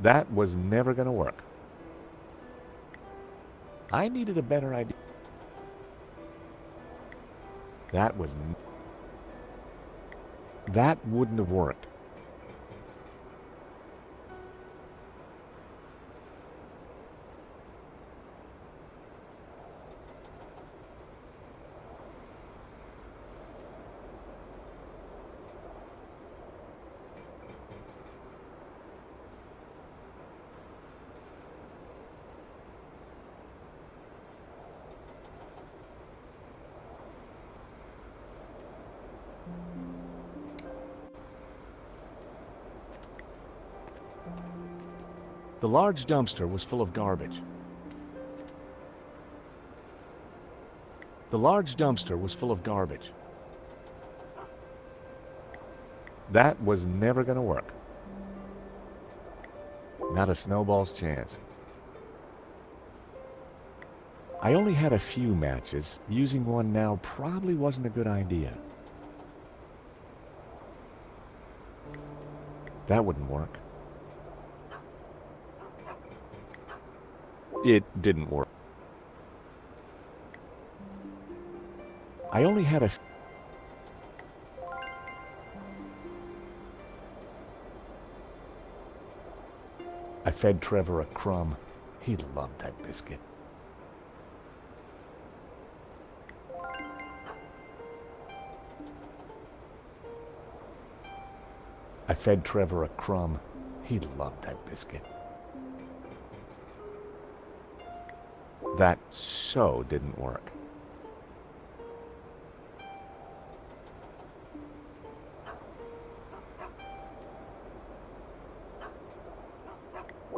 Speaker 7: That was never going to work. I needed a better idea. That was. That wouldn't have worked. The large dumpster was full of garbage. The large dumpster was full of garbage. That was never going to work. Not a snowball's chance. I only had a few matches. Using one now probably wasn't a good idea. That wouldn't work. It didn't work. I only had a... I fed Trevor a crumb. He loved that biscuit. I fed Trevor a crumb. He loved that biscuit. That so didn't work.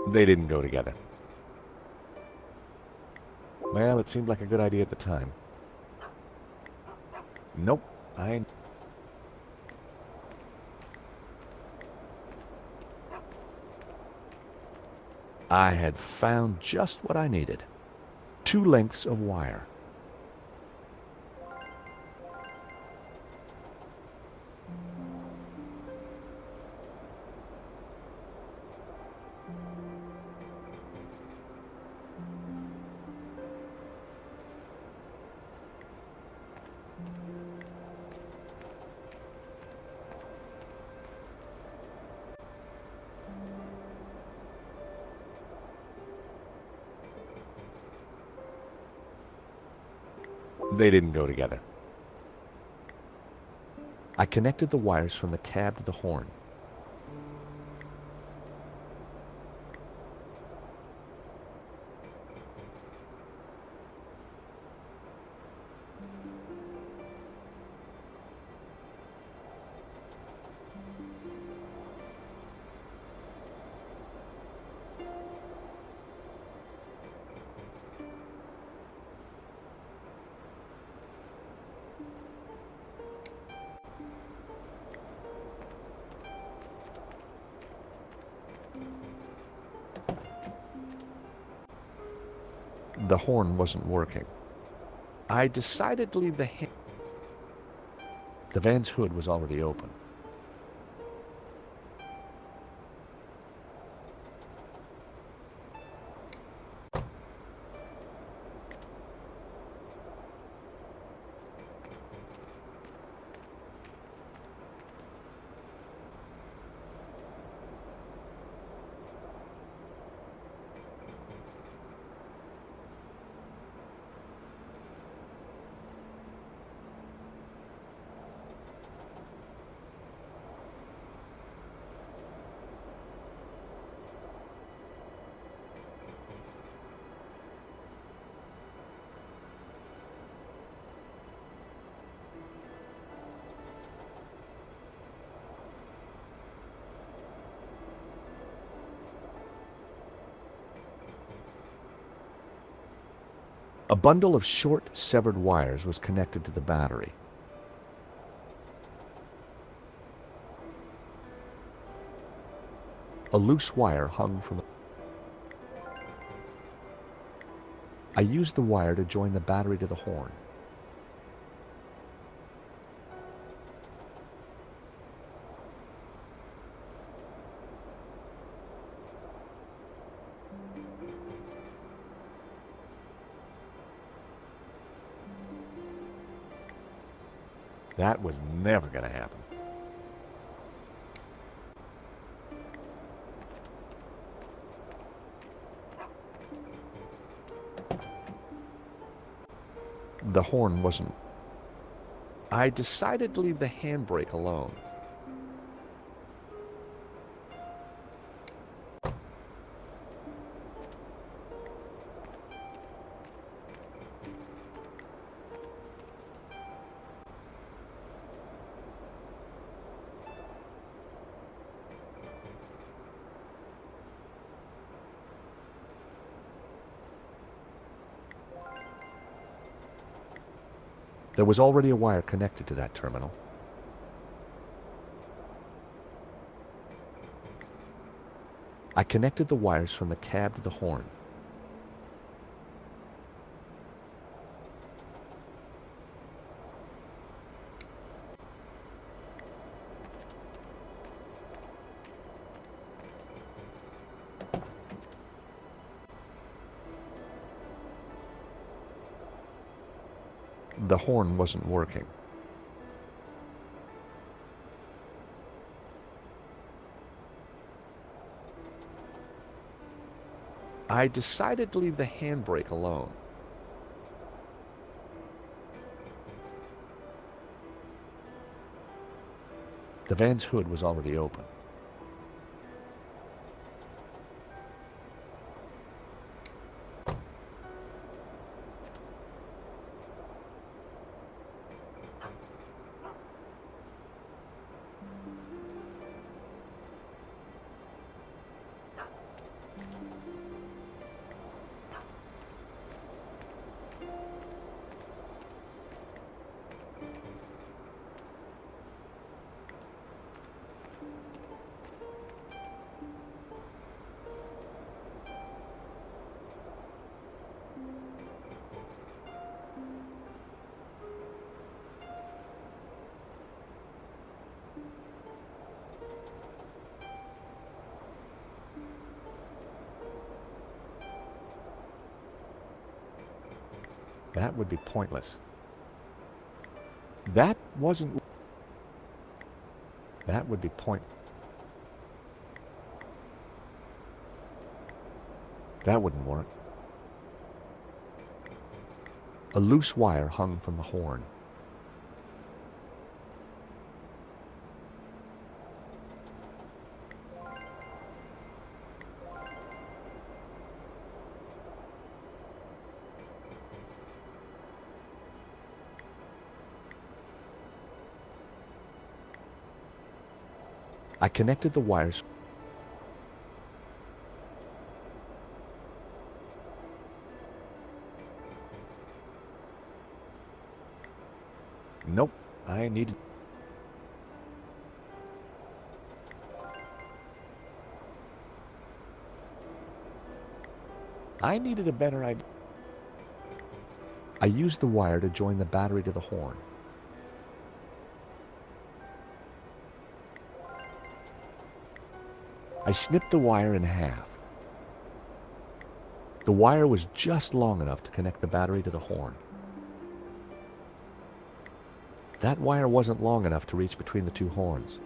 Speaker 7: They didn't go together. Well, it seemed like a good idea at the time. Nope, I had found just what I needed. 2 lengths of wire. They didn't go together. I connected the wires from the cab to the horn. The horn wasn't working. I decided to leave the van's hood was already open. A bundle of short, severed wires was connected to the battery. A loose wire hung from I used the wire to join the battery to the horn. That was never going to happen. The horn wasn't. I decided to leave the handbrake alone. There was already a wire connected to that terminal. I connected the wires from the cab to the horn. The horn wasn't working. I decided to leave the handbrake alone. The van's hood was already open. That would be pointless. That wasn't... That would be point... That wouldn't work. A loose wire hung from the horn. I connected the wires. Nope, I needed... I needed a better idea. I used the wire to join the battery to the horn. I snipped the wire in half. The wire was just long enough to connect the battery to the horn. That wire wasn't long enough to reach between the two horns.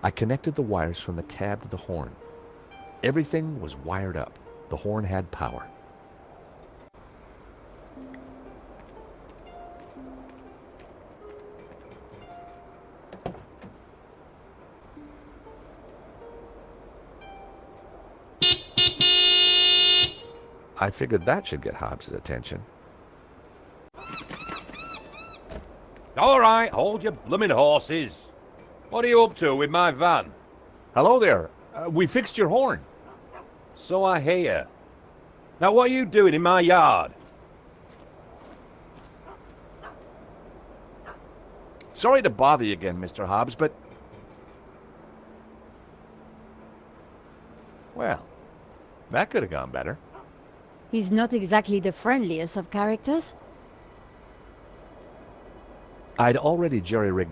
Speaker 7: I connected the wires from the cab to the horn. Everything was wired up. The horn had power. I figured that should get Hobbs' attention.
Speaker 3: All right, hold your bloomin' horses. What are you up to with my van?
Speaker 7: Hello there. We fixed your horn.
Speaker 3: So I hear. Now what are you doing in my yard?
Speaker 7: Sorry to bother you again, Mr. Hobbs, but... Well, that could have gone better.
Speaker 1: He's not exactly the friendliest of characters.
Speaker 7: I'd already jerry-rigged...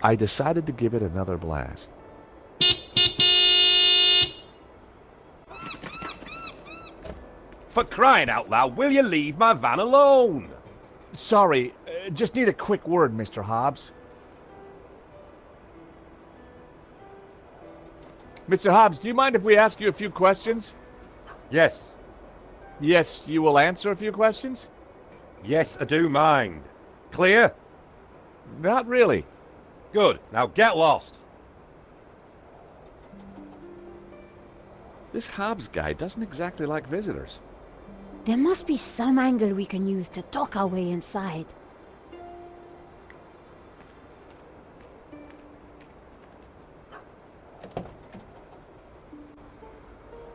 Speaker 7: I decided to give it another blast.
Speaker 3: For crying out loud, will you leave my van alone?
Speaker 7: Sorry, just need a quick word, Mr. Hobbs. Mr. Hobbs, do you mind if we ask you a few questions?
Speaker 3: Yes.
Speaker 7: Yes, you will answer a few questions?
Speaker 3: Yes, I do mind. Clear?
Speaker 7: Not really.
Speaker 3: Good. Now get lost.
Speaker 7: This Hobbs guy doesn't exactly like visitors.
Speaker 1: There must be some angle we can use to talk our way inside.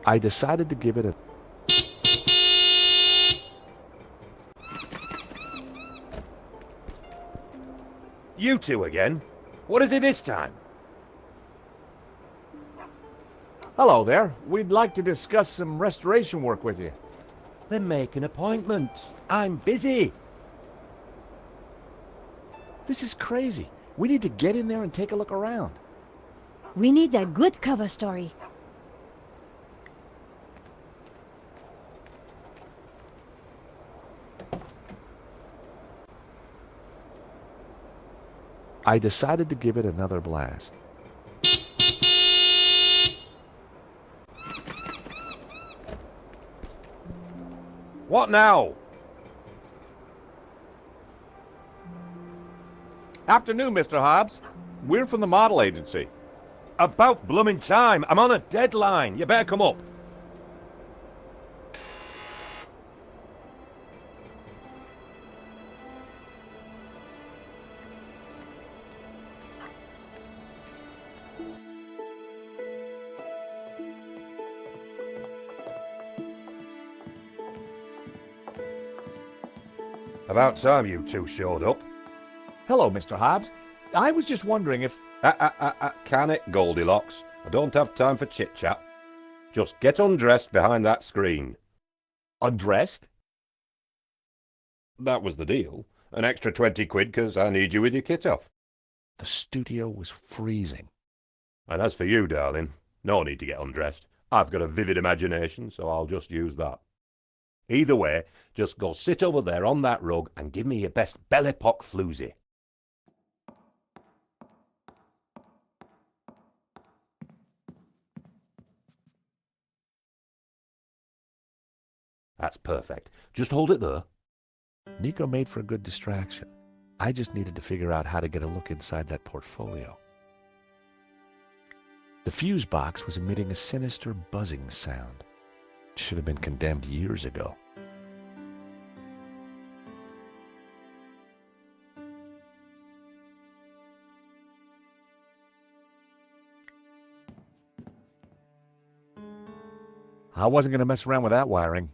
Speaker 7: I decided to give it a...
Speaker 3: You two again? What is it this time?
Speaker 7: Hello there. We'd like to discuss some restoration work with you.
Speaker 3: Then make an appointment. I'm busy.
Speaker 7: This is crazy. We need to get in there and take a look around.
Speaker 1: We need a good cover story.
Speaker 7: I decided to give it another blast.
Speaker 3: What now?
Speaker 7: Afternoon, Mr. Hobbs. We're from the model agency.
Speaker 3: About bloomin' time. I'm on a deadline. You better come up. About time you two showed up.
Speaker 7: Hello, Mr. Hobbs. I was just wondering if...
Speaker 3: Can it, Goldilocks? I don't have time for chit-chat. Just get undressed behind that screen.
Speaker 7: Undressed?
Speaker 3: That was the deal. An extra 20 quid because I need you with your kit off.
Speaker 7: The studio was freezing.
Speaker 3: And as for you, darling, no need to get undressed. I've got a vivid imagination, so I'll just use that. Either way, just go sit over there on that rug and give me your best belly-pock floozy. That's perfect. Just hold it there.
Speaker 7: Nico made for a good distraction. I just needed to figure out how to get a look inside that portfolio. The fuse box was emitting a sinister buzzing sound. It should have been condemned years ago. I wasn't going to mess around with that wiring.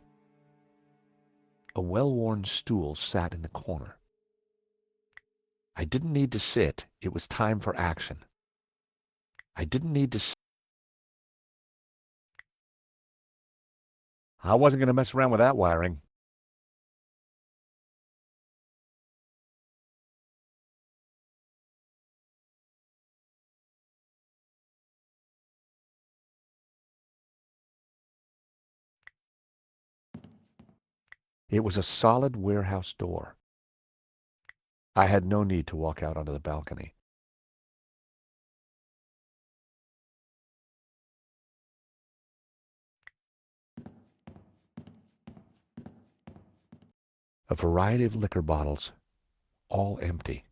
Speaker 7: A well-worn stool sat in the corner. I didn't need to sit. It was time for action. I didn't need to sit. I wasn't going to mess around with that wiring. It was a solid warehouse door. I had no need to walk out onto the balcony. A variety of liquor bottles, all empty.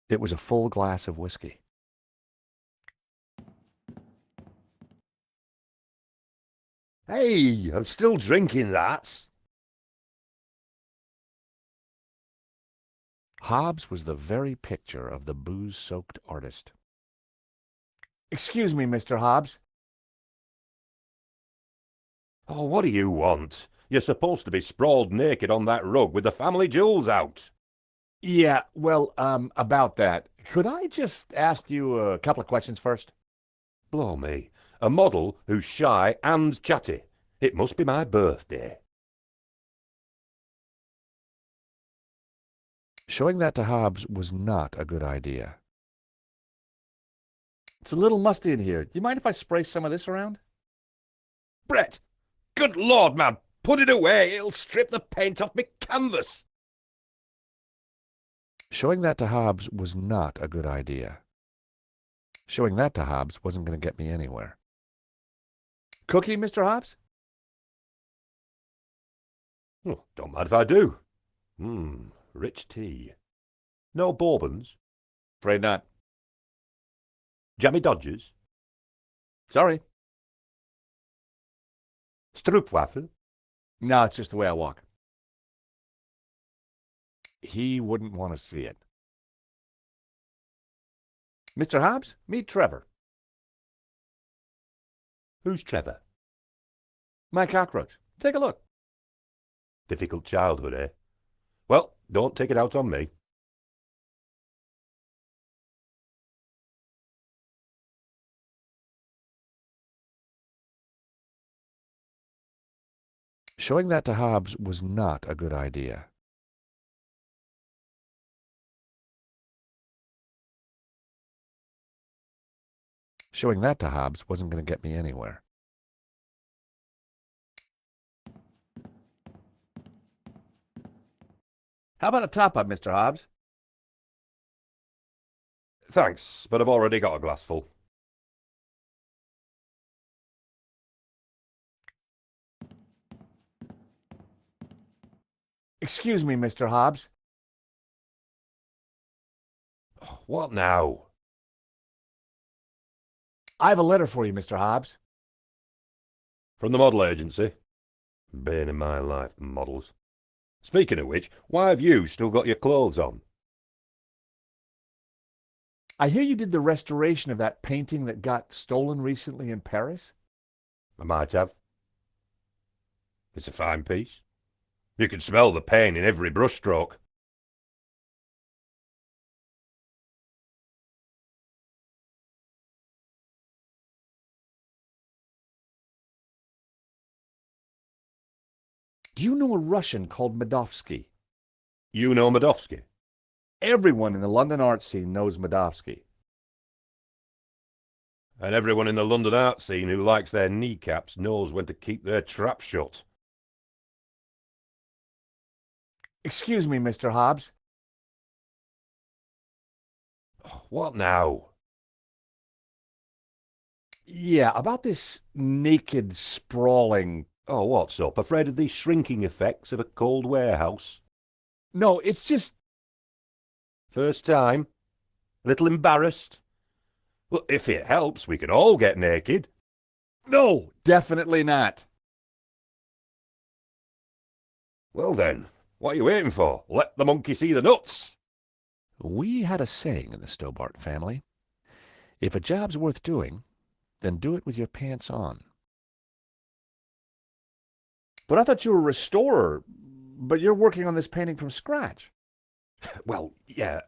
Speaker 7: It was a full glass of whiskey.
Speaker 3: Hey, I'm still drinking that.
Speaker 7: Hobbs was the very picture of the booze-soaked artist. Excuse me, Mr. Hobbs.
Speaker 3: Oh, what do you want? You're supposed to be sprawled naked on that rug with the family jewels out.
Speaker 7: Yeah, well, about that. Could I just ask you a couple of questions first?
Speaker 3: Blow me. A model who's shy and chatty. It must be my birthday.
Speaker 7: Showing that to Hobbs was not a good idea. It's a little musty in here. Do you mind if I spray some of this around?
Speaker 3: Brett! Good Lord, man! Put it away! It'll strip the paint off me canvas!
Speaker 7: Showing that to Hobbs was not a good idea. Showing that to Hobbs wasn't going to get me anywhere. Cookie, Mr. Hobbs?
Speaker 3: Oh, don't mind if I do. Rich tea. No bourbons?
Speaker 7: Afraid not.
Speaker 3: Jammy Dodgers?
Speaker 7: Sorry.
Speaker 3: Stroopwafel?
Speaker 7: No, it's just the way I walk. He wouldn't want to see it. Mr. Hobbs, meet Trevor.
Speaker 3: Who's Trevor?
Speaker 7: My cockroach. Take a look.
Speaker 3: Difficult childhood, eh? Well, don't take it out on me.
Speaker 7: Showing that to Hobbs was not a good idea. Showing that to Hobbs wasn't going to get me anywhere. How about a top-up, Mr. Hobbs?
Speaker 3: Thanks, but I've already got a glassful.
Speaker 7: Excuse me, Mr. Hobbs.
Speaker 3: What now?
Speaker 7: I have a letter for you, Mr. Hobbs.
Speaker 3: From the model agency? Bane in my life, models. Speaking of which, why have you still got your clothes on?
Speaker 7: I hear you did the restoration of that painting that got stolen recently in Paris?
Speaker 3: I might have. It's a fine piece. You can smell the pain in every brushstroke.
Speaker 7: Do you know a Russian called Medovsky?
Speaker 3: You know Medovsky?
Speaker 7: Everyone in the London art scene knows Medovsky.
Speaker 3: And everyone in the London art scene who likes their kneecaps knows when to keep their trap shut.
Speaker 7: Excuse me, Mr. Hobbs.
Speaker 3: What now?
Speaker 7: Yeah, about this naked, sprawling...
Speaker 3: Oh, what's up? Afraid of the shrinking effects of a cold warehouse?
Speaker 7: No, it's just...
Speaker 3: First time? A little embarrassed? Well, if it helps, we can all get naked.
Speaker 7: No, definitely not.
Speaker 3: Well then, what are you waiting for? Let the monkey see the nuts.
Speaker 15: We had a saying in the Stobart family. If a job's worth doing, then do it with your pants on.
Speaker 7: But I thought you were a restorer, but you're working on this painting from scratch.
Speaker 3: Well, yeah.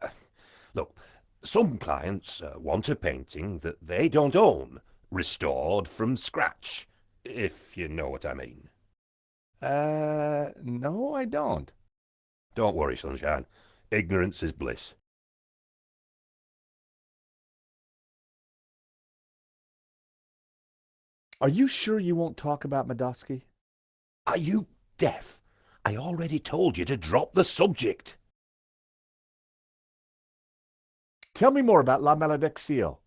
Speaker 3: Look, some clients want a painting that they don't own, restored from scratch, if you know what I mean.
Speaker 7: No, I don't.
Speaker 3: Don't worry, sunshine. Ignorance is bliss.
Speaker 7: Are you sure you won't talk about Medovsky?
Speaker 3: Are you deaf? I already told you to drop the subject.
Speaker 7: Tell me more about La Malediccio.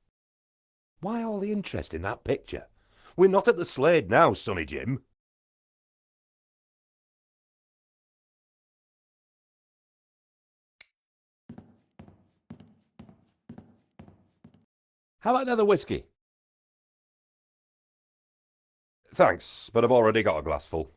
Speaker 3: Why all the interest in that picture? We're not at the Slade now, Sonny Jim.
Speaker 7: How about another whiskey?
Speaker 3: Thanks, but I've already got a glassful.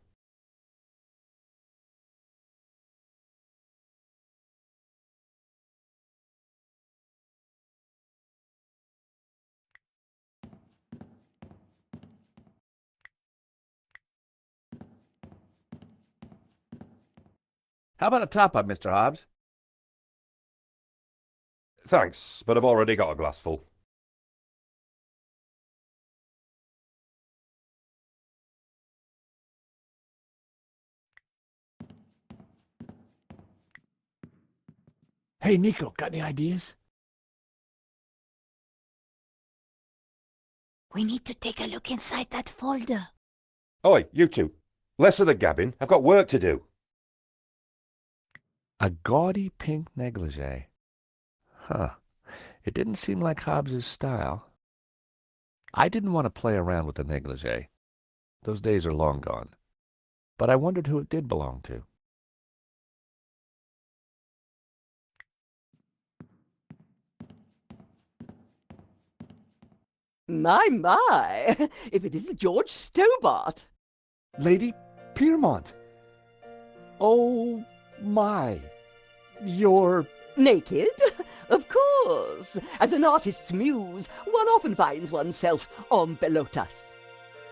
Speaker 7: How about a top-up, Mr. Hobbs?
Speaker 3: Thanks, but I've already got a glassful.
Speaker 7: Hey, Nico, got any ideas?
Speaker 2: We need to take a look inside that folder.
Speaker 3: Oi, you two. Less of the gabbing. I've got work to do.
Speaker 15: A gaudy pink negligee. Huh. It didn't seem like Hobbs's style. I didn't want to play around with the negligee. Those days are long gone. But I wondered who it did belong to.
Speaker 12: My, if it isn't George Stobart.
Speaker 7: Lady Piermont. Oh, my. You're...
Speaker 12: Naked? Of course. As an artist's muse, one often finds oneself en pelotas.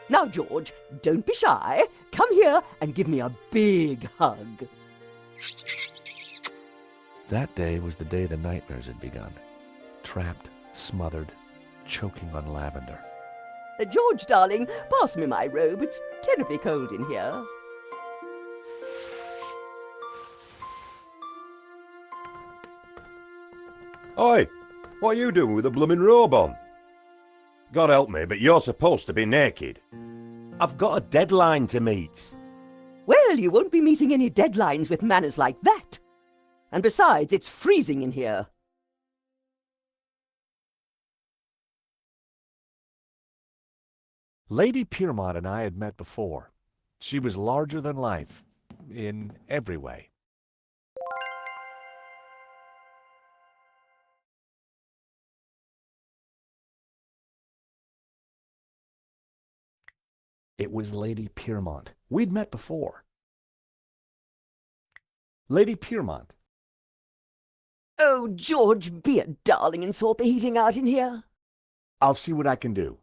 Speaker 12: Now, George, don't be shy. Come here and give me a big hug.
Speaker 15: That day was the day the nightmares had begun. Trapped, smothered, choking on lavender.
Speaker 12: George, darling, pass me my robe. It's terribly cold in here.
Speaker 3: Oi, what are you doing with a blooming robe on? God help me, but you're supposed to be naked. I've got a deadline to meet.
Speaker 12: Well, you won't be meeting any deadlines with manners like that. And besides, it's freezing in here.
Speaker 15: Lady Piermont and I had met before. She was larger than life, in every way. It was Lady Piermont. We'd met before. Lady Piermont.
Speaker 12: Oh, George, be a darling and sort the heating out in here.
Speaker 7: I'll see what I can do.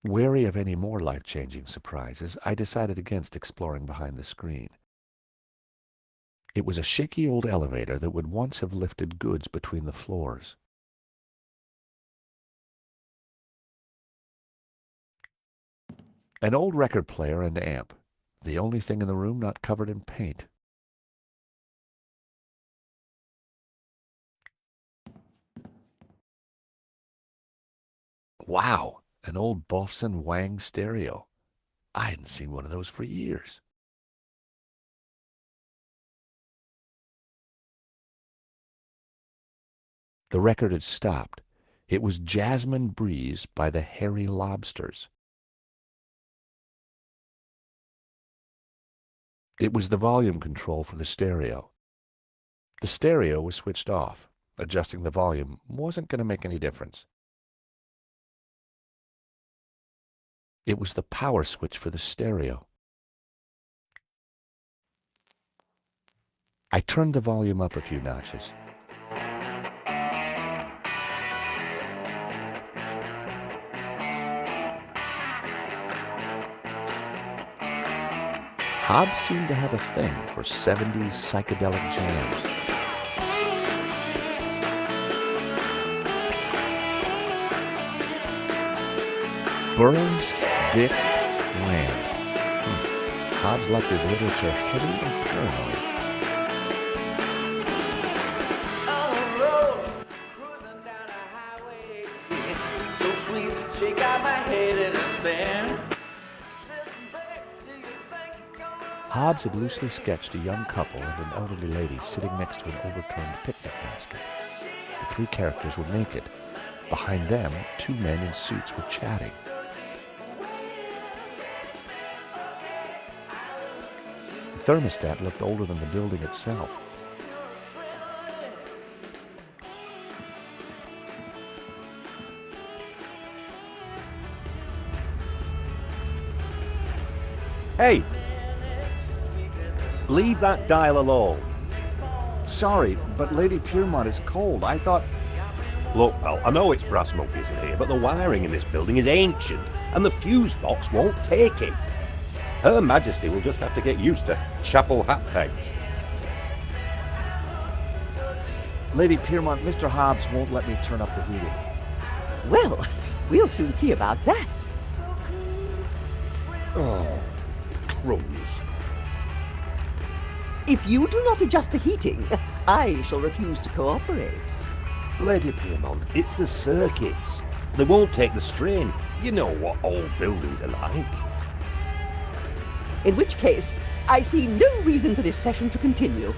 Speaker 15: Wary of any more life-changing surprises, I decided against exploring behind the screen. It was a shaky old elevator that would once have lifted goods between the floors. An old record player and amp, the only thing in the room not covered in paint. Wow, an old Bofson Wang stereo. I hadn't seen one of those for years. The record had stopped. It was Jasmine Breeze by the Hairy Lobsters. It was the volume control for the stereo. The stereo was switched off. Adjusting the volume wasn't going to make any difference. It was the power switch for the stereo. I turned the volume up a few notches. Hobbs seemed to have a thing for 70s psychedelic jams. Burroughs, Dick, Land. Hobbs liked his literature heavy and paranoid.
Speaker 16: So sweet, shake out my head in a spin.
Speaker 15: Hobbs had loosely sketched a young couple and an elderly lady sitting next to an overturned picnic basket. The three characters were naked. Behind them, two men in suits were chatting. The thermostat looked older than the building itself.
Speaker 3: Hey! Leave that dial alone.
Speaker 7: Sorry, but Lady Piermont is cold. I thought...
Speaker 3: Look, pal, I know it's brass monkeys in here, but the wiring in this building is ancient, and the fuse box won't take it. Her Majesty will just have to get used to chapel hat pegs.
Speaker 7: Lady Piermont, Mr. Hobbs won't let me turn up the heating.
Speaker 12: Well, we'll soon see about that.
Speaker 3: Oh, crumbs.
Speaker 12: If you do not adjust the heating, I shall refuse to cooperate.
Speaker 3: Lady Piermont, it's the circuits. They won't take the strain. You know what old buildings are like.
Speaker 12: In which case, I see no reason for this session to continue.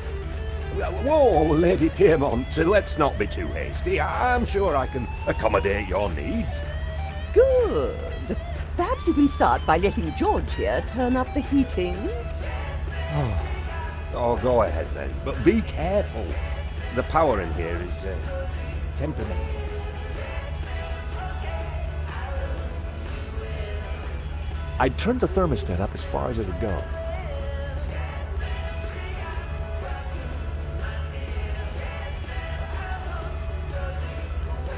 Speaker 3: Whoa, Lady Piermont, let's not be too hasty. I'm sure I can accommodate your needs.
Speaker 12: Good. Perhaps you can start by letting George here turn up the heating.
Speaker 3: Oh, go ahead then, but be careful. The power in here is temperamental.
Speaker 15: I turned the thermostat up as far as it would go.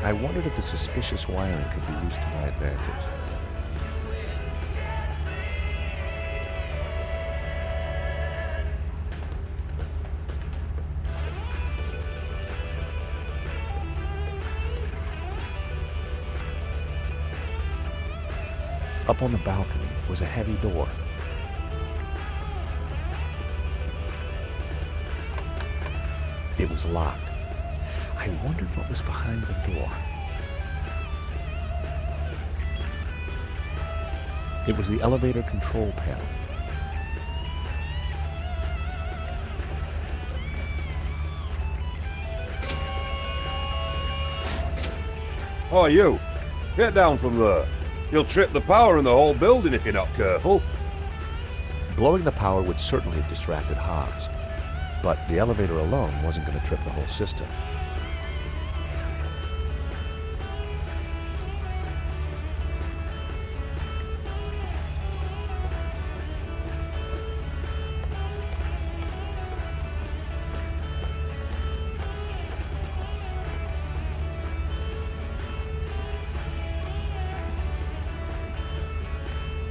Speaker 15: I wondered if the suspicious wiring could be used to my advantage. Up on the balcony was a heavy door. It was locked. I wondered what was behind the door. It was the elevator control panel.
Speaker 3: Oh, you! Get down from there. You'll trip the power in the whole building if you're not careful.
Speaker 15: Blowing the power would certainly have distracted Hobbs, but the elevator alone wasn't going to trip the whole system.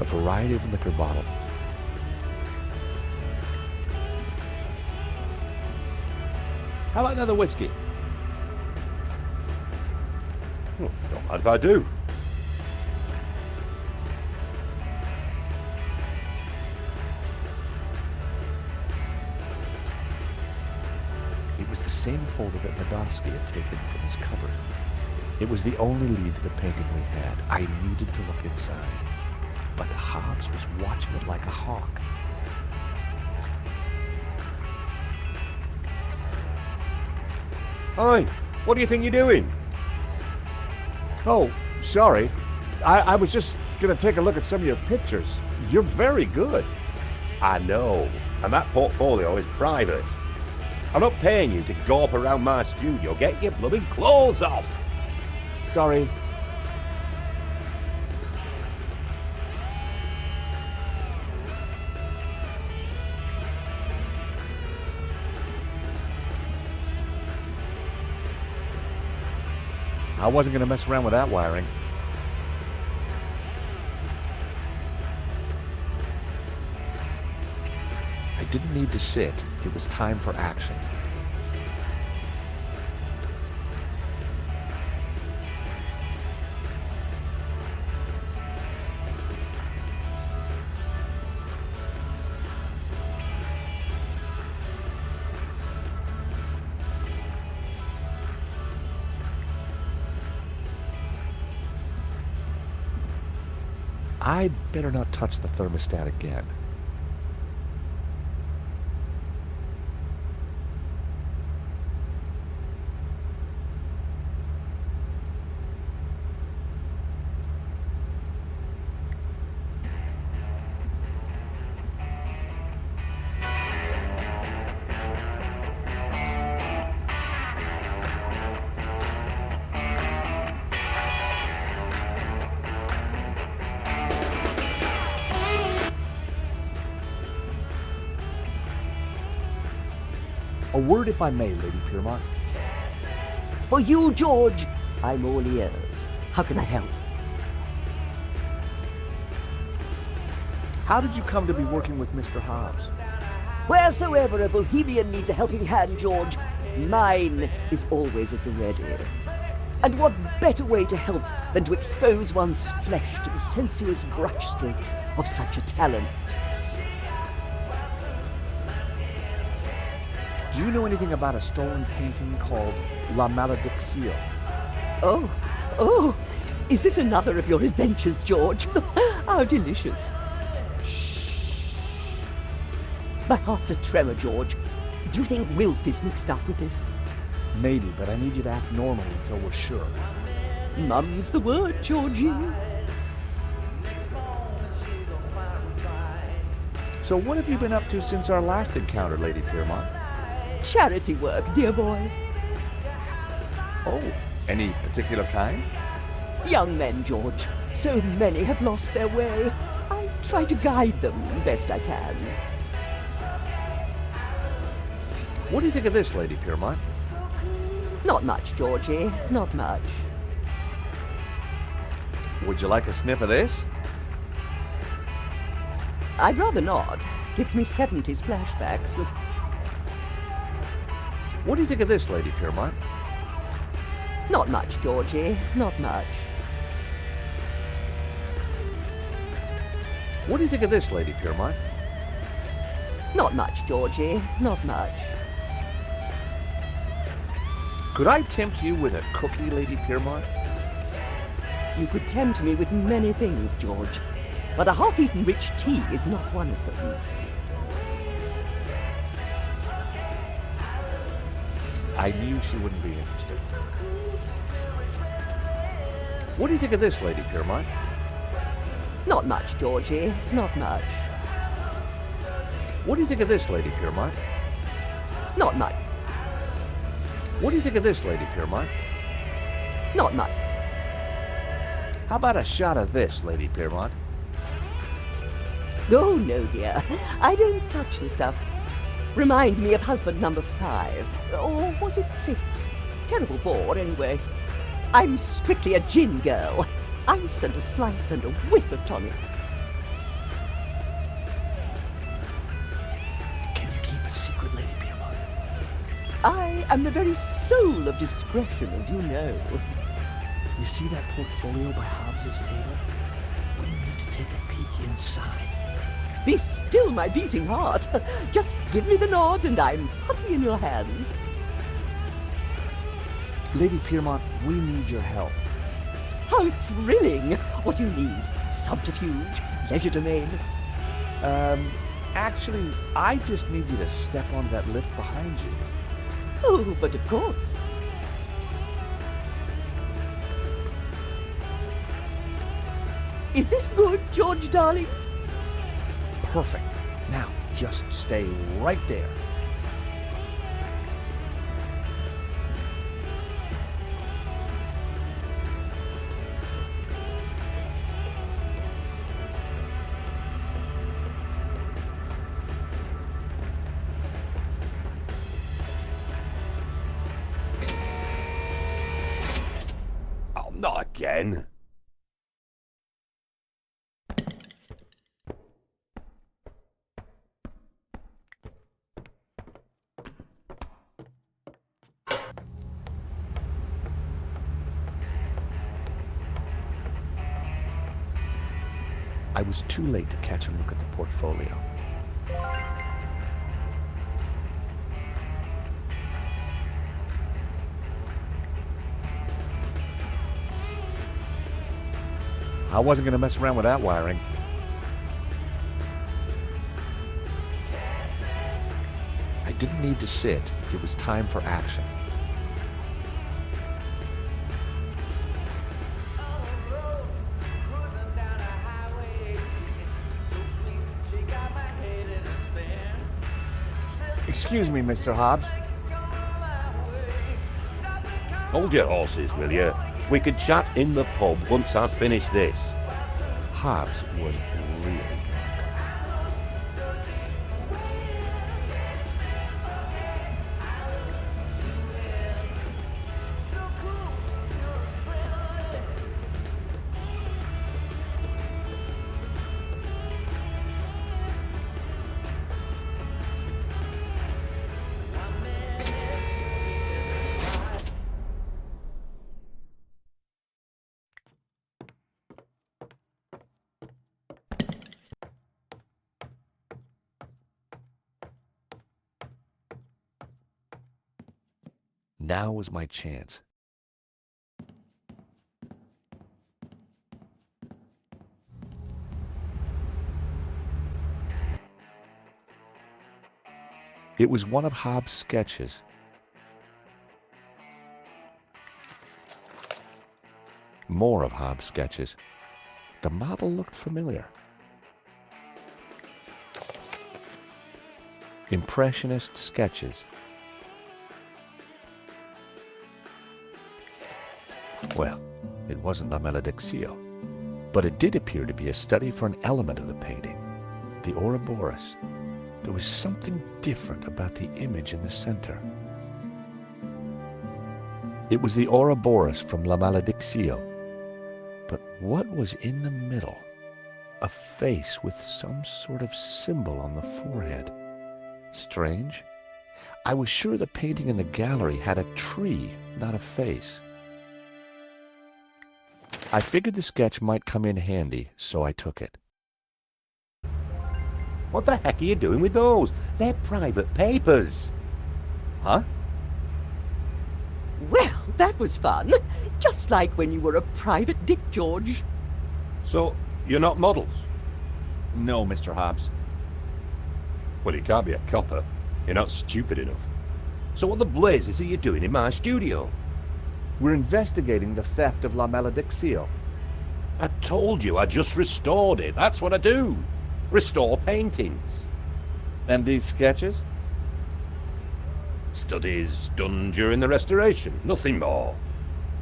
Speaker 15: A variety of liquor bottles.
Speaker 3: How about another whiskey? Oh, don't mind if I do.
Speaker 15: It was the same folder that Nadovsky had taken from his cupboard. It was the only lead to the painting we had. I needed to look inside. But Hobbs was watching it like a hawk.
Speaker 7: Oi, what do you think you're doing? Oh, sorry. I was just gonna take a look at some of your pictures. You're very good.
Speaker 3: I know, and that portfolio is private. I'm not paying you to gawp around my studio. Get your bloody clothes off!
Speaker 7: Sorry.
Speaker 15: I wasn't going to mess around with that wiring. I didn't need to sit. It was time for action. I'd better not touch the thermostat again. A word, if I may, Lady Piermont.
Speaker 12: For you, George, I'm all ears. How can I help?
Speaker 15: How did you come to be working with Mr. Hobbs?
Speaker 12: Wheresoever a bohemian needs a helping hand, George, mine is always at the ready. And what better way to help than to expose one's flesh to the sensuous brushstrokes of such a talent?
Speaker 15: Do you know anything about a stolen painting called La Malédiction?
Speaker 12: Oh, is this another of your adventures, George? How delicious. My heart's a tremor, George. Do you think Wilf is mixed up with this?
Speaker 15: Maybe, but I need you to act normal until we're sure.
Speaker 12: Mum's the word, Georgie.
Speaker 15: So what have you been up to since our last encounter, Lady Piermont?
Speaker 12: Charity work, dear boy.
Speaker 15: Oh, any particular kind?
Speaker 12: Young men, George. So many have lost their way. I try to guide them best I can.
Speaker 15: What do you think of this, Lady Piermont?
Speaker 12: Not much, Georgie. Not much.
Speaker 15: Would you like a sniff of this?
Speaker 12: I'd rather not. Gives me 70s flashbacks.
Speaker 15: What do you think of this, Lady Piermont?
Speaker 12: Not much, Georgie. Not much.
Speaker 15: What do you think of this, Lady Piermont?
Speaker 12: Not much, Georgie. Not much.
Speaker 15: Could I tempt you with a cookie, Lady Piermont?
Speaker 12: You could tempt me with many things, George, but a half-eaten rich tea is not one of them.
Speaker 15: I knew she wouldn't be interested. What do you think of this, Lady Piermont?
Speaker 12: Not much, Georgie. Not much.
Speaker 15: What do you think of this, Lady Piermont?
Speaker 12: Not much.
Speaker 15: What do you think of this, Lady Piermont?
Speaker 12: Not much.
Speaker 15: How about a shot of this, Lady Piermont?
Speaker 12: Oh, no, dear. I don't touch the stuff. Reminds me of husband number 5. Or was it 6? Terrible bore, anyway. I'm strictly a gin girl. Ice and a slice and a whiff of tonic.
Speaker 15: Can you keep a secret, Lady Piermont?
Speaker 12: I am the very soul of discretion, as you know.
Speaker 15: You see that portfolio by Hobbs's table? We need to take a peek inside.
Speaker 12: Be still, my beating heart. Just give me the nod and I'm putty in your hands.
Speaker 7: Lady Piermont, we need your help.
Speaker 12: How thrilling! What do you need? Subterfuge? Leisure domain?
Speaker 7: Actually, I just need you to step on that lift behind you.
Speaker 12: Oh, but of course. Is this good, George, darling?
Speaker 7: Perfect. Now, just stay right there.
Speaker 3: Oh, not again.
Speaker 15: I was too late to catch a look at the portfolio.
Speaker 7: I wasn't going to mess around with that wiring.
Speaker 15: I didn't need to sit. It was time for action.
Speaker 7: Excuse me, Mr. Hobbs.
Speaker 3: Hold your horses, will you? We could chat in the pub once I've finished this.
Speaker 15: Hobbs was really drunk. Now was my chance. It was one of Hobbs' sketches. More of Hobbs' sketches. The model looked familiar. Impressionist sketches. Well, it wasn't La Malediccio, but it did appear to be a study for an element of the painting, the Ouroboros. There was something different about the image in the center. It was the Ouroboros from La Malediccio, but what was in the middle? A face with some sort of symbol on the forehead. Strange. I was sure the painting in the gallery had a tree, not a face. I figured the sketch might come in handy, so I took it.
Speaker 3: What the heck are you doing with those? They're private papers.
Speaker 7: Huh?
Speaker 12: Well, that was fun. Just like when you were a private dick, George.
Speaker 3: So, you're not models?
Speaker 7: No, Mr. Hobbs.
Speaker 3: Well, you can't be a copper. You're not stupid enough. So what the blazes are you doing in my studio?
Speaker 7: We're investigating the theft of La Malediccio.
Speaker 3: I told you I just restored it. That's what I do. Restore paintings.
Speaker 7: And these sketches?
Speaker 3: Studies done during the restoration. Nothing more.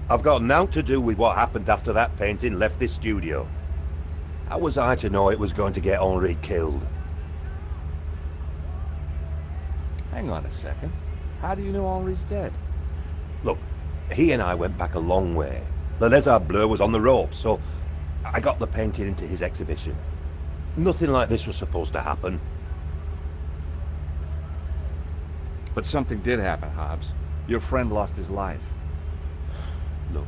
Speaker 3: I've got naught to do with what happened after that painting left this studio. How was I to know it was going to get Henri killed?
Speaker 7: Hang on a second. How do you know Henri's dead?
Speaker 3: Look, he and I went back a long way. Le Lézard Bleu was on the ropes, so I got the painting into his exhibition. Nothing like this was supposed to happen.
Speaker 7: But something did happen, Hobbs. Your friend lost his life.
Speaker 3: Look,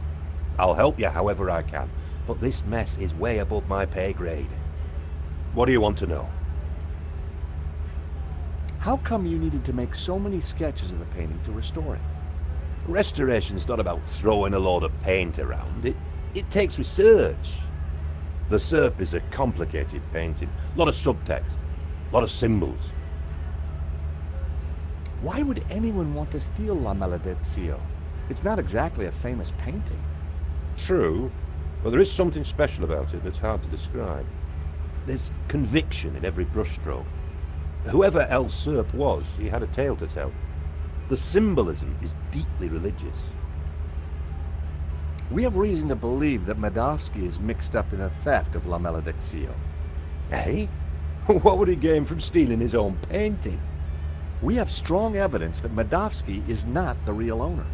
Speaker 3: I'll help you however I can, but this mess is way above my pay grade. What do you want to know?
Speaker 7: How come you needed to make so many sketches of the painting to restore it?
Speaker 3: Restoration's not about throwing a load of paint around. It takes research. The Serp is a complicated painting. A lot of subtext. A lot of symbols.
Speaker 7: Why would anyone want to steal La Maledizio? It's not exactly a famous painting.
Speaker 3: True, but there is something special about it that's hard to describe. There's conviction in every brushstroke. Whoever El Serp was, he had a tale to tell. The symbolism is deeply religious.
Speaker 7: We have reason to believe that Medovsky is mixed up in the theft of La Maledizio.
Speaker 3: Eh? What would he gain from stealing his own painting?
Speaker 7: We have strong evidence that Medovsky is not the real owner.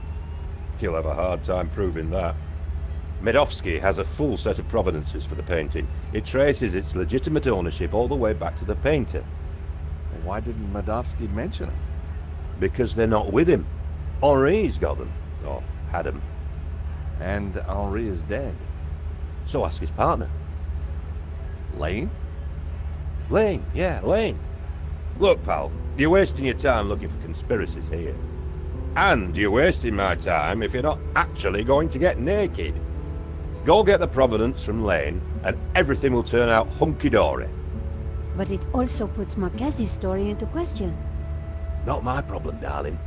Speaker 3: He'll have a hard time proving that. Medovsky has a full set of provenances for the painting. It traces its legitimate ownership all the way back to the painter.
Speaker 7: Why didn't Medovsky mention him?
Speaker 3: Because they're not with him. Henri's got them. Or had them.
Speaker 7: And Henri is dead.
Speaker 3: So ask his partner.
Speaker 7: Lane?
Speaker 3: Lane, yeah, Lane. Look, pal, you're wasting your time looking for conspiracies here. And you're wasting my time if you're not actually going to get naked. Go get the provenance from Lane, and everything will turn out hunky-dory.
Speaker 1: But it also puts Marquez's story into question.
Speaker 3: Not my problem, darling.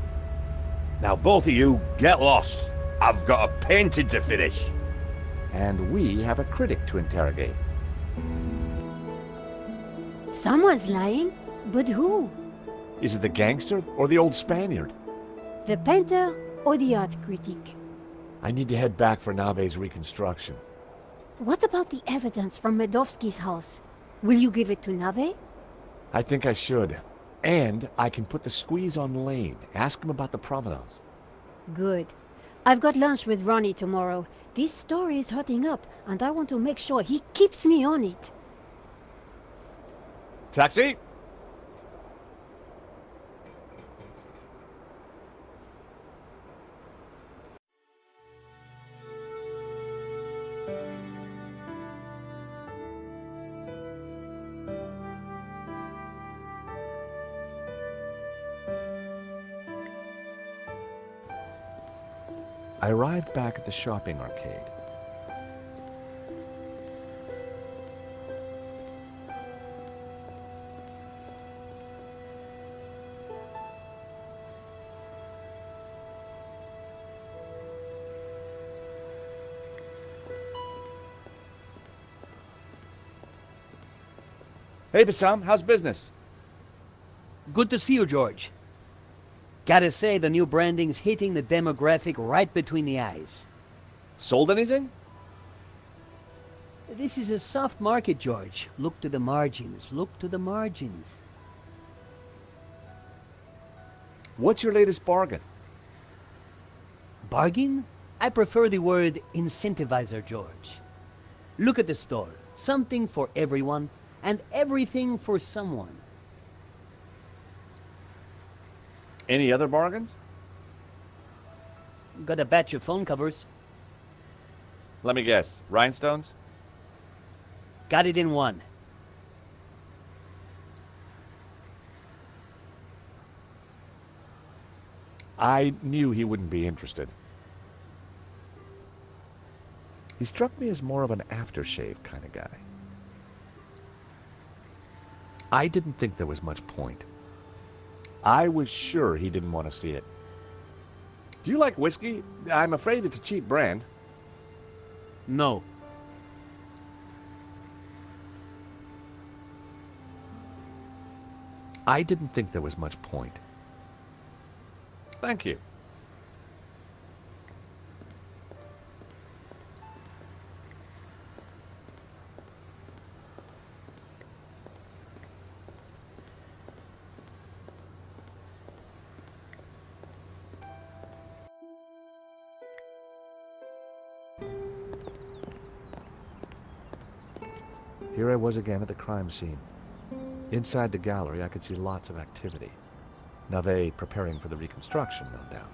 Speaker 3: Now both of you, get lost. I've got a painting to finish.
Speaker 7: And we have a critic to interrogate.
Speaker 1: Someone's lying, but who?
Speaker 7: Is it the gangster or the old Spaniard?
Speaker 1: The painter or the art critic?
Speaker 7: I need to head back for Nave's reconstruction.
Speaker 1: What about the evidence from Medovsky's house? Will you give it to Nave?
Speaker 7: I think I should. And I can put the squeeze on Lane. Ask him about the provenance.
Speaker 1: Good. I've got lunch with Ronnie tomorrow. This story is hotting up, and I want to make sure he keeps me on it.
Speaker 7: Taxi? I arrived back at the shopping arcade. Hey, Bassam, how's business?
Speaker 5: Good to see you, George. Gotta say, the new branding's hitting the demographic right between the eyes.
Speaker 7: Sold anything?
Speaker 5: This is a soft market, George. Look to the margins. Look to the margins.
Speaker 7: What's your latest bargain?
Speaker 5: Bargain? I prefer the word incentivizer, George. Look at the store. Something for everyone, and everything for someone.
Speaker 7: Any other bargains?
Speaker 5: Got a batch of phone covers.
Speaker 7: Let me guess. Rhinestones?
Speaker 5: Got it in one.
Speaker 7: I knew he wouldn't be interested. He struck me as more of an aftershave kind of guy. I didn't think there was much point. I was sure he didn't want to see it. Do you like whiskey? I'm afraid it's a cheap brand.
Speaker 5: No.
Speaker 7: I didn't think there was much point. Thank you. Here I was again at the crime scene. Inside the gallery, I could see lots of activity. Nave preparing for the reconstruction, no doubt.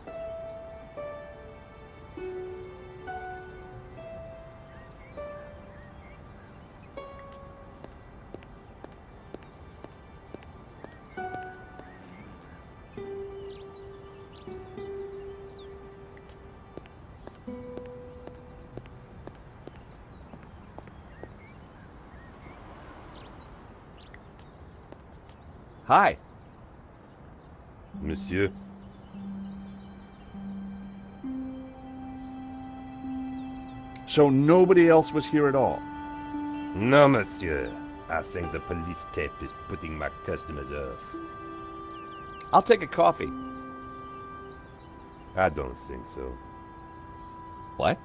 Speaker 7: Hi.
Speaker 3: Monsieur?
Speaker 7: So nobody else was here at all?
Speaker 3: No, monsieur. I think the police tape is putting my customers off.
Speaker 7: I'll take a coffee.
Speaker 3: I don't think so.
Speaker 7: What?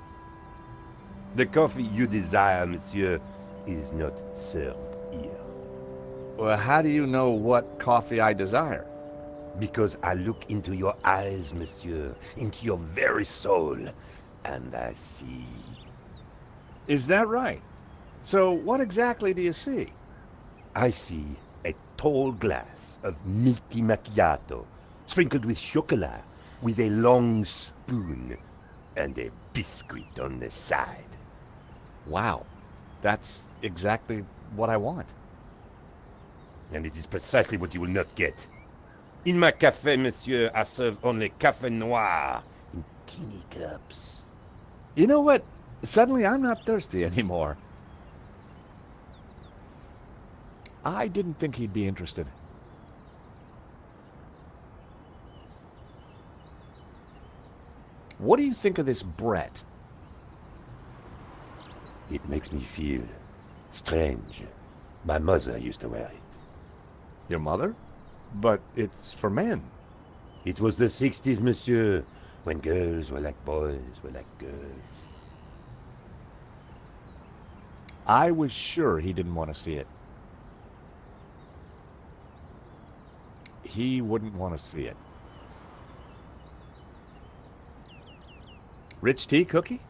Speaker 3: The coffee you desire, monsieur, is not served here.
Speaker 7: Well, how do you know what coffee I desire?
Speaker 3: Because I look into your eyes, monsieur, into your very soul, and I see.
Speaker 7: Is that right? So what exactly do you see?
Speaker 3: I see a tall glass of milky macchiato, sprinkled with chocolat, with a long spoon, and a biscuit on the side.
Speaker 7: Wow. That's exactly what I want.
Speaker 3: And it is precisely what you will not get. In my café, monsieur, I serve only café noir in teeny cups.
Speaker 7: You know what? Suddenly I'm not thirsty anymore. I didn't think he'd be interested. What do you think of this Brett?
Speaker 3: It makes me feel strange. My mother used to wear it.
Speaker 7: Your mother? But it's for men.
Speaker 3: It was the 60s, monsieur, when girls were like boys, were like girls.
Speaker 7: I was sure he didn't want to see it. He wouldn't want to see it. Rich tea cookie?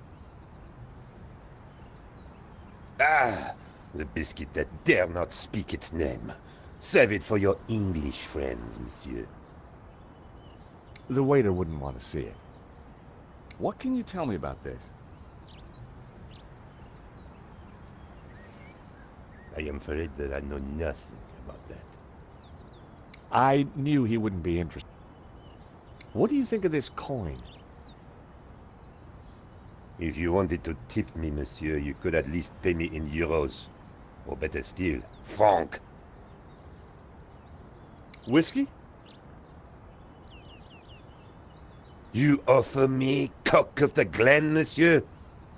Speaker 3: Ah, the biscuit that dare not speak its name. Save it for your English friends, monsieur.
Speaker 7: The waiter wouldn't want to see it. What can you tell me about this?
Speaker 3: I am afraid that I know nothing about that.
Speaker 7: I knew he wouldn't be interested. What do you think of this coin?
Speaker 3: If you wanted to tip me, monsieur, you could at least pay me in euros. Or better still, franc.
Speaker 7: Whiskey?
Speaker 3: You offer me cock of the glen, monsieur?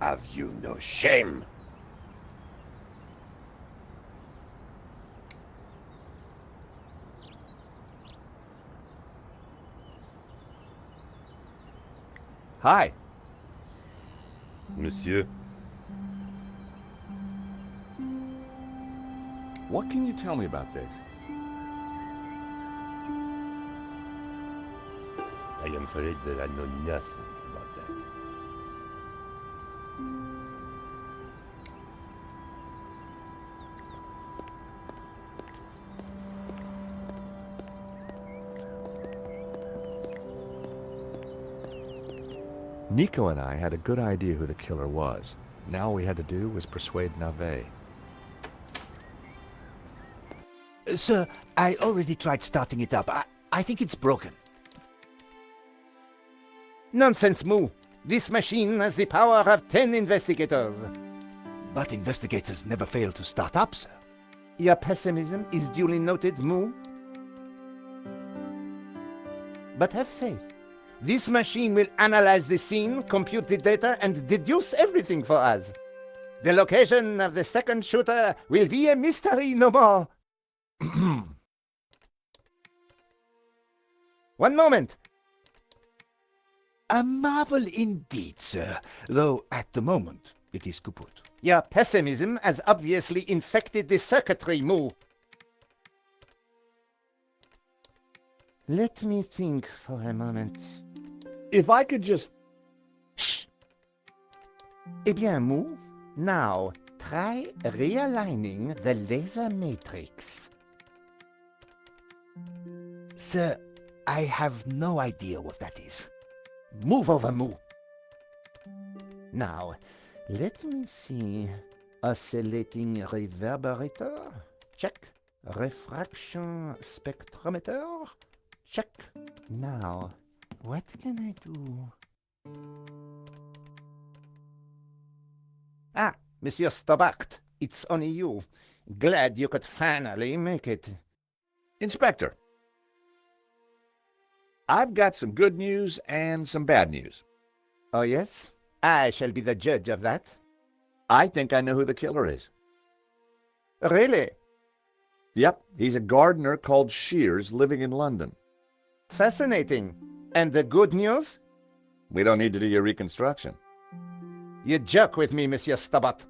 Speaker 3: Have you no shame?
Speaker 7: Hi.
Speaker 3: Monsieur?
Speaker 7: What can you tell me about this?
Speaker 3: I am afraid that I know nothing about that.
Speaker 7: Nico and I had a good idea who the killer was. Now all we had to do was persuade Navet.
Speaker 8: Sir, I already tried starting it up. I think it's broken.
Speaker 11: Nonsense, Moo. This machine has the power of 10 investigators.
Speaker 8: But investigators never fail to start up, sir.
Speaker 11: Your pessimism is duly noted, Moo. But have faith. This machine will analyze the scene, compute the data, and deduce everything for us. The location of the second shooter will be a mystery no more. One moment.
Speaker 8: A marvel indeed, sir. Though at the moment it is kaput.
Speaker 11: Your pessimism has obviously infected the circuitry, Moo. Let me think for a moment.
Speaker 7: If I could just...
Speaker 11: Shh! Eh bien, Moo, now try realigning the laser matrix.
Speaker 8: Sir, I have no idea what that is.
Speaker 11: Move over, Moo. Now, let me see. Oscillating reverberator? Check. Refraction spectrometer? Check. Now, what can I do? Ah, Monsieur Stobart, it's only you. Glad you could finally make it.
Speaker 7: Inspector, I've got some good news and some bad news.
Speaker 11: Oh, yes? I shall be the judge of that.
Speaker 7: I think I know who the killer is.
Speaker 11: Really?
Speaker 7: Yep, he's a gardener called Shears living in London.
Speaker 11: Fascinating. And the good news?
Speaker 7: We don't need to do your reconstruction.
Speaker 11: You joke with me, Monsieur Stubbat.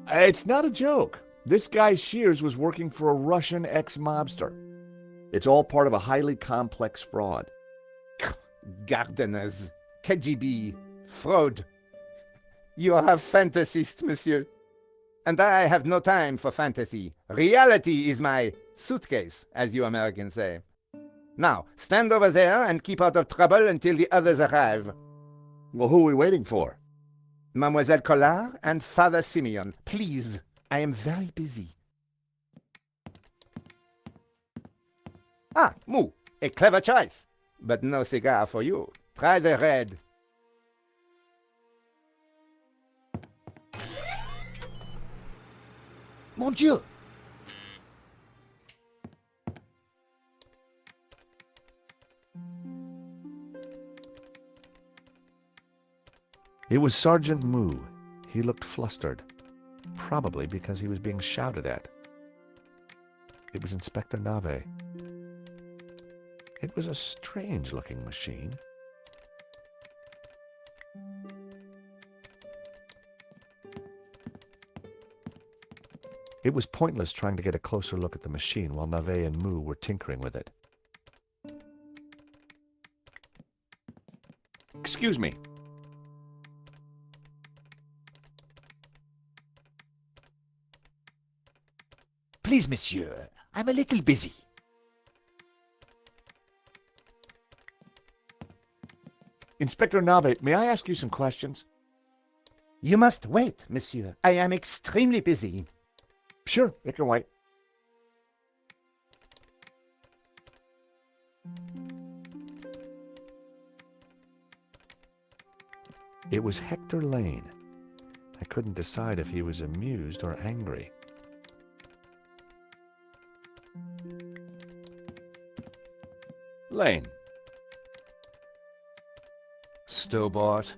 Speaker 7: It's not a joke. This guy Shears was working for a Russian ex-mobster. It's all part of a highly complex fraud.
Speaker 11: Gardeners, KGB, fraud. You are a fantasist, monsieur. And I have no time for fantasy. Reality is my suitcase, as you Americans say. Now, stand over there and keep out of trouble until the others arrive.
Speaker 7: Well, who are we waiting for?
Speaker 11: Mademoiselle Collard and Father Simeon. Please, I am very busy. Ah, Moo, a clever choice. But no cigar for you. Try the red.
Speaker 8: Mon Dieu!
Speaker 15: It was Sergeant Moo. He looked flustered, probably because he was being shouted at. It was Inspector Nave. It was a strange-looking machine. It was pointless trying to get a closer look at the machine while Nave and Moo were tinkering with it.
Speaker 7: Excuse me.
Speaker 8: Please, monsieur, I'm a little busy.
Speaker 7: Inspector Nave, may I ask you some questions?
Speaker 11: You must wait, monsieur. I am extremely busy.
Speaker 7: Sure, it can wait.
Speaker 15: It was Hector Lane. I couldn't decide if he was amused or angry.
Speaker 7: Lane.
Speaker 4: Stobart.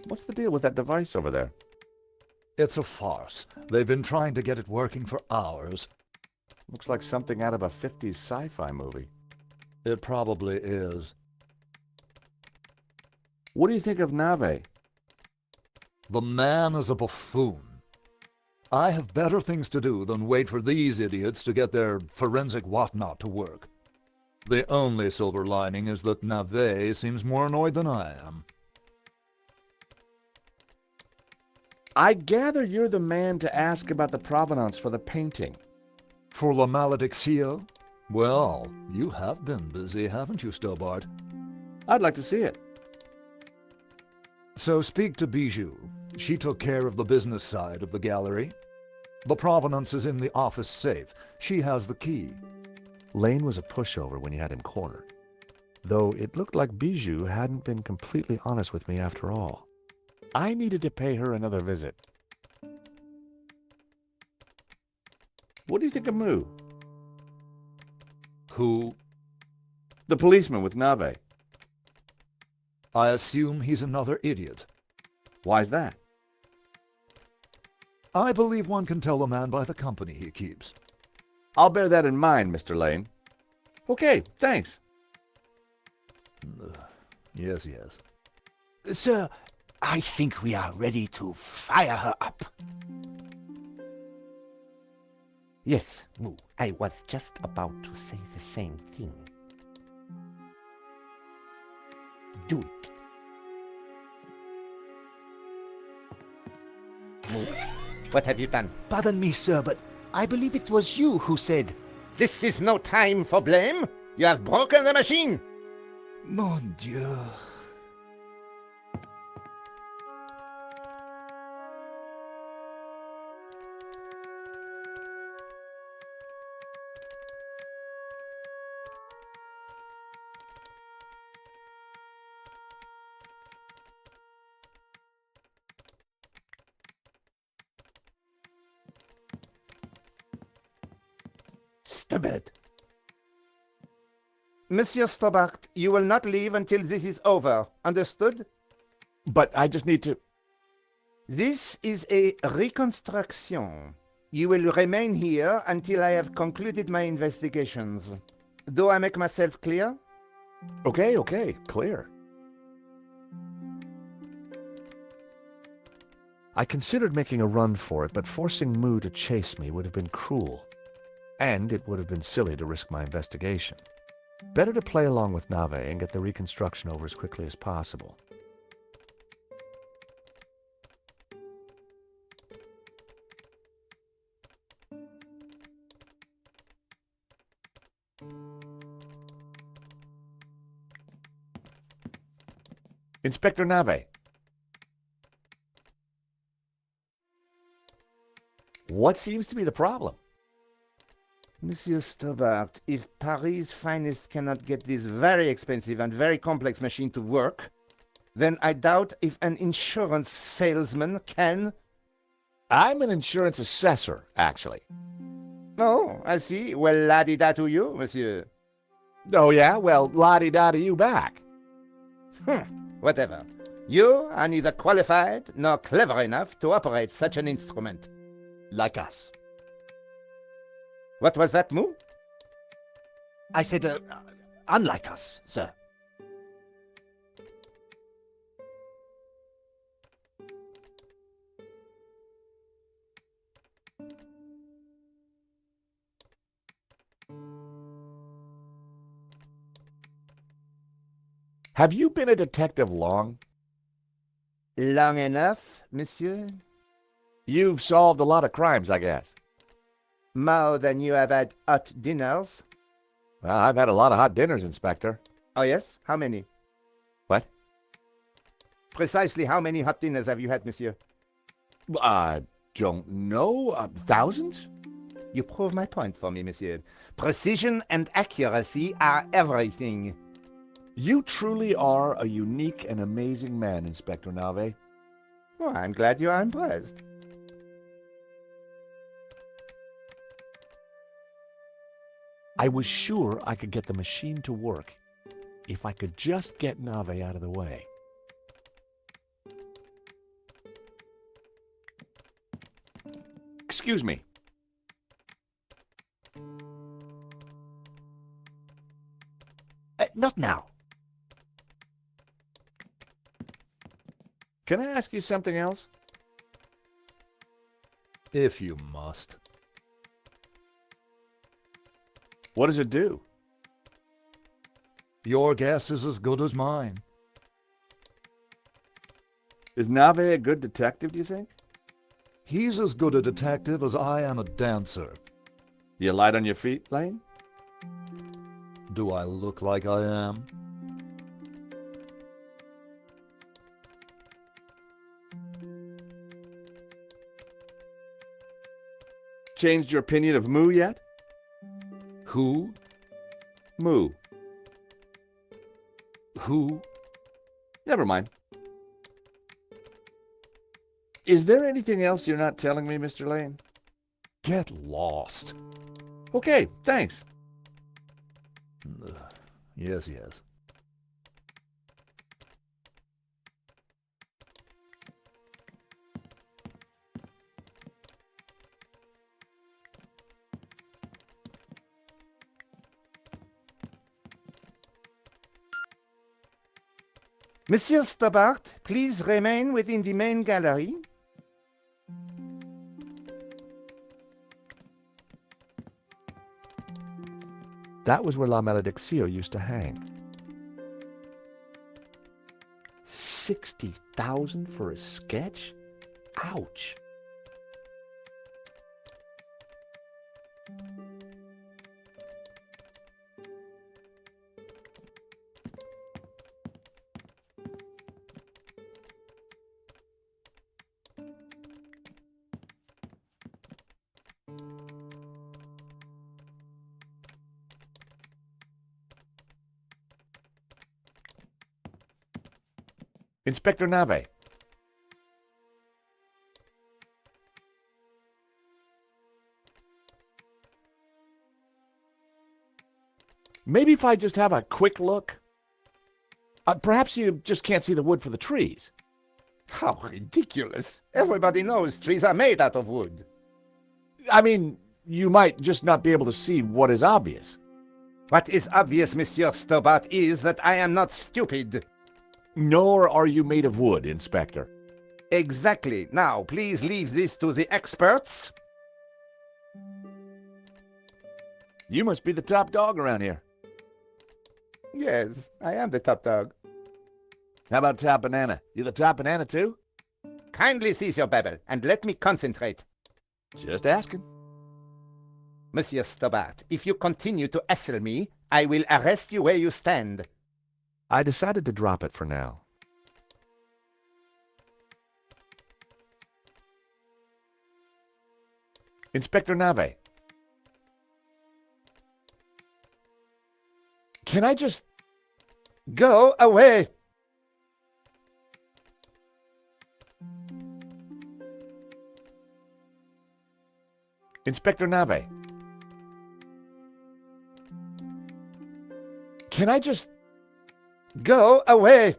Speaker 7: What's the deal with that device over there?
Speaker 4: It's a farce. They've been trying to get it working for hours.
Speaker 7: Looks like something out of a 50s sci-fi movie.
Speaker 4: It probably is.
Speaker 7: What do you think of Nave?
Speaker 4: The man is a buffoon. I have better things to do than wait for these idiots to get their forensic whatnot to work. The only silver lining is that Nave seems more annoyed than I am.
Speaker 7: I gather you're the man to ask about the provenance for the painting.
Speaker 4: For La Malediccio? Well, you have been busy, haven't you, Stobart?
Speaker 7: I'd like to see it.
Speaker 4: So speak to Bijou. She took care of the business side of the gallery. The provenance is in the office safe. She has the key.
Speaker 15: Lane was a pushover when you had him cornered, though it looked like Bijou hadn't been completely honest with me after all. I needed to pay her another visit.
Speaker 7: What do you think of Moo?
Speaker 4: Who?
Speaker 7: The policeman with Nave.
Speaker 4: I assume he's another idiot.
Speaker 7: Why's that?
Speaker 4: I believe one can tell a man by the company he keeps.
Speaker 7: I'll bear that in mind, Mr. Lane. Okay, thanks.
Speaker 4: Yes, yes.
Speaker 8: Sir, I think we are ready to fire her up.
Speaker 11: Yes, Moo, I was just about to say the same thing. Do it. Moo, what have you done?
Speaker 8: Pardon me, sir, but I believe it was you who said...
Speaker 11: This is no time for blame. You have broken the machine.
Speaker 8: Mon Dieu.
Speaker 11: to bed. Monsieur Stobart, you will not leave until this is over. Understood?
Speaker 7: But I just need to...
Speaker 11: This is a reconstruction. You will remain here until I have concluded my investigations. Do I make myself clear?
Speaker 7: Okay, clear. I considered making a run for it, but forcing Moo to chase me would have been cruel. And it would have been silly to risk my investigation. Better to play along with Nave and get the reconstruction over as quickly as possible. Inspector Nave. What seems to be the problem?
Speaker 11: Monsieur Stobart, if Paris' finest cannot get this very expensive and very complex machine to work, then I doubt if an insurance salesman can.
Speaker 7: I'm an insurance assessor, actually.
Speaker 11: Oh, I see. Well, la-di-da to you, monsieur.
Speaker 7: Oh, yeah? Well, la-di-da to you back.
Speaker 11: Whatever. You are neither qualified nor clever enough to operate such an instrument.
Speaker 8: Like us.
Speaker 11: What was that, Moo?
Speaker 8: I said, unlike us, sir.
Speaker 7: Have you been a detective long?
Speaker 11: Long enough, monsieur?
Speaker 7: You've solved a lot of crimes, I guess.
Speaker 11: More than you have had hot dinners?
Speaker 7: Well, I've had a lot of hot dinners, Inspector.
Speaker 11: Oh, yes? How many?
Speaker 7: What?
Speaker 11: Precisely how many hot dinners have you had, monsieur?
Speaker 7: I don't know. Thousands?
Speaker 11: You prove my point for me, monsieur. Precision and accuracy are everything.
Speaker 7: You truly are a unique and amazing man, Inspector Nave.
Speaker 11: Well, I'm glad you are impressed.
Speaker 7: I was sure I could get the machine to work if I could just get Nave out of the way. Excuse me.
Speaker 8: Not now.
Speaker 7: Can I ask you something else?
Speaker 9: If you must.
Speaker 7: What does it do?
Speaker 9: Your guess is as good as mine.
Speaker 7: Is Nave a good detective, do you think?
Speaker 9: He's as good a detective as I am a dancer.
Speaker 7: You light on your feet, Lane?
Speaker 9: Do I look like I am?
Speaker 7: Changed your opinion of Moo yet?
Speaker 9: Who?
Speaker 7: Moo.
Speaker 9: Who?
Speaker 7: Never mind. Is there anything else you're not telling me, Mr. Lane?
Speaker 9: Get lost.
Speaker 7: Okay, thanks.
Speaker 9: Yes, yes.
Speaker 11: Monsieur Stobart, please remain within the main gallery.
Speaker 7: That was where La Malediccio used to hang. 60,000 for a sketch? Ouch. Inspector Nave. Maybe if I just have a quick look? Perhaps you just can't see the wood for the trees.
Speaker 11: How ridiculous. Everybody knows trees are made out of wood.
Speaker 7: I mean, you might just not be able to see what is obvious.
Speaker 11: What is obvious, Monsieur Stobart, is that I am not stupid.
Speaker 7: Nor are you made of wood, Inspector.
Speaker 11: Exactly. Now, please leave this to the experts.
Speaker 7: You must be the top dog around here.
Speaker 11: Yes, I am the top dog.
Speaker 7: How about Top Banana? You the top banana too?
Speaker 11: Kindly cease your babble and let me concentrate.
Speaker 7: Just asking.
Speaker 11: Monsieur Stobart, if you continue to hassle me, I will arrest you where you stand.
Speaker 15: I decided to drop it for now.
Speaker 7: Inspector Nave. Can I just...
Speaker 11: Go away!
Speaker 7: Inspector Nave. Can I just...
Speaker 11: Go away!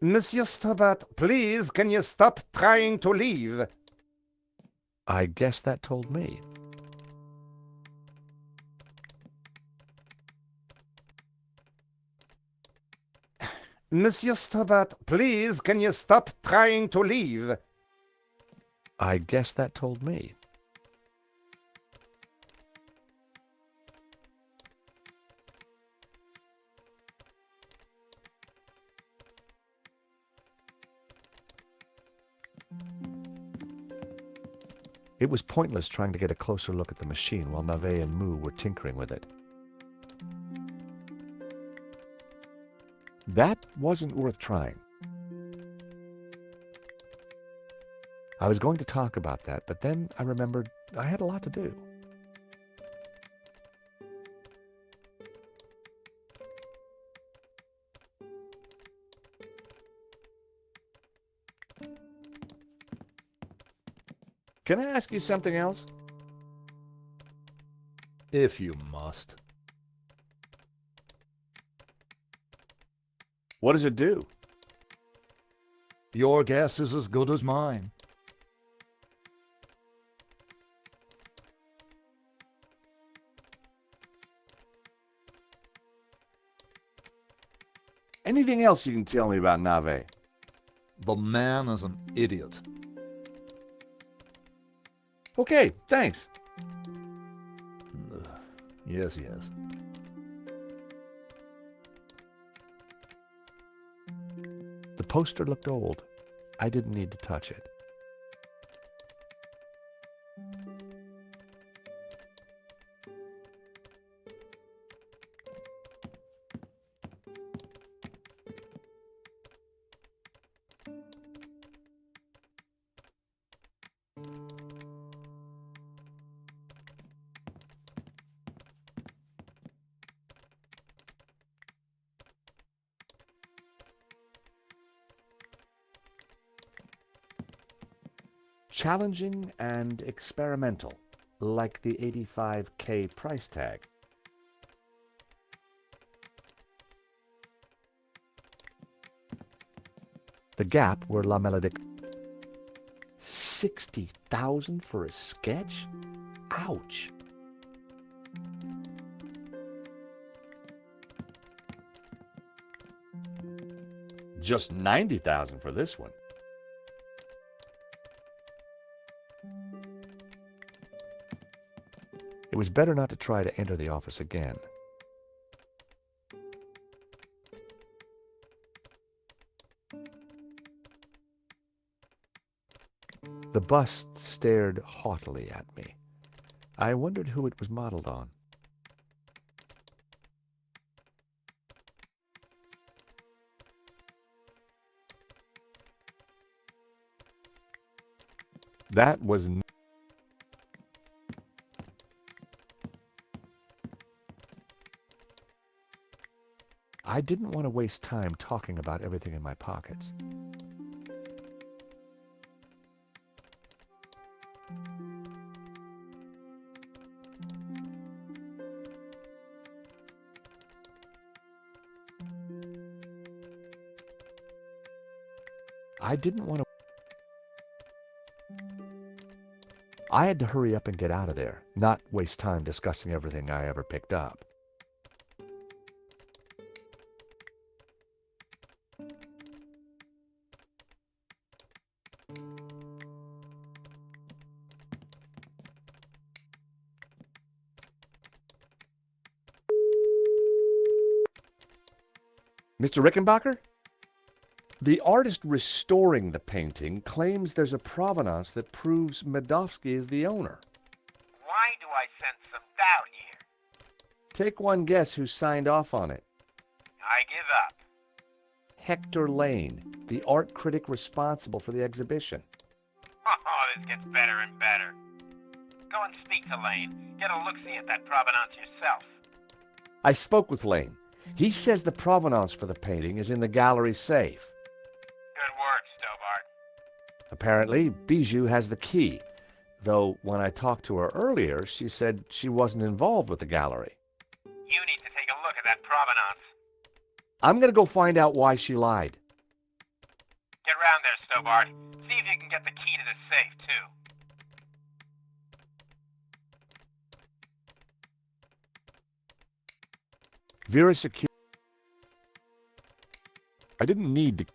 Speaker 11: Monsieur Stobart, please, can you stop trying to leave?
Speaker 15: I guess that told me.
Speaker 11: Monsieur Stobart, please, can you stop trying to leave?
Speaker 15: I guess that told me. It was pointless trying to get a closer look at the machine while Navet and Moo were tinkering with it. That wasn't worth trying. I was going to talk about that, but then I remembered I had a lot to do.
Speaker 7: Can I ask you something else?
Speaker 9: If you must.
Speaker 7: What does it do?
Speaker 9: Your guess is as good as mine.
Speaker 7: Anything else you can tell me about Nave?
Speaker 9: The man is an idiot.
Speaker 7: Okay, thanks.
Speaker 9: Yes, yes.
Speaker 15: The poster looked old. I didn't need to touch it.
Speaker 7: Challenging and experimental, like the 85K price tag.
Speaker 15: The Gap were La Melodic. 60,000 for a sketch? Ouch.
Speaker 7: Just 90,000 for this one.
Speaker 15: It was better not to try to enter the office again. The bust stared haughtily at me. I wondered who it was modeled on.
Speaker 7: That was...
Speaker 15: I didn't want to waste time talking about everything in my pockets. I didn't want to... I had to hurry up and get out of there, not waste time discussing everything I ever picked up. Mr. Rickenbacker? The artist restoring the painting claims there's a provenance that proves Medovsky is the owner.
Speaker 10: Why do I sense some doubt here?
Speaker 15: Take one guess who signed off on it.
Speaker 10: I give up.
Speaker 15: Hector Lane, the art critic responsible for the exhibition.
Speaker 10: Oh, this gets better and better. Go and speak to Lane. Get a look-see at that provenance yourself.
Speaker 15: I spoke with Lane. He says the provenance for the painting is in the gallery safe.
Speaker 10: Good work, Stobart.
Speaker 15: Apparently, Bijou has the key, though when I talked to her earlier, she said she wasn't involved with the gallery.
Speaker 10: You need to take a look at that provenance.
Speaker 15: I'm going to go find out why she lied.
Speaker 10: Get round there, Stobart. See if you can get the key to the safe, too.
Speaker 15: Vera Secure. I didn't need to...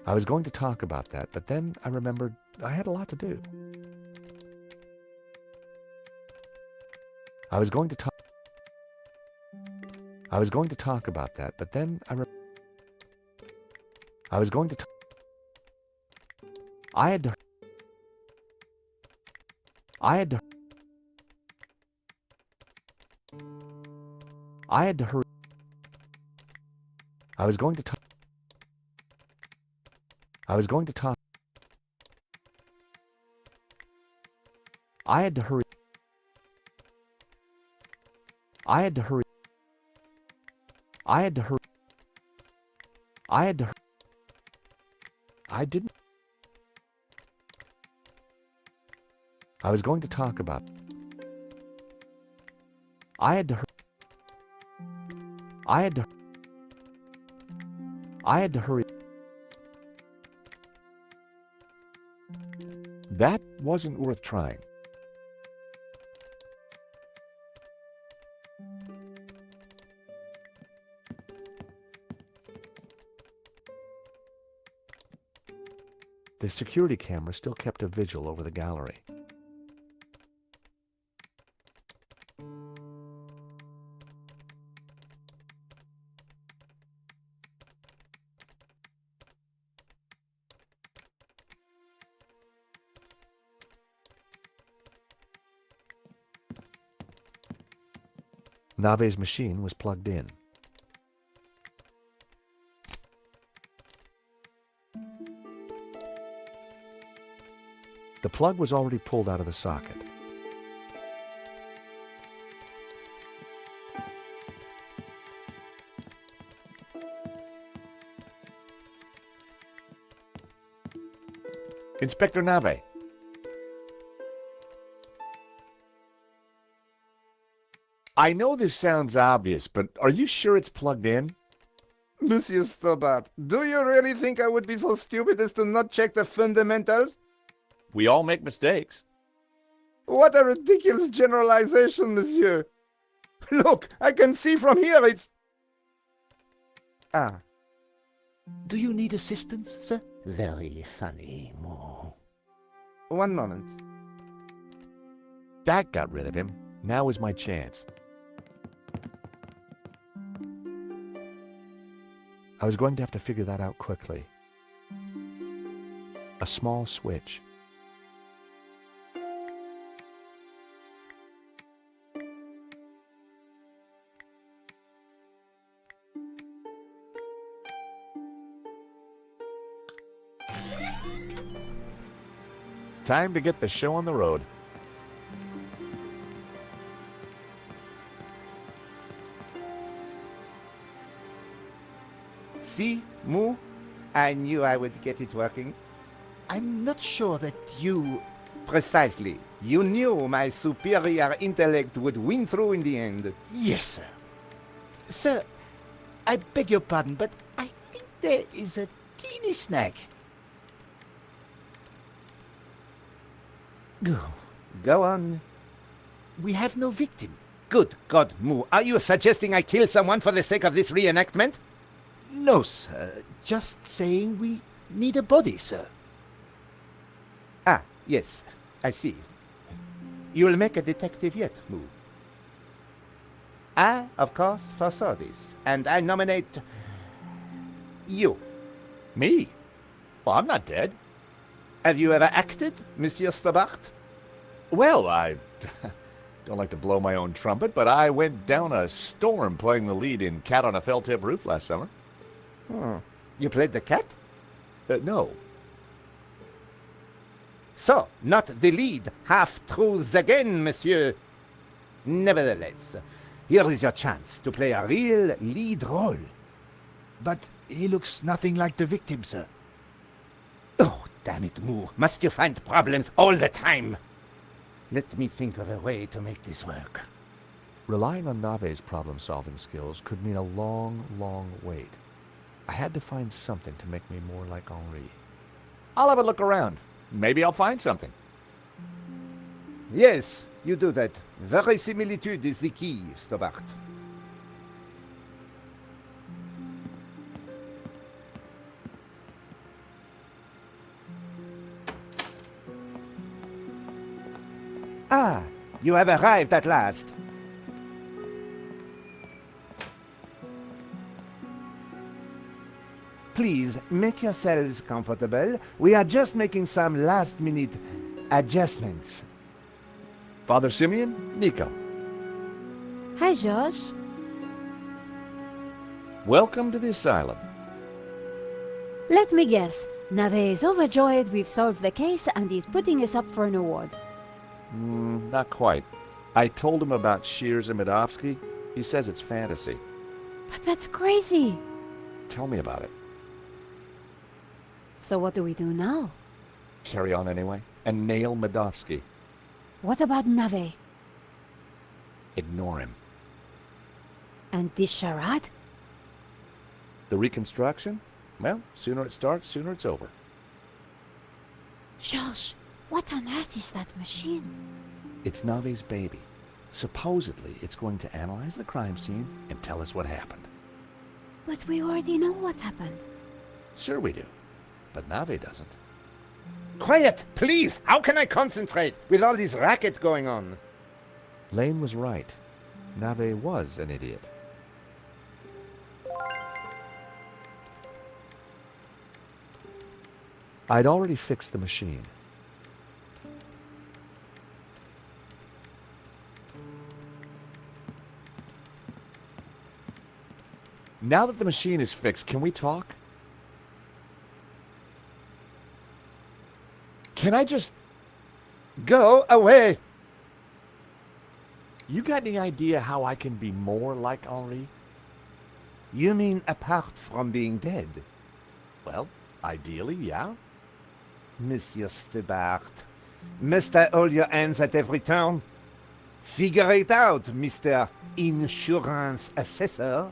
Speaker 15: I was going to talk about that, but then I remembered I had a lot to do. I was going to talk about that, but then I was going to I had to hurry. I was going to talk I had to hurry. I didn't. I was going to talk about. I had to hurry. That wasn't worth trying. The security camera still kept a vigil over the gallery. Nave's machine was plugged in. The plug was already pulled out of the socket. Inspector Nave. I know this sounds obvious, but are you sure it's plugged in?
Speaker 11: Monsieur Stobart, do you really think I would be so stupid as to not check the fundamentals?
Speaker 15: We all make mistakes.
Speaker 11: What a ridiculous generalization, monsieur. Look, I can see from here it's... Ah.
Speaker 8: Do you need assistance, sir? Very funny, Mo.
Speaker 11: One moment.
Speaker 15: That got rid of him. Now is my chance. I was going to have to figure that out quickly. A small switch. Time to get the show on the road.
Speaker 11: See, Moo? I knew I would get it working.
Speaker 8: I'm not sure that you...
Speaker 11: Precisely. You knew my superior intellect would win through in the end.
Speaker 8: Yes, sir. Sir, I beg your pardon, but I think there is a teeny snag.
Speaker 11: Go on.
Speaker 8: We have no victim.
Speaker 11: Good God, Moo. Are you suggesting I kill someone for the sake of this reenactment?
Speaker 8: No, sir. Just saying we need a body, sir.
Speaker 11: Ah, yes. I see. You'll make a detective yet, Moo. I, of course, foresaw this, and I nominate you.
Speaker 15: Me? Well, I'm not dead.
Speaker 11: Have you ever acted, Monsieur Stobart?
Speaker 15: Well, I don't like to blow my own trumpet, but I went down a storm playing the lead in Cat on a Felt-Tip Roof last summer.
Speaker 11: You played the cat?
Speaker 15: No.
Speaker 11: So, not the lead. Half-truths again, monsieur. Nevertheless, here is your chance to play a real lead role.
Speaker 8: But he looks nothing like the victim, sir.
Speaker 11: Oh, damn it, Moo. Must you find problems all the time? Let me think of a way to make this work.
Speaker 15: Relying on Nave's problem-solving skills could mean a long, long wait. I had to find something to make me more like Henri. I'll have a look around. Maybe I'll find something.
Speaker 11: Yes, you do that. Verisimilitude is the key, Stobart. Ah, you have arrived at last. Please, make yourselves comfortable. We are just making some last-minute adjustments.
Speaker 15: Father Simeon, Nico.
Speaker 1: Hi, George.
Speaker 15: Welcome to the asylum.
Speaker 1: Let me guess. Nave is overjoyed we've solved the case and he's putting us up for an award.
Speaker 15: Not quite. I told him about Shears and Medovsky. He says it's fantasy.
Speaker 1: But that's crazy.
Speaker 15: Tell me about it.
Speaker 1: So what do we do now?
Speaker 15: Carry on anyway, and nail Medovsky.
Speaker 1: What about Nave?
Speaker 15: Ignore him.
Speaker 1: And this charade?
Speaker 15: The reconstruction? Well, sooner it starts, sooner it's over.
Speaker 1: George, what on earth is that machine?
Speaker 15: It's Nave's baby. Supposedly, it's going to analyze the crime scene and tell us what happened.
Speaker 1: But we already know what happened.
Speaker 15: Sure we do. But Nave doesn't.
Speaker 11: Quiet, please! How can I concentrate with all this racket going on?
Speaker 15: Lane was right. Nave was an idiot. I'd already fixed the machine. Now that the machine is fixed, can we talk? Can I just...
Speaker 11: Go away!
Speaker 15: You got any idea how I can be more like Henri?
Speaker 11: You mean apart from being dead?
Speaker 15: Well, ideally, yeah.
Speaker 11: Monsieur Stobart, must I hold your hands at every turn? Figure it out, Mr. Insurance Assessor.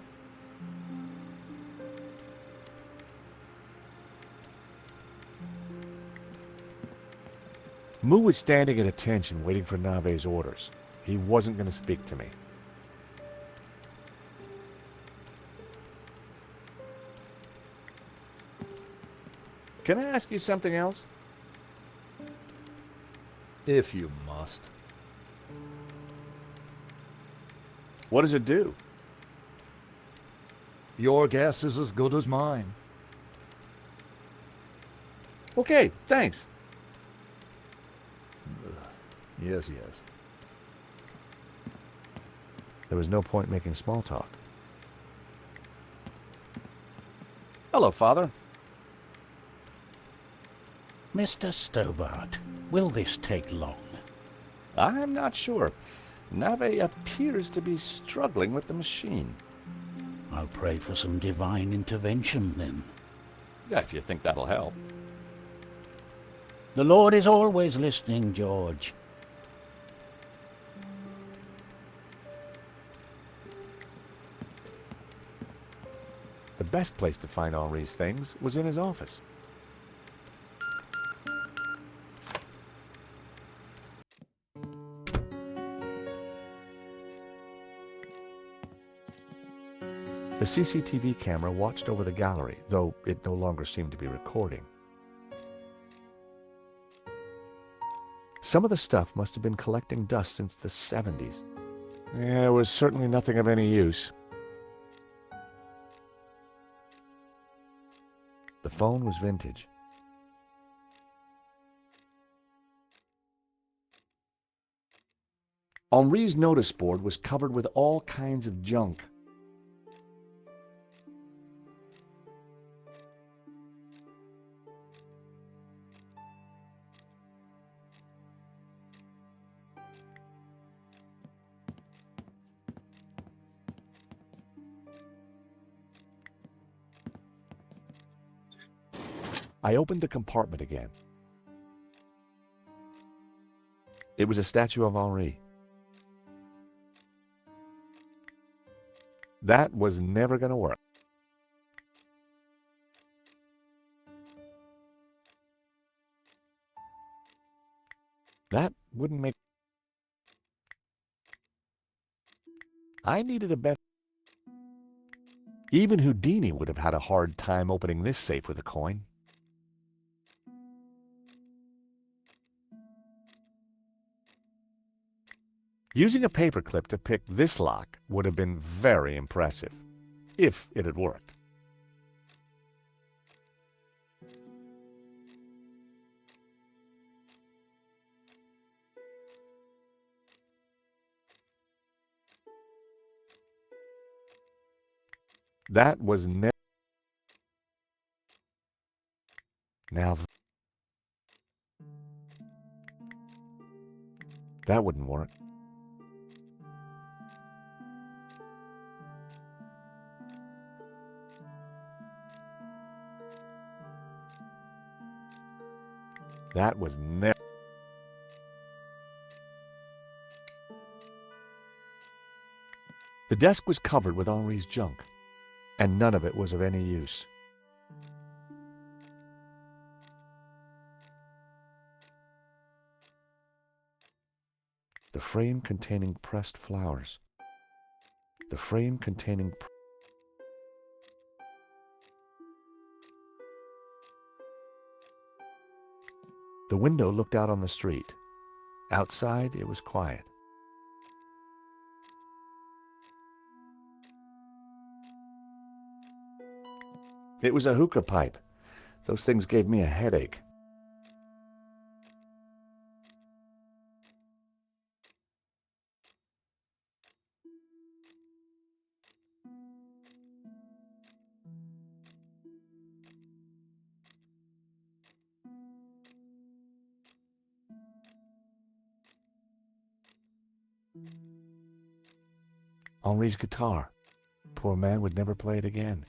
Speaker 15: Moo was standing at attention waiting for Nave's orders. He wasn't going to speak to me. Can I ask you something else?
Speaker 9: If you must.
Speaker 15: What does it do?
Speaker 4: Your guess is as good as mine.
Speaker 7: Okay, thanks.
Speaker 4: Yes, yes.
Speaker 15: There was no point making small talk. Hello, Father.
Speaker 6: Mr. Stobart, will this take long?
Speaker 15: I'm not sure. Nave appears to be struggling with the machine.
Speaker 6: I'll pray for some divine intervention, then.
Speaker 15: Yeah, if you think that'll help.
Speaker 6: The Lord is always listening, George.
Speaker 15: The best place to find Henri's things was in his office. The CCTV camera watched over the gallery, though it no longer seemed to be recording. Some of the stuff must have been collecting dust since the 70s. Yeah, it was certainly nothing of any use. The phone was vintage. Henri's notice board was covered with all kinds of junk. I opened the compartment again. It was a statue of Henri. That was never going to work. That wouldn't make... I needed a better... Even Houdini would have had a hard time opening this safe with a coin. Using a paperclip to pick this lock would have been very impressive, if it had worked. That was never... Now... That wouldn't work. That was never... The desk was covered with Henri's junk, and none of it was of any use. The frame containing pressed flowers. The frame containing... The window looked out on the street. Outside, it was quiet. It was a hookah pipe. Those things gave me a headache. Henri's guitar. Poor man would never play it again.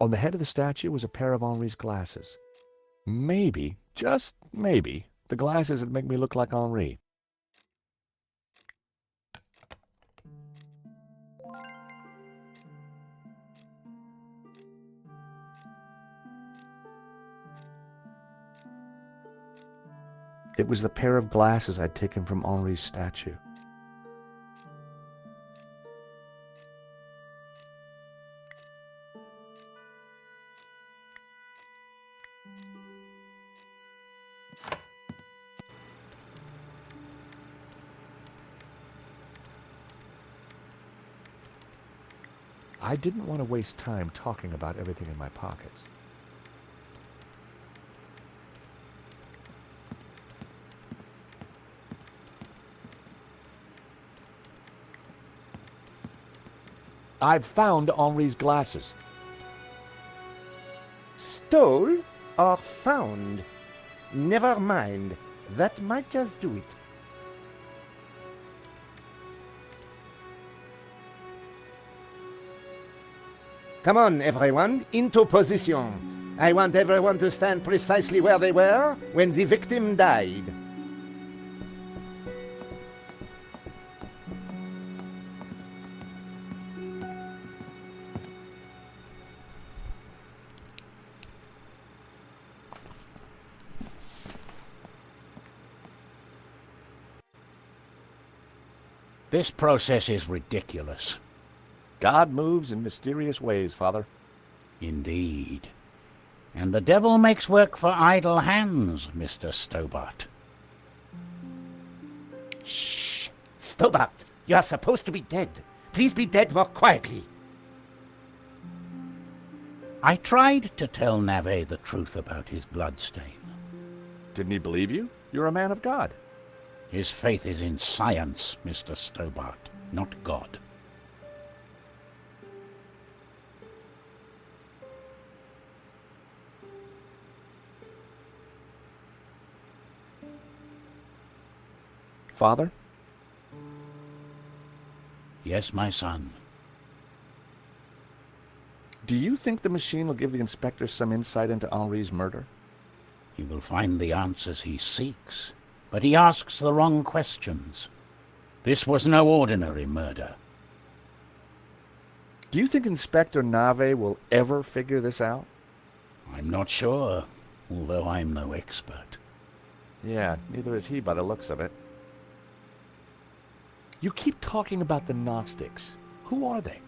Speaker 15: On the head of the statue was a pair of Henri's glasses. Maybe, just maybe, the glasses would make me look like Henri. It was the pair of glasses I'd taken from Henri's statue. I didn't want to waste time talking about everything in my pockets. I've found Henri's glasses.
Speaker 11: Stole or found? Never mind. That might just do it. Come on, everyone, into position. I want everyone to stand precisely where they were when the victim died.
Speaker 6: This process is ridiculous.
Speaker 15: God moves in mysterious ways, Father.
Speaker 6: Indeed. And the devil makes work for idle hands, Mr. Stobart.
Speaker 11: Shh! Stobart, you are supposed to be dead. Please be dead more quietly.
Speaker 6: I tried to tell Nave the truth about his bloodstain.
Speaker 15: Didn't he believe you? You're a man of God.
Speaker 6: His faith is in science, Mr. Stobart, not God.
Speaker 15: Father?
Speaker 6: Yes, my son.
Speaker 15: Do you think the machine will give the inspector some insight into Henri's murder?
Speaker 6: He will find the answers he seeks, but he asks the wrong questions. This was no ordinary murder.
Speaker 15: Do you think Inspector Nave will ever figure this out?
Speaker 6: I'm not sure, although I'm no expert.
Speaker 15: Yeah, neither is he by the looks of it. You keep talking about the Gnostics. Who are they?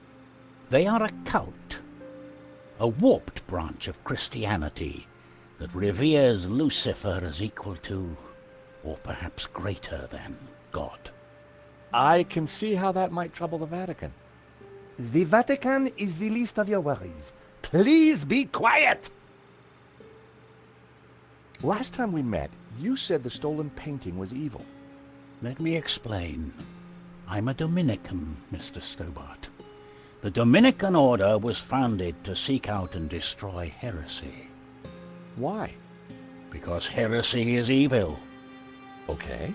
Speaker 6: They are a cult, a warped branch of Christianity that reveres Lucifer as equal to, or perhaps greater than, God.
Speaker 15: I can see how that might trouble the Vatican.
Speaker 11: The Vatican is the least of your worries. Please be quiet!
Speaker 15: Last time we met, you said the stolen painting was evil.
Speaker 6: Let me explain. I'm a Dominican, Mr. Stobart. The Dominican order was founded to seek out and destroy heresy.
Speaker 15: Why?
Speaker 6: Because heresy is evil.
Speaker 15: Okay.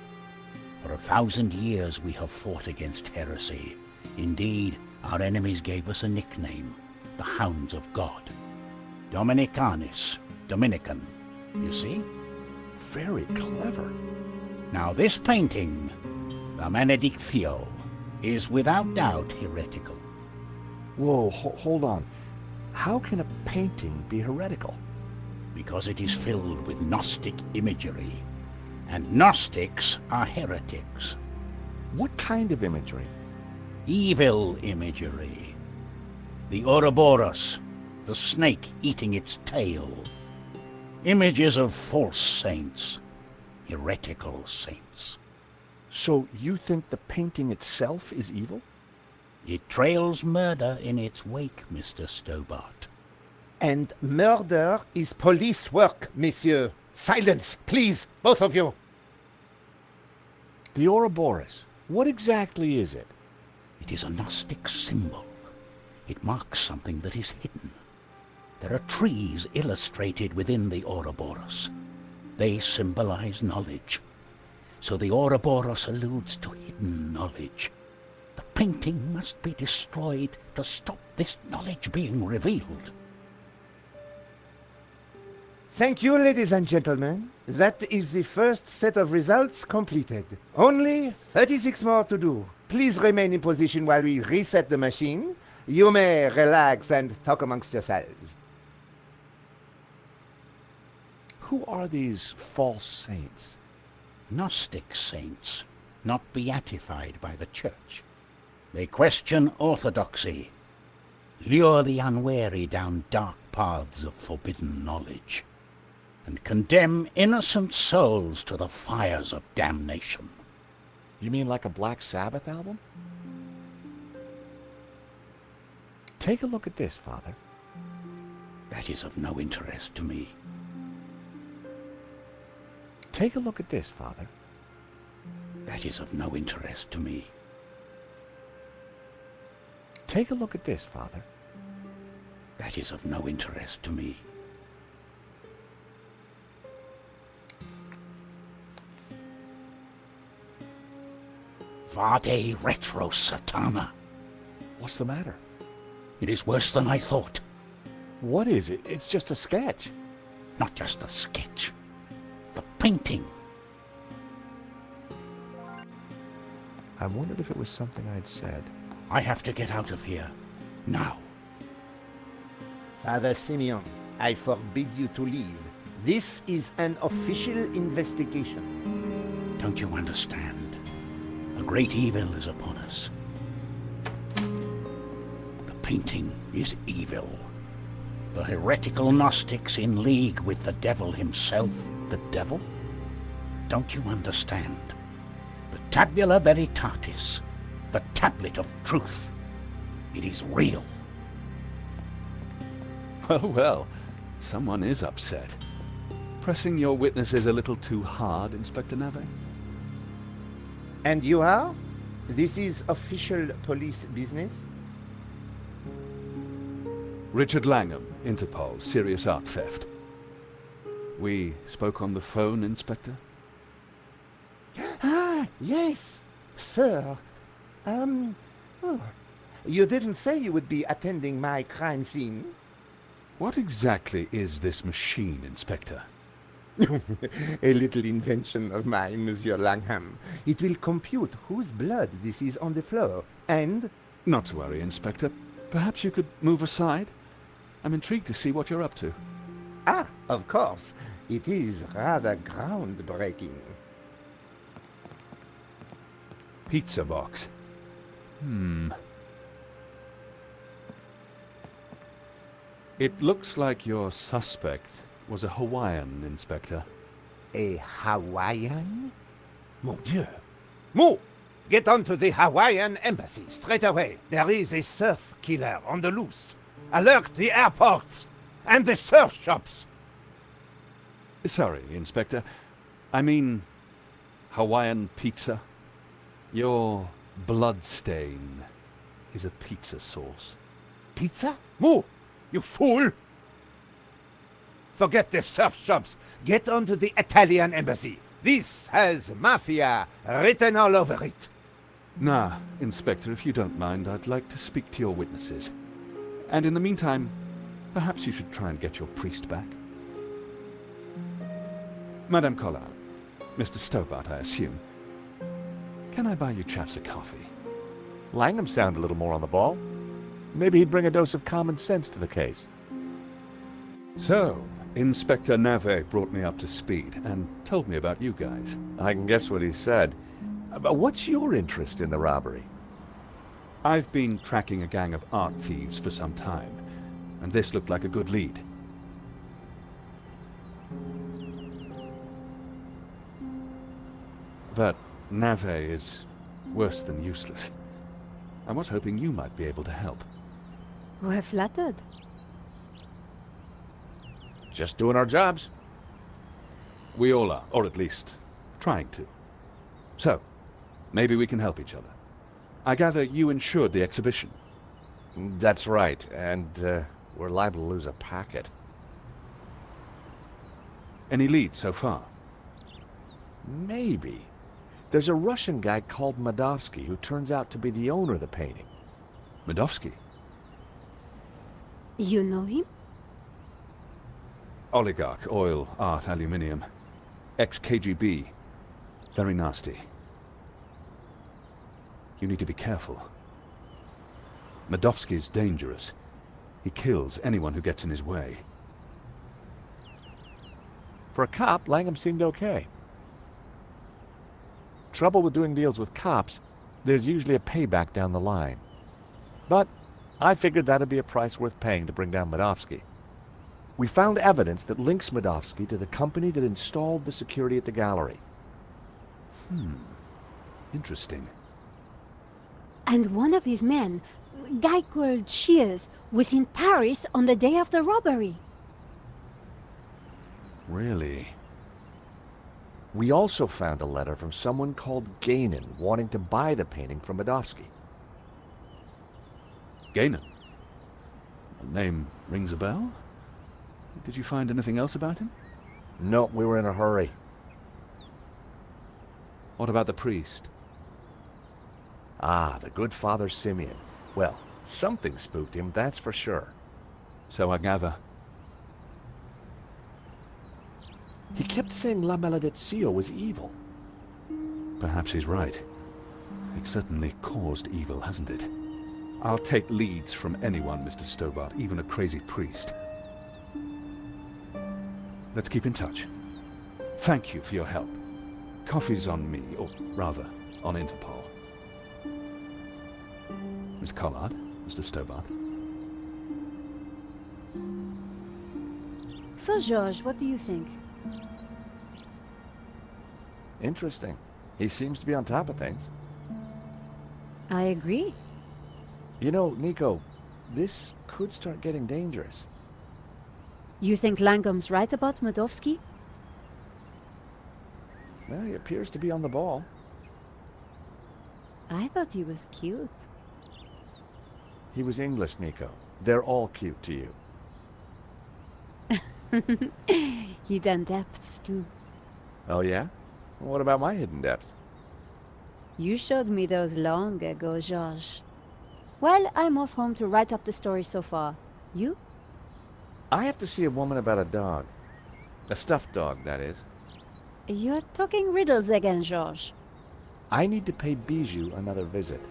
Speaker 6: For 1,000 years we have fought against heresy. Indeed, our enemies gave us a nickname, the Hounds of God. Dominicanis, Dominican, you see?
Speaker 15: Very clever.
Speaker 6: Now this painting, the Benedictio, is without doubt heretical.
Speaker 15: Whoa, hold on. How can a painting be heretical?
Speaker 6: Because it is filled with Gnostic imagery. And Gnostics are heretics.
Speaker 15: What kind of imagery?
Speaker 6: Evil imagery. The Ouroboros, the snake eating its tail. Images of false saints, heretical saints.
Speaker 15: So you think the painting itself is evil?
Speaker 6: It trails murder in its wake, Mr. Stobart.
Speaker 11: And murder is police work, monsieur. Silence, please, both of you.
Speaker 15: The Ouroboros, what exactly is it?
Speaker 6: It is a Gnostic symbol. It marks something that is hidden. There are trees illustrated within the Ouroboros. They symbolize knowledge. So the Ouroboros alludes to hidden knowledge. The painting must be destroyed to stop this knowledge being revealed.
Speaker 11: Thank you, ladies and gentlemen. That is the first set of results completed. Only 36 more to do. Please remain in position while we reset the machine. You may relax and talk amongst yourselves.
Speaker 15: Who are these false saints?
Speaker 6: Gnostic saints, not beatified by the Church. They question orthodoxy, lure the unwary down dark paths of forbidden knowledge, and condemn innocent souls to the fires of damnation.
Speaker 15: You mean like a Black Sabbath album? Take a look at this, Father.
Speaker 6: That is of no interest to me.
Speaker 15: Take a look at this, Father.
Speaker 6: That is of no interest to me.
Speaker 15: Take a look at this, Father.
Speaker 6: That is of no interest to me. Vade retro satana.
Speaker 15: What's the matter?
Speaker 6: It is worse than I thought.
Speaker 15: What is it? It's just a sketch.
Speaker 6: Not just a sketch. The painting.
Speaker 15: I wondered if it was something I'd said.
Speaker 6: I have to get out of here. Now.
Speaker 11: Father Simeon, I forbid you to leave. This is an official investigation.
Speaker 6: Don't you understand? A great evil is upon us. The painting is evil. The heretical Gnostics in league with the devil himself.
Speaker 15: The devil?
Speaker 6: Don't you understand? The Tabula Veritatis, the tablet of truth. It is real.
Speaker 15: Well, well, someone is upset. Pressing your witnesses a little too hard, Inspector Nave?
Speaker 11: And you are? This is official police business?
Speaker 15: Richard Langham, Interpol, serious art theft. We spoke on the phone, Inspector?
Speaker 11: Ah, yes, sir. Oh, you didn't say you would be attending my crime scene.
Speaker 15: What exactly is this machine, Inspector?
Speaker 11: A little invention of mine, Monsieur Langham. It will compute whose blood this is on the floor, and...
Speaker 15: Not to worry, Inspector. Perhaps you could move aside? I'm intrigued to see what you're up to.
Speaker 11: Ah, of course. It is rather groundbreaking.
Speaker 15: Pizza box. It looks like your suspect was a Hawaiian, Inspector.
Speaker 11: A Hawaiian? Mon Dieu! Moo! Get on to the Hawaiian embassy straight away. There is a surf killer on the loose. Alert the airports and the surf shops.
Speaker 15: Sorry, Inspector. I mean, Hawaiian pizza. Your blood stain is a pizza sauce.
Speaker 11: Pizza? Moo! You fool! Forget the surf shops. Get on to the Italian embassy. This has mafia written all over it.
Speaker 15: Nah, Inspector, if you don't mind, I'd like to speak to your witnesses. And in the meantime, perhaps you should try and get your priest back. Madame Collard, Mr. Stobart, I assume. Can I buy you chaps a coffee?
Speaker 7: Langham sounded a little more on the ball. Maybe he'd bring a dose of common sense to the case.
Speaker 15: So, Inspector Nave brought me up to speed and told me about you guys.
Speaker 7: I can guess what he said. But what's your interest in the robbery?
Speaker 15: I've been tracking a gang of art thieves for some time, and this looked like a good lead. But Nave is worse than useless. I was hoping you might be able to help.
Speaker 1: We're flattered.
Speaker 7: Just doing our jobs.
Speaker 15: We all are, or at least trying to. So, maybe we can help each other. I gather you insured the exhibition.
Speaker 7: That's right, and we're liable to lose a packet.
Speaker 15: Any leads so far?
Speaker 7: Maybe. There's a Russian guy called Madovsky who turns out to be the owner of the painting.
Speaker 15: Madovsky?
Speaker 1: You know him?
Speaker 15: Oligarch, oil, art, aluminium. Ex-KGB. Very nasty. You need to be careful. Madovsky's dangerous. He kills anyone who gets in his way.
Speaker 7: For a cop, Langham seemed okay. Trouble with doing deals with cops, there's usually a payback down the line. But I figured that'd be a price worth paying to bring down Madovsky. We found evidence that links Madovsky to the company that installed the security at the gallery.
Speaker 15: Interesting.
Speaker 1: And one of his men, a guy called Shears, was in Paris on the day of the robbery.
Speaker 15: Really? We also found a letter from someone called Gainan wanting to buy the painting from Medovsky.
Speaker 17: Gainan? The name rings a bell? Did you find anything else about him?
Speaker 15: No, we were in a hurry.
Speaker 17: What about the priest?
Speaker 15: Ah, the good Father Simeon. Well, something spooked him, that's for sure.
Speaker 17: So I gather.
Speaker 15: He kept saying La Maledizio was evil.
Speaker 17: Perhaps he's right. It certainly caused evil, hasn't it? I'll take leads from anyone, Mr. Stobart, even a crazy priest. Let's keep in touch. Thank you for your help. Coffee's on me, or rather, on Interpol. Miss Collard, Mr. Stobart.
Speaker 1: So, George, what do you think?
Speaker 15: Interesting. He seems to be on top of things.
Speaker 1: I agree.
Speaker 15: You know, Nico, this could start getting dangerous.
Speaker 1: You think Langham's right about Medovsky?
Speaker 15: Well, he appears to be on the ball.
Speaker 1: I thought he was cute.
Speaker 15: He was English, Nico. They're all cute to you.
Speaker 1: Hidden depths, too.
Speaker 15: Oh, yeah? What about my hidden depths?
Speaker 1: You showed me those long ago, Georges. Well, I'm off home to write up the story so far. You?
Speaker 15: I have to see a woman about a dog. A stuffed dog, that is.
Speaker 1: You're talking riddles again, Georges.
Speaker 15: I need to pay Bijou another visit.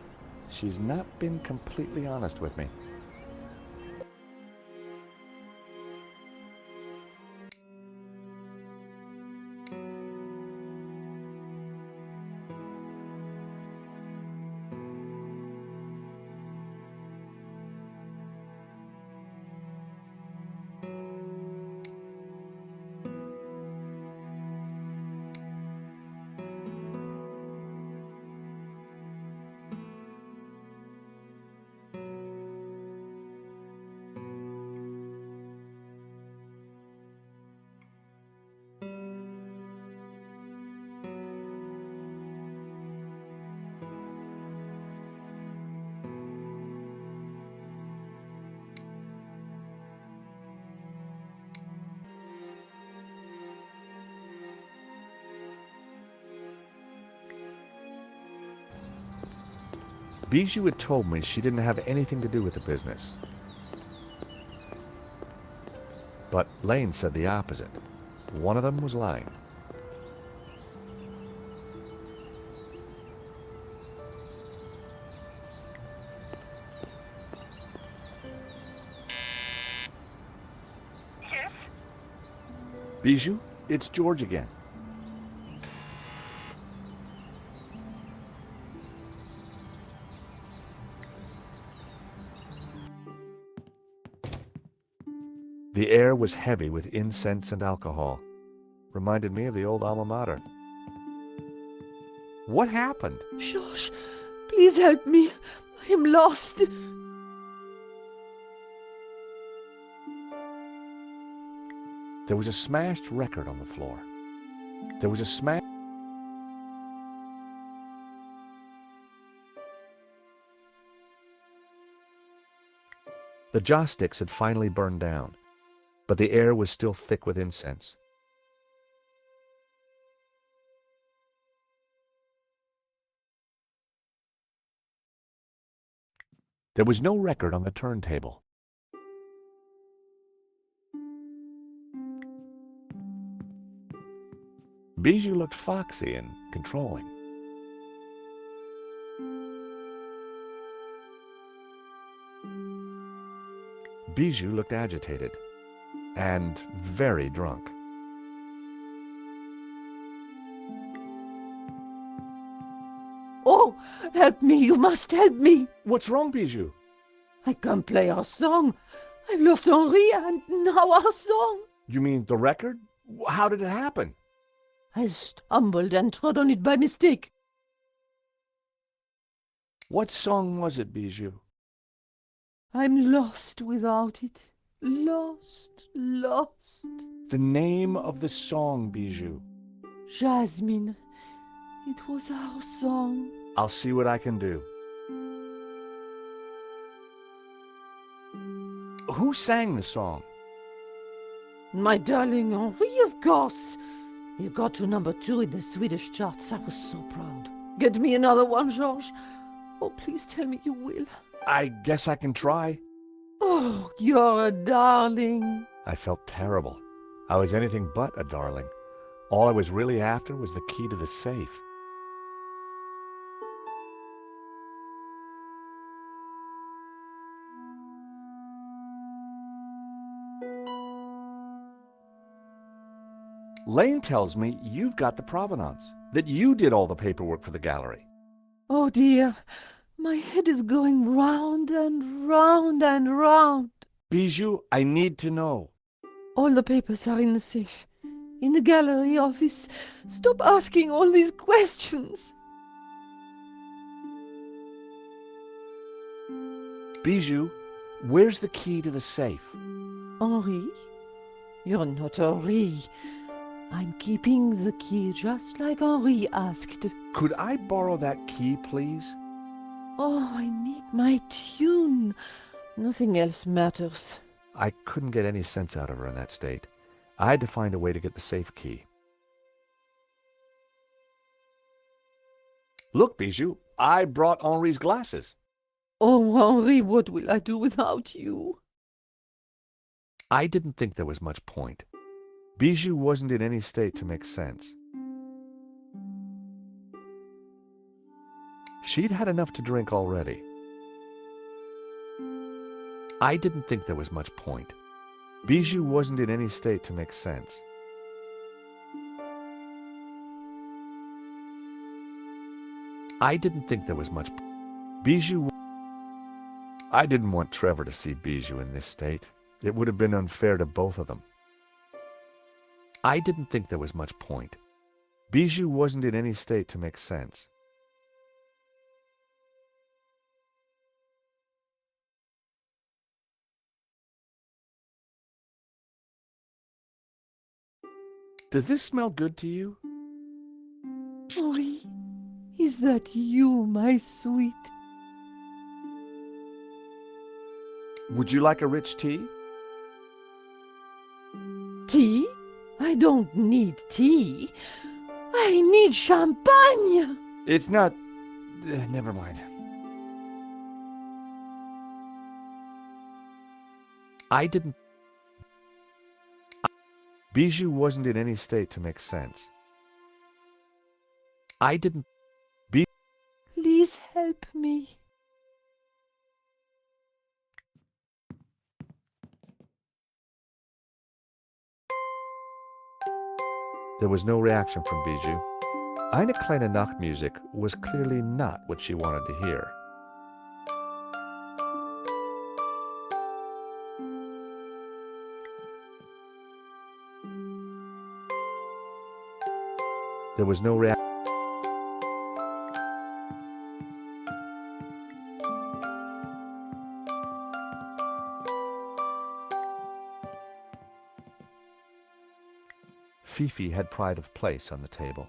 Speaker 15: She's not been completely honest with me. Bijou had told me she didn't have anything to do with the business. But Lane said the opposite. One of them was lying.
Speaker 10: Yes?
Speaker 15: Bijou, it's George again. The air was heavy with incense and alcohol. Reminded me of the old alma mater. What happened?
Speaker 13: George, please help me. I am lost.
Speaker 15: There was a smashed record on the floor. There was a smash... The joss sticks had finally burned down, but the air was still thick with incense. There was no record on the turntable. Bijou looked foxy and controlling. Bijou looked agitated and very drunk.
Speaker 13: Oh, help me, you must help me.
Speaker 15: What's wrong, Bijou?
Speaker 13: I can't play our song. I've lost Henri and now our song.
Speaker 15: You mean the record? How did it happen?
Speaker 13: I stumbled and trod on it by mistake.
Speaker 7: What song was it, Bijou?
Speaker 13: I'm lost without it. Lost, lost.
Speaker 7: The name of the song, Bijou.
Speaker 13: Jasmine. It was our song.
Speaker 7: I'll see what I can do. Who sang the song?
Speaker 13: My darling Henri, of course. You got to #2 in the Swedish charts. I was so proud. Get me another one, Georges. Oh, please tell me you will.
Speaker 7: I guess I can try.
Speaker 13: Oh, you're a darling.
Speaker 15: I felt terrible. I was anything but a darling. All I was really after was the key to the safe.
Speaker 7: Lane tells me you've got the provenance, that you did all the paperwork for the gallery.
Speaker 13: Oh, dear. My head is going round and round and round.
Speaker 7: Bijou, I need to know.
Speaker 13: All the papers are in the safe. In the gallery office. Stop asking all these questions.
Speaker 7: Bijou, where's the key to the safe?
Speaker 13: Henri? You're not Henri. I'm keeping the key just like Henri asked.
Speaker 7: Could I borrow that key, please?
Speaker 13: Oh, I need my tune. Nothing else matters.
Speaker 15: I couldn't get any sense out of her in that state. I had to find a way to get the safe key.
Speaker 7: Look, Bijou, I brought Henri's glasses.
Speaker 13: Oh, Henri, what will I do without you?
Speaker 15: I didn't think there was much point. Bijou wasn't in any state to make sense. She'd had enough to drink already. I didn't think there was much point. Bijou wasn't in any state to make sense. I didn't think there was much. Bijou. I didn't want Trevor to see Bijou in this state. It would have been unfair to both of them. I didn't think there was much point. Bijou wasn't in any state to make sense. Does this smell good to you?
Speaker 13: Henri, is that you, my sweet?
Speaker 7: Would you like a rich tea?
Speaker 13: Tea? I don't need tea. I need champagne.
Speaker 7: It's not... never mind.
Speaker 15: I didn't... Bijou wasn't in any state to make sense. I didn't...
Speaker 13: Please help me.
Speaker 15: There was no reaction from Bijou. Eine kleine Nachtmusik was clearly not what she wanted to hear. There was no reaction. Fifi had pride of place on the table.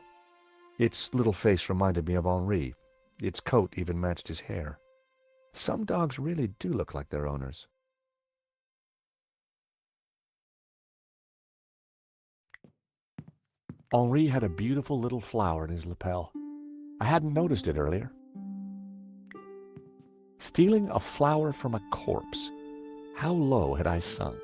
Speaker 15: Its little face reminded me of Henri. Its coat even matched his hair. Some dogs really do look like their owners. Henri had a beautiful little flower in his lapel. I hadn't noticed it earlier. Stealing a flower from a corpse. How low had I sunk?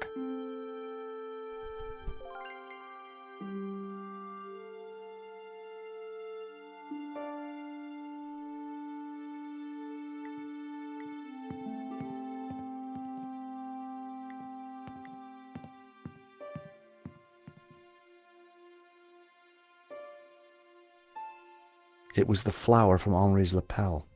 Speaker 15: It was the flower from Henri's lapel.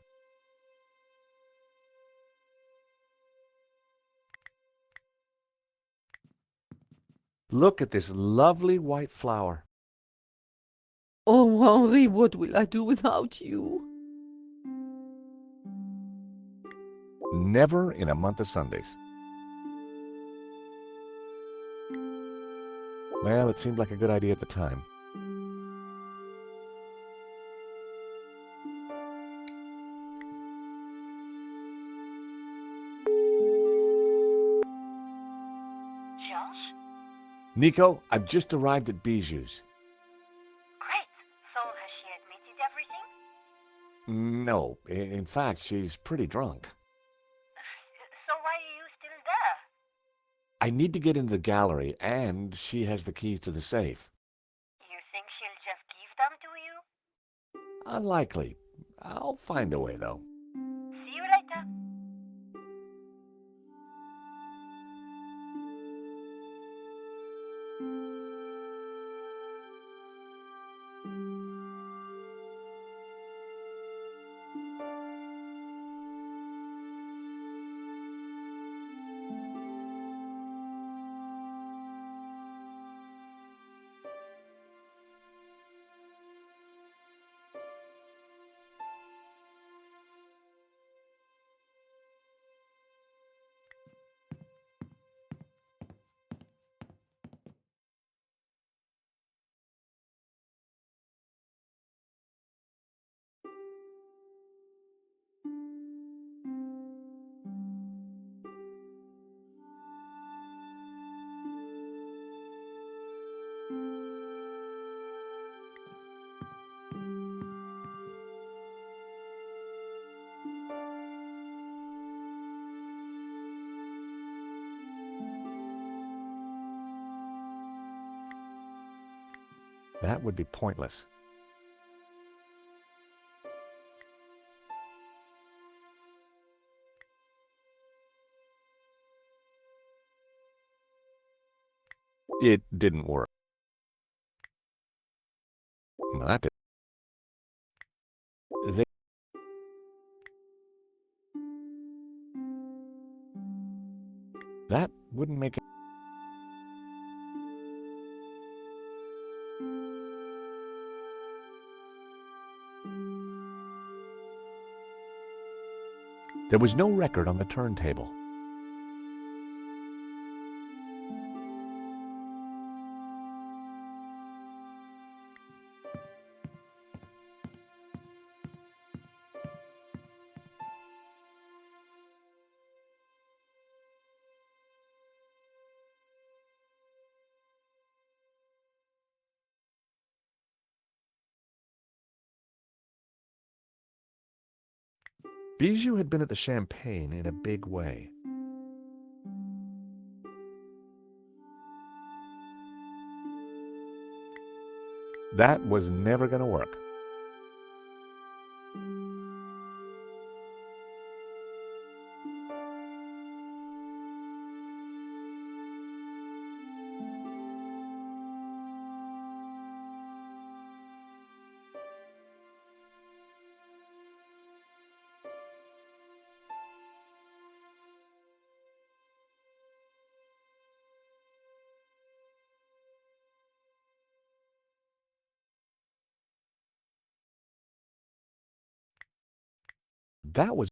Speaker 15: Look at this lovely white flower.
Speaker 13: Oh, Henri, what will I do without you?
Speaker 15: never in a month of Sundays. Well, it seemed like a good idea at the time.
Speaker 10: Josh?
Speaker 15: Nico, I've just arrived at Bijou's.
Speaker 10: Great. So has she admitted everything?
Speaker 15: No, in fact, she's pretty drunk.
Speaker 10: So why are you still there?
Speaker 15: I need to get into the gallery, and she has the keys to the safe.
Speaker 10: You think she'll just give them to you?
Speaker 15: Unlikely. I'll find a way, though.
Speaker 10: See you later.
Speaker 15: That would be pointless. It didn't work. Not it. That wouldn't make it. There was no record on the turntable. Bijou had been at the Champagne in a big way. That was never going to work. That was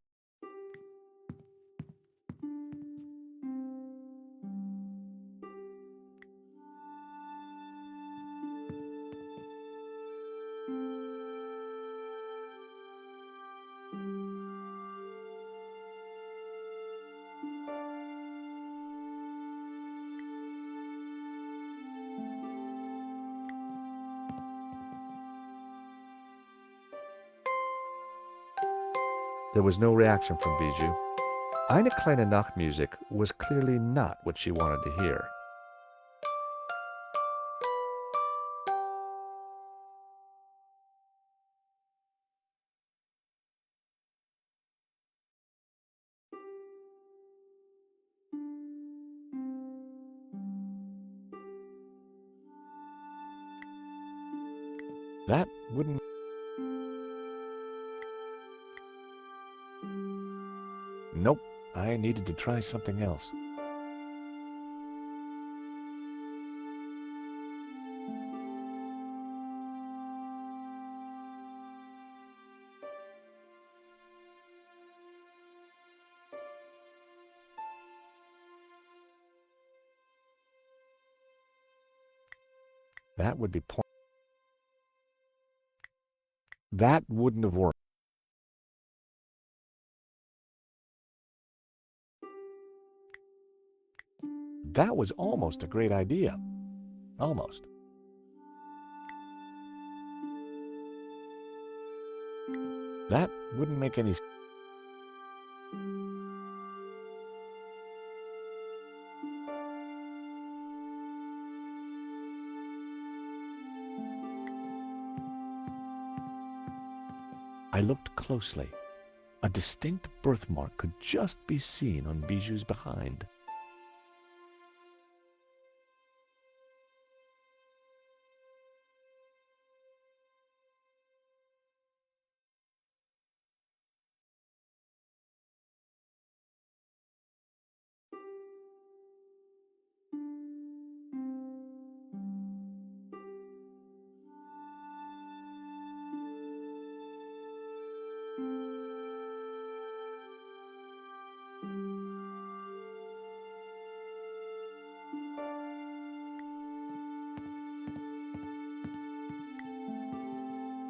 Speaker 15: There was no reaction from Bijou. Eine kleine Nachtmusik was clearly not what she wanted to hear. That wouldn't... Nope, I needed to try something else. That would be That wouldn't have worked. That was almost a great idea. Almost. That wouldn't make any sense. I looked closely. A distinct birthmark could just be seen on Bijou's behind.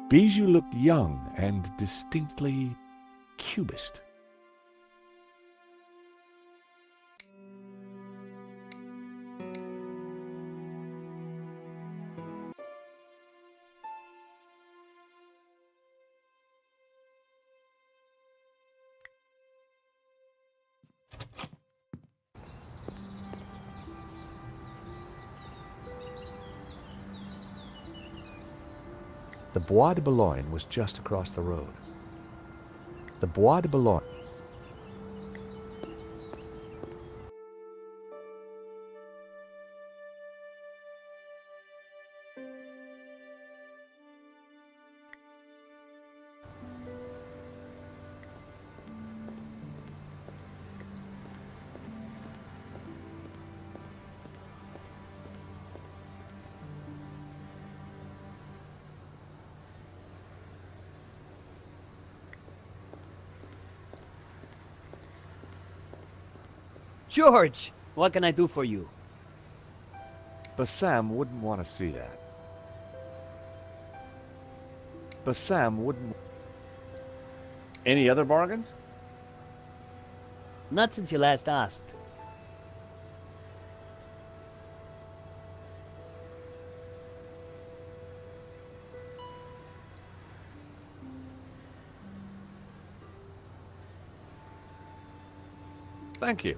Speaker 15: Bijou looked young and distinctly cubist. The Bois de Boulogne was just across the road. The Bois de Boulogne.
Speaker 5: George, what can I do for you?
Speaker 15: Bassam wouldn't want to see that. Bassam wouldn't.
Speaker 7: Any other bargains?
Speaker 5: Not since you last asked.
Speaker 15: Thank you.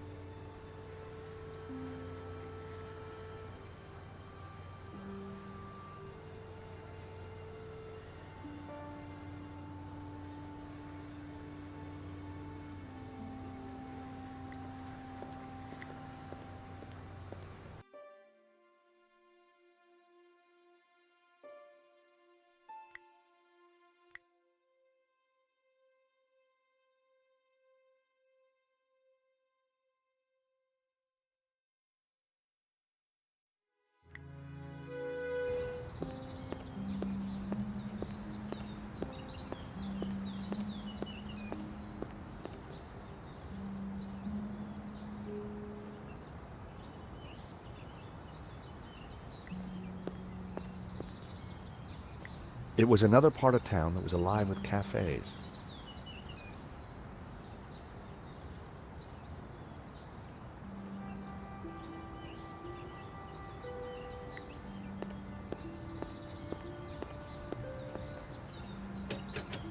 Speaker 15: It was another part of town that was alive with cafes.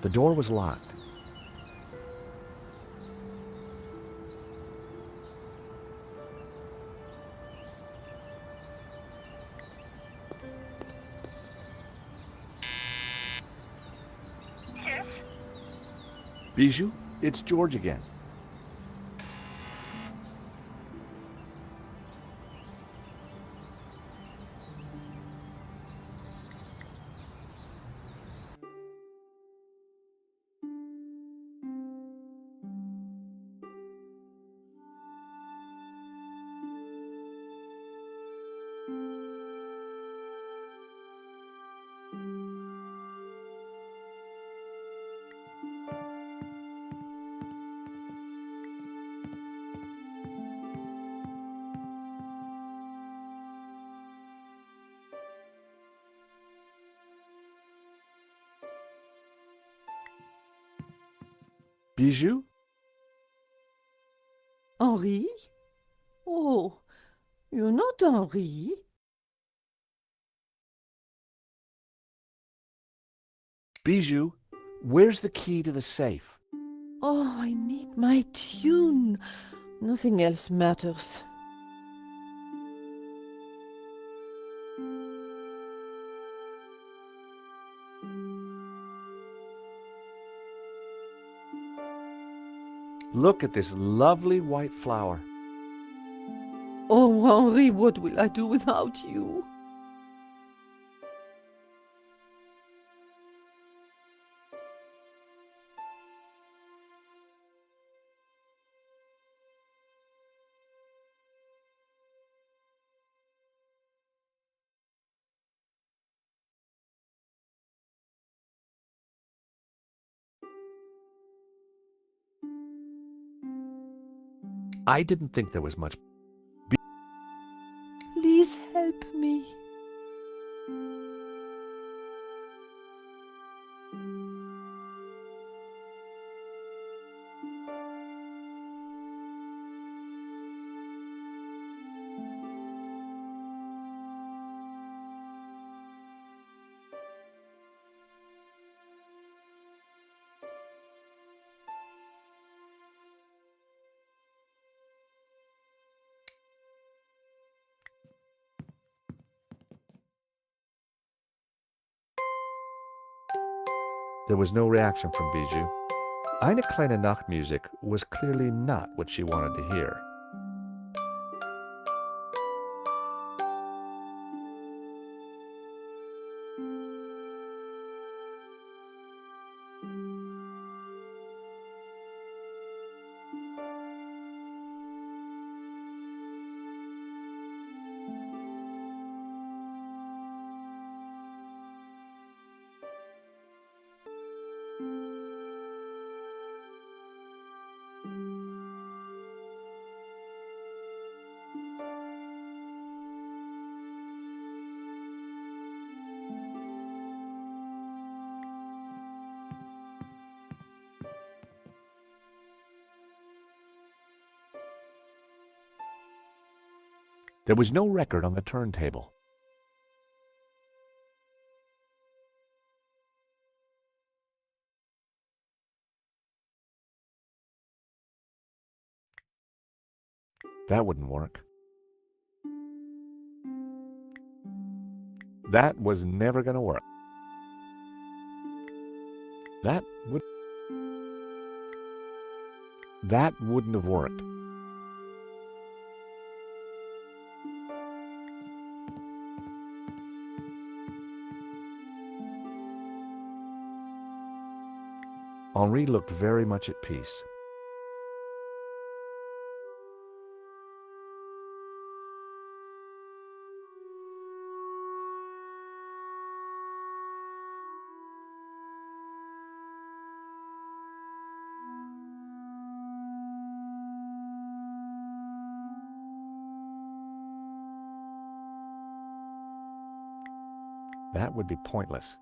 Speaker 15: The door was locked.
Speaker 10: Yes?
Speaker 15: Bijou, it's George again. Bijou?
Speaker 13: Henri? Oh, you're not Henri.
Speaker 15: Bijou, where's the key to the safe?
Speaker 13: Oh, I need my tune. Nothing else matters.
Speaker 15: Look at this lovely white flower.
Speaker 13: Oh, Henri, what will I do without you?
Speaker 15: I didn't think there was much.
Speaker 13: Please help me.
Speaker 15: There was no reaction from Bijou. Eine kleine Nachtmusik was clearly not what she wanted to hear. There was no record on the turntable. That wouldn't work. That was never going to work. That wouldn't have worked. Henri looked very much at peace. That would be pointless.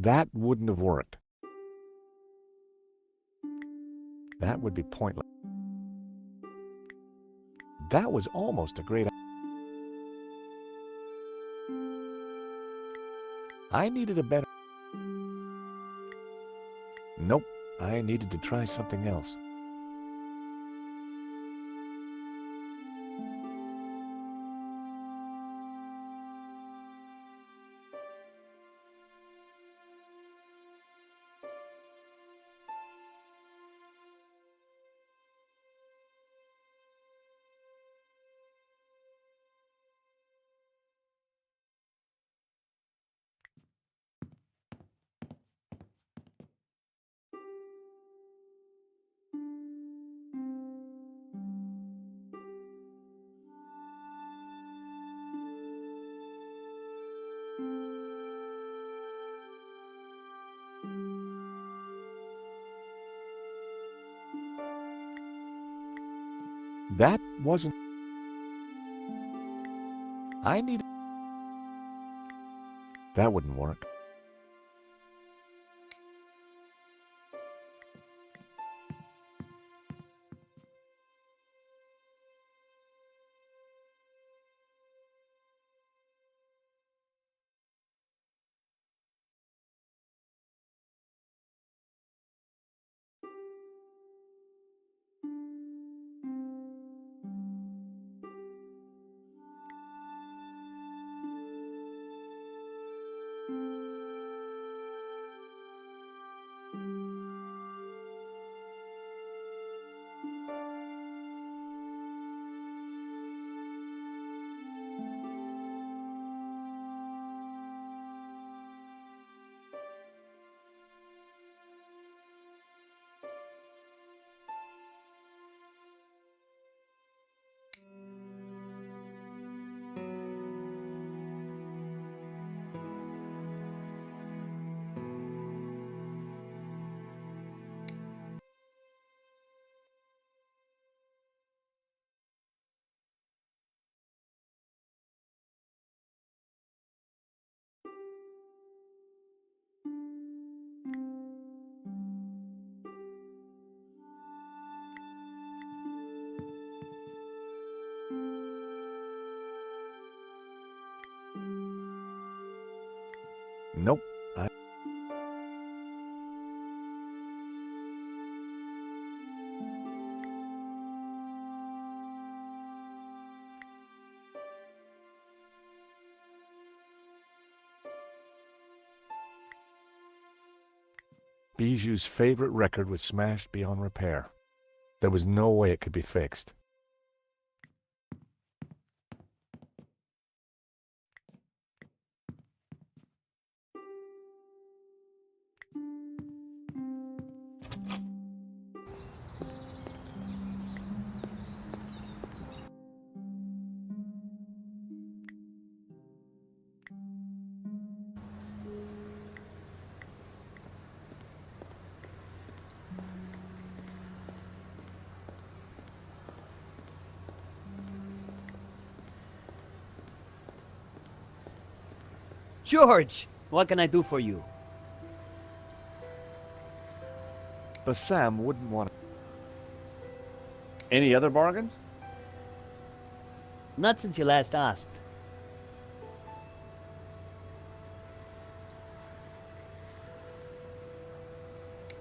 Speaker 15: That wouldn't have worked. That would be pointless. That was almost a great... I needed a better... Nope, I needed to try something else. That wasn't... I needed... That wouldn't work. Bijou's favorite record was smashed beyond repair. There was no way it could be fixed.
Speaker 5: George, what can I do for you?
Speaker 15: Bassam wouldn't want to...
Speaker 7: Any other bargains?
Speaker 5: Not since you last asked.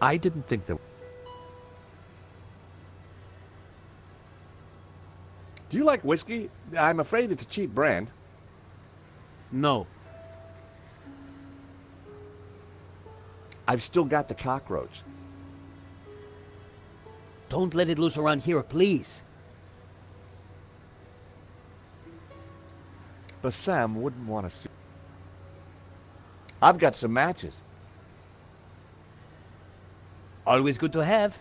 Speaker 15: I didn't think that...
Speaker 7: Do you like whiskey? I'm afraid it's a cheap brand.
Speaker 5: No.
Speaker 7: I've still got the cockroach.
Speaker 5: Don't let it loose around here, please.
Speaker 15: Bassam wouldn't want to see...
Speaker 7: I've got some matches.
Speaker 5: Always good to have.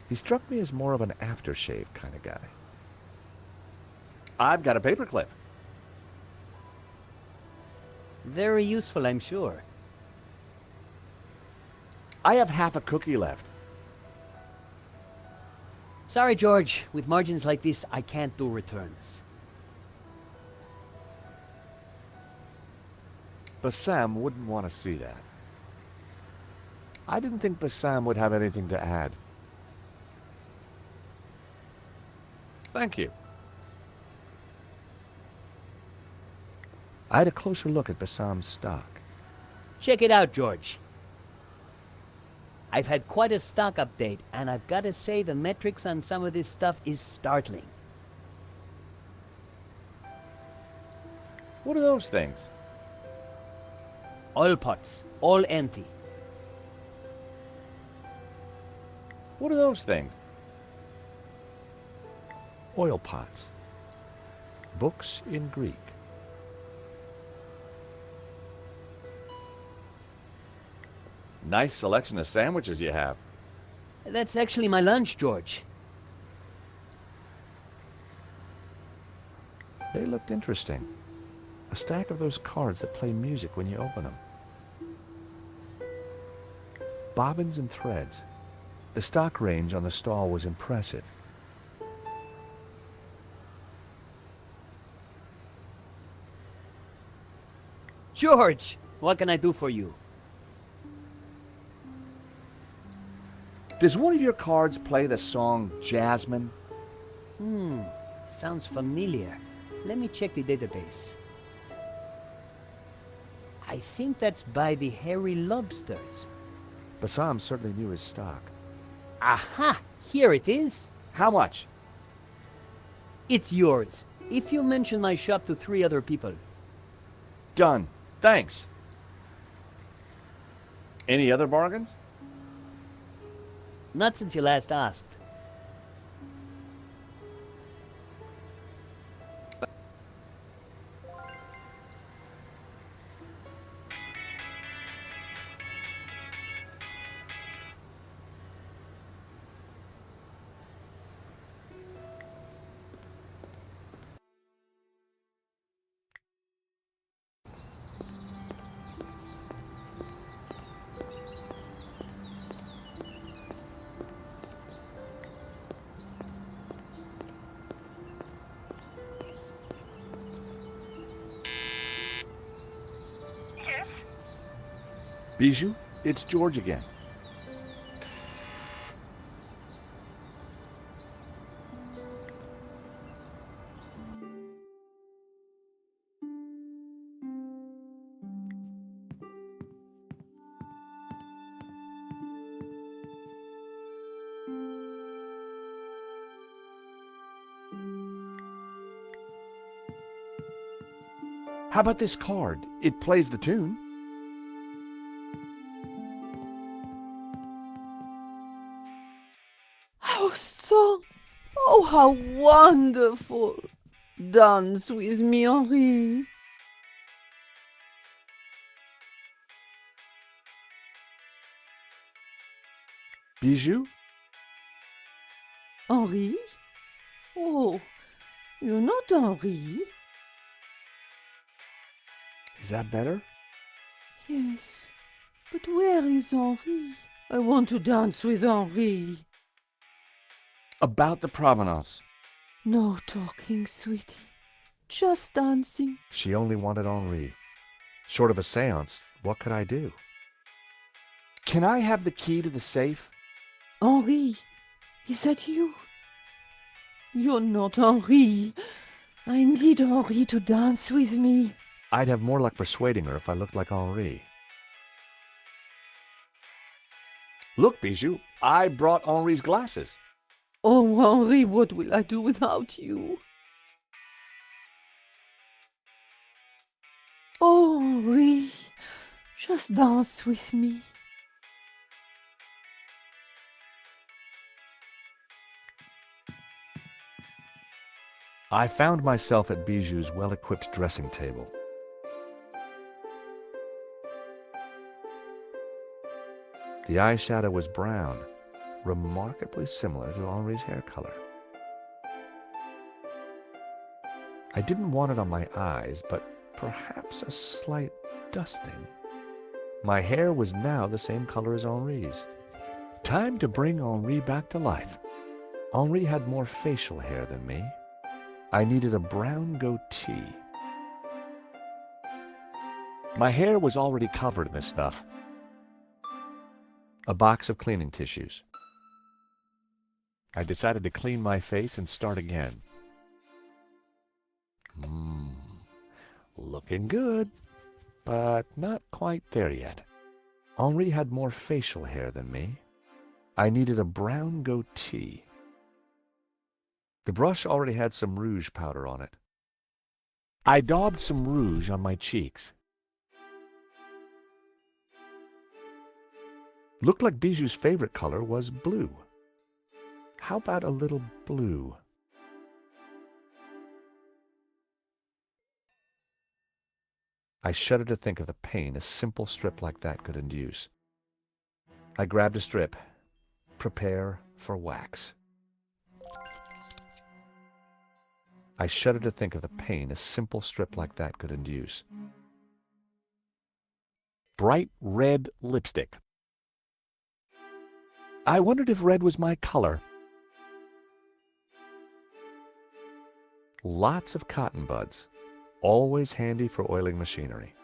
Speaker 15: He struck me as more of an aftershave kind of guy.
Speaker 7: I've got a paperclip.
Speaker 5: Very useful, I'm sure.
Speaker 7: I have half a cookie left.
Speaker 5: Sorry, George. With margins like this, I can't do returns.
Speaker 15: Bassam wouldn't want to see that. I didn't think Bassam would have anything to add. Thank you. I had a closer look at Bassam's stock.
Speaker 5: Check it out, George. I've had quite a stock update, and I've got to say the metrics on some of this stuff is startling.
Speaker 7: What are those things?
Speaker 5: Oil pots, all empty.
Speaker 7: What are those things?
Speaker 15: Oil pots. Books in Greek.
Speaker 7: Nice selection of sandwiches you have.
Speaker 5: That's actually my lunch, George.
Speaker 15: They looked interesting. A stack of those cards that play music when you open them. Bobbins and threads. The stock range on the stall was impressive.
Speaker 5: George, what can I do for you?
Speaker 7: Does one of your cards play the song Jasmine?
Speaker 5: Sounds familiar. Let me check the database. I think that's by the Hairy Lobsters.
Speaker 15: Bassam certainly knew his stock.
Speaker 5: Aha! Here it is.
Speaker 7: How much?
Speaker 5: It's yours, if you mention my shop to 3 other people.
Speaker 7: Done. Thanks. Any other bargains?
Speaker 5: Not since you last asked.
Speaker 7: Bijou, it's George again. How about this card? It plays the tune.
Speaker 13: How song! Oh, how wonderful! Dance with me, Henri.
Speaker 7: Bijou?
Speaker 13: Henri? Oh, you're not Henri.
Speaker 7: Is that better?
Speaker 13: Yes, but where is Henri? I want to dance with Henri.
Speaker 7: About the provenance.
Speaker 13: No talking, sweetie. Just dancing.
Speaker 15: She only wanted Henri. Short of a seance, what could I do?
Speaker 7: Can I have the key to the safe?
Speaker 13: Henri, is that you? You're not Henri. I need Henri to dance with me.
Speaker 15: I'd have more luck persuading her if I looked like Henri.
Speaker 7: Look, Bijou, I brought Henri's glasses.
Speaker 13: Oh, Henri, what will I do without you? Oh, Henri, just dance with me.
Speaker 15: I found myself at Bijou's well-equipped dressing table. The eyeshadow was brown, remarkably similar to Henri's hair color. I didn't want it on my eyes, but perhaps a slight dusting. My hair was now the same color as Henri's. Time to bring Henri back to life. Henri had more facial hair than me. I needed a brown goatee. My hair was already covered in this stuff. A box of cleaning tissues. I decided to clean my face and start again. Looking good, but not quite there yet. Henri had more facial hair than me. I needed a brown goatee. The brush already had some rouge powder on it. I daubed some rouge on my cheeks. Looked like Bijou's favorite color was blue. How about a little blue? I shuddered to think of the pain a simple strip like that could induce. I grabbed a strip. Prepare for wax. I shuddered to think of the pain a simple strip like that could induce. Bright red lipstick. I wondered if red was my color. Lots of cotton buds, always handy for oiling machinery.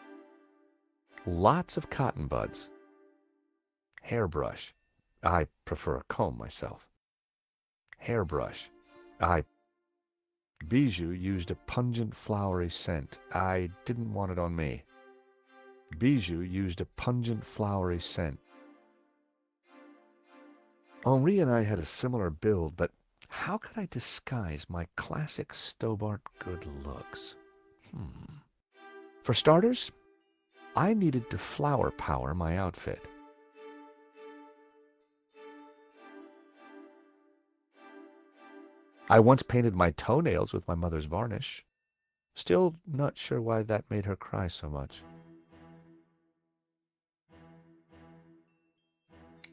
Speaker 15: Lots of cotton buds. Hairbrush. I prefer a comb myself. Hairbrush. Bijou used a pungent flowery scent. I didn't want it on me. Bijou used a pungent flowery scent. Henri and I had a similar build, but how could I disguise my classic Stobart good looks? For starters, I needed to flower power my outfit. I once painted my toenails with my mother's varnish. Still not sure why that made her cry so much.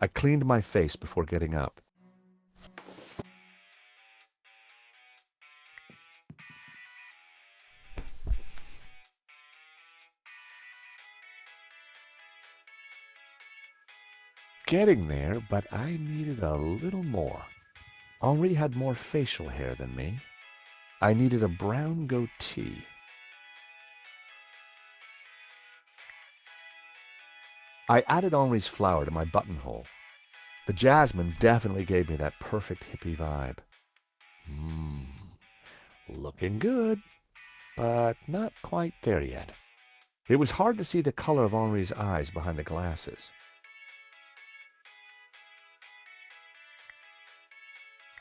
Speaker 15: I cleaned my face before getting up. Getting there, but I needed a little more. Henri had more facial hair than me. I needed a brown goatee. I added Henri's flower to my buttonhole. The jasmine definitely gave me that perfect hippie vibe. Looking good, but not quite there yet. It was hard to see the color of Henri's eyes behind the glasses.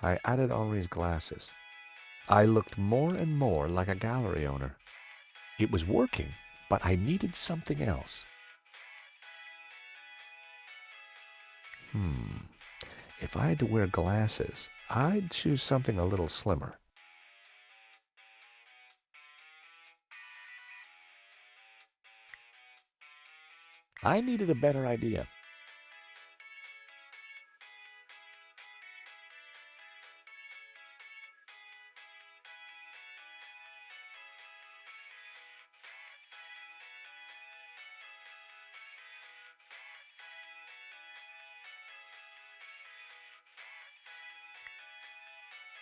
Speaker 15: I added Henri's glasses. I looked more and more like a gallery owner. It was working, but I needed something else. If I had to wear glasses, I'd choose something a little slimmer. I needed a better idea.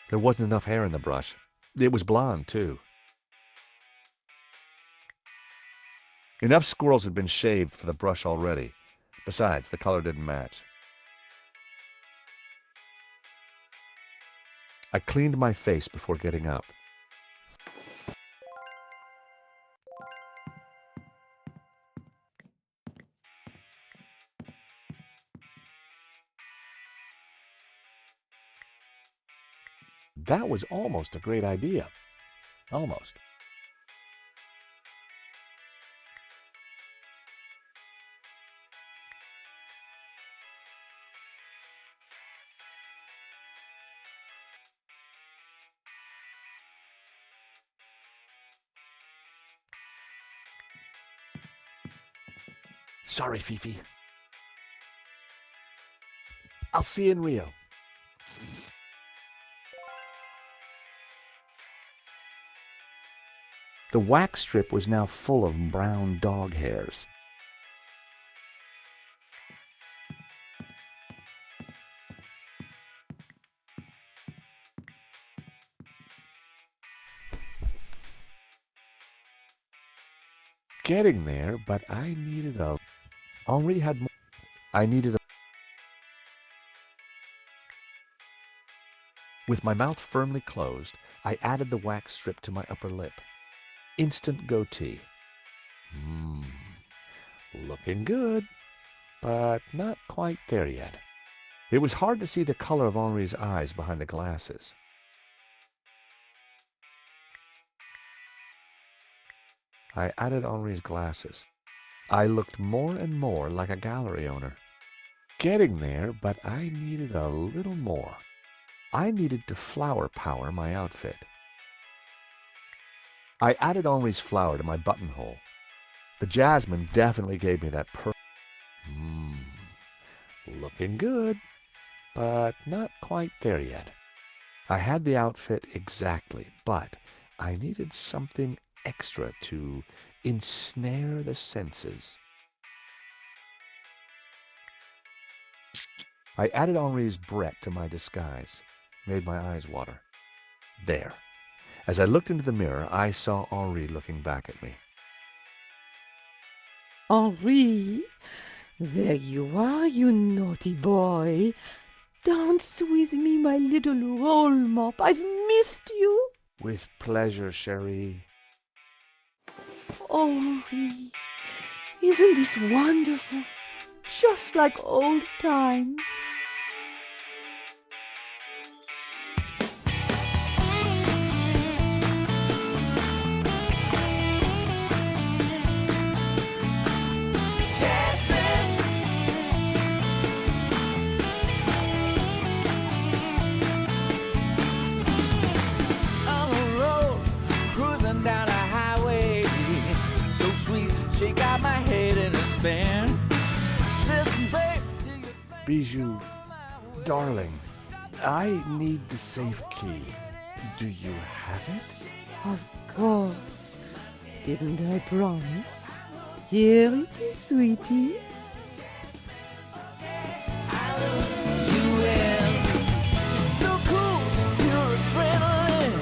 Speaker 15: There wasn't enough hair in the brush. It was blonde, too. Enough squirrels had been shaved for the brush already. Besides, the color didn't match. I cleaned my face before getting up. That was almost a great idea. Almost. Sorry, Fifi. I'll see you in Rio. The wax strip was now full of brown dog hairs. Getting there, but I needed a... Henri had more. I needed a... With my mouth firmly closed, I added the wax strip to my upper lip. Instant goatee. Looking good, but not quite there yet. It was hard to see the color of Henri's eyes behind the glasses. I added Henri's glasses. I looked more and more like a gallery owner. Getting there, but I needed a little more. I needed to flower power my outfit. I added Henri's flower to my buttonhole. The jasmine definitely gave me that looking good, but not quite there yet. I had the outfit exactly, but I needed something extra to ensnare the senses. I added Henri's bret to my disguise, made my eyes water. There. As I looked into the mirror, I saw Henri looking back at me.
Speaker 13: Henri, there you are, you naughty boy. Dance with me, my little roll mop. I've missed you.
Speaker 15: With pleasure, Cherie.
Speaker 13: Henri, isn't this wonderful? Just like old times.
Speaker 16: Shake out my head in a spin. Listen, babe,
Speaker 15: Bijou, darling, I need the safe key. Do you have it?
Speaker 13: Of course. Didn't I promise? Here it is, sweetie.
Speaker 16: you in. She's so cool, she's pure adrenaline.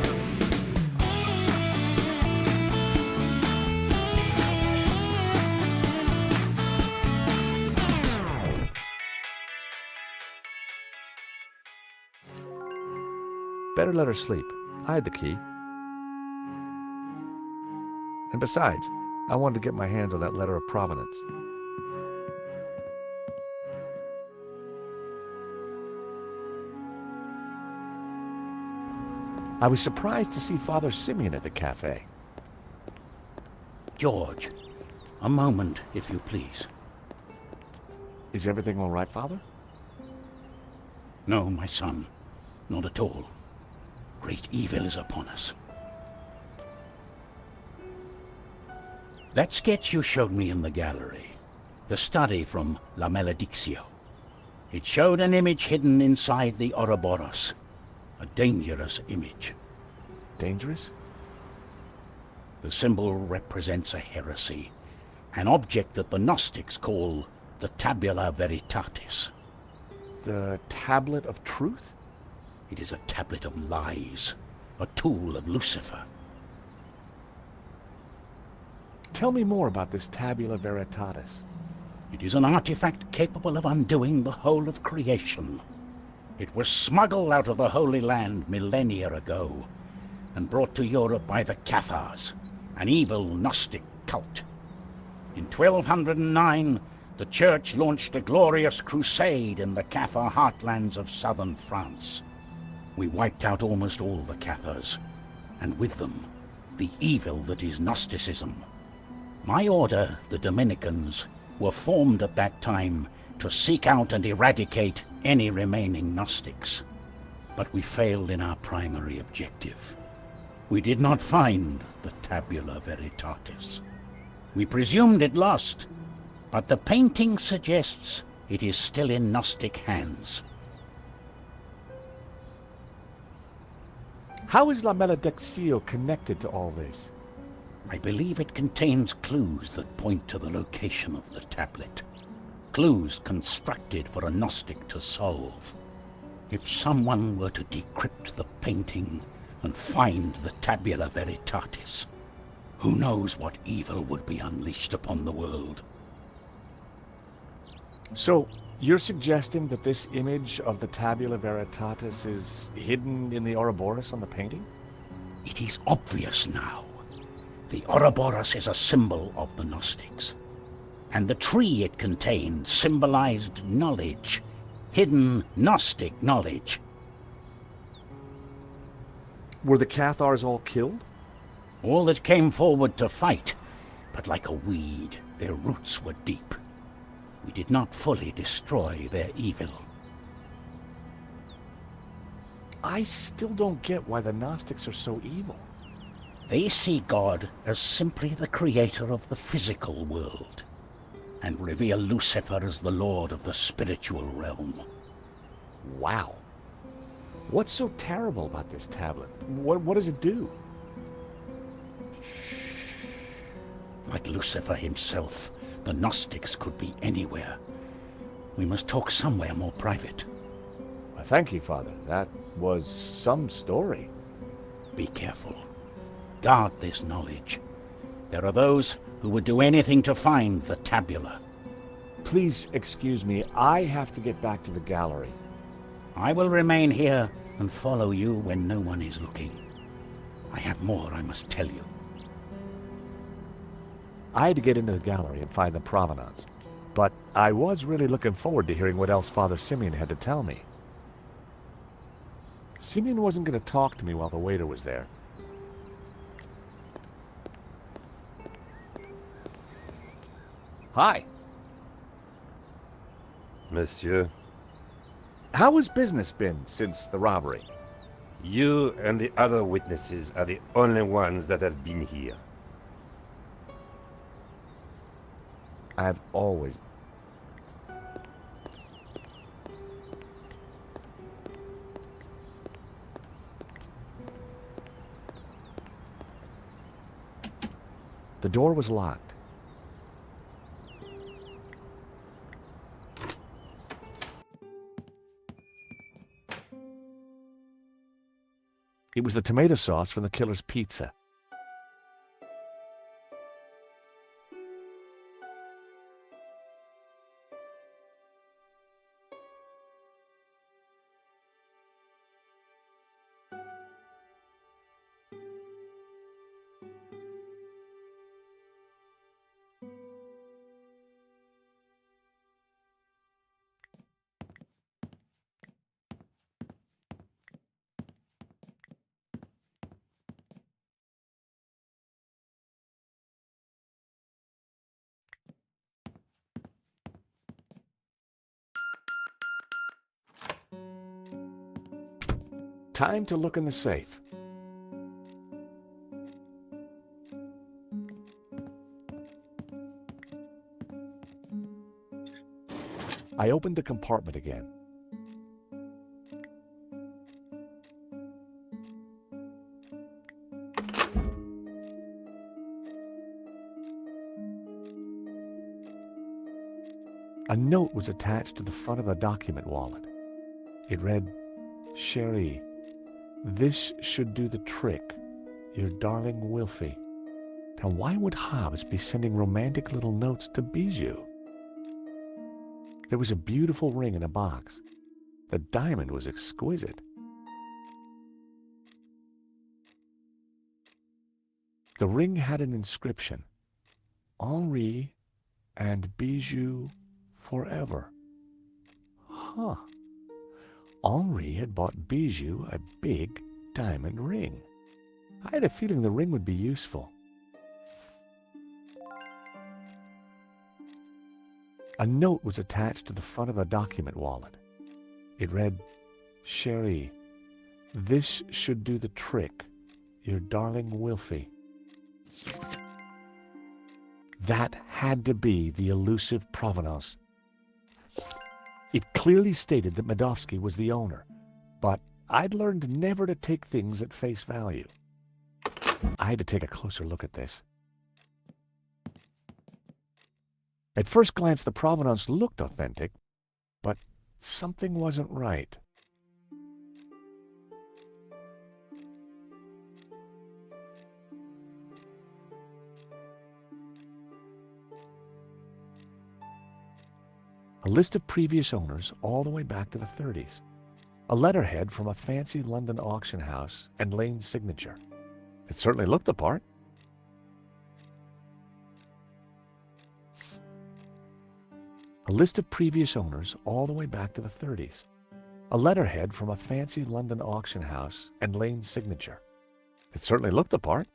Speaker 15: Better let her sleep. I had the key. And besides, I wanted to get my hands on that letter of provenance. I was surprised to see Father Simeon at the cafe.
Speaker 6: George, a moment, if you please.
Speaker 7: Is everything all right, Father?
Speaker 6: No, my son, not at all. Great evil is upon us. That sketch you showed me in the gallery, the study from La Maledictio, it showed an image hidden inside the Ouroboros, a dangerous image.
Speaker 7: Dangerous?
Speaker 6: The symbol represents a heresy, an object that the Gnostics call the Tabula Veritatis.
Speaker 7: The Tablet of Truth?
Speaker 6: It is a tablet of lies, a tool of Lucifer.
Speaker 7: Tell me more about this Tabula Veritatis.
Speaker 6: It is an artifact capable of undoing the whole of creation. It was smuggled out of the Holy Land millennia ago and brought to Europe by the Cathars, an evil Gnostic cult. In 1209, the Church launched a glorious crusade in the Cathar heartlands of southern France. We wiped out almost all the Cathars, and with them, the evil that is Gnosticism. My order, the Dominicans, were formed at that time to seek out and eradicate any remaining Gnostics. But we failed in our primary objective. We did not find the Tabula Veritatis. We presumed it lost, but the painting suggests it is still in Gnostic hands.
Speaker 7: How is La Maledictio connected to all this?
Speaker 6: I believe it contains clues that point to the location of the tablet. Clues constructed for a Gnostic to solve. If someone were to decrypt the painting and find the Tabula Veritatis, who knows what evil would be unleashed upon the world.
Speaker 7: So, you're suggesting that this image of the Tabula Veritatis is hidden in the Ouroboros on the painting?
Speaker 6: It is obvious now. The Ouroboros is a symbol of the Gnostics, and the tree it contained symbolized knowledge, hidden Gnostic knowledge.
Speaker 7: Were the Cathars all killed?
Speaker 6: All that came forward to fight, but like a weed, their roots were deep. We did not fully destroy their evil.
Speaker 7: I still don't get why the Gnostics are so evil.
Speaker 6: They see God as simply the creator of the physical world, and revere Lucifer as the lord of the spiritual realm.
Speaker 7: Wow. What's so terrible about this tablet? What does it do?
Speaker 6: Like Lucifer himself, the Gnostics could be anywhere. We must talk somewhere more private.
Speaker 7: Well, thank you, Father. That was some story.
Speaker 6: Be careful. Guard this knowledge. There are those who would do anything to find the tabula.
Speaker 7: Please excuse me. I have to get back to the gallery.
Speaker 6: I will remain here and follow you when no one is looking. I have more I must tell you.
Speaker 7: I had to get into the gallery and find the provenance, but I was really looking forward to hearing what else Father Simeon had to tell me. Simeon wasn't going to talk to me while the waiter was there. Hi.
Speaker 3: Monsieur,
Speaker 7: how has business been since the robbery?
Speaker 3: You and the other witnesses are the only ones that have been here.
Speaker 7: I've always... The door was locked. It was the tomato sauce from the killer's pizza.
Speaker 15: Time to look in the safe. I opened the compartment again. A note was attached to the front of the document wallet. It read, "Cherie, this should do the trick. Your darling Wilfie." Now, why would Hobbs be sending romantic little notes to Bijou? There was a beautiful ring in a box. The diamond was exquisite. The ring had an inscription, "Henri and Bijou forever." Huh. Henri had bought Bijou a big diamond ring. I had a feeling the ring would be useful. A note was attached to the front of the document wallet. It read, "Cherie, this should do the trick. Your darling Wilfie." That had to be the elusive provenance. It clearly stated that Medovsky was the owner, but I'd learned never to take things at face value. I had to take a closer look at this. At first glance, the provenance looked authentic, but something wasn't right. A list of previous owners all the way back to the 30s. A letterhead from a fancy London auction house and Lane's signature. It certainly looked the part. A list of previous owners all the way back to the 30s. A letterhead from a fancy London auction house and Lane's signature. It certainly looked the part.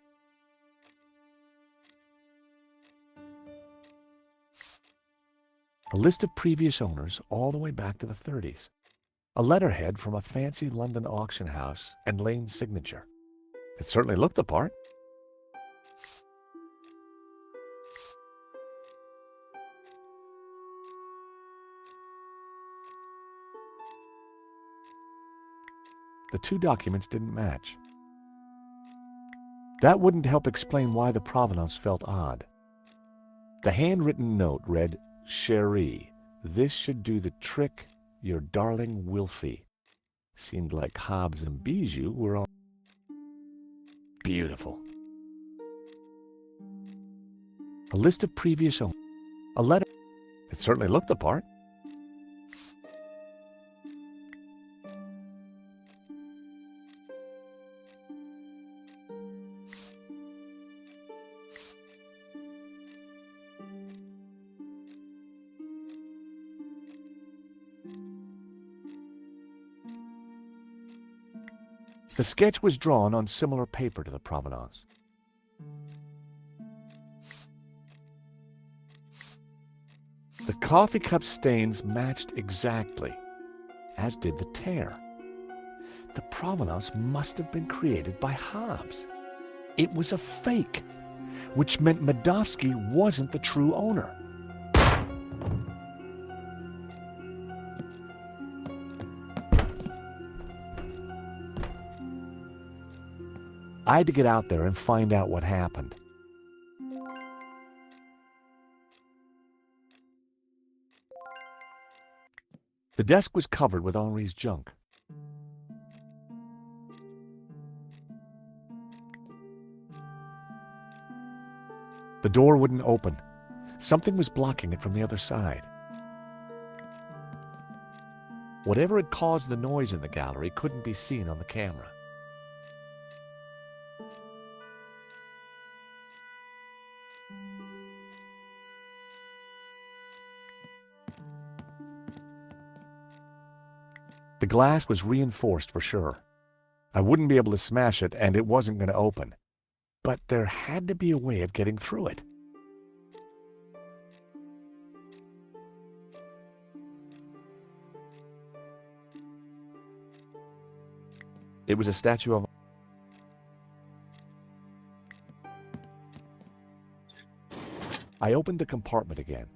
Speaker 15: A list of previous owners all the way back to the 30s. A letterhead from a fancy London auction house and Lane's signature. It certainly looked the part. The two documents didn't match. That wouldn't help explain why the provenance felt odd. The handwritten note read, "Cherie, this should do the trick. Your darling Wilfie." Seemed like Hobbs and Bijou were on. Beautiful. A list of previous owners. A letter. It certainly looked the part. The sketch was drawn on similar paper to the provenance. The coffee cup stains matched exactly, as did the tear. The provenance must have been created by Hobbs. It was a fake, which meant Medovsky wasn't the true owner. I had to get out there and find out what happened. The desk was covered with Henri's junk. The door wouldn't open. Something was blocking it from the other side. Whatever had caused the noise in the gallery couldn't be seen on the camera. The glass was reinforced for sure. I wouldn't be able to smash it, and it wasn't going to open. But there had to be a way of getting through it. It was a statue of... I opened the compartment again.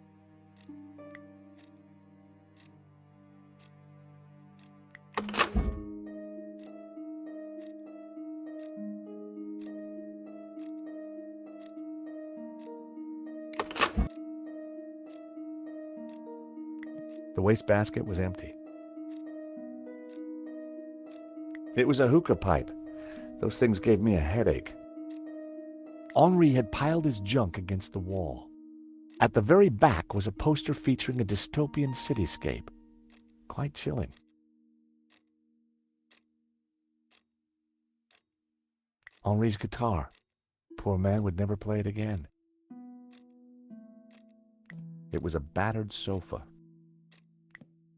Speaker 15: The wastebasket was empty. It was a hookah pipe. Those things gave me a headache. Henri had piled his junk against the wall. At the very back was a poster featuring a dystopian cityscape. Quite chilling. Henri's guitar. Poor man would never play it again. It was a battered sofa.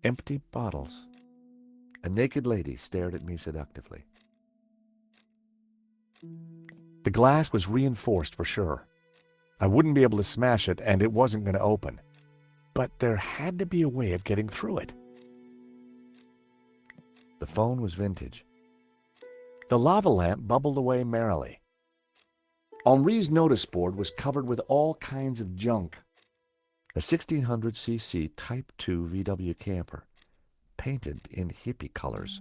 Speaker 15: Empty bottles. A naked lady stared at me seductively. The glass was reinforced for sure. I wouldn't be able to smash it, and it wasn't going to open. But there had to be a way of getting through it. The phone was vintage. The lava lamp bubbled away merrily. Henri's notice board was covered with all kinds of junk. A 1600cc Type 2 VW camper, painted in hippie colors.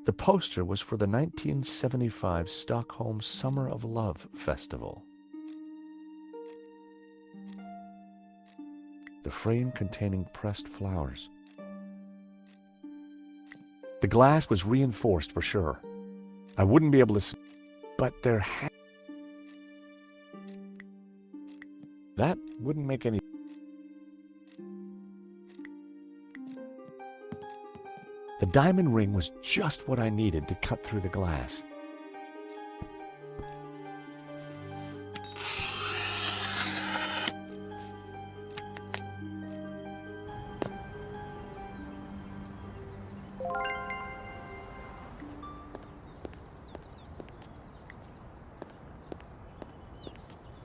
Speaker 15: The poster was for the 1975 Stockholm Summer of Love Festival. The frame containing pressed flowers. The glass was reinforced for sure. I wouldn't be able to... But there had... That wouldn't make any... The diamond ring was just what I needed to cut through the glass.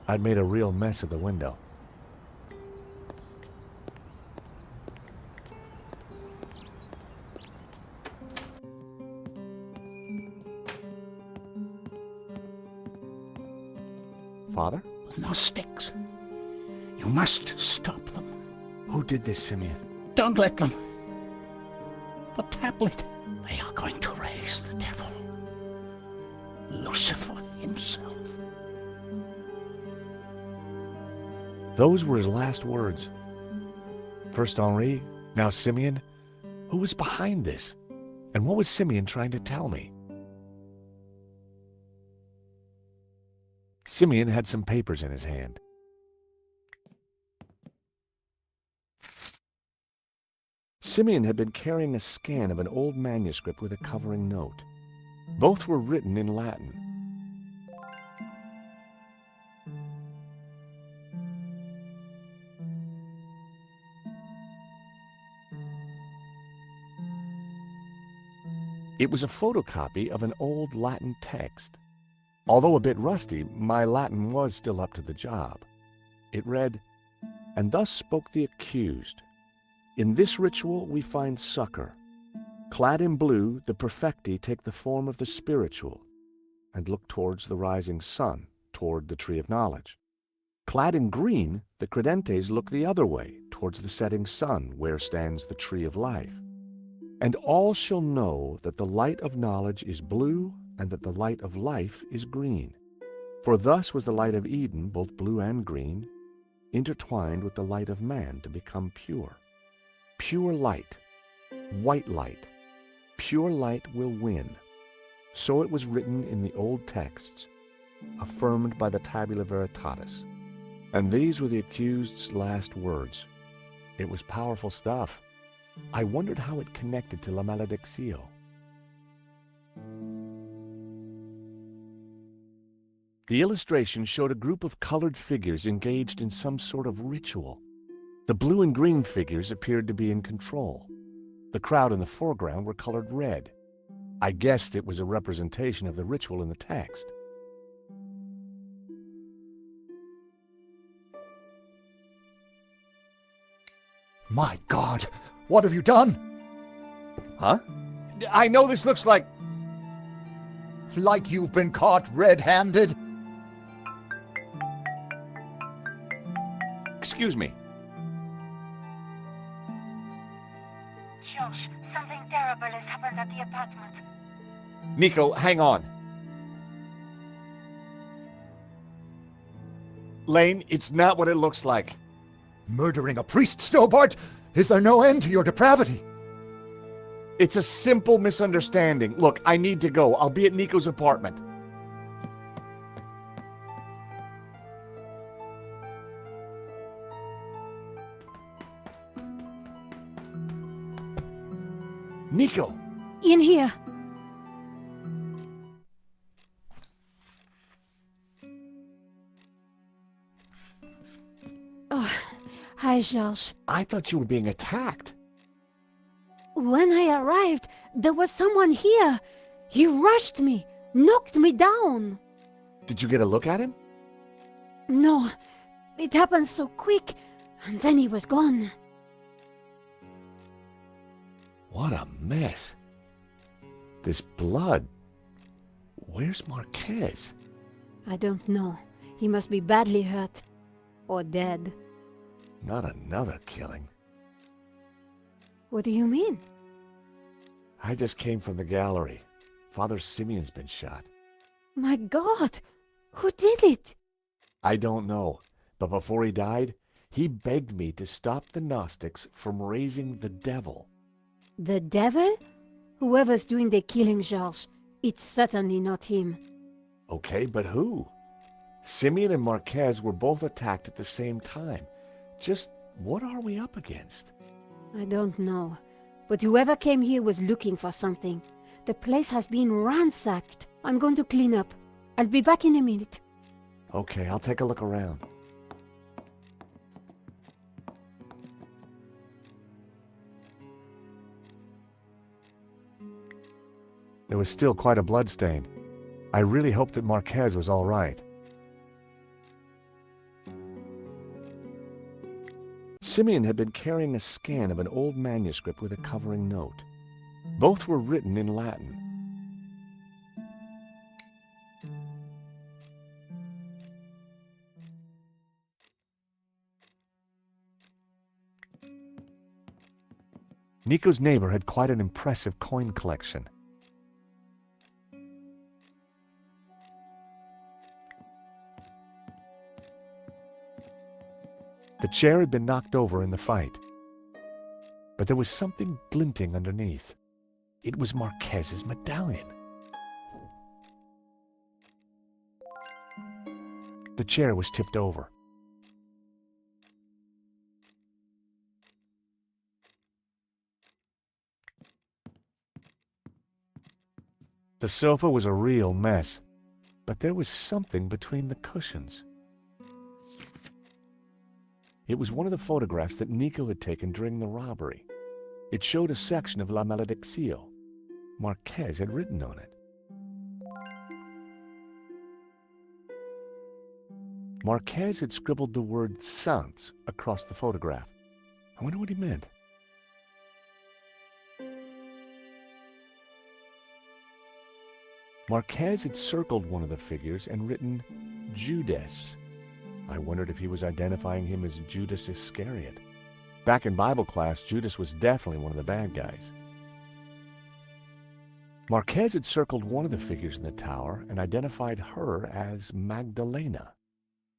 Speaker 15: I'd made a real mess of the window. Father?
Speaker 6: No sticks. You must stop them.
Speaker 15: Who did this, Simeon?
Speaker 6: Don't let them. The tablet. They are going to raise the devil. Lucifer himself.
Speaker 15: Those were his last words. First Henri, now Simeon. Who was behind this? And what was Simeon trying to tell me? Simeon had some papers in his hand. Simeon had been carrying a scan of an old manuscript with a covering note. Both were written in Latin. It was a photocopy of an old Latin text. Although a bit rusty, my Latin was still up to the job. It read, "And thus spoke the accused. In this ritual we find succor. Clad in blue, the perfecti take the form of the spiritual, and look towards the rising sun, toward the tree of knowledge. Clad in green, the credentes look the other way, towards the setting sun, where stands the tree of life. And all shall know that the light of knowledge is blue, and that the light of life is green. For thus was the light of Eden, both blue and green, intertwined with the light of man to become pure. Pure light, white light, pure light will win." So it was written in the old texts, affirmed by the Tabula Veritatis. And these were the accused's last words. It was powerful stuff. I wondered how it connected to La Maledictio. The illustration showed a group of colored figures engaged in some sort of ritual. The blue and green figures appeared to be in control. The crowd in the foreground were colored red. I guessed it was a representation of the ritual in the text.
Speaker 4: My God, what have you done?
Speaker 15: Huh? I know this looks like...
Speaker 4: Like you've been caught red-handed?
Speaker 7: Excuse me.
Speaker 2: Josh, something terrible has happened at the apartment.
Speaker 7: Nico, hang on. Lane, it's not what it looks like.
Speaker 4: Murdering a priest, Stobart? Is there no end to your depravity?
Speaker 7: It's a simple misunderstanding. Look, I need to go. I'll be at Nico's apartment. Nico!
Speaker 1: In here. Oh, hi, George.
Speaker 7: I thought you were being attacked.
Speaker 1: When I arrived, there was someone here. He rushed me, knocked me down.
Speaker 7: Did you get a look at him?
Speaker 1: No, it happened so quick, and then he was gone.
Speaker 7: What a mess. This blood. Where's Marquez?
Speaker 1: I don't know. He must be badly hurt. Or dead.
Speaker 7: Not another killing.
Speaker 1: What do you mean?
Speaker 7: I just came from the gallery. Father Simeon's been shot.
Speaker 1: My God! Who did it?
Speaker 7: I don't know, but before he died, he begged me to stop the Gnostics from raising the devil.
Speaker 1: The devil? Whoever's doing the killing, Georges, it's certainly not him.
Speaker 7: Okay, but who? Simeon and Marquez were both attacked at the same time. Just what are we up against?
Speaker 1: I don't know, but whoever came here was looking for something. The place has been ransacked. I'm going to clean up. I'll be back in a minute.
Speaker 7: Okay, I'll take a look around. There was still quite a bloodstain. I really hoped that Marquez was all right. Simeon had been carrying a scan of an old manuscript with a covering note. Both were written in Latin. Nico's neighbor had quite an impressive coin collection. The chair had been knocked over in the fight, but there was something glinting underneath. It was Marquez's medallion. The chair was tipped over. The sofa was a real mess, but there was something between the cushions. It was one of the photographs that Nico had taken during the robbery. It showed a section of La Malediccio. Marquez had written on it. Marquez had scribbled the word Sans across the photograph. I wonder what he meant. Marquez had circled one of the figures and written Judas. I wondered if he was identifying him as Judas Iscariot. Back in Bible class, Judas was definitely one of the bad guys. Marquez had circled one of the figures in the tower and identified her as Magdalena.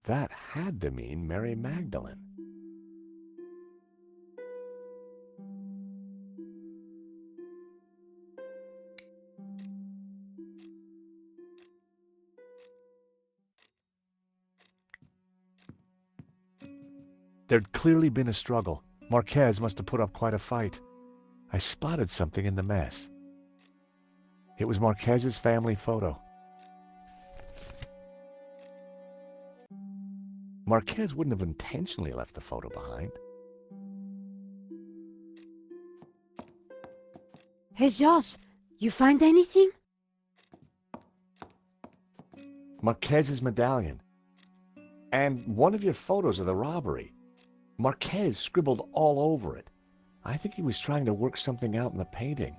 Speaker 7: That had to mean Mary Magdalene. There'd clearly been a struggle. Marquez must have put up quite a fight. I spotted something in the mess. It was Marquez's family photo. Marquez wouldn't have intentionally left the photo behind.
Speaker 1: Hey, George, you find anything?
Speaker 7: Marquez's medallion. And one of your photos of the robbery. Marquez scribbled all over it. I think he was trying to work something out in the painting.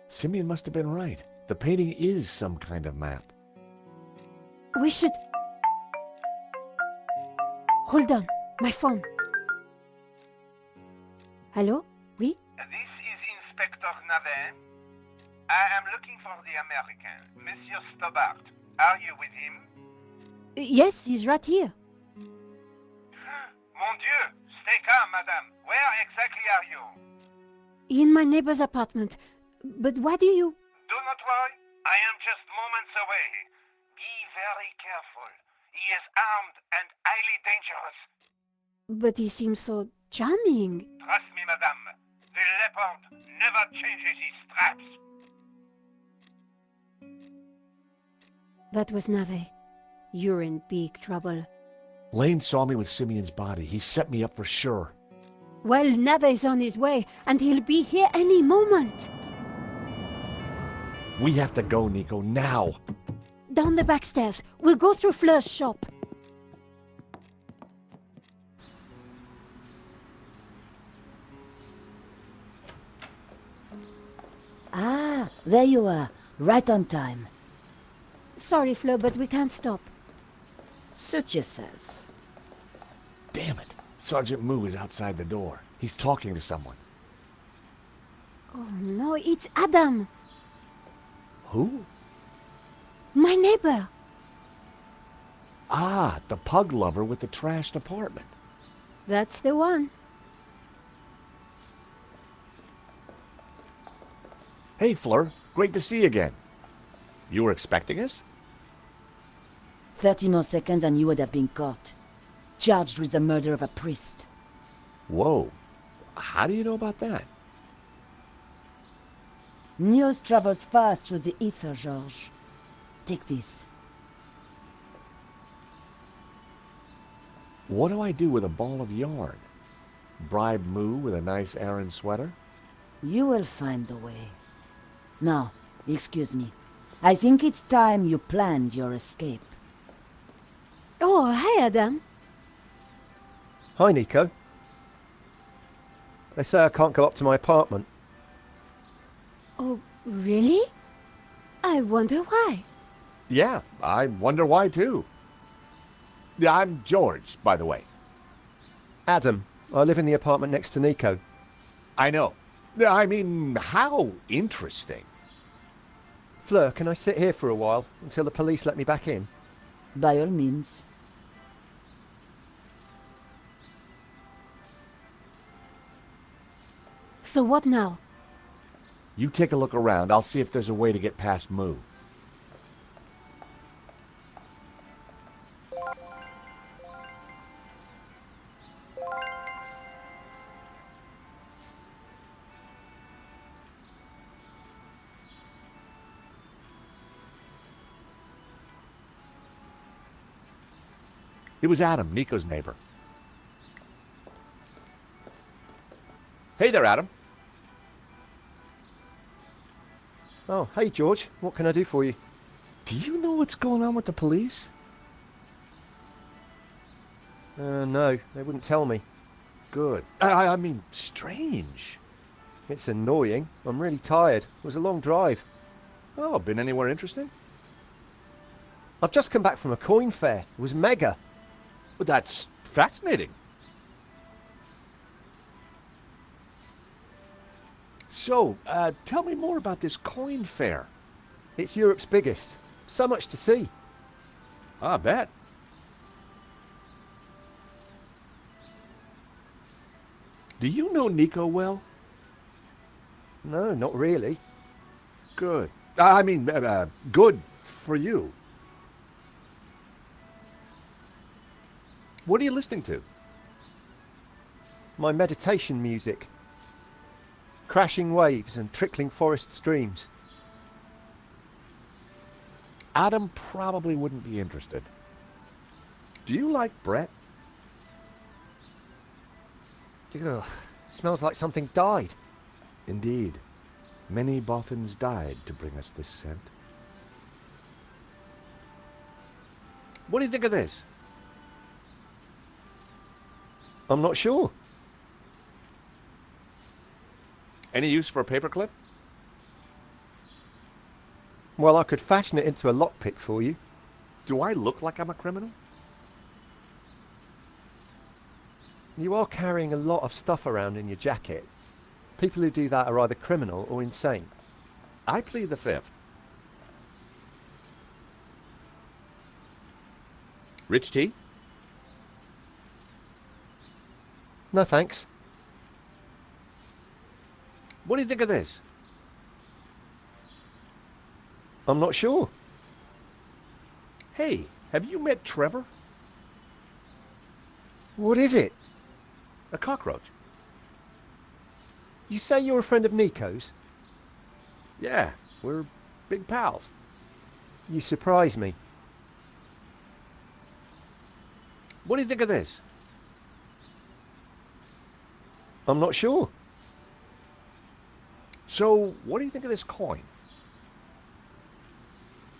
Speaker 7: Simeon must have been right.
Speaker 15: The painting is some kind of map.
Speaker 1: We should... Hold on, my phone. Hello? Oui?
Speaker 10: This is Inspector Navet. I am looking for the American, Monsieur Stobart. Are you with him?
Speaker 1: Yes, he's right here.
Speaker 10: Mon Dieu! Stay calm, madame. Where exactly are you?
Speaker 1: In my neighbor's apartment. But why do you...
Speaker 10: Do not worry. I am just moments away. Be very careful. He is armed and highly dangerous.
Speaker 1: But he seems so charming.
Speaker 10: Trust me, madame. The leopard never changes his straps.
Speaker 1: That was Nave. You're in big trouble.
Speaker 15: Lane saw me with Simeon's body. He set me up for sure.
Speaker 1: Well, Nave's on his way, and he'll be here any moment.
Speaker 15: We have to go, Nico, now.
Speaker 1: Down the back stairs. We'll go through Fleur's shop.
Speaker 18: Ah, there you are. Right on time.
Speaker 1: Sorry, Fleur, but we can't stop.
Speaker 18: Suit yourself.
Speaker 15: Damn it. Sergeant Moo is outside the door. He's talking to someone.
Speaker 1: Oh no, it's Adam.
Speaker 15: Who?
Speaker 1: My neighbor.
Speaker 15: Ah, the pug lover with the trashed apartment.
Speaker 1: That's the one.
Speaker 15: Hey, Fleur. Great to see you again. You were expecting us?
Speaker 18: 30 more seconds and you would have been caught. Charged with the murder of a priest.
Speaker 15: Whoa. How do you know about that?
Speaker 18: News travels fast through the ether, Georges. Take this.
Speaker 15: What do I do with a ball of yarn? Bribe Moo with a nice Aran sweater?
Speaker 18: You will find the way. Now, excuse me. I think it's time you planned your escape.
Speaker 1: Oh, hi, Adam.
Speaker 19: Hi, Nico. They say I can't go up to my apartment.
Speaker 1: Oh, really? I wonder why.
Speaker 15: Yeah, I wonder why too. Yeah, I'm George, by the way.
Speaker 19: Adam. I live in the apartment next to Nico.
Speaker 15: I know. I mean, how interesting.
Speaker 19: Fleur, can I sit here for a while until the police let me back in?
Speaker 18: By all means.
Speaker 1: So what now?
Speaker 15: You take a look around. I'll see if there's a way to get past Moo. It was Adam, Nico's neighbor. Hey there, Adam.
Speaker 19: Oh, hey, George. What can I do for you?
Speaker 15: Do you know what's going on with the police?
Speaker 19: No, they wouldn't tell me.
Speaker 15: Good. I mean, strange.
Speaker 19: It's annoying. I'm really tired. It was a long drive.
Speaker 15: Oh, been anywhere interesting?
Speaker 19: I've just come back from a coin fair. It was mega.
Speaker 15: Well, that's fascinating. So, tell me more about this coin fair.
Speaker 19: It's Europe's biggest. So much to see.
Speaker 15: I bet. Do you know Nico well?
Speaker 19: No, not really.
Speaker 15: Good. I mean, good for you. What are you listening to?
Speaker 19: My meditation music. Crashing waves and trickling forest streams.
Speaker 15: Adam probably wouldn't be interested. Do you like Brett?
Speaker 19: Ugh, smells like something died.
Speaker 15: Indeed. Many boffins died to bring us this scent. What do you think of this?
Speaker 19: I'm not sure.
Speaker 15: Any use for a paperclip?
Speaker 19: Well, I could fashion it into a lockpick for you.
Speaker 7: Do I look like I'm a criminal?
Speaker 19: You are carrying a lot of stuff around in your jacket. People who do that are either criminal or insane.
Speaker 7: I plead the fifth. Rich tea?
Speaker 19: No thanks.
Speaker 7: What do you think of this?
Speaker 19: I'm not sure.
Speaker 7: Hey, have you met Trevor?
Speaker 19: What is it?
Speaker 7: A cockroach.
Speaker 19: You say you're a friend of Nico's?
Speaker 7: Yeah, we're big pals.
Speaker 19: You surprise me.
Speaker 7: What do you think of this?
Speaker 19: I'm not sure.
Speaker 7: So, what do you think of this coin?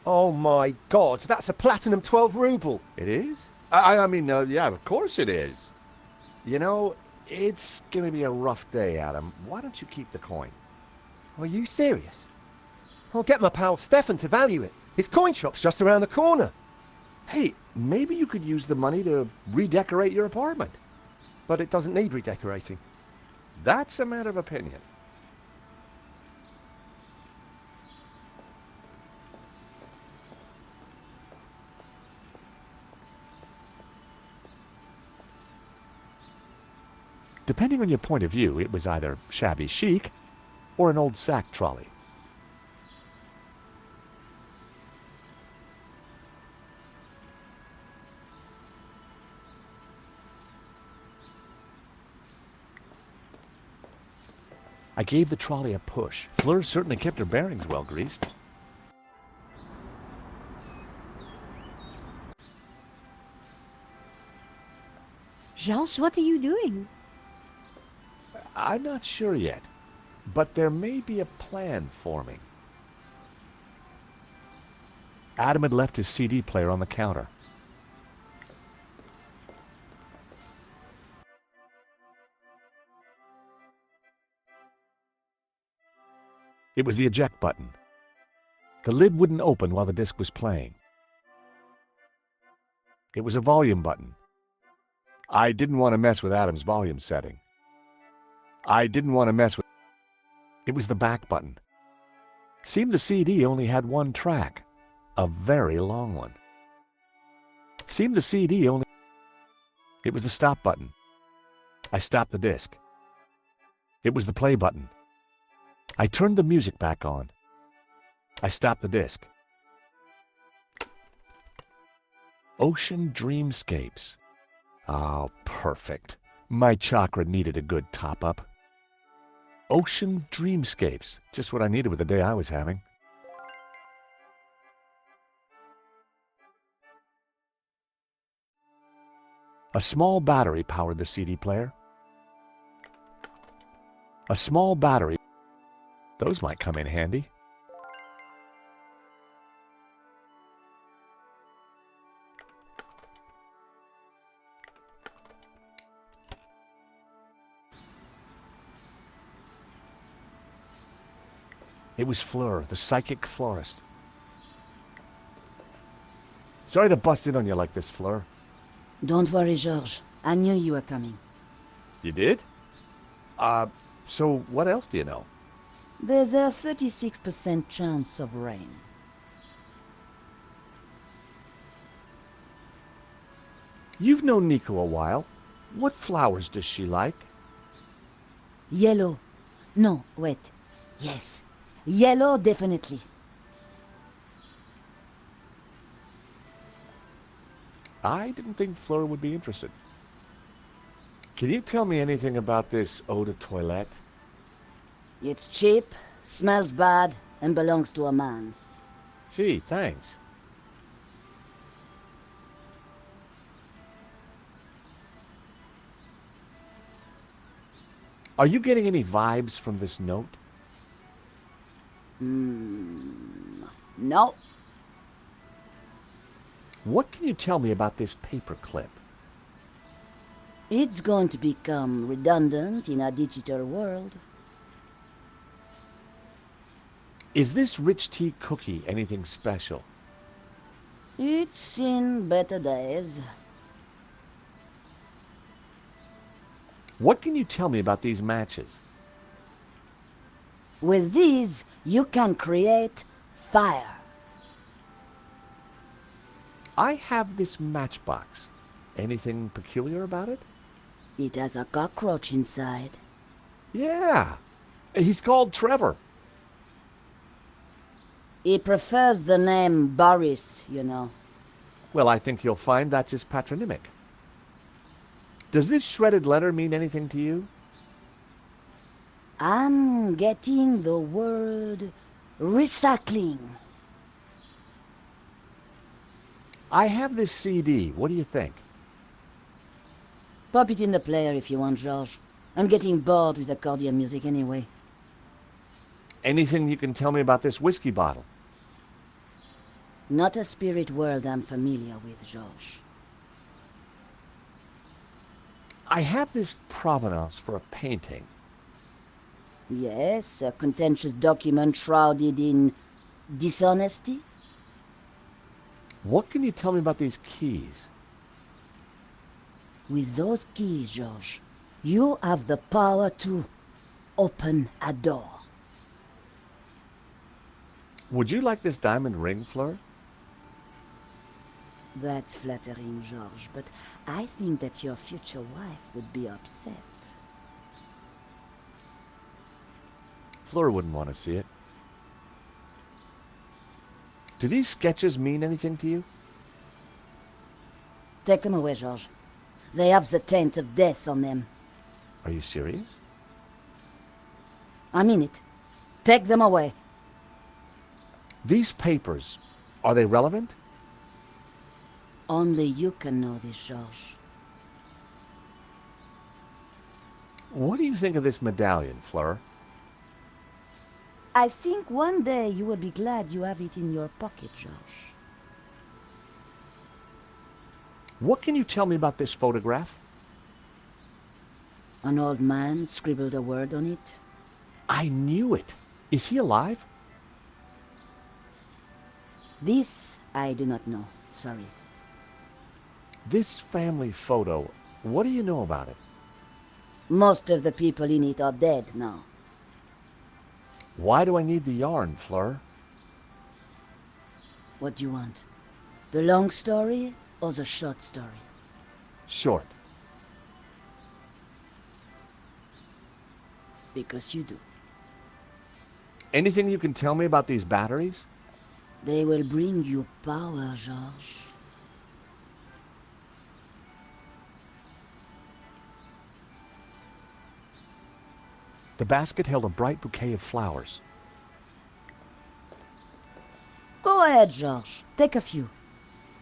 Speaker 19: Oh my God, that's a platinum 12 ruble.
Speaker 7: It is? I mean, yeah, of course it is. You know, it's gonna be a rough day, Adam. Why don't you keep the coin?
Speaker 19: Are you serious? I'll get my pal Stefan to value it. His coin shop's just around the corner.
Speaker 7: Hey, maybe you could use the money to redecorate your apartment.
Speaker 19: But it doesn't need redecorating.
Speaker 7: That's a matter of opinion. Depending on your point of view, it was either shabby chic or an old sack trolley. I gave the trolley a push. Fleur certainly kept her bearings well greased.
Speaker 1: Georges, what are you doing?
Speaker 7: I'm not sure yet, but there may be a plan forming. Adam had left his CD player on the counter. It was the eject button. The lid wouldn't open while the disc was playing. It was a volume button. I didn't want to mess with Adam's volume setting. I didn't want to mess with... It was the back button. Seemed the CD only had one track. A very long one. Seemed the CD only... It was the stop button. I stopped the disc. It was the play button. I turned the music back on. I stopped the disc. Ocean Dreamscapes. Oh, perfect. My chakra needed a good top-up. Ocean Dreamscapes. Just what I needed with the day I was having. A small battery powered the CD player. A small battery. Those might come in handy. It was Fleur, the psychic florist. Sorry to bust in on you like this, Fleur.
Speaker 18: Don't worry, Georges. I knew you were coming.
Speaker 7: You did? So what else do you know?
Speaker 18: There's a 36% chance of rain.
Speaker 7: You've known Nico a while. What flowers does she like?
Speaker 18: Yellow. No, wait. Yes. Yellow, definitely.
Speaker 7: I didn't think Fleur would be interested. Can you tell me anything about this eau de toilette?
Speaker 18: It's cheap, smells bad, and belongs to a man.
Speaker 7: Gee, thanks. Are you getting any vibes from this note?
Speaker 18: No.
Speaker 7: What can you tell me about this paperclip?
Speaker 18: It's going to become redundant in a digital world.
Speaker 15: Is this rich tea cookie anything special?
Speaker 18: It's seen better days.
Speaker 15: What can you tell me about these matches?
Speaker 18: With these, you can create fire.
Speaker 15: I have this matchbox. Anything peculiar about it?
Speaker 18: It has a cockroach inside.
Speaker 15: Yeah. He's called Trevor.
Speaker 18: He prefers the name Boris, you know.
Speaker 15: Well, I think you'll find that's his patronymic. Does this shredded letter mean anything to you?
Speaker 18: I'm getting the word recycling.
Speaker 15: I have this CD. What do you think?
Speaker 18: Pop it in the player if you want, George. I'm getting bored with accordion music anyway.
Speaker 15: Anything you can tell me about this whiskey bottle?
Speaker 18: Not a spirit world I'm familiar with, George.
Speaker 15: I have this provenance for a painting.
Speaker 18: Yes, a contentious document shrouded in dishonesty?
Speaker 15: What can you tell me about these keys?
Speaker 18: With those keys, George, you have the power to open a door.
Speaker 15: Would you like this diamond ring, Fleur?
Speaker 18: That's flattering, George, but I think that your future wife would be upset.
Speaker 15: Fleur wouldn't want to see it. Do these sketches mean anything to you?
Speaker 18: Take them away, George. They have the taint of death on them.
Speaker 15: Are you serious?
Speaker 18: I mean it. Take them away.
Speaker 15: These papers, are they relevant?
Speaker 18: Only you can know this, George.
Speaker 15: What do you think of this medallion, Fleur?
Speaker 18: I think one day you will be glad you have it in your pocket, George.
Speaker 15: What can you tell me about this photograph?
Speaker 18: An old man scribbled a word on it.
Speaker 15: I knew it. Is he alive?
Speaker 18: This I do not know. Sorry.
Speaker 15: This family photo, what do you know about it?
Speaker 18: Most of the people in it are dead now.
Speaker 15: Why do I need the yarn, Fleur?
Speaker 18: What do you want? The long story or the short story?
Speaker 15: Short.
Speaker 18: Because you do.
Speaker 15: Anything you can tell me about these batteries?
Speaker 18: They will bring you power, George.
Speaker 15: The basket held a bright bouquet of flowers.
Speaker 18: Go ahead, George. Take a few.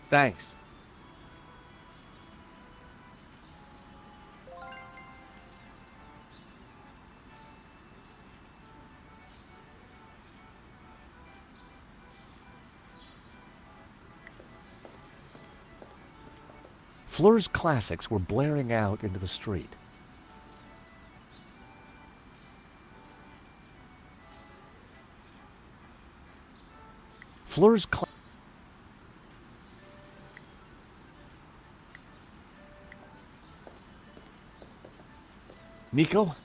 Speaker 15: Thanks. Fleur's classics were blaring out into the street. Fleur's Nico?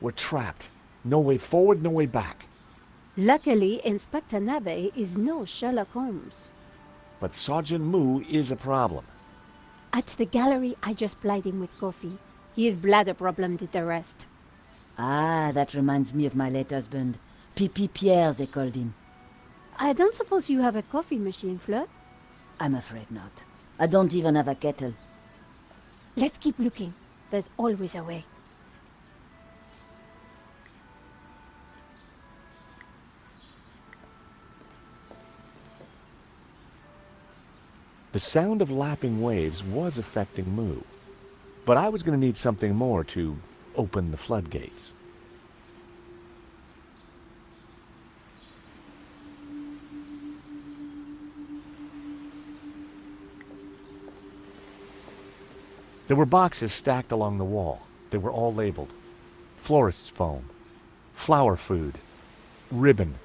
Speaker 15: We're trapped. No way forward, no way back.
Speaker 1: Luckily, Inspector Nave is no Sherlock Holmes.
Speaker 15: But Sergeant Moo is a problem.
Speaker 1: At the gallery, I just plied him with coffee. His bladder problem did the rest.
Speaker 18: Ah, that reminds me of my late husband. Pipi Pierre, they called him.
Speaker 1: I don't suppose you have a coffee machine, Fleur?
Speaker 18: I'm afraid not. I don't even have a kettle.
Speaker 1: Let's keep looking. There's always a way.
Speaker 15: The sound of lapping waves was affecting Moo, but I was going to need something more to open the floodgates. There were boxes stacked along the wall. They were all labeled. Florist's foam,
Speaker 17: flower food, ribbon,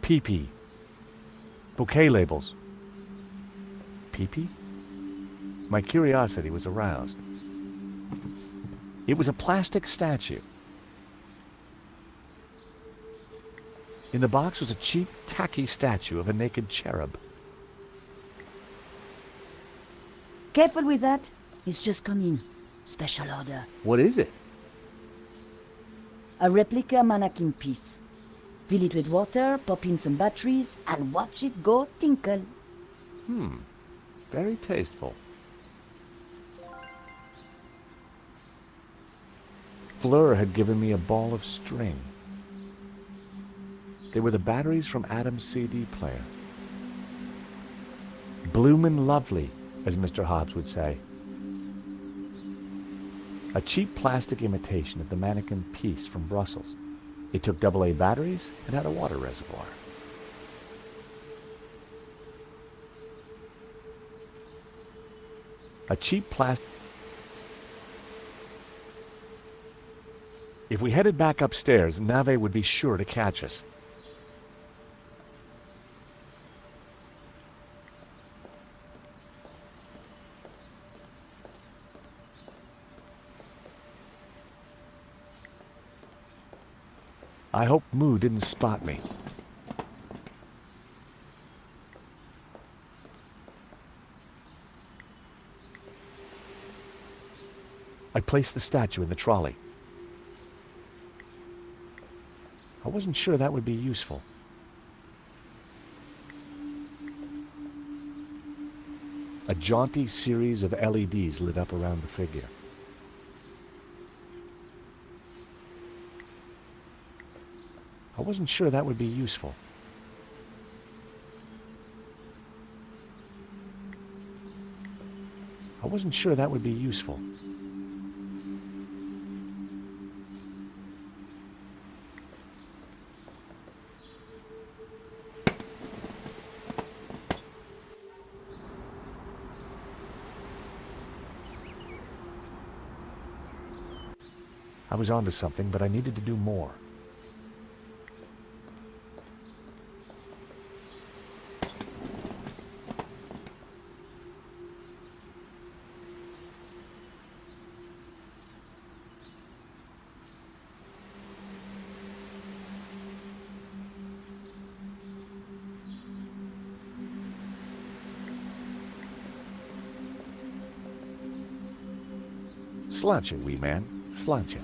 Speaker 17: pee-pee, bouquet labels. Pee-pee? My curiosity was aroused. It was a plastic statue. In the box was a cheap, tacky statue of a naked cherub.
Speaker 18: Careful with that. It's just come in. Special order.
Speaker 17: What is it?
Speaker 18: A replica mannequin piece. Fill it with water, pop in some batteries, and watch it go tinkle.
Speaker 17: Very tasteful. Fleur had given me a ball of string. They were the batteries from Adam's CD player. Bloomin' lovely, as Mr. Hobbs would say. A cheap plastic imitation of the mannequin piece from Brussels. It took AA batteries and had a water reservoir. A cheap plastic... If we headed back upstairs, Nave would be sure to catch us. I hope Moo didn't spot me. I placed the statue in the trolley. I wasn't sure that would be useful. A jaunty series of LEDs lit up around the figure. I wasn't sure that would be useful. I wasn't sure that would be useful. I was onto something, but I needed to do more. Sláinte, wee man. Sláinte.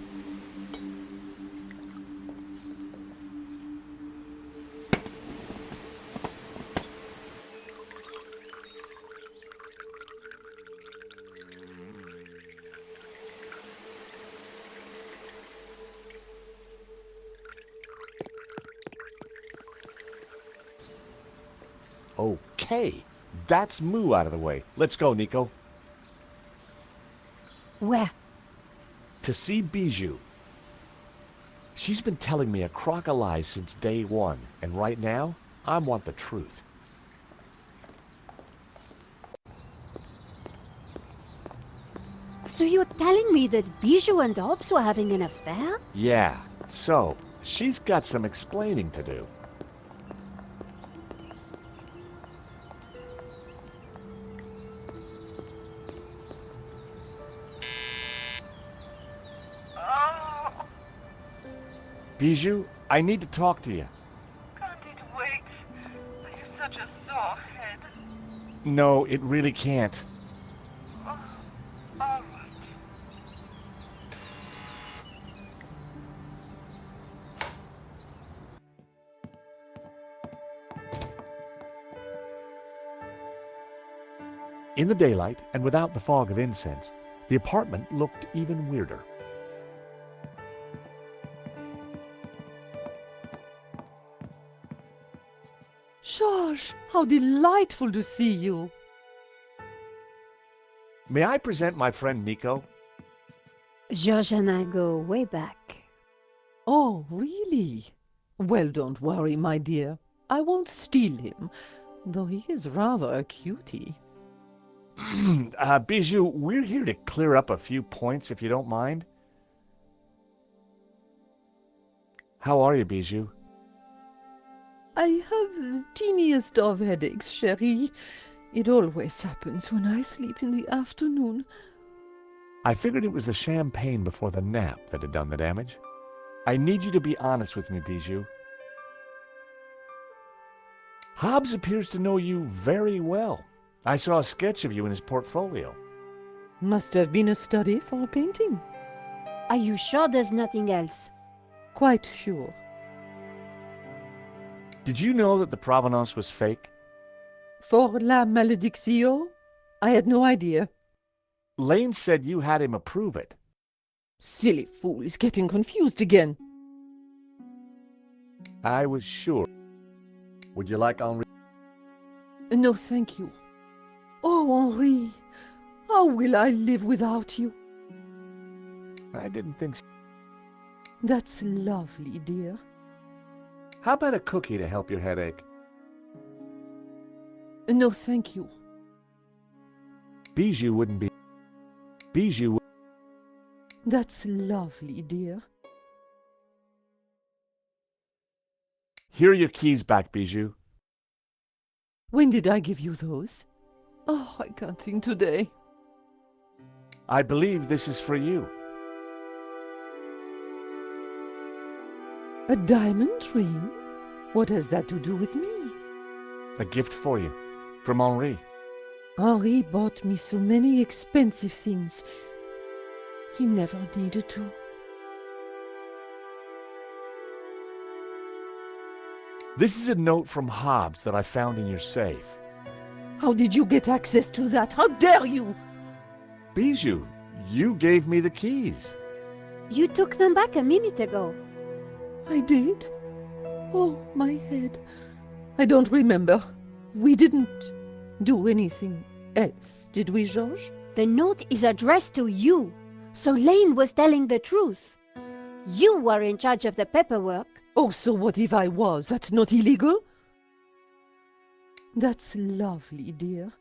Speaker 17: Okay, that's Moo out of the way. Let's go, Nico.
Speaker 1: Where?
Speaker 17: To see Bijou. She's been telling me a crock of lies since day one, and right now, I want the truth.
Speaker 1: So you're telling me that Bijou and Hobbs were having an affair?
Speaker 17: Yeah, so, she's got some explaining to do. Bijou, I need to talk to you.
Speaker 2: Can't it wait? Are you such a sore head?
Speaker 17: No, it really can't.
Speaker 2: Oh, all right.
Speaker 17: In the daylight, and without the fog of incense, the apartment looked even weirder.
Speaker 13: George, how delightful to see you.
Speaker 17: May I present my friend Nico?
Speaker 1: George and I go way back.
Speaker 13: Oh, really? Well, don't worry, my dear. I won't steal him, though he is rather a cutie.
Speaker 17: Bijou, we're here to clear up a few points, if you don't mind.
Speaker 7: How are you, Bijou?
Speaker 13: I have the teeniest of headaches, chérie. It always happens when I sleep in the afternoon.
Speaker 7: I figured it was the champagne before the nap that had done the damage. I need you to be honest with me, Bijou. Hobbs appears to know you very well. I saw a sketch of you in his portfolio.
Speaker 13: Must have been a study for a painting.
Speaker 1: Are you sure there's nothing else?
Speaker 13: Quite sure.
Speaker 7: Did you know that the provenance was fake?
Speaker 13: For La Malediccio? I had no idea.
Speaker 7: Lane said you had him approve it.
Speaker 13: Silly fool is getting confused again.
Speaker 7: I was sure. Would you like Henri?
Speaker 13: No, thank you. Oh, Henri, how will I live without you?
Speaker 7: I didn't think so.
Speaker 13: That's lovely, dear.
Speaker 7: How about a cookie to help your headache?
Speaker 13: No, thank you.
Speaker 7: Bijou wouldn't be... Bijou...
Speaker 13: That's lovely, dear.
Speaker 7: Here are your keys back, Bijou.
Speaker 13: When did I give you those? Oh, I can't think today.
Speaker 7: I believe this is for you.
Speaker 13: A diamond ring? What has that to do with me?
Speaker 7: A gift for you. From Henri.
Speaker 13: Henri bought me so many expensive things. He never needed to.
Speaker 7: This is a note from Hobbs that I found in your safe.
Speaker 13: How did you get access to that? How dare you?
Speaker 7: Bijou, you gave me the keys.
Speaker 1: You took them back a minute ago.
Speaker 13: I did? Oh, my head. I don't remember. We didn't do anything else, did we, Georges?
Speaker 1: The note is addressed to you, so Lane was telling the truth. You were in charge of the paperwork.
Speaker 13: Oh, so what if I was? That's not illegal? That's lovely, dear.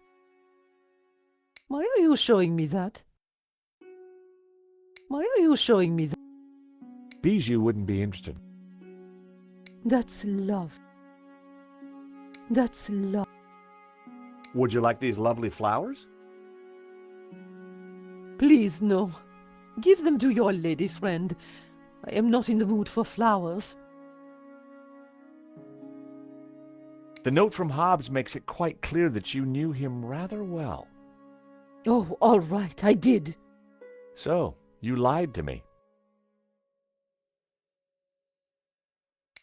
Speaker 13: Why are you showing me that? Why are you showing me that?
Speaker 7: Bijou wouldn't be interested.
Speaker 13: That's love. That's love.
Speaker 7: Would you like these lovely flowers?
Speaker 13: Please, no. Give them to your lady friend. I am not in the mood for flowers.
Speaker 7: The note from Hobbs makes it quite clear that you knew him rather well.
Speaker 13: Oh, all right, I did.
Speaker 7: So, you lied to me.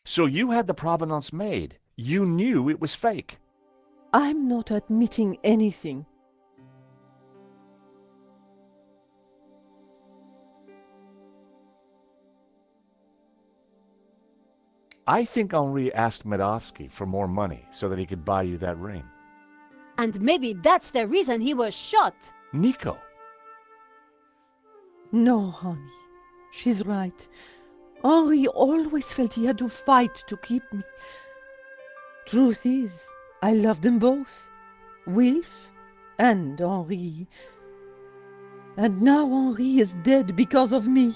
Speaker 7: So you had the provenance made. You knew it was fake.
Speaker 13: I'm not admitting anything.
Speaker 7: I think Henri asked Medovsky for more money so that he could buy you that ring.
Speaker 1: And maybe that's the reason he was shot.
Speaker 7: Nico.
Speaker 13: No, honey. She's right. Henri always felt he had to fight to keep me. Truth is, I love them both. Wilf and Henri. And now Henri is dead because of me.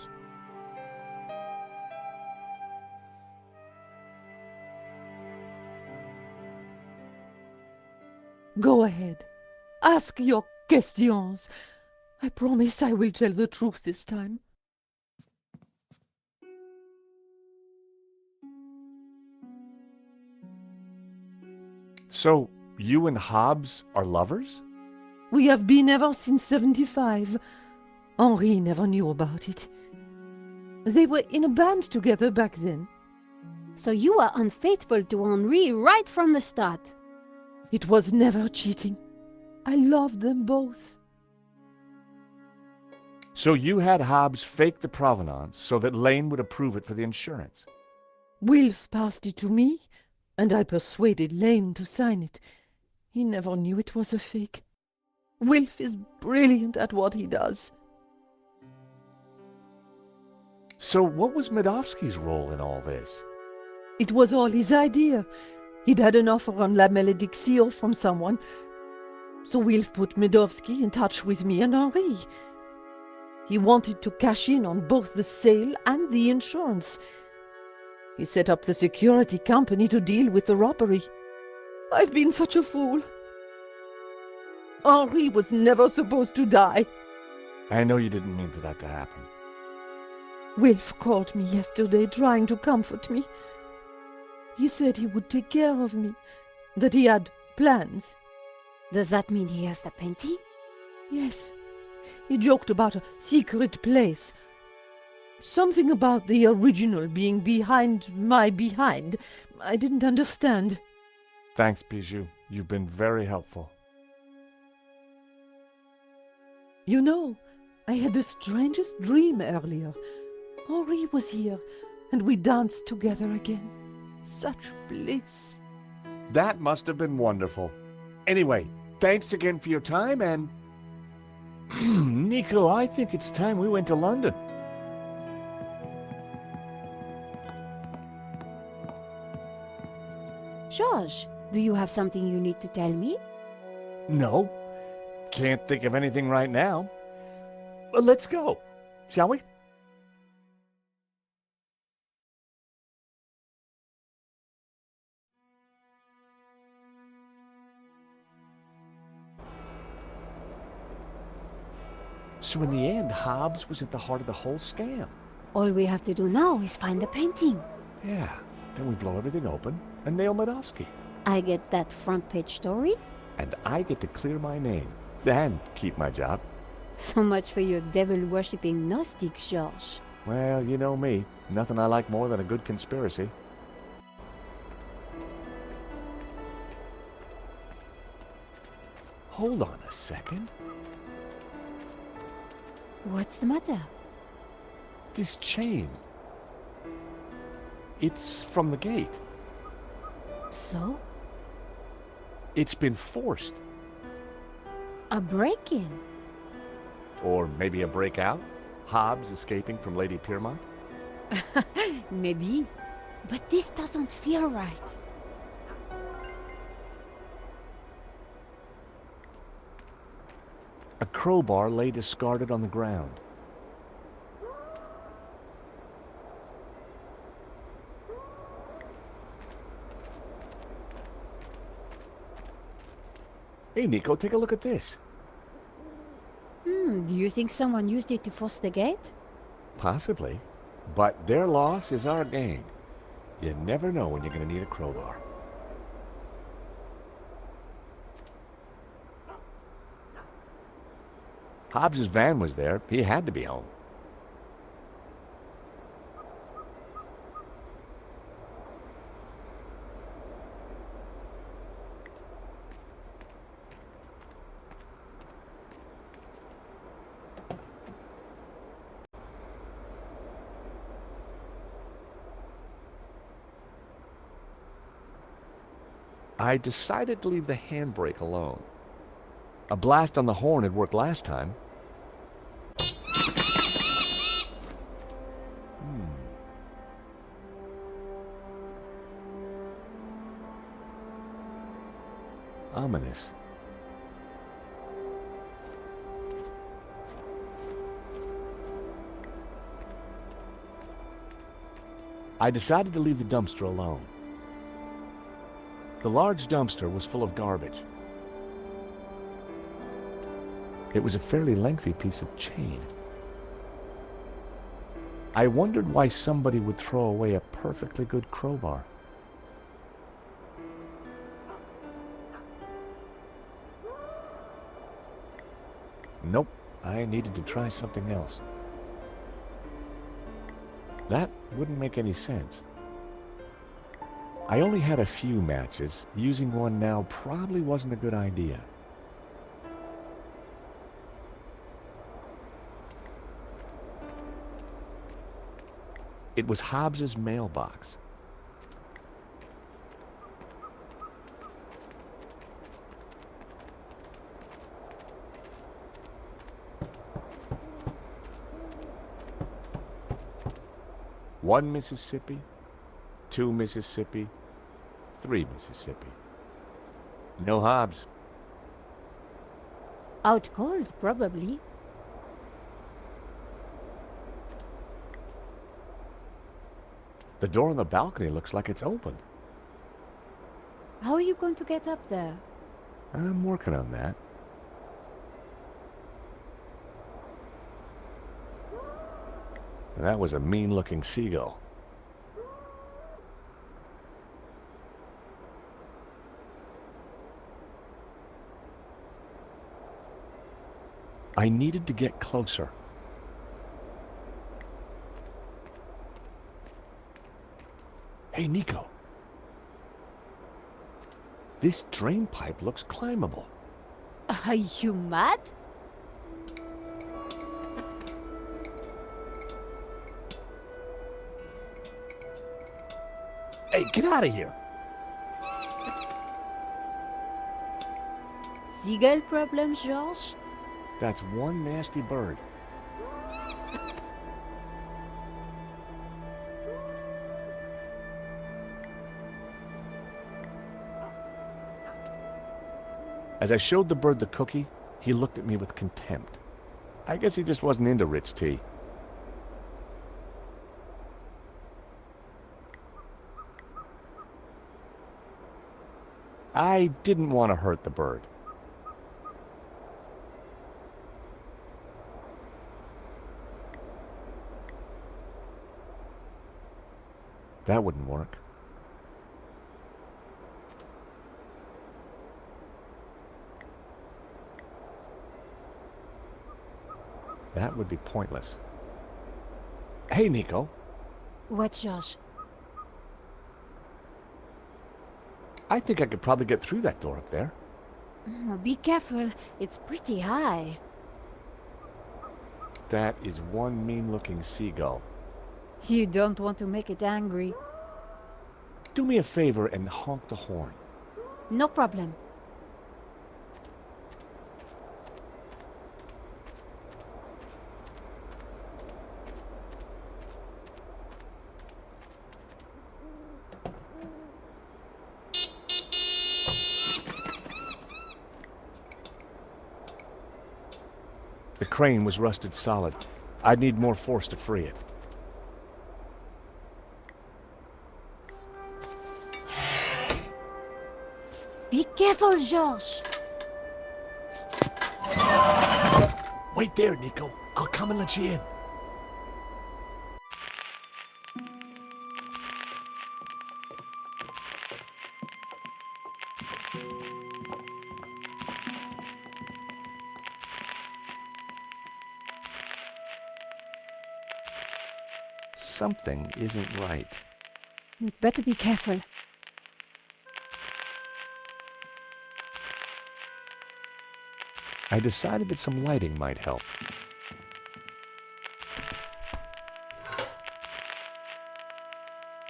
Speaker 13: Go ahead. Ask your questions. I promise I will tell the truth this time.
Speaker 7: So, you and Hobbs are lovers?
Speaker 13: We have been ever since 75. Henri never knew about it. They were in a band together back then.
Speaker 1: So you were unfaithful to Henri right from the start.
Speaker 13: It was never cheating. I loved them both.
Speaker 7: So you had Hobbs fake the provenance so that Lane would approve it for the insurance?
Speaker 13: Wilf passed it to me, and I persuaded Lane to sign it. He never knew it was a fake. Wilf is brilliant at what he does.
Speaker 7: So what was Medovsky's role in all this?
Speaker 13: It was all his idea. He'd had an offer on La Malediccio from someone. So Wilf put Medovsky in touch with me and Henri. He wanted to cash in on both the sale and the insurance. He set up the security company to deal with the robbery. I've been such a fool. Henri was never supposed to die.
Speaker 7: I know you didn't mean for that to happen.
Speaker 13: Wilf called me yesterday trying to comfort me. He said he would take care of me, that he had plans.
Speaker 1: Does that mean he has the painting?
Speaker 13: Yes. He joked about a secret place. Something about the original being behind my behind. I didn't understand.
Speaker 7: Thanks, Bijou. You've been very helpful.
Speaker 13: You know, I had the strangest dream earlier. Henri was here, and we danced together again. Such bliss.
Speaker 7: That must have been wonderful. Anyway, thanks again for your time, and... Nico, I think it's time we went to London.
Speaker 1: George, do you have something you need to tell me?
Speaker 7: No. Can't think of anything right now. But let's go, shall we? So in the end, Hobbs was at the heart of the whole scam.
Speaker 1: All we have to do now is find the painting.
Speaker 7: Yeah, then we blow everything open and nail Medovsky.
Speaker 1: I get that front page story.
Speaker 7: And I get to clear my name and keep my job.
Speaker 1: So much for your devil-worshipping Gnostic, George.
Speaker 7: Well, you know me. Nothing I like more than a good conspiracy. Hold on a second.
Speaker 1: What's the matter?
Speaker 7: This chain. It's from the gate.
Speaker 1: So?
Speaker 7: It's been forced.
Speaker 1: A break-in?
Speaker 7: Or maybe a breakout? Hobbs escaping from Lady Piermont?
Speaker 1: Maybe. But this doesn't feel right.
Speaker 7: A crowbar lay discarded on the ground. Hey, Nico, take a look at this.
Speaker 1: Do you think someone used it to force the gate?
Speaker 7: Possibly. But their loss is our gain. You never know when you're going to need a crowbar. Hobbs's van was there. He had to be home. I decided to leave the handbrake alone. A blast on the horn had worked last time. Ominous. I decided to leave the dumpster alone. The large dumpster was full of garbage. It was a fairly lengthy piece of chain. I wondered why somebody would throw away a perfectly good crowbar. Nope, I needed to try something else. That wouldn't make any sense. I only had a few matches. Using one now probably wasn't a good idea. It was Hobbs's mailbox. One Mississippi, 2 Mississippi, 3 Mississippi. No Hobbs.
Speaker 1: Out cold, probably.
Speaker 7: The door on the balcony looks like it's open.
Speaker 1: How are you going to get up there?
Speaker 7: I'm working on that. That was a mean-looking seagull. I needed to get closer. Hey, Nico. This drain pipe looks climbable.
Speaker 1: Are you mad?
Speaker 7: Hey, get out of here!
Speaker 1: Seagull problems, George?
Speaker 7: That's one nasty bird. As I showed the bird the cookie, he looked at me with contempt. I guess he just wasn't into rich tea. I didn't want to hurt the bird. That wouldn't work. That would be pointless. Hey, Nico.
Speaker 1: What, Josh?
Speaker 7: I think I could probably get through that door up there.
Speaker 1: Be careful. It's pretty high.
Speaker 7: That is one mean-looking seagull.
Speaker 1: You don't want to make it angry.
Speaker 7: Do me a favor and honk the horn.
Speaker 1: No problem.
Speaker 7: The crane was rusted solid. I'd need more force to free it.
Speaker 1: Be careful, George.
Speaker 7: Wait there, Nico. I'll come and let you in. Something isn't right.
Speaker 1: You'd better be careful.
Speaker 7: I decided that some lighting might help.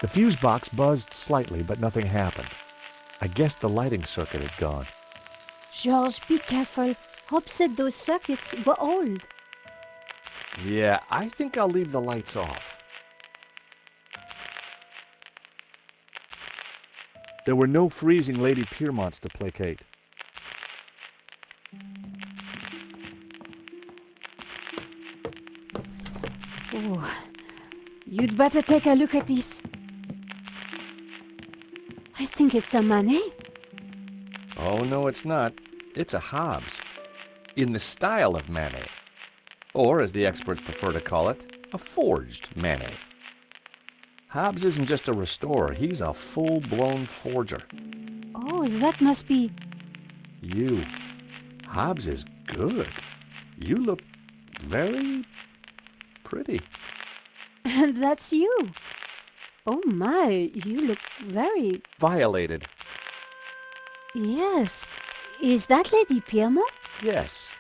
Speaker 7: The fuse box buzzed slightly, but nothing happened. I guessed the lighting circuit had gone.
Speaker 1: George, be careful. Hope said those circuits were old.
Speaker 7: Yeah, I think I'll leave the lights off. There were no freezing Lady Piermonts to placate.
Speaker 1: Oh, you'd better take a look at this. I think it's a Manet.
Speaker 7: Oh, no, it's not. It's a Hobbes. In the style of Manet. Or, as the experts prefer to call it, a forged Manet. Hobbes isn't just a restorer, he's a full-blown forger.
Speaker 1: Oh, that must be...
Speaker 7: You. Hobbes is good. You look very pretty.
Speaker 1: And that's you. Oh my, you look very...
Speaker 7: Violated.
Speaker 1: Yes. Is that Lady Piermont?
Speaker 7: Yes.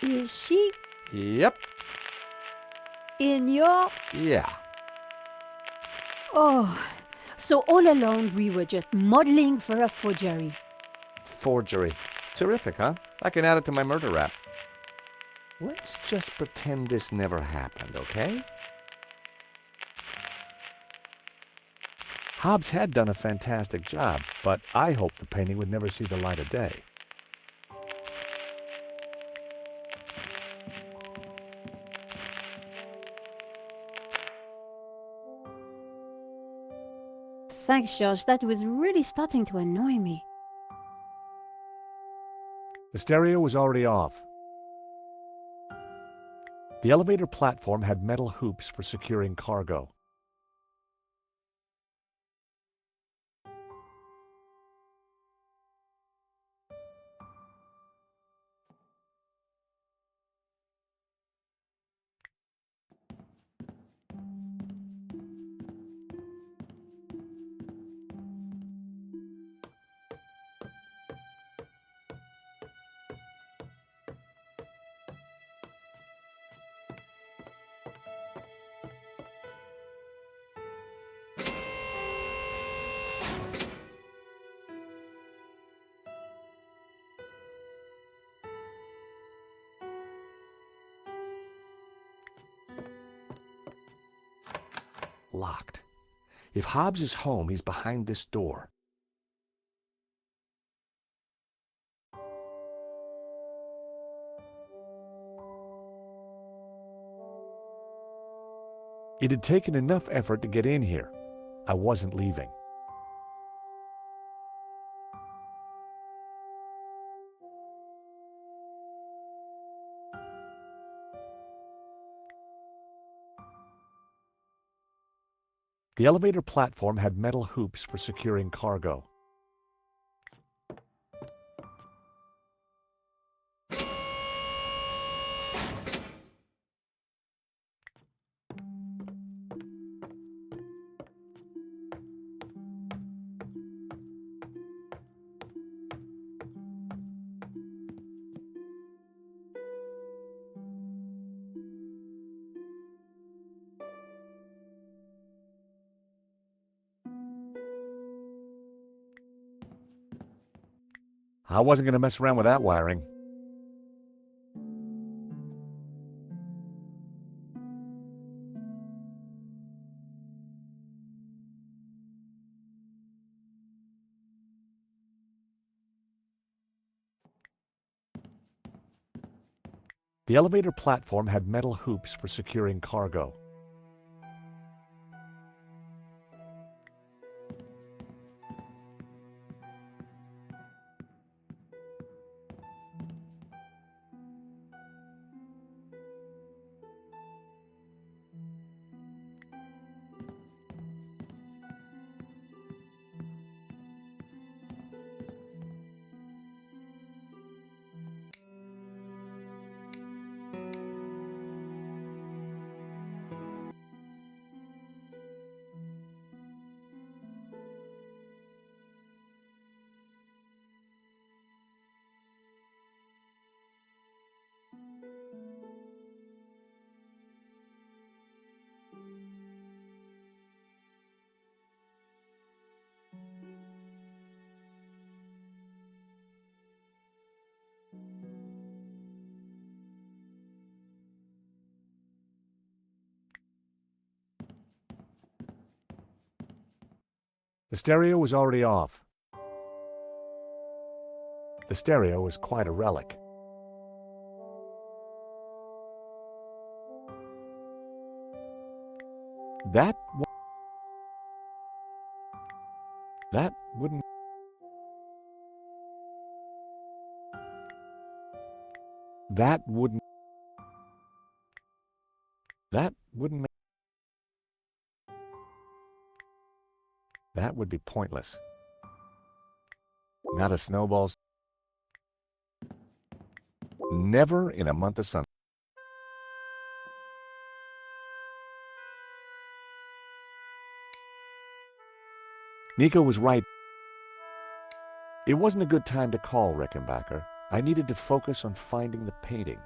Speaker 1: Is she
Speaker 7: Yep.
Speaker 1: in your...
Speaker 7: Yeah.
Speaker 1: Oh, so all along we were just modeling for a forgery.
Speaker 7: Forgery. Terrific, huh? I can add it to my murder rap. Let's just pretend this never happened, okay? Hobbes had done a fantastic job, but I hoped the painting would never see the light of day.
Speaker 1: Thanks, George. That was really starting to annoy me.
Speaker 15: The stereo was already off. The elevator platform had metal hoops for securing cargo. Locked. If Hobbs is home, he's behind this door. It had taken enough effort to get in here. I wasn't leaving. The elevator platform had metal hoops for securing cargo. I wasn't going to mess around with that wiring. The elevator platform had metal hoops for securing cargo. The stereo was already off. The stereo was quite a relic. That wouldn't... That wouldn't... That wouldn't make... That would be pointless. Not a snowball's... Never in a month of sun. Nico was right. It wasn't a good time to call Rickenbacker. I needed to focus on finding the painting.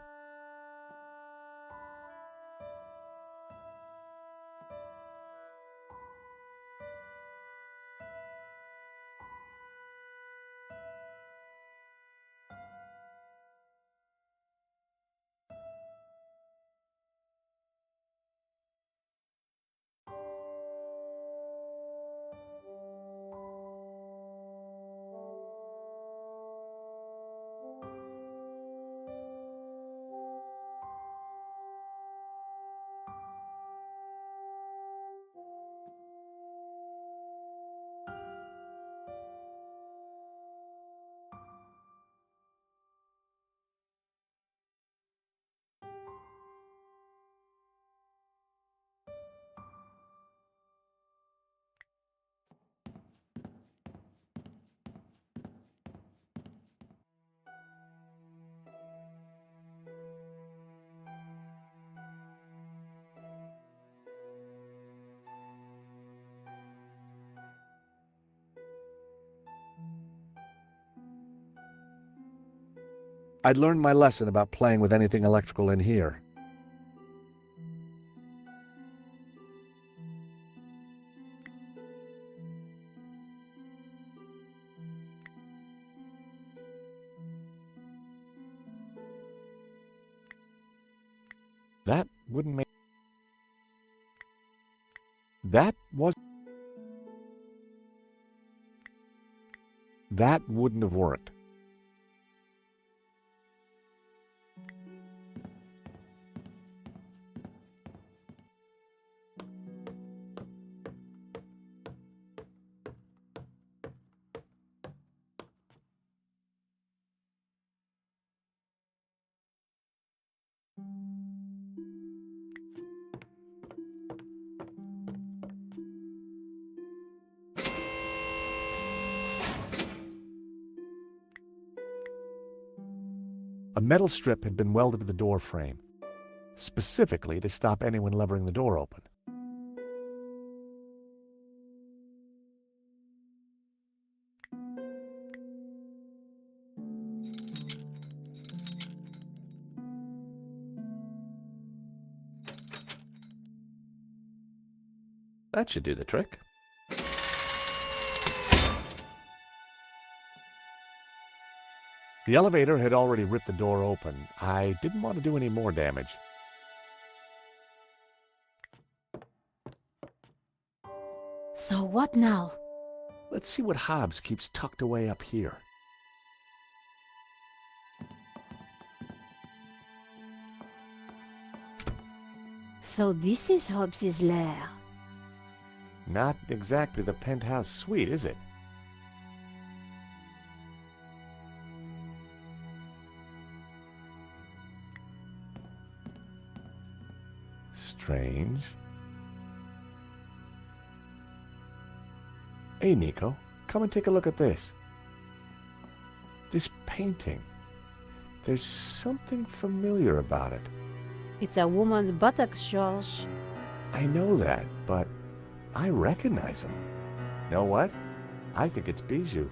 Speaker 7: I'd learned my lesson about playing with anything electrical in here. That wouldn't make... That wouldn't have worked. A metal strip had been welded to the door frame, specifically to stop anyone levering the door open. That should do the trick. The elevator had already ripped the door open. I didn't want to do any more damage.
Speaker 1: So what now?
Speaker 7: Let's see what Hobbs keeps tucked away up here.
Speaker 1: So this is Hobbs's lair.
Speaker 7: Not exactly the penthouse suite, is it? Strange. Hey, Nico, come and take a look at this. This painting. There's something familiar about it.
Speaker 1: It's a woman's buttocks, George.
Speaker 7: I know that, but I recognize him. Know what? I think it's Bijou.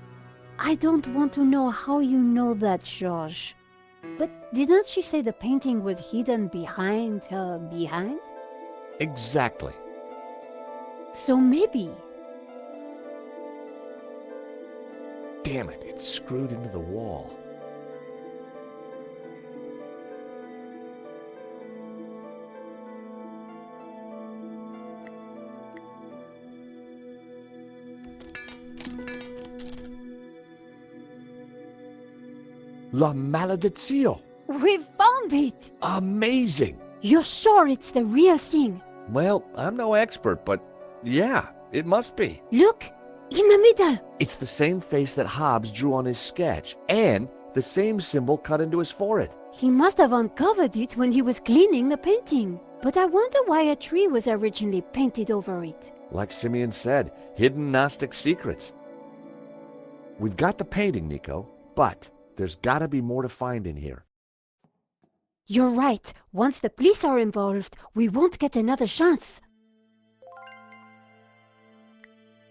Speaker 1: I don't want to know how you know that, George. But didn't she say the painting was hidden behind her behind?
Speaker 7: Exactly.
Speaker 1: So maybe.
Speaker 7: Damn it, it's screwed into the wall. La Maledizio!
Speaker 1: We found it!
Speaker 7: Amazing!
Speaker 1: You're sure it's the real thing?
Speaker 7: Well, I'm no expert, but yeah, it must be.
Speaker 1: Look! In the middle!
Speaker 7: It's the same face that Hobbs drew on his sketch, and the same symbol cut into his forehead.
Speaker 1: He must have uncovered it when he was cleaning the painting. But I wonder why a tree was originally painted over it.
Speaker 7: Like Simeon said, hidden Gnostic secrets. We've got the painting, Nico, but there's gotta be more to find in here.
Speaker 1: You're right. Once the police are involved, we won't get another chance.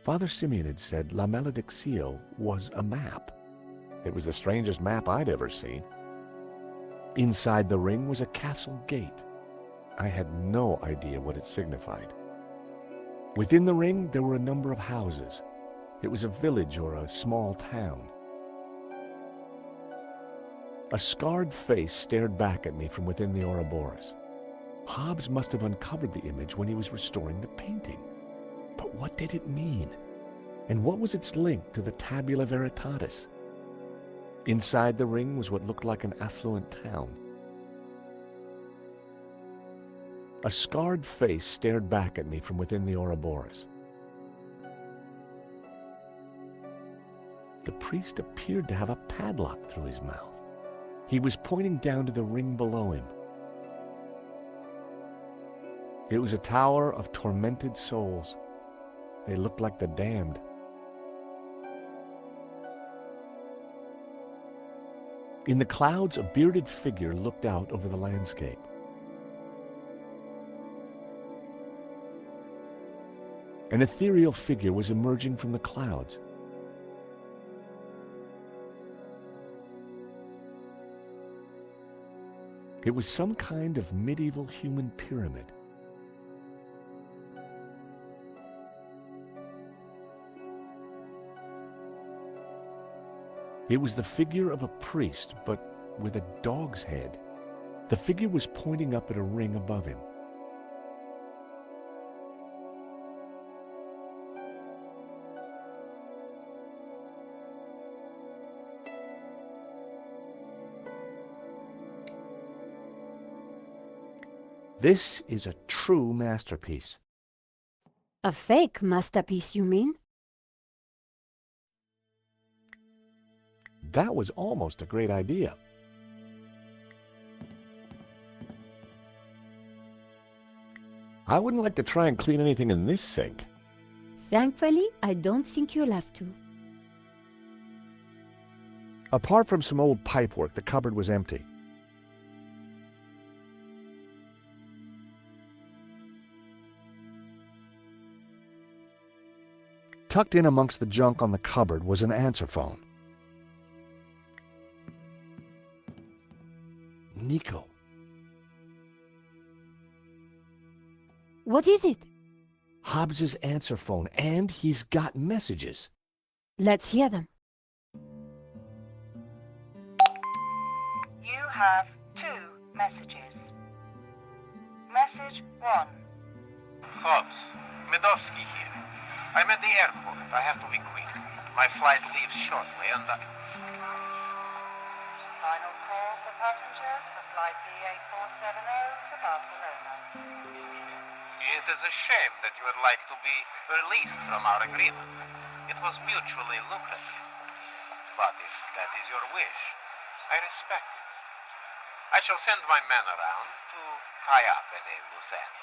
Speaker 7: Father Simeon had said La Malediccio was a map. It was the strangest map I'd ever seen. Inside the ring was a castle gate. I had no idea what it signified. Within the ring, there were a number of houses. It was a village or a small town. A scarred face stared back at me from within the Ouroboros. Hobbs must have uncovered the image when he was restoring the painting. But what did it mean? And what was its link to the Tabula Veritatis? Inside the ring was what looked like an affluent town. A scarred face stared back at me from within the Ouroboros. The priest appeared to have a padlock through his mouth. He was pointing down to the ring below him. It was a tower of tormented souls. They looked like the damned. In the clouds, a bearded figure looked out over the landscape. An ethereal figure was emerging from the clouds.
Speaker 17: It was some kind of medieval human pyramid. It was the figure of a priest, but with a dog's head. The figure was pointing up at a ring above him. This is a true masterpiece.
Speaker 1: A fake masterpiece, you mean?
Speaker 17: That was almost a great idea. I wouldn't like to try and clean anything in this sink.
Speaker 1: Thankfully, I don't think you'll have to.
Speaker 17: Apart from some old pipework, the cupboard was empty. Tucked in amongst the junk on the cupboard was an answer phone. Nico.
Speaker 1: What is it?
Speaker 17: Hobbs's answer phone, and he's got messages.
Speaker 1: Let's hear them.
Speaker 20: You have 2 messages. Message 1.
Speaker 10: Hobbs, Medovsky here. I'm at the airport. I have to be quick. My flight leaves shortly, and
Speaker 20: Final call for passengers for flight BA470 to Barcelona.
Speaker 10: It is a shame that you would like to be released from our agreement. It was mutually lucrative. But if that is your wish, I respect it. I shall send my men around to tie up any loose ends.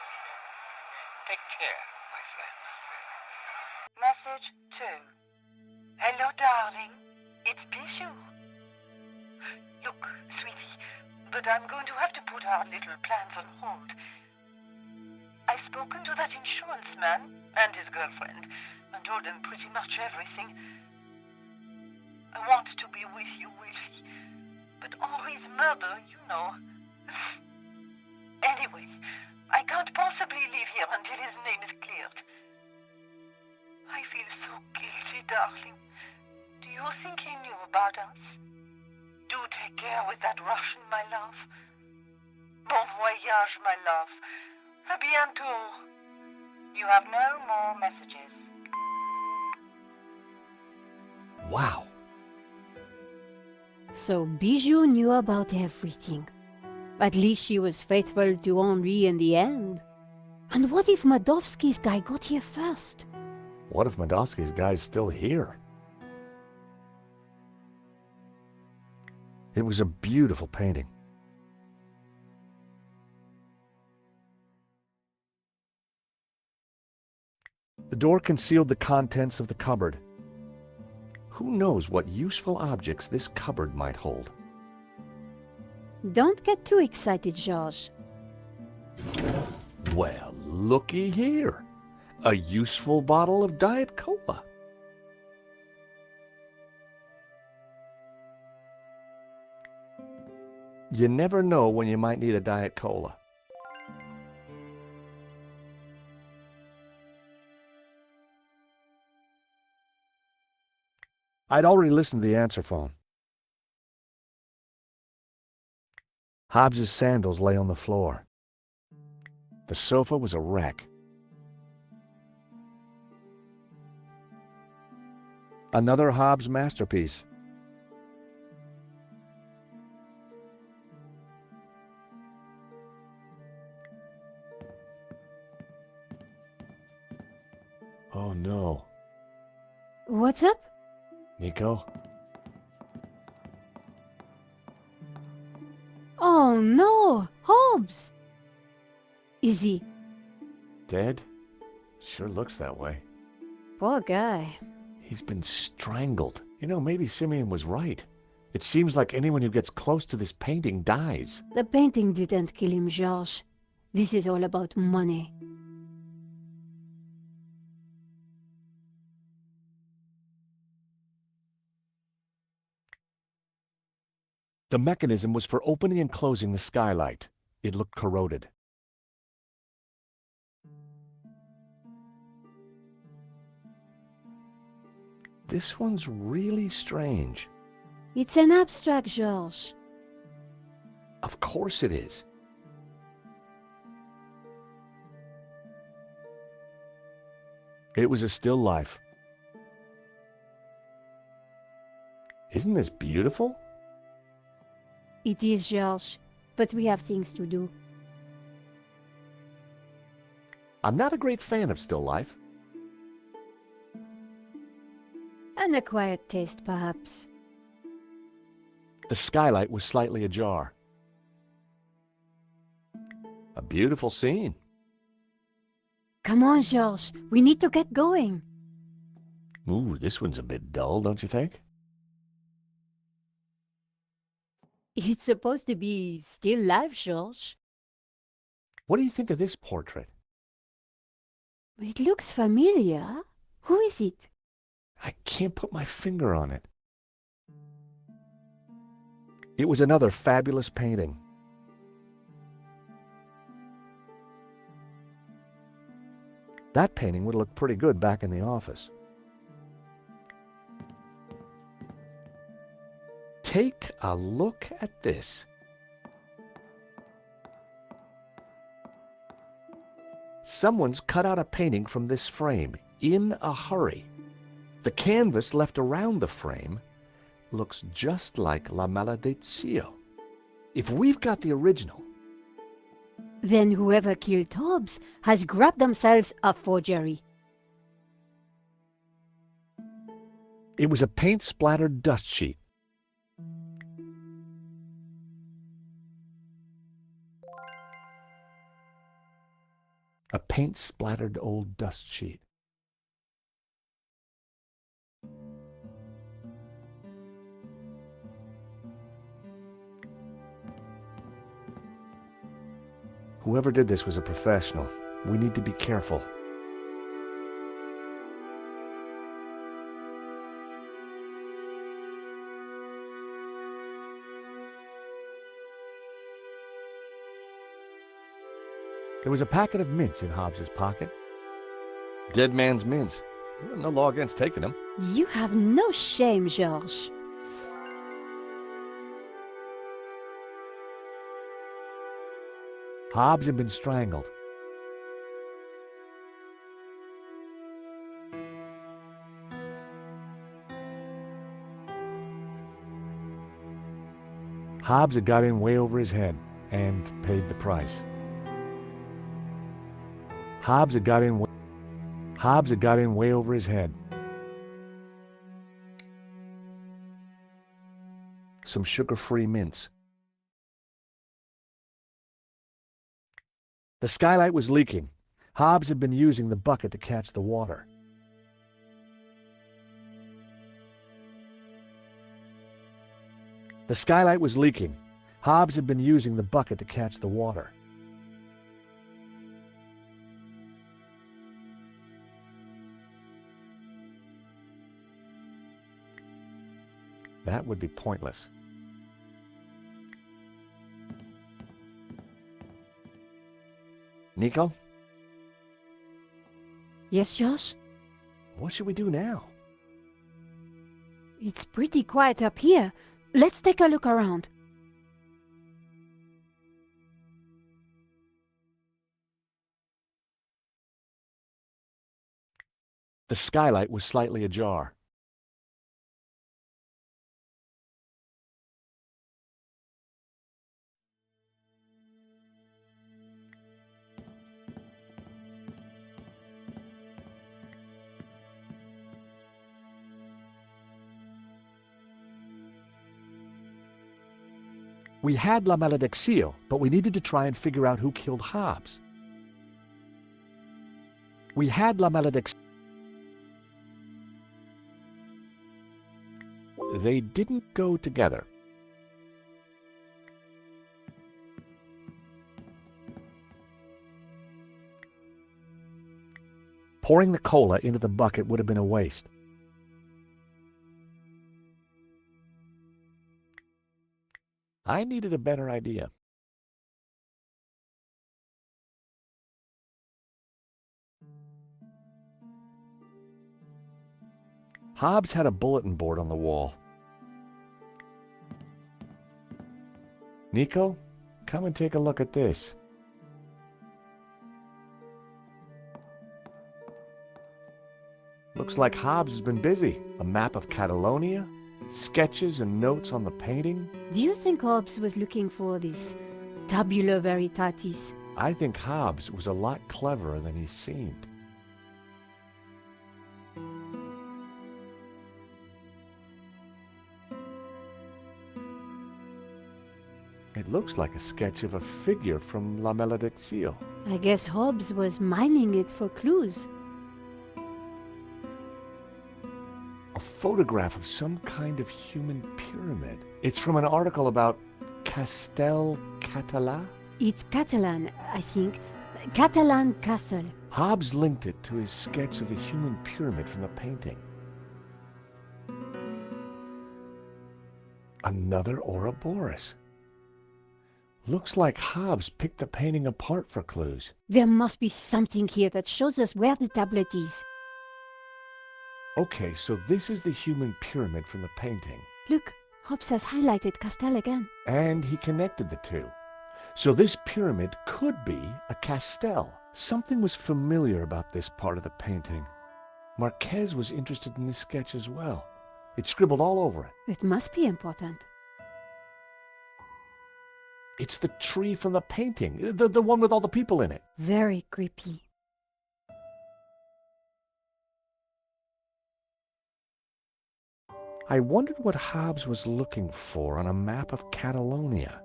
Speaker 10: Take care, my friend.
Speaker 20: Message 2. Hello, darling. It's Bijou. Look, sweetie, but I'm going to have to put our little plans on hold. I've spoken to that insurance man and his girlfriend and told them pretty much everything. I want to be with you, Wilfie, but Henri's murder, you know. Anyway, I can't possibly leave here until his name is cleared. I feel so guilty, darling. Do you think he knew about us? Do take care with that Russian, my love. Bon voyage, my love. À bientôt. You have no more messages.
Speaker 17: Wow.
Speaker 1: So Bijou knew about everything. At least she was faithful to Henri in the end. And what if Madovsky's guy got here first?
Speaker 17: What if Medovsky's guy's still here? It was a beautiful painting. The door concealed the contents of the cupboard. Who knows what useful objects this cupboard might hold?
Speaker 1: Don't get too excited, George.
Speaker 17: Well, looky here. A useful bottle of Diet Cola. You never know when you might need a Diet Cola. I'd already listened to the answer phone. Hobbs's sandals lay on the floor. The sofa was a wreck. Another Hobbs masterpiece. Oh no.
Speaker 1: What's up?
Speaker 17: Nico?
Speaker 1: Oh no! Hobbs! Is he?
Speaker 17: Dead? Sure looks that way.
Speaker 1: Poor guy.
Speaker 17: He's been strangled. You know, maybe Simeon was right. It seems like anyone who gets close to this painting dies.
Speaker 1: The painting didn't kill him, George. This is all about money.
Speaker 7: The mechanism was for opening and closing the skylight. It looked corroded. This one's really strange.
Speaker 1: It's an abstract, Georges.
Speaker 7: Of course it is. It was a still life. Isn't this beautiful?
Speaker 1: It is, Georges, but we have things to do.
Speaker 7: I'm not a great fan of still life.
Speaker 1: An acquired taste, perhaps.
Speaker 7: The skylight was slightly ajar. A beautiful scene.
Speaker 1: Come on, Georges. We need to get going.
Speaker 7: Ooh, this one's a bit dull, don't you think?
Speaker 1: It's supposed to be still life, Georges.
Speaker 7: What do you think of this portrait?
Speaker 1: It looks familiar. Who is it?
Speaker 7: I can't put my finger on it. It was another fabulous painting. That painting would look pretty good back in the office. Take a look at this. Someone's cut out a painting from this frame in a hurry. The canvas left around the frame looks just like La Maledizio. If we've got the original,
Speaker 1: Then whoever killed Hobbes has grabbed themselves a forgery.
Speaker 7: it was a paint-splattered dust sheet. A paint-splattered old dust sheet. Whoever did this was a professional. We need to be careful. There was a packet of mints in Hobbes's pocket. Dead man's mints. No law against taking them.
Speaker 1: You have no shame, Georges.
Speaker 7: Hobbes had been strangled. Hobbes had got in way over his head and paid the price. Hobbes had got in way over his head. Some sugar-free mints. The skylight was leaking. Hobbes had been using the bucket to catch the water. The skylight was leaking. Hobbes had been using the bucket to catch the water. That would be pointless. Nico?
Speaker 1: Yes, Josh?
Speaker 7: What should we do now?
Speaker 1: It's pretty quiet up here. Let's take a look around.
Speaker 7: The skylight was slightly ajar. We had La Malediccio, but we needed to try and figure out who killed Hobbes. We had La Malediccio. They didn't go together. Pouring the cola into the bucket would have been a waste.
Speaker 15: I needed a better idea. Hobbs had a bulletin board on the wall. Nico, come and take a look at this. Looks like Hobbs has been busy. A map of Catalonia, sketches and notes on the painting.
Speaker 1: Do you think Hobbes was looking for this tabula veritatis?
Speaker 15: I think Hobbs was a lot cleverer than he seemed. It looks like a sketch of a figure from La Maledictio.
Speaker 1: I guess Hobbes was mining it for clues.
Speaker 15: A photograph of some kind of human pyramid. It's from an article about Castel Català.
Speaker 1: It's Catalan, I think. Catalan Castle.
Speaker 15: Hobbs linked it to his sketch of the human pyramid from the painting. Another Ouroboros. Looks like Hobbs picked the painting apart for clues.
Speaker 1: There must be something here that shows us where the tablet is.
Speaker 15: Okay, so this is the human pyramid from the painting.
Speaker 1: Look, Hobbes has highlighted Castel again.
Speaker 15: And he connected the two. So this pyramid could be a castel. Something was familiar about this part of the painting. Marquez was interested in this sketch as well. It's scribbled all over it.
Speaker 1: It must be important.
Speaker 15: It's the tree from the painting, the one with all the people in it.
Speaker 1: Very creepy.
Speaker 15: I wondered what Hobbs was looking for on a map of Catalonia.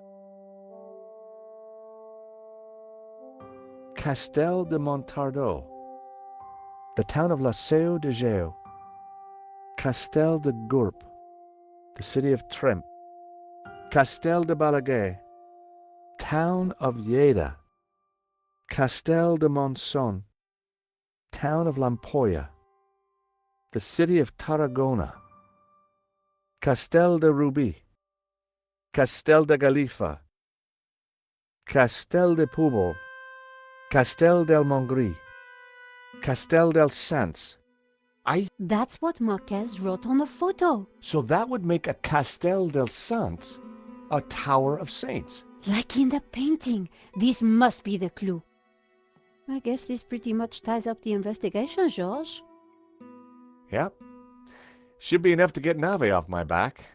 Speaker 15: Castel de Montardo, the town of La Seu de Geo, Castel de Gurb, the city of Tremp, Castel de Balaguer, town of Lleida, Castel de Monson, town of Lampolla, the city of Tarragona, Castel de Rubí, Castel de Galifa, Castel de Pubol, Castel del Montgrí, Castel del Sants.
Speaker 1: That's what Marquez wrote on the photo.
Speaker 15: So that would make a Castel del Sants a Tower of Saints.
Speaker 1: Like in the painting. This must be the clue. I guess this pretty much ties up the investigation, George.
Speaker 15: Yep. Should be enough to get Nave off my back.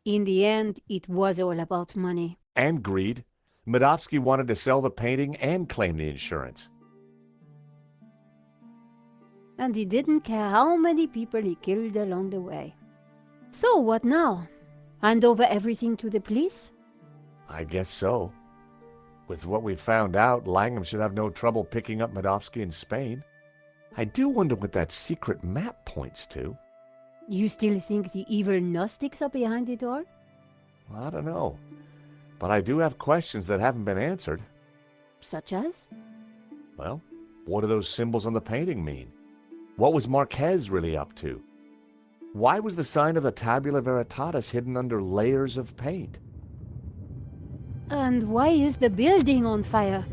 Speaker 1: In the end, it was all about money.
Speaker 15: And greed. Medovsky wanted to sell the painting and claim the insurance.
Speaker 1: And he didn't care how many people he killed along the way. So what now? Hand over everything to the police?
Speaker 15: I guess so. With what we found out, Langham should have no trouble picking up Medovsky in Spain. I do wonder what that secret map points to.
Speaker 1: You still think the evil Gnostics are behind it all?
Speaker 15: I don't know. But I do have questions that haven't been answered.
Speaker 1: Such as?
Speaker 15: Well, what do those symbols on the painting mean? What was Marquez really up to? Why was the sign of the Tabula Veritatis hidden under layers of paint?
Speaker 1: And why is the building on fire?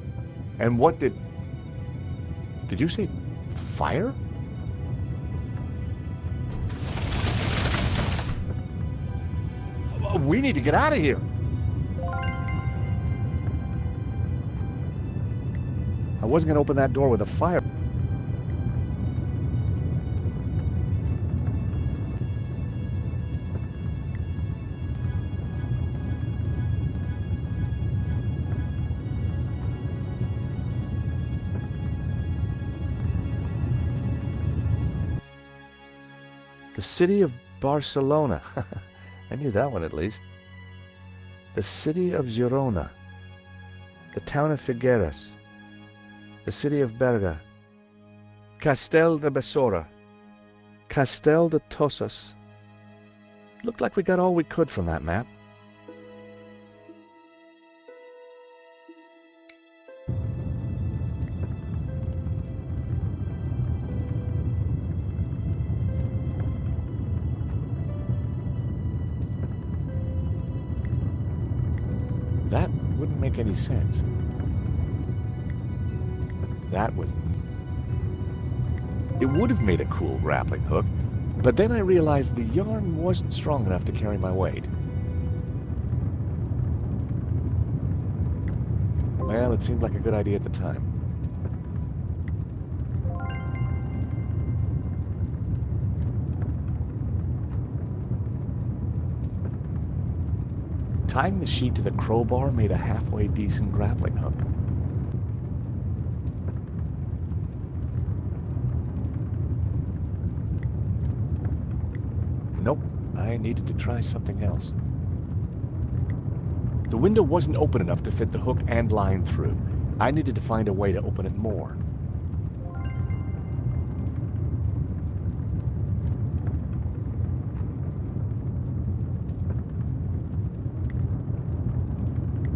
Speaker 15: And what did you say fire? We need to get out of here. I wasn't going to open that door with a fire. The city of Barcelona. I knew that one at least. The city of Girona. The town of Figueras. The city of Berga. Castel de Besora. Castel de Tosas. Looked like we got all we could from that map.
Speaker 7: any sense. That was... It would have made a cool grappling hook, but then I realized the yarn wasn't strong enough to carry my weight. Well, it seemed like a good idea at the time. Tying the sheet to the crowbar made a halfway decent grappling hook. Nope, I needed to try something else. The window wasn't open enough to fit the hook and line through. I needed to find a way to open it more.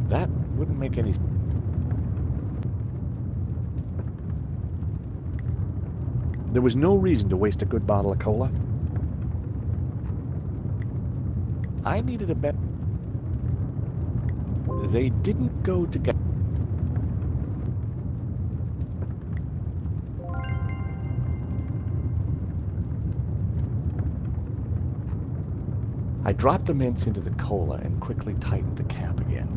Speaker 7: That wouldn't make any... There was no reason to waste a good bottle of cola. I needed a bet. They didn't go together. I dropped the mints into the cola and quickly tightened the cap again.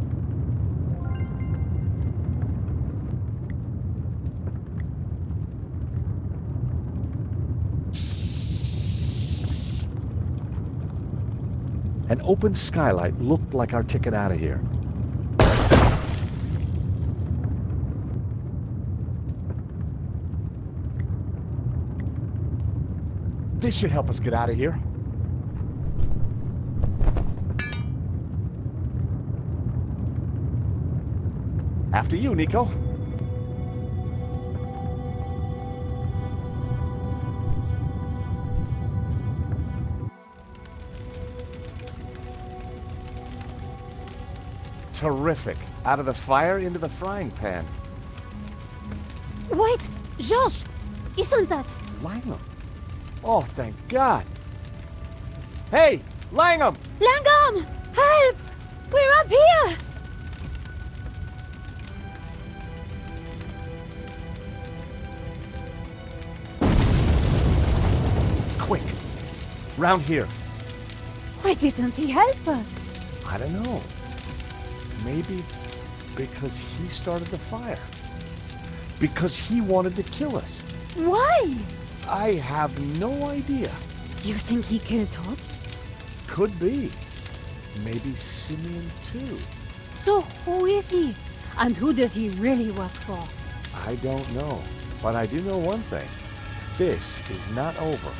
Speaker 7: An open skylight looked like our ticket out of here. This should help us get out of here. After you, Nico. Terrific. Out of the fire into the frying pan.
Speaker 1: Wait! George! Isn't that...
Speaker 7: Langham? Oh, thank God. Hey! Langham!
Speaker 1: Langham! Help! We're up here!
Speaker 7: Quick! Round here.
Speaker 1: Why didn't he help us?
Speaker 7: I don't know. Maybe because he started the fire. Because he wanted to kill us.
Speaker 1: Why?
Speaker 7: I have no idea.
Speaker 1: You think he killed Hobbs?
Speaker 7: Could be. Maybe Simeon too.
Speaker 1: So who is he? And who does he really work for?
Speaker 7: I don't know. But I do know one thing. This is not over.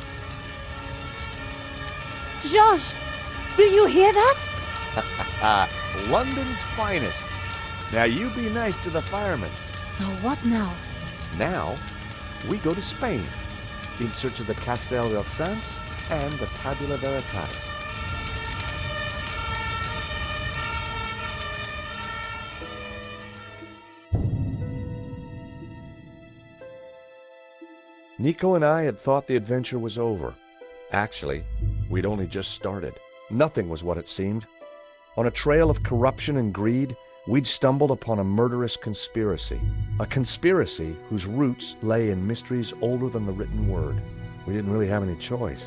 Speaker 1: George! Do you hear that?
Speaker 7: London's finest. Now you be nice to the firemen.
Speaker 1: So what now?
Speaker 7: Now, we go to Spain in search of the Castel del Sans and the Tabula Veritatis. Nico and I had thought the adventure was over. Actually, we'd only just started. Nothing was what it seemed. On a trail of corruption and greed, we'd stumbled upon a murderous conspiracy. A conspiracy whose roots lay in mysteries older than the written word. We didn't really have any choice.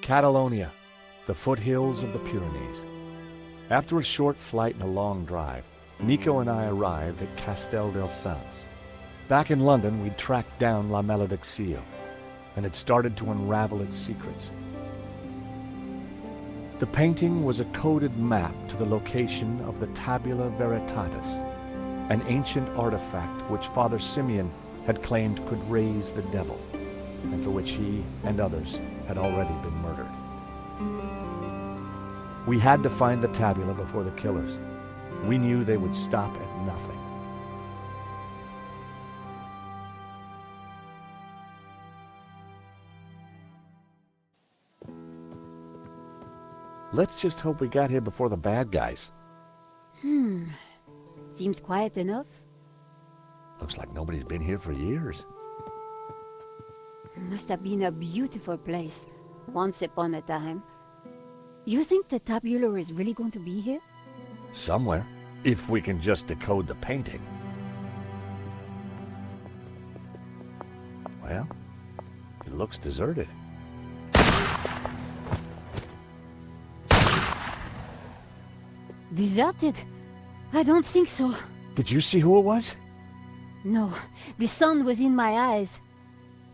Speaker 7: Catalonia, the foothills of the Pyrenees. After a short flight and a long drive, Nico and I arrived at Castel del Sans. Back in London, we'd tracked down La Malediccio and had started to unravel its secrets. The painting was a coded map to the location of the Tabula Veritatis, an ancient artifact which Father Simeon had claimed could raise the devil, and for which he and others had already been murdered. We had to find the tabula before the killers. We knew they would stop at nothing. Let's just hope we got here before the bad guys.
Speaker 1: Seems quiet enough.
Speaker 7: Looks like nobody's been here for years.
Speaker 1: Must have been a beautiful place, once upon a time. You think the tabular is really going to be here?
Speaker 7: Somewhere. If we can just decode the painting. Well, it looks deserted.
Speaker 1: Deserted? I don't think so.
Speaker 7: Did you see who it was?
Speaker 1: No, the sun was in my eyes.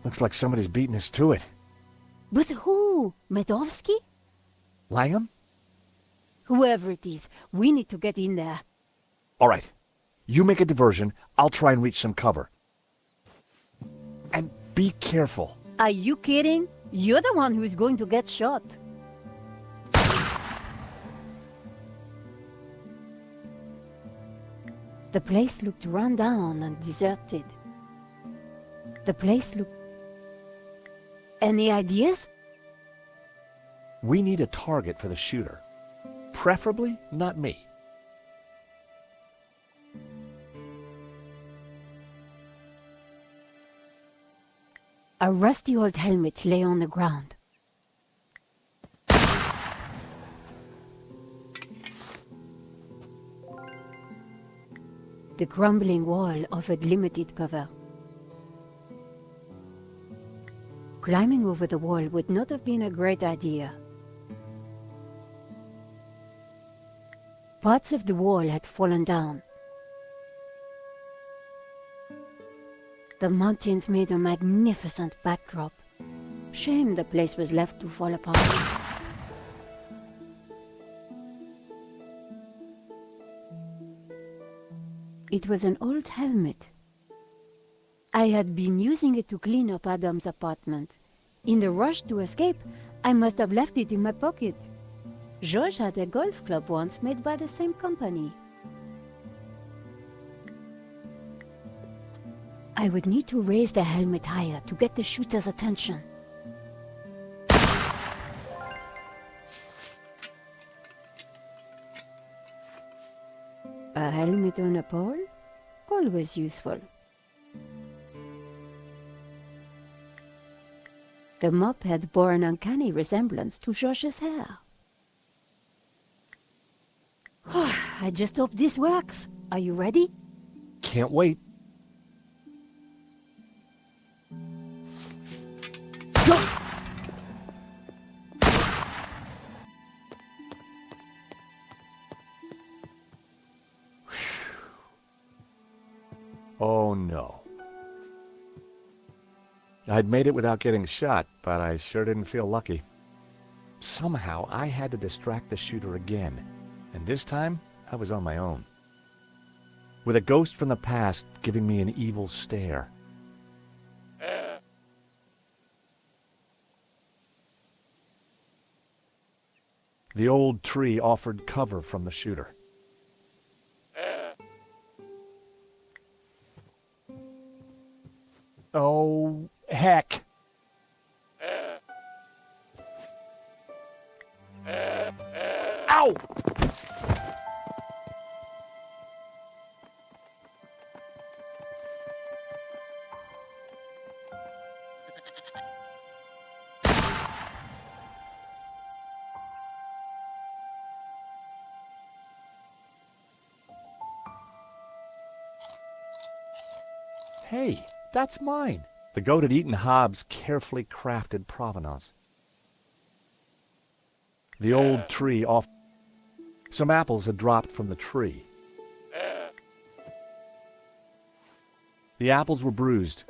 Speaker 7: Looks like somebody's beating us to it.
Speaker 1: But who? Medovsky?
Speaker 7: Langham?
Speaker 1: Whoever it is, we need to get in there.
Speaker 7: All right. You make a diversion. I'll try and reach some cover. And be careful.
Speaker 1: Are you kidding? You're the one who is going to get shot. The place looked run down and deserted. The place looked... Any ideas?
Speaker 7: We need a target for the shooter. Preferably not me.
Speaker 1: A rusty old helmet lay on the ground. The crumbling wall offered limited cover. Climbing over the wall would not have been a great idea. Parts of the wall had fallen down. The mountains made a magnificent backdrop. Shame the place was left to fall apart. It was an old helmet. I had been using it to clean up Adam's apartment. In the rush to escape, I must have left it in my pocket. George had a golf club once made by the same company. I would need to raise the helmet higher to get the shooter's attention. A helmet on a pole? Always useful. The mop had bore an uncanny resemblance to George's hair. I just hope this works. Are you ready?
Speaker 7: Can't wait. Go! Oh no. I'd made it without getting shot, but I sure didn't feel lucky. Somehow I had to distract the shooter again, and this time I was on my own. With a ghost from the past giving me an evil stare. The old tree offered cover from the shooter. Oh, heck. Ow! Hey, that's mine. The goat had eaten Hobbs' carefully crafted provenance. The old tree off. Some apples had dropped from the tree. The apples were bruised.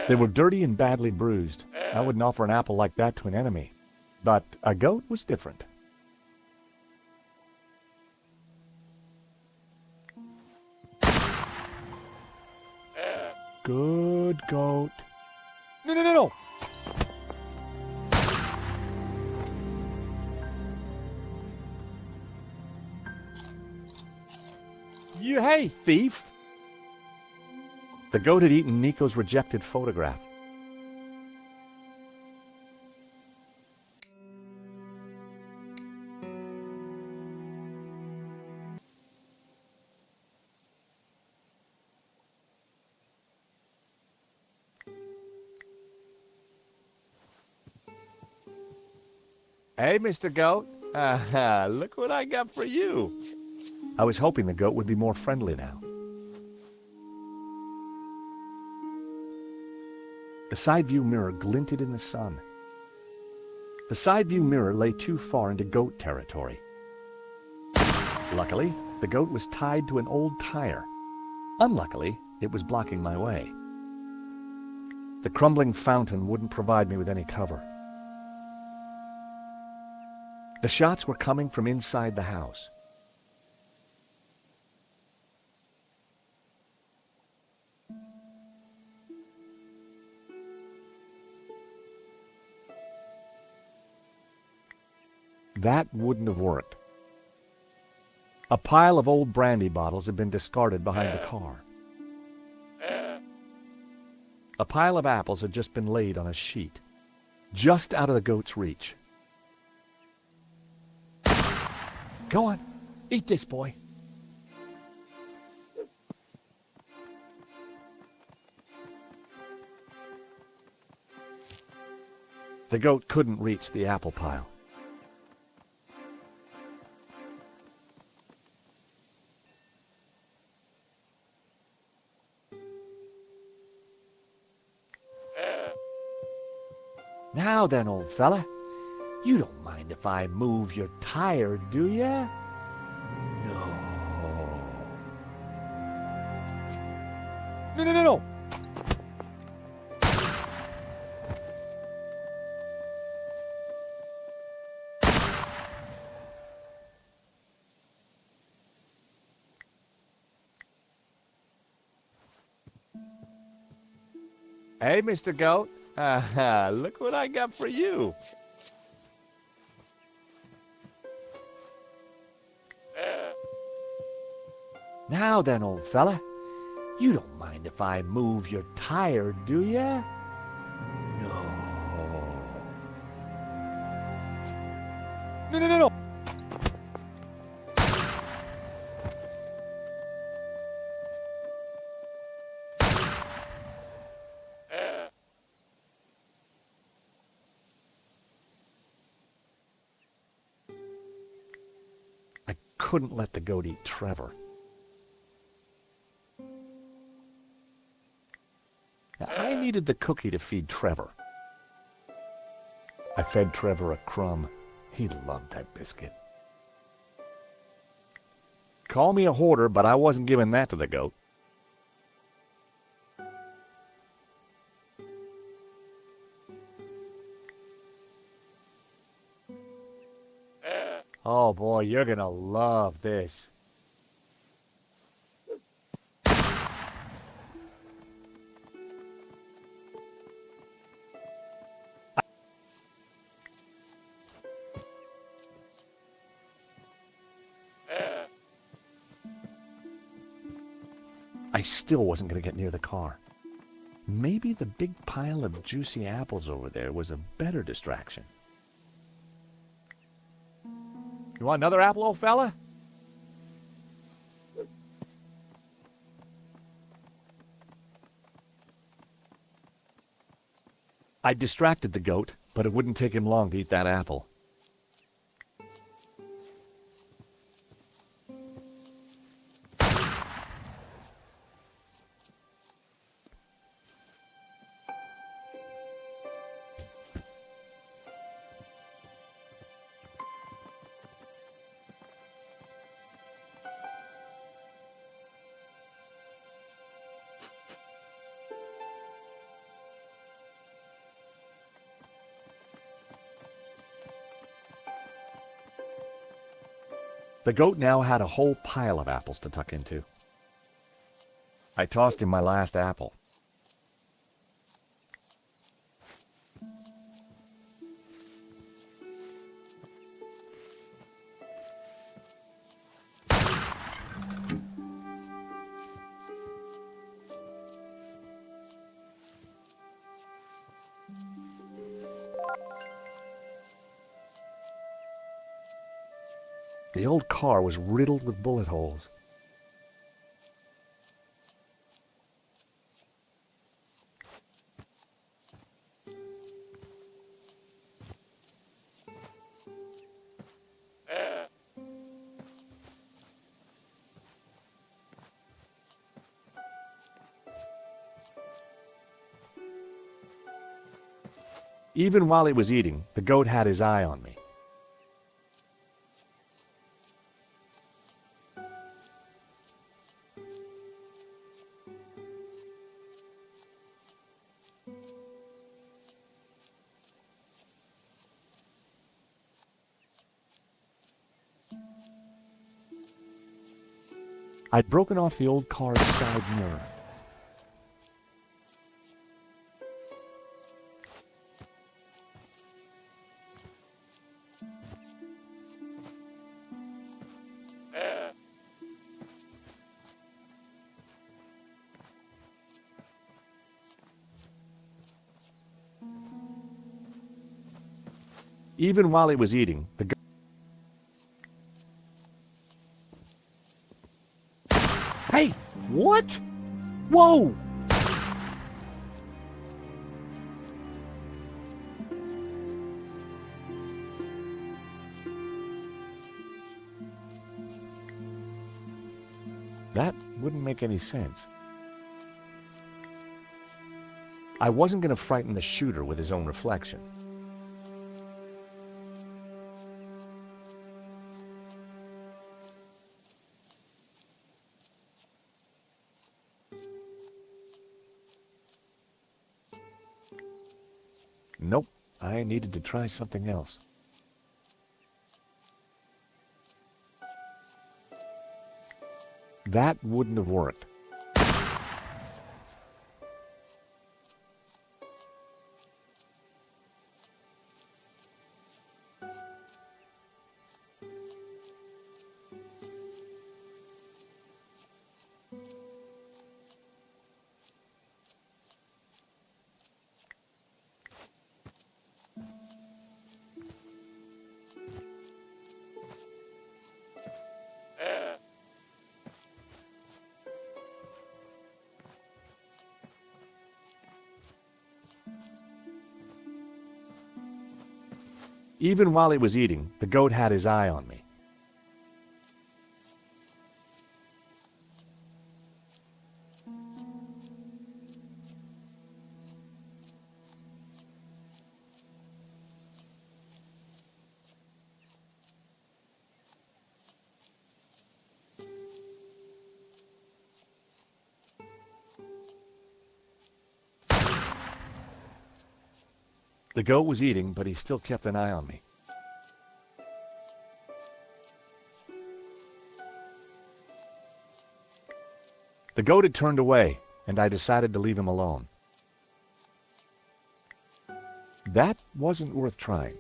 Speaker 7: They were dirty and badly bruised. I wouldn't offer an apple like that to an enemy. But a goat was different. Good goat. No. Hey, thief. The goat had eaten Nico's rejected photograph. Hey, Mr. Goat. Look what I got for you. I was hoping the goat would be more friendly now. The side view mirror glinted in the sun. The side view mirror lay too far into goat territory. Luckily, the goat was tied to an old tire. Unluckily, it was blocking my way. The crumbling fountain wouldn't provide me with any cover. The shots were coming from inside the house. That wouldn't have worked. A pile of old brandy bottles had been discarded behind the car. A pile of apples had just been laid on a sheet, just out of the goat's reach. Go on, eat this, boy. The goat couldn't reach the apple pile. Now then, old fella, you don't mind if I move your tire, do ya? No. Hey, Mr. Goat. Look what I got for you. Now then, old fella, you don't mind if I move your tire, do ya? No. I couldn't let the goat eat Trevor. I needed the cookie to feed Trevor. I fed Trevor a crumb. He loved that biscuit. Call me a hoarder, but I wasn't giving that to the goat. Oh boy, you're gonna love this. I still wasn't going to get near the car. Maybe the big pile of juicy apples over there was a better distraction. You want another apple, old fella? I distracted the goat, but it wouldn't take him long to eat that apple. The goat now had a whole pile of apples to tuck into. I tossed him my last apple. The old car was riddled with bullet holes. Even while he was eating, the goat had his eye on me. I'd broken off the old car's side mirror. Even while he was eating, the goat...
Speaker 5: Hey, what? Whoa!
Speaker 7: That wouldn't make any sense. I wasn't going to frighten the shooter with his own reflection. Nope, I needed to try something else. That wouldn't have worked. Even while he was eating, the goat had his eye on me. The goat was eating, but he still kept an eye on me. The goat had turned away, and I decided to leave him alone. That wasn't worth trying.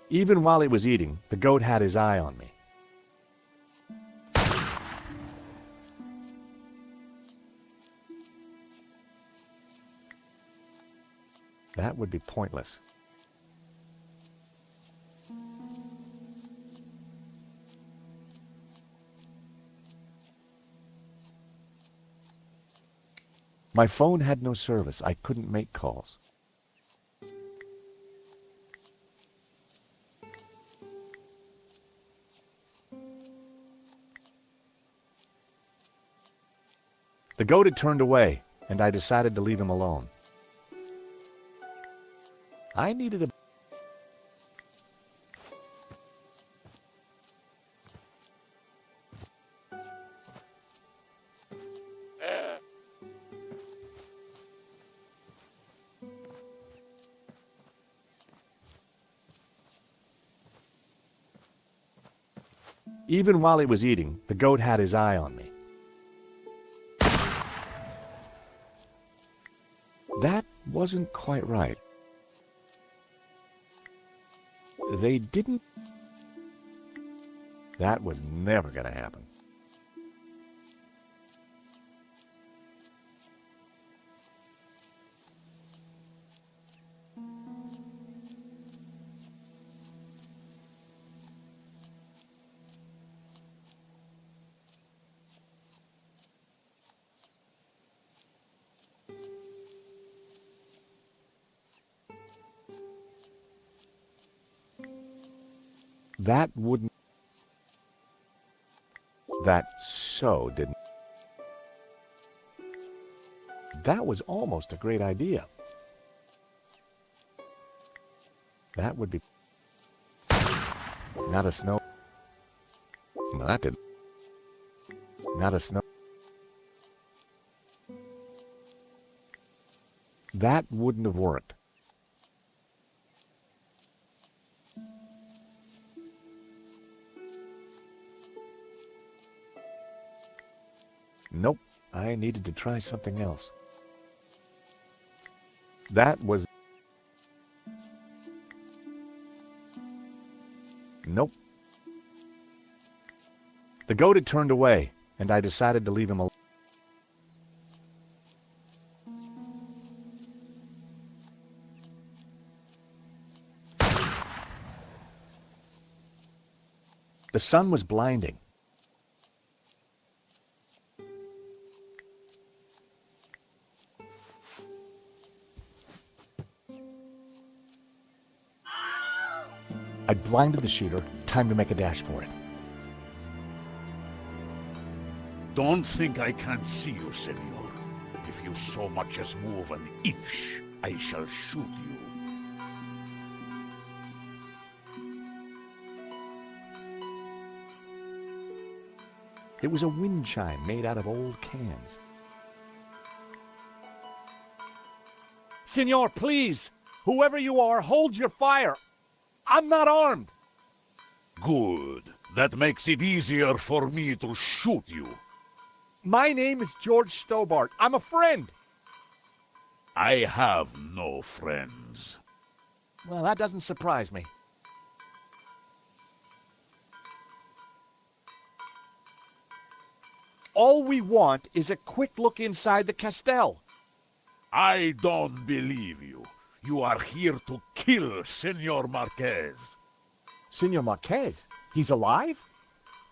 Speaker 7: Even while he was eating, the goat had his eye on me. That would be pointless. My phone had no service. I couldn't make calls. The goat had turned away, and I decided to leave him alone. I needed a... Even while he was eating, the goat had his eye on me. That wasn't quite right. They didn't... That was never going to happen. That wouldn't... That so didn't... That was almost a great idea. That would be... Not a snow... No, that didn't... Not a snow... That wouldn't have worked. Nope, I needed to try something else. That was... Nope. The goat had turned away, and I decided to leave him alone. The sun was blinding. I blinded the shooter. Time to make a dash for it.
Speaker 21: Don't think I can't see you, senor. If you so much as move an inch, I shall shoot you.
Speaker 7: It was a wind chime made out of old cans. Senor, please! Whoever you are, hold your fire! I'm not armed!
Speaker 21: Good. That makes it easier for me to shoot you.
Speaker 7: My name is George Stobart. I'm a friend!
Speaker 21: I have no friends.
Speaker 7: Well, that doesn't surprise me. All we want is a quick look inside the castell.
Speaker 21: I don't believe you. You are here to kill Senor Marquez.
Speaker 7: Senor Marquez? He's alive?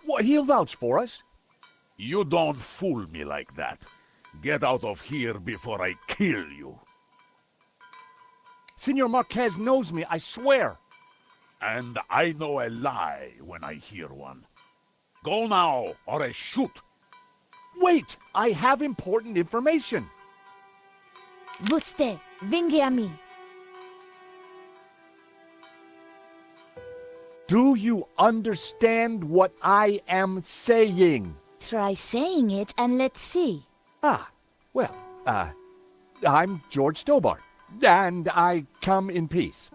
Speaker 7: What, he'll vouch for us.
Speaker 21: You don't fool me like that. Get out of here before I kill you.
Speaker 7: Senor Marquez knows me, I swear.
Speaker 21: And I know a lie when I hear one. Go now, or I shoot.
Speaker 7: Wait! I have important information.
Speaker 22: Vostè, venghi a me.
Speaker 7: Do you understand what I am saying?
Speaker 22: Try saying it and let's see.
Speaker 7: Ah, well, I'm George Stobart, and I come in peace.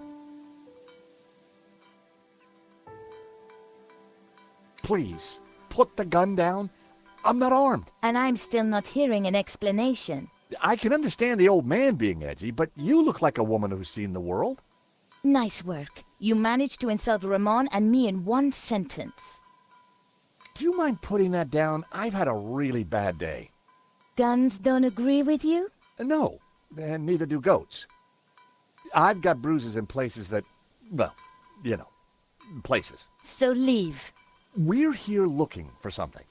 Speaker 7: Please, put the gun down. I'm not armed.
Speaker 22: And I'm still not hearing an explanation.
Speaker 7: I can understand the old man being edgy, but you look like a woman who's seen the world.
Speaker 22: Nice work. You managed to insult Ramon and me in one sentence.
Speaker 7: Do you mind putting that down? I've had a really bad day.
Speaker 22: Guns don't agree with you?
Speaker 7: No, and neither do goats. I've got bruises in places that, well, you know, places.
Speaker 22: So leave.
Speaker 7: We're here looking for something.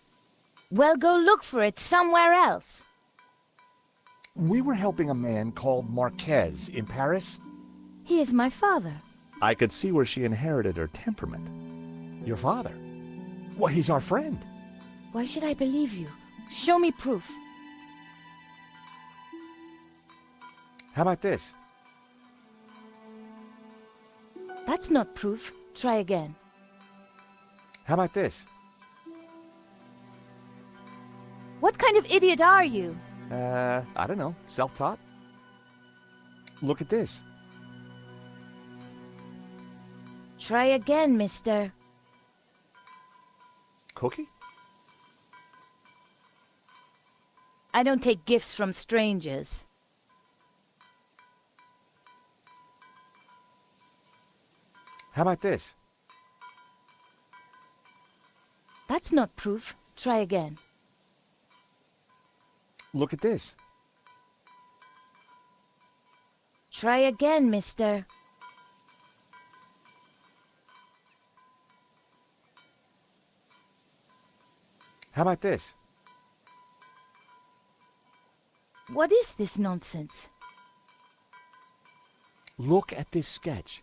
Speaker 22: Well, go look for it somewhere else.
Speaker 7: We were helping a man called Marquez in Paris.
Speaker 22: He is my father.
Speaker 7: I could see where she inherited her temperament. Your father? Well, he's our friend.
Speaker 22: Why should I believe you? Show me proof.
Speaker 7: How about this?
Speaker 22: That's not proof. Try again.
Speaker 7: How about this?
Speaker 22: What kind of idiot are you?
Speaker 7: I don't know. Self-taught? Look at this.
Speaker 22: Try again, mister.
Speaker 7: Cookie?
Speaker 22: I don't take gifts from strangers.
Speaker 7: How about this?
Speaker 22: That's not proof. Try again.
Speaker 7: Look at this.
Speaker 22: Try again, mister.
Speaker 7: How about this?
Speaker 22: What is this nonsense?
Speaker 7: Look at this sketch.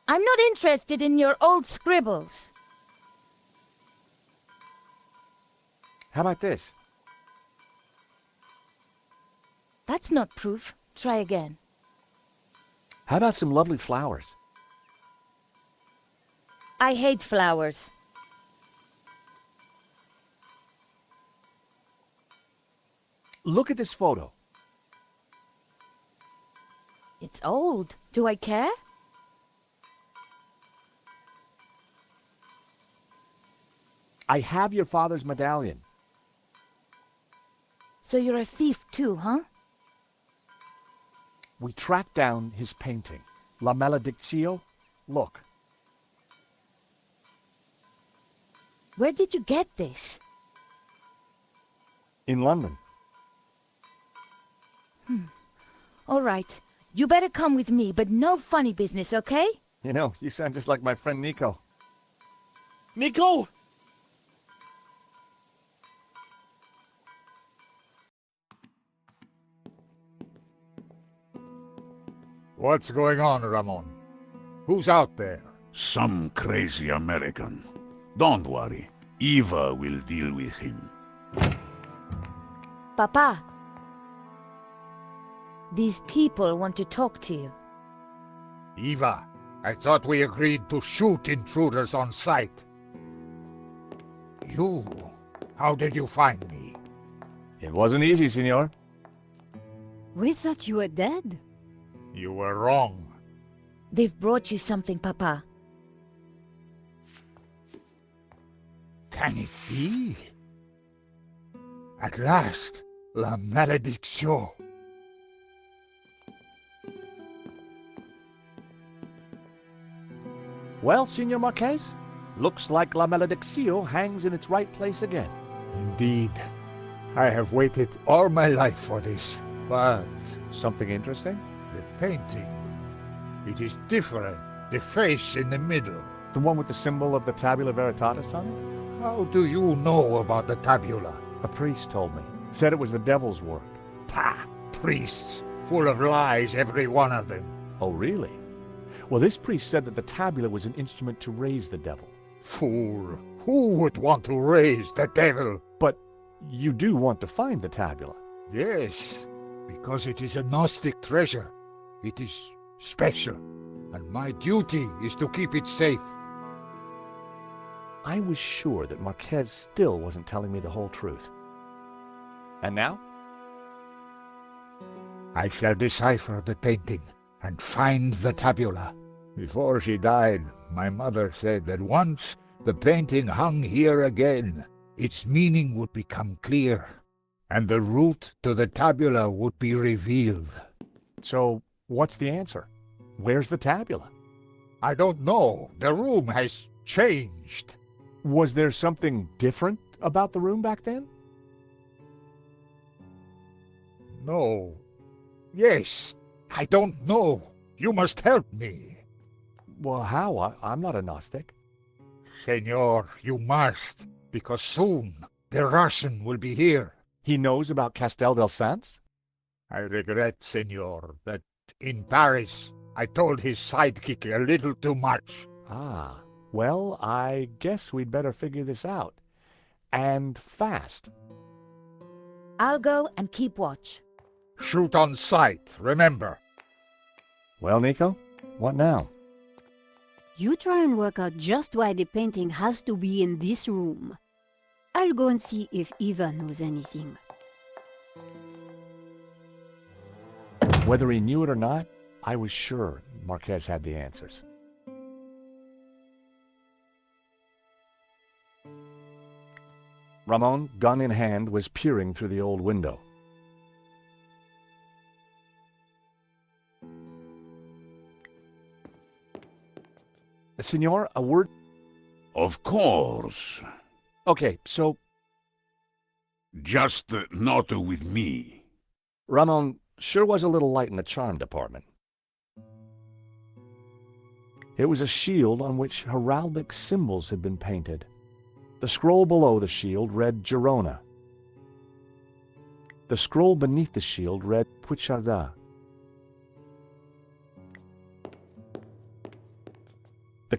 Speaker 22: I'm not interested in your old scribbles.
Speaker 7: How about this?
Speaker 22: That's not proof. Try again.
Speaker 7: How about some lovely flowers?
Speaker 22: I hate flowers.
Speaker 7: Look at this photo.
Speaker 22: It's old. Do I care?
Speaker 7: I have your father's medallion.
Speaker 22: So you're a thief too, huh?
Speaker 7: We tracked down his painting, La Maledictio. Look.
Speaker 22: Where did you get this?
Speaker 7: In London.
Speaker 22: All right. You better come with me, but no funny business, okay?
Speaker 7: You know, you sound just like my friend Nico. Nico!
Speaker 4: What's going on, Ramon? Who's out there?
Speaker 21: Some crazy American. Don't worry. Eva will deal with him.
Speaker 22: Papa. These people want to talk to you.
Speaker 12: Eva, I thought we agreed to shoot intruders on sight. You, how did you find me?
Speaker 7: It wasn't easy, senor.
Speaker 1: We thought you were dead.
Speaker 12: You were wrong.
Speaker 22: They've brought you something, Papa.
Speaker 12: Can it be? At last, La Maledictio.
Speaker 7: Well, Senor Marquez, looks like La Maledictio hangs in its right place again.
Speaker 12: Indeed. I have waited all my life for this. But
Speaker 7: something interesting?
Speaker 12: the painting. It is different. The face in the middle.
Speaker 7: The one with the symbol of the Tabula Veritatis on it?
Speaker 12: How do you know about the tabula?
Speaker 7: A priest told me. Said it was the devil's work.
Speaker 12: Pah! Priests. Full of lies, every one of them.
Speaker 7: Oh, really? Well, this priest said that the tabula was an instrument to raise the devil.
Speaker 12: Fool. Who would want to raise the devil?
Speaker 7: But you do want to find the tabula.
Speaker 12: Yes, because it is a Gnostic treasure. It is special, and my duty is to keep it safe.
Speaker 7: I was sure that Marquez still wasn't telling me the whole truth. And now?
Speaker 12: I shall decipher the painting and find the tabula. Before she died, my mother said that once the painting hung here again, its meaning would become clear, and the route to the tabula would be revealed.
Speaker 7: So, what's the answer? Where's the tabula?
Speaker 12: I don't know. The room has changed.
Speaker 7: Was there something different about the room back then?
Speaker 12: No. Yes. I don't know. You must help me.
Speaker 7: Well, how? I'm not a Gnostic.
Speaker 12: Senor, you must, because soon the Russian will be here.
Speaker 7: He knows about Castel del Sans?
Speaker 12: I regret, senor, that in Paris I told his sidekick a little too much.
Speaker 7: Ah, well, I guess we'd better figure this out. And fast.
Speaker 22: I'll go and keep watch.
Speaker 12: Shoot on sight, remember.
Speaker 7: Well, Nico, what now?
Speaker 1: You try and work out just why the painting has to be in this room. I'll go and see if Eva knows anything.
Speaker 7: Whether he knew it or not, I was sure Marquez had the answers. Ramon, gun in hand, was peering through the old window. Senor, a word?
Speaker 21: Of course.
Speaker 7: Okay, so...
Speaker 21: Just not with me.
Speaker 7: Ramon sure was a little light in the charm department. It was a shield on which heraldic symbols had been painted. The scroll below the shield read Girona. The scroll beneath the shield read Puigcerdà.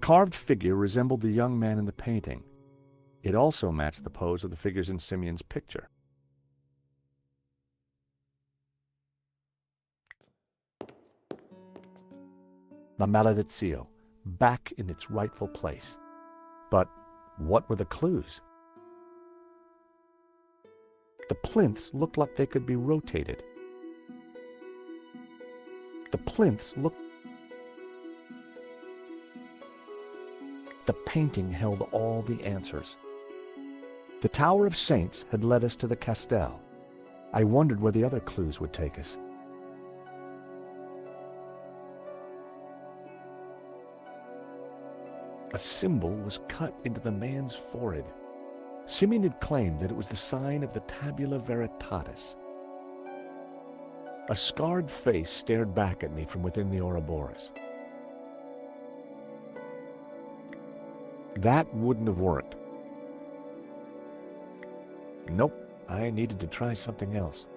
Speaker 7: carved figure resembled the young man in the painting. It also matched the pose of the figures in Simeon's picture. La Maledizio, back in its rightful place. But what were the clues? The plinths looked like they could be rotated. The plinths looked... The painting held all the answers. The Tower of Saints had led us to the Castel. I wondered where the other clues would take us. A symbol was cut into the man's forehead. Simeon had claimed that it was the sign of the Tabula Veritatis. A scarred face stared back at me from within the Ouroboros. That wouldn't have worked. Nope, I needed to try something else.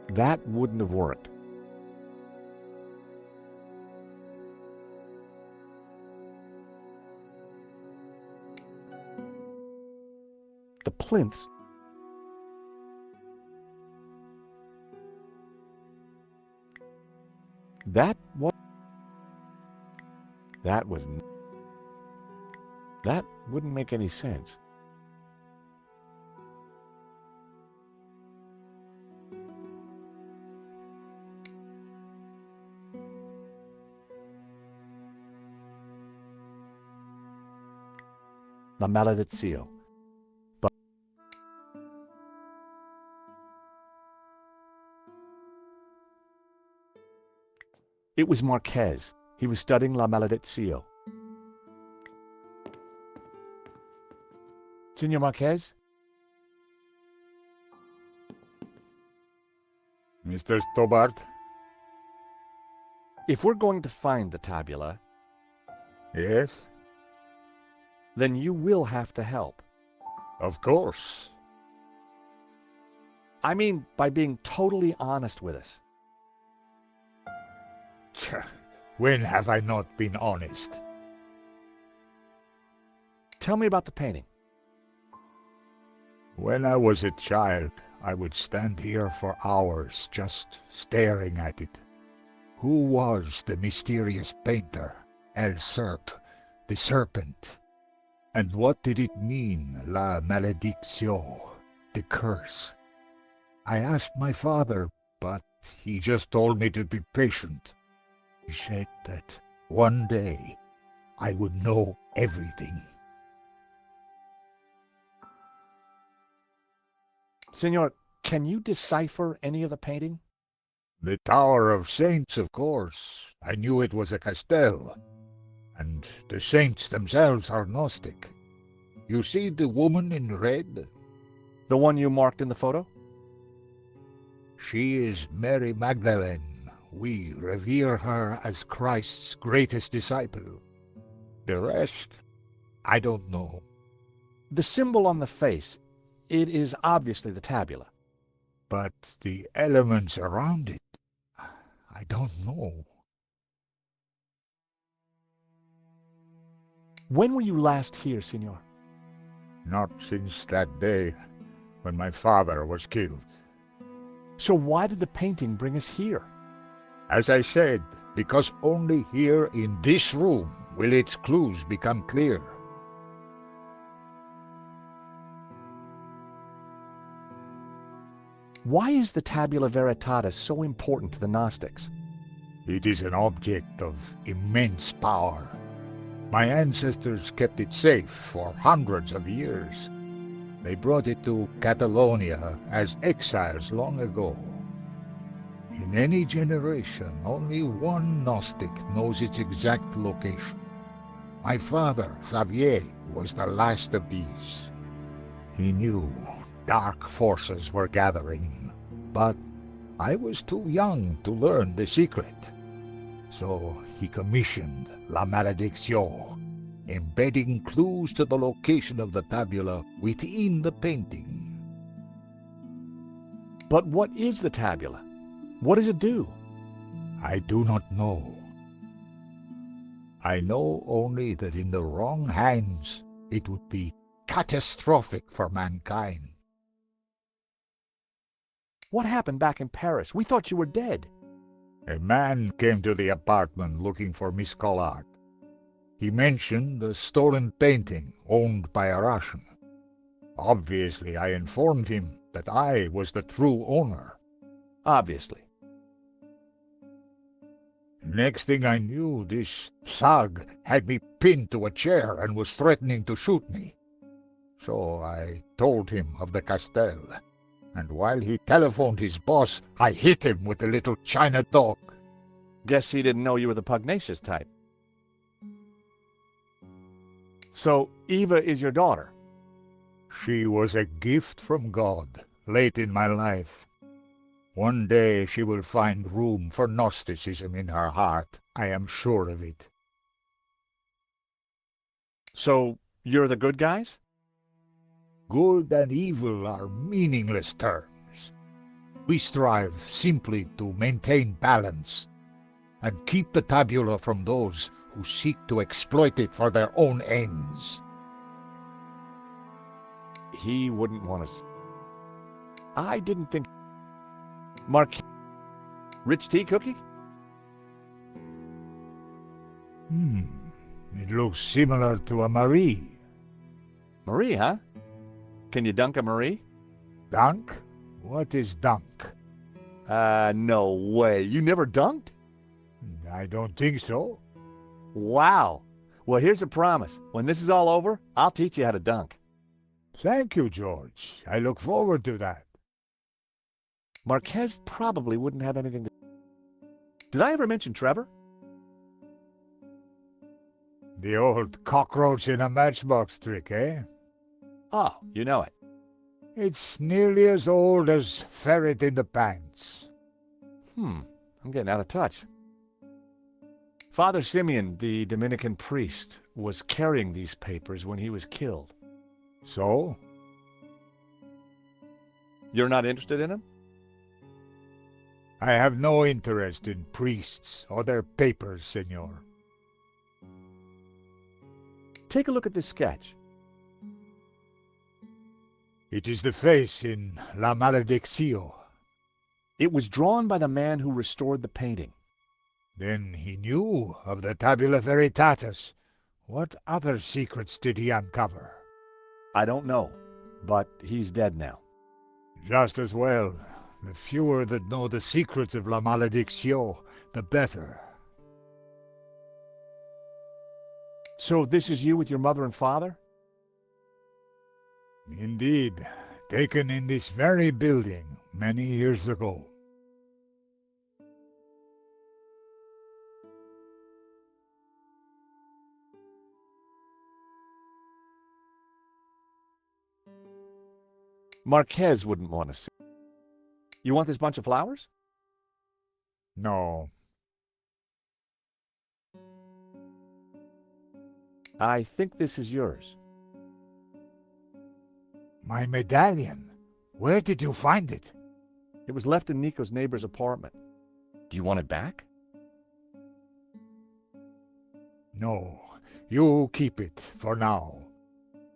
Speaker 7: That wouldn't have worked. The plinths that wouldn't make any sense. La Maledizio. But it was Marquez. He was studying La Maledizio. Senor Marquez?
Speaker 12: Mr. Stobart?
Speaker 7: If we're going to find the tabula...
Speaker 12: Yes?
Speaker 7: Then you will have to help.
Speaker 12: Of course.
Speaker 7: I mean, by being totally honest with us.
Speaker 12: When have I not been honest?
Speaker 7: Tell me about the painting.
Speaker 12: When I was a child, I would stand here for hours just staring at it. Who was the mysterious painter, the Serpent? And what did it mean, La Maledictio, the curse? I asked my father, but he just told me to be patient. He said that one day I would know everything.
Speaker 7: Senor, can you decipher any of the painting?
Speaker 12: The Tower of Saints, of course. I knew it was a castell. And the saints themselves are Gnostic. You see the woman in red?
Speaker 7: The one you marked in the photo?
Speaker 12: She is Mary Magdalene. We revere her as Christ's greatest disciple. The rest, I don't know.
Speaker 7: The symbol on the face, it is obviously the tabula.
Speaker 12: But the elements around it, I don't know.
Speaker 7: When were you last here, Senor?
Speaker 12: Not since that day when my father was killed.
Speaker 7: So why did the painting bring us here?
Speaker 12: As I said, because only here in this room will its clues become clear.
Speaker 7: Why is the Tabula Veritatis so important to the Gnostics?
Speaker 12: It is an object of immense power. My ancestors kept it safe for hundreds of years. They brought it to Catalonia as exiles long ago. In any generation, only one Gnostic knows its exact location. My father, Xavier, was the last of these. He knew dark forces were gathering, but I was too young to learn the secret. So he commissioned La Maledictio, embedding clues to the location of the tabula within the painting.
Speaker 7: But what is the tabula? What does it do?
Speaker 12: I do not know. I know only that in the wrong hands it would be catastrophic for mankind.
Speaker 7: What happened back in Paris? We thought you were dead.
Speaker 12: A man came to the apartment looking for Miss Collard. He mentioned a stolen painting owned by a Russian. Obviously, I informed him that I was the true owner.
Speaker 7: Obviously.
Speaker 12: Next thing I knew, this thug had me pinned to a chair and was threatening to shoot me. So I told him of the Castel, and while he telephoned his boss, I hit him with the little China dog.
Speaker 7: Guess he didn't know you were the pugnacious type. So, Eva is your daughter?
Speaker 12: She was a gift from God, late in my life. One day she will find room for Gnosticism in her heart. I am sure of it.
Speaker 7: So, you're the good guys?
Speaker 12: Good and evil are meaningless terms. We strive simply to maintain balance and keep the tabula from those who seek to exploit it for their own ends.
Speaker 7: He wouldn't want to... I didn't think... Mark... Rich tea cookie?
Speaker 12: It looks similar to a Marie.
Speaker 7: Marie, huh? Can you dunk a Marie?
Speaker 12: Dunk? What is dunk?
Speaker 7: No way. You never dunked?
Speaker 12: I don't think so.
Speaker 7: Wow. Well, here's a promise. When this is all over, I'll teach you how to dunk.
Speaker 12: Thank you, George. I look forward to that.
Speaker 7: Marquez probably wouldn't have anything to... Did I ever mention Trevor?
Speaker 12: The old cockroach in a matchbox trick, eh?
Speaker 7: Oh, you know it.
Speaker 12: It's nearly as old as ferret in the pants.
Speaker 7: I'm getting out of touch. Father Simeon, the Dominican priest, was carrying these papers when he was killed.
Speaker 12: So?
Speaker 7: You're not interested in him?
Speaker 12: I have no interest in priests or their papers, senor.
Speaker 7: Take a look at this sketch.
Speaker 12: It is the face in La Malediccio.
Speaker 7: It was drawn by the man who restored the painting.
Speaker 12: Then he knew of the Tabula Veritatis. What other secrets did he uncover?
Speaker 7: I don't know, but he's dead now.
Speaker 12: Just as well. The fewer that know the secrets of La Malediccio, the better.
Speaker 7: So this is you with your mother and father?
Speaker 12: Indeed. Taken in this very building many years ago.
Speaker 7: Marquez wouldn't want to see. You want this bunch of flowers?
Speaker 12: No.
Speaker 7: I think this is yours.
Speaker 12: My medallion. Where did you find it?
Speaker 7: It was left in Nico's neighbor's apartment. Do you want it back?
Speaker 12: No. You keep it for now.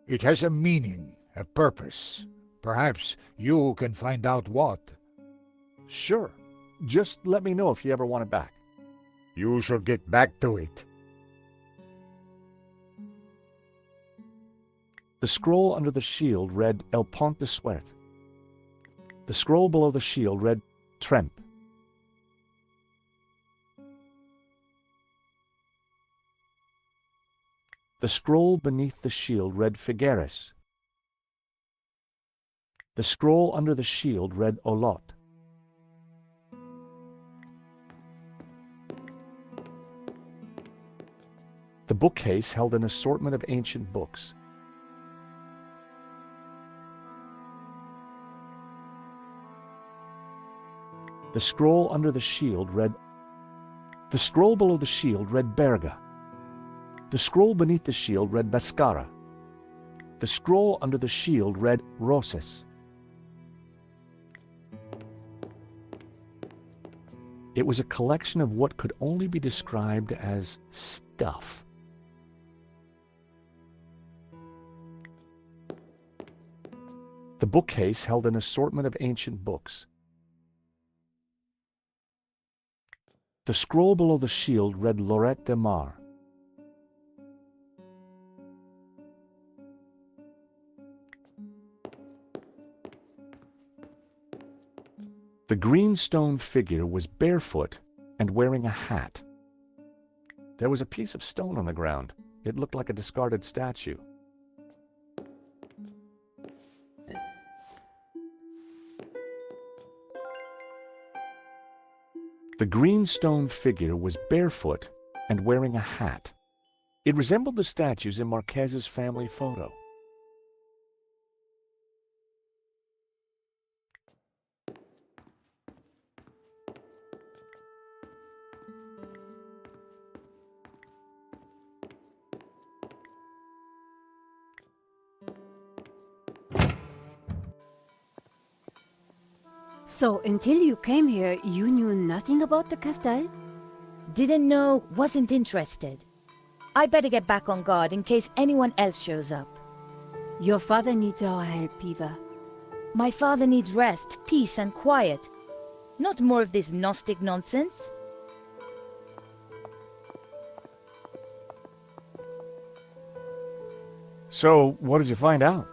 Speaker 12: It has a meaning, a purpose. Perhaps you can find out what.
Speaker 7: Sure. Just let me know if you ever want it back.
Speaker 12: You shall get back to it.
Speaker 7: The scroll under the shield read El Pont de Suerte. The scroll below the shield read Tremp. The scroll beneath the shield read Figueres. The scroll under the shield read Olot. The bookcase held an assortment of ancient books. The scroll under the shield read... The scroll below the shield read Berga. The scroll beneath the shield read Bascara. The scroll under the shield read Roses.
Speaker 15: It was a collection of what could only be described as stuff. The bookcase held an assortment of ancient books. The scroll below the shield read Lorette de Mar. The green stone figure was barefoot and wearing a hat. There was a piece of stone on the ground. It looked like a discarded statue. The green stone figure was barefoot and wearing a hat. It resembled the statues in Marquez's family photo.
Speaker 1: So, until you came here, you knew nothing about the castle?
Speaker 22: Didn't know, wasn't interested. I better get back on guard in case anyone else shows up.
Speaker 1: Your father needs our help, Eva.
Speaker 22: My father needs rest, peace, and quiet. Not more of this Gnostic nonsense.
Speaker 15: So, what did you find out?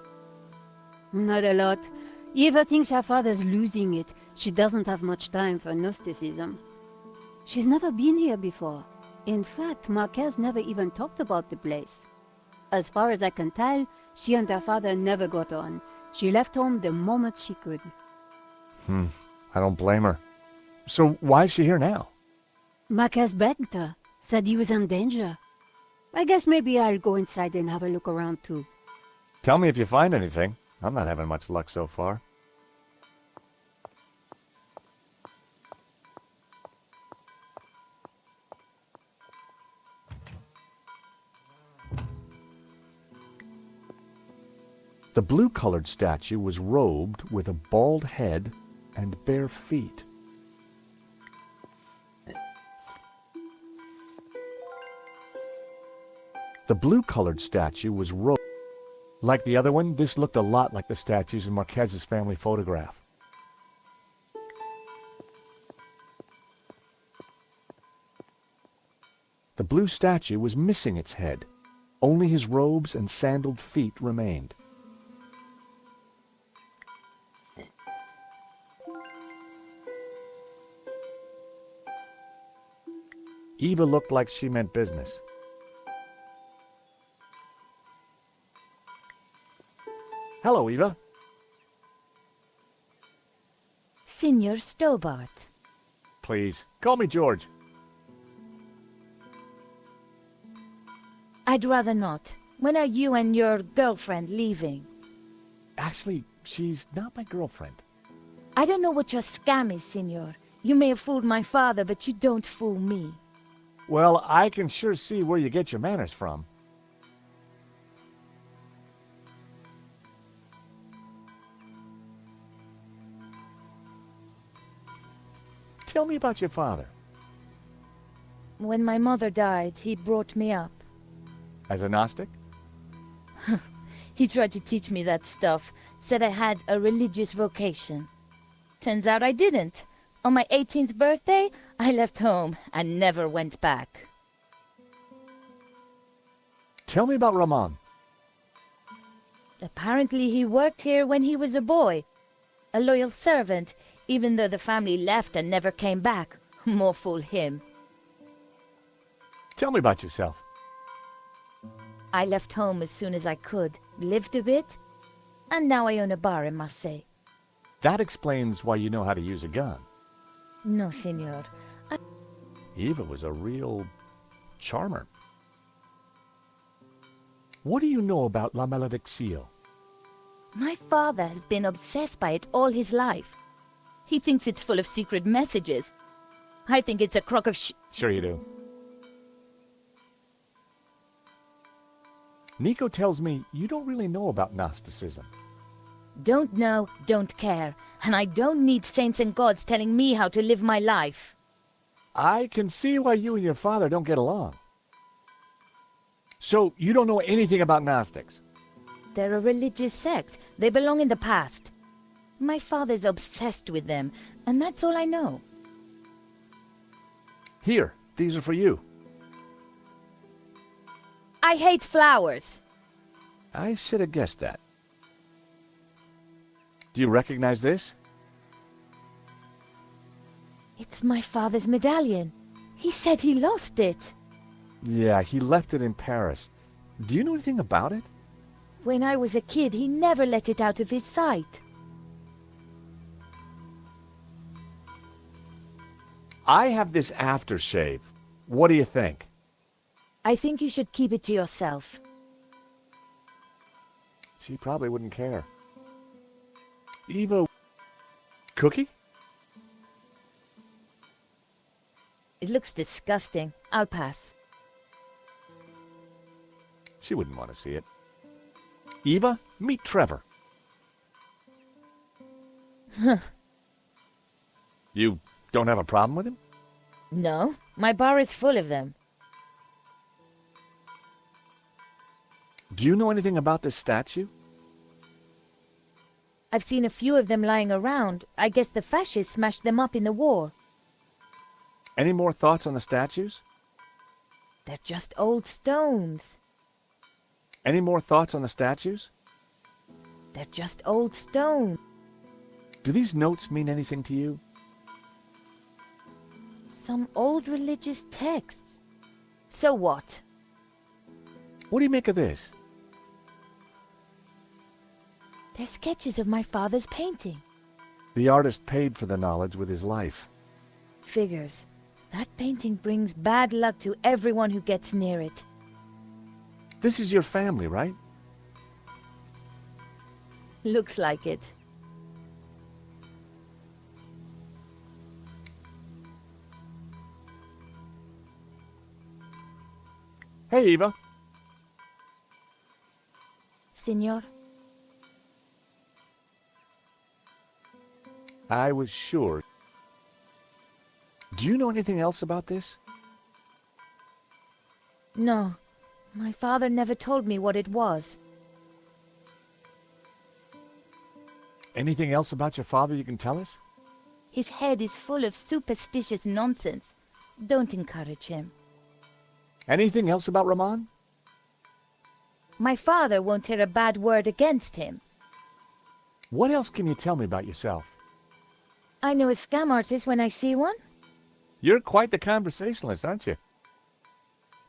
Speaker 1: Not a lot. Eva thinks her father's losing it. She doesn't have much time for Gnosticism. She's never been here before. In fact, Marquez never even talked about the place. As far as I can tell, she and her father never got on. She left home the moment she could.
Speaker 15: I don't blame her. So why is she here now?
Speaker 1: Marquez begged her, said he was in danger. I guess maybe I'll go inside and have a look around too.
Speaker 15: Tell me if you find anything. I'm not having much luck so far. The blue-colored statue was robed with a bald head and bare feet. The blue-colored statue was robed. Like the other one, this looked a lot like the statues in Marquez's family photograph. The blue statue was missing its head. Only his robes and sandaled feet remained. Eva looked like she meant business. Hello, Eva.
Speaker 22: Signor Stobart.
Speaker 15: Please, call me George.
Speaker 22: I'd rather not. When are you and your girlfriend leaving?
Speaker 15: Actually, she's not my girlfriend.
Speaker 22: I don't know what your scam is, Signor. You may have fooled my father, but you don't fool me.
Speaker 15: Well, I can sure see where you get your manners from. Tell me about your father.
Speaker 22: When my mother died, he brought me up.
Speaker 15: As a Gnostic?
Speaker 22: He tried to teach me that stuff, said I had a religious vocation. Turns out I didn't. On my 18th birthday, I left home and never went back.
Speaker 15: Tell me about Ramon.
Speaker 22: Apparently he worked here when he was a boy. A loyal servant, even though the family left and never came back. More fool him.
Speaker 15: Tell me about yourself.
Speaker 22: I left home as soon as I could, lived a bit, and now I own a bar in Marseille.
Speaker 15: That explains why you know how to use a gun.
Speaker 22: No, Signor.
Speaker 15: Eva was a real charmer. What do you know about La Malediccio?
Speaker 22: My father has been obsessed by it all his life. He thinks it's full of secret messages. I think it's a crock of
Speaker 15: Sure you do. Nico tells me you don't really know about Gnosticism.
Speaker 22: Don't know, don't care. And I don't need saints and gods telling me how to live my life.
Speaker 7: I can see why you and your father don't get along. So, you don't know anything about Gnostics?
Speaker 22: They're a religious sect. They belong in the past. My father's obsessed with them, and that's all I know.
Speaker 7: Here, these are for you.
Speaker 22: I hate flowers.
Speaker 7: I should have guessed that. Do you recognize this?
Speaker 22: It's my father's medallion. He said he lost it.
Speaker 7: Yeah, he left it in Paris. Do you know anything about it?
Speaker 22: When I was a kid, he never let it out of his sight.
Speaker 7: I have this aftershave. What do you think?
Speaker 22: I think you should keep it to yourself.
Speaker 7: She probably wouldn't care. Eva... Cookie?
Speaker 22: It looks disgusting. I'll pass.
Speaker 7: She wouldn't want to see it. Eva, meet Trevor.
Speaker 22: Huh.
Speaker 7: You don't have a problem with him?
Speaker 22: No, my bar is full of them.
Speaker 7: Do you know anything about this statue?
Speaker 22: I've seen a few of them lying around. I guess the fascists smashed them up in the war.
Speaker 7: Any more thoughts on the statues?
Speaker 22: They're just old stones.
Speaker 7: Any more thoughts on the statues?
Speaker 22: They're just old stones.
Speaker 7: Do these notes mean anything to you?
Speaker 22: Some old religious texts. So what?
Speaker 7: What do you make of this?
Speaker 22: They're sketches of my father's painting.
Speaker 7: The artist paid for the knowledge with his life.
Speaker 22: Figures. That painting brings bad luck to everyone who gets near it.
Speaker 7: This is your family, right?
Speaker 22: Looks like it.
Speaker 7: Hey, Eva.
Speaker 22: Senor?
Speaker 7: I was sure. Do you know anything else about this?
Speaker 22: No. My father never told me what it was.
Speaker 7: Anything else about your father you can tell us?
Speaker 22: His head is full of superstitious nonsense. Don't encourage him.
Speaker 7: Anything else about Ramon?
Speaker 22: My father won't hear a bad word against him.
Speaker 7: What else can you tell me about yourself?
Speaker 22: I know a scam artist when I see one.
Speaker 7: You're quite the conversationalist, aren't you?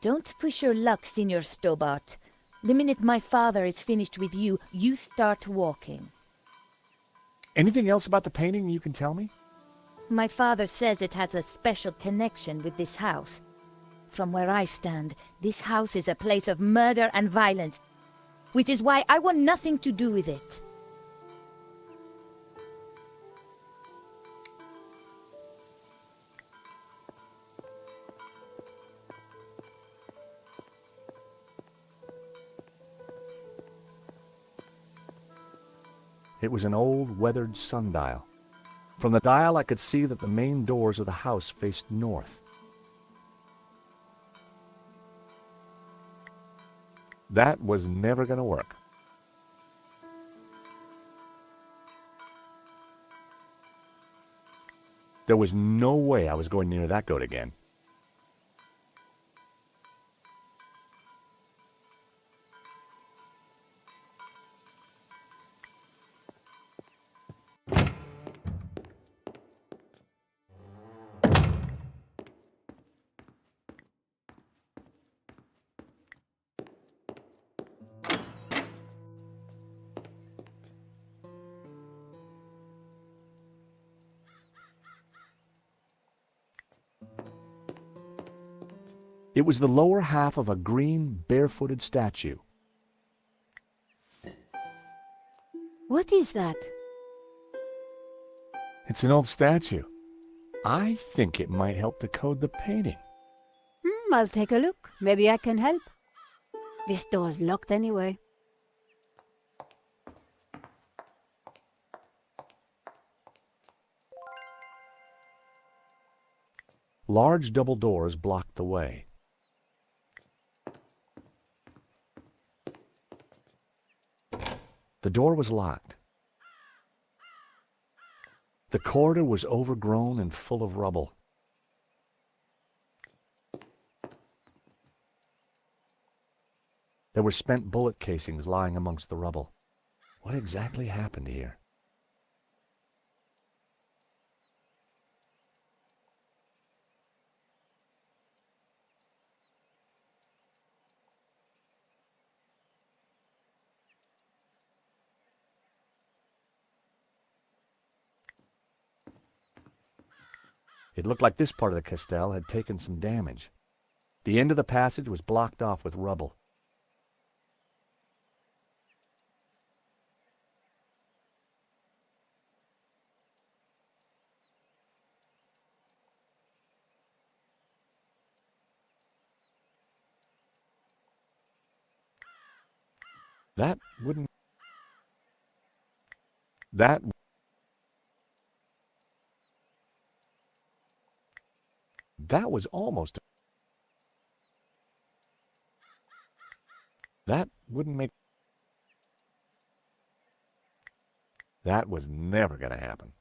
Speaker 22: Don't push your luck, Senor Stobart. The minute my father is finished with you, you start walking.
Speaker 7: Anything else about the painting you can tell me?
Speaker 22: My father says it has a special connection with this house. From where I stand, this house is a place of murder and violence, which is why I want nothing to do with it.
Speaker 7: It was an old, weathered sundial. From the dial I could see that the main doors of the house faced north. That was never going to work. There was no way I was going near that goat again. It was the lower half of a green, barefooted statue.
Speaker 1: What is that?
Speaker 7: It's an old statue. I think it might help decode the painting.
Speaker 1: I'll take a look. Maybe I can help. This door's locked anyway.
Speaker 7: Large double doors blocked the way. The door was locked. The corridor was overgrown and full of rubble. There were spent bullet casings lying amongst the rubble. What exactly happened here? It looked like this part of the castell had taken some damage. The end of the passage was blocked off with rubble. That wouldn't... That was almost... That wouldn't make... That was never going to happen.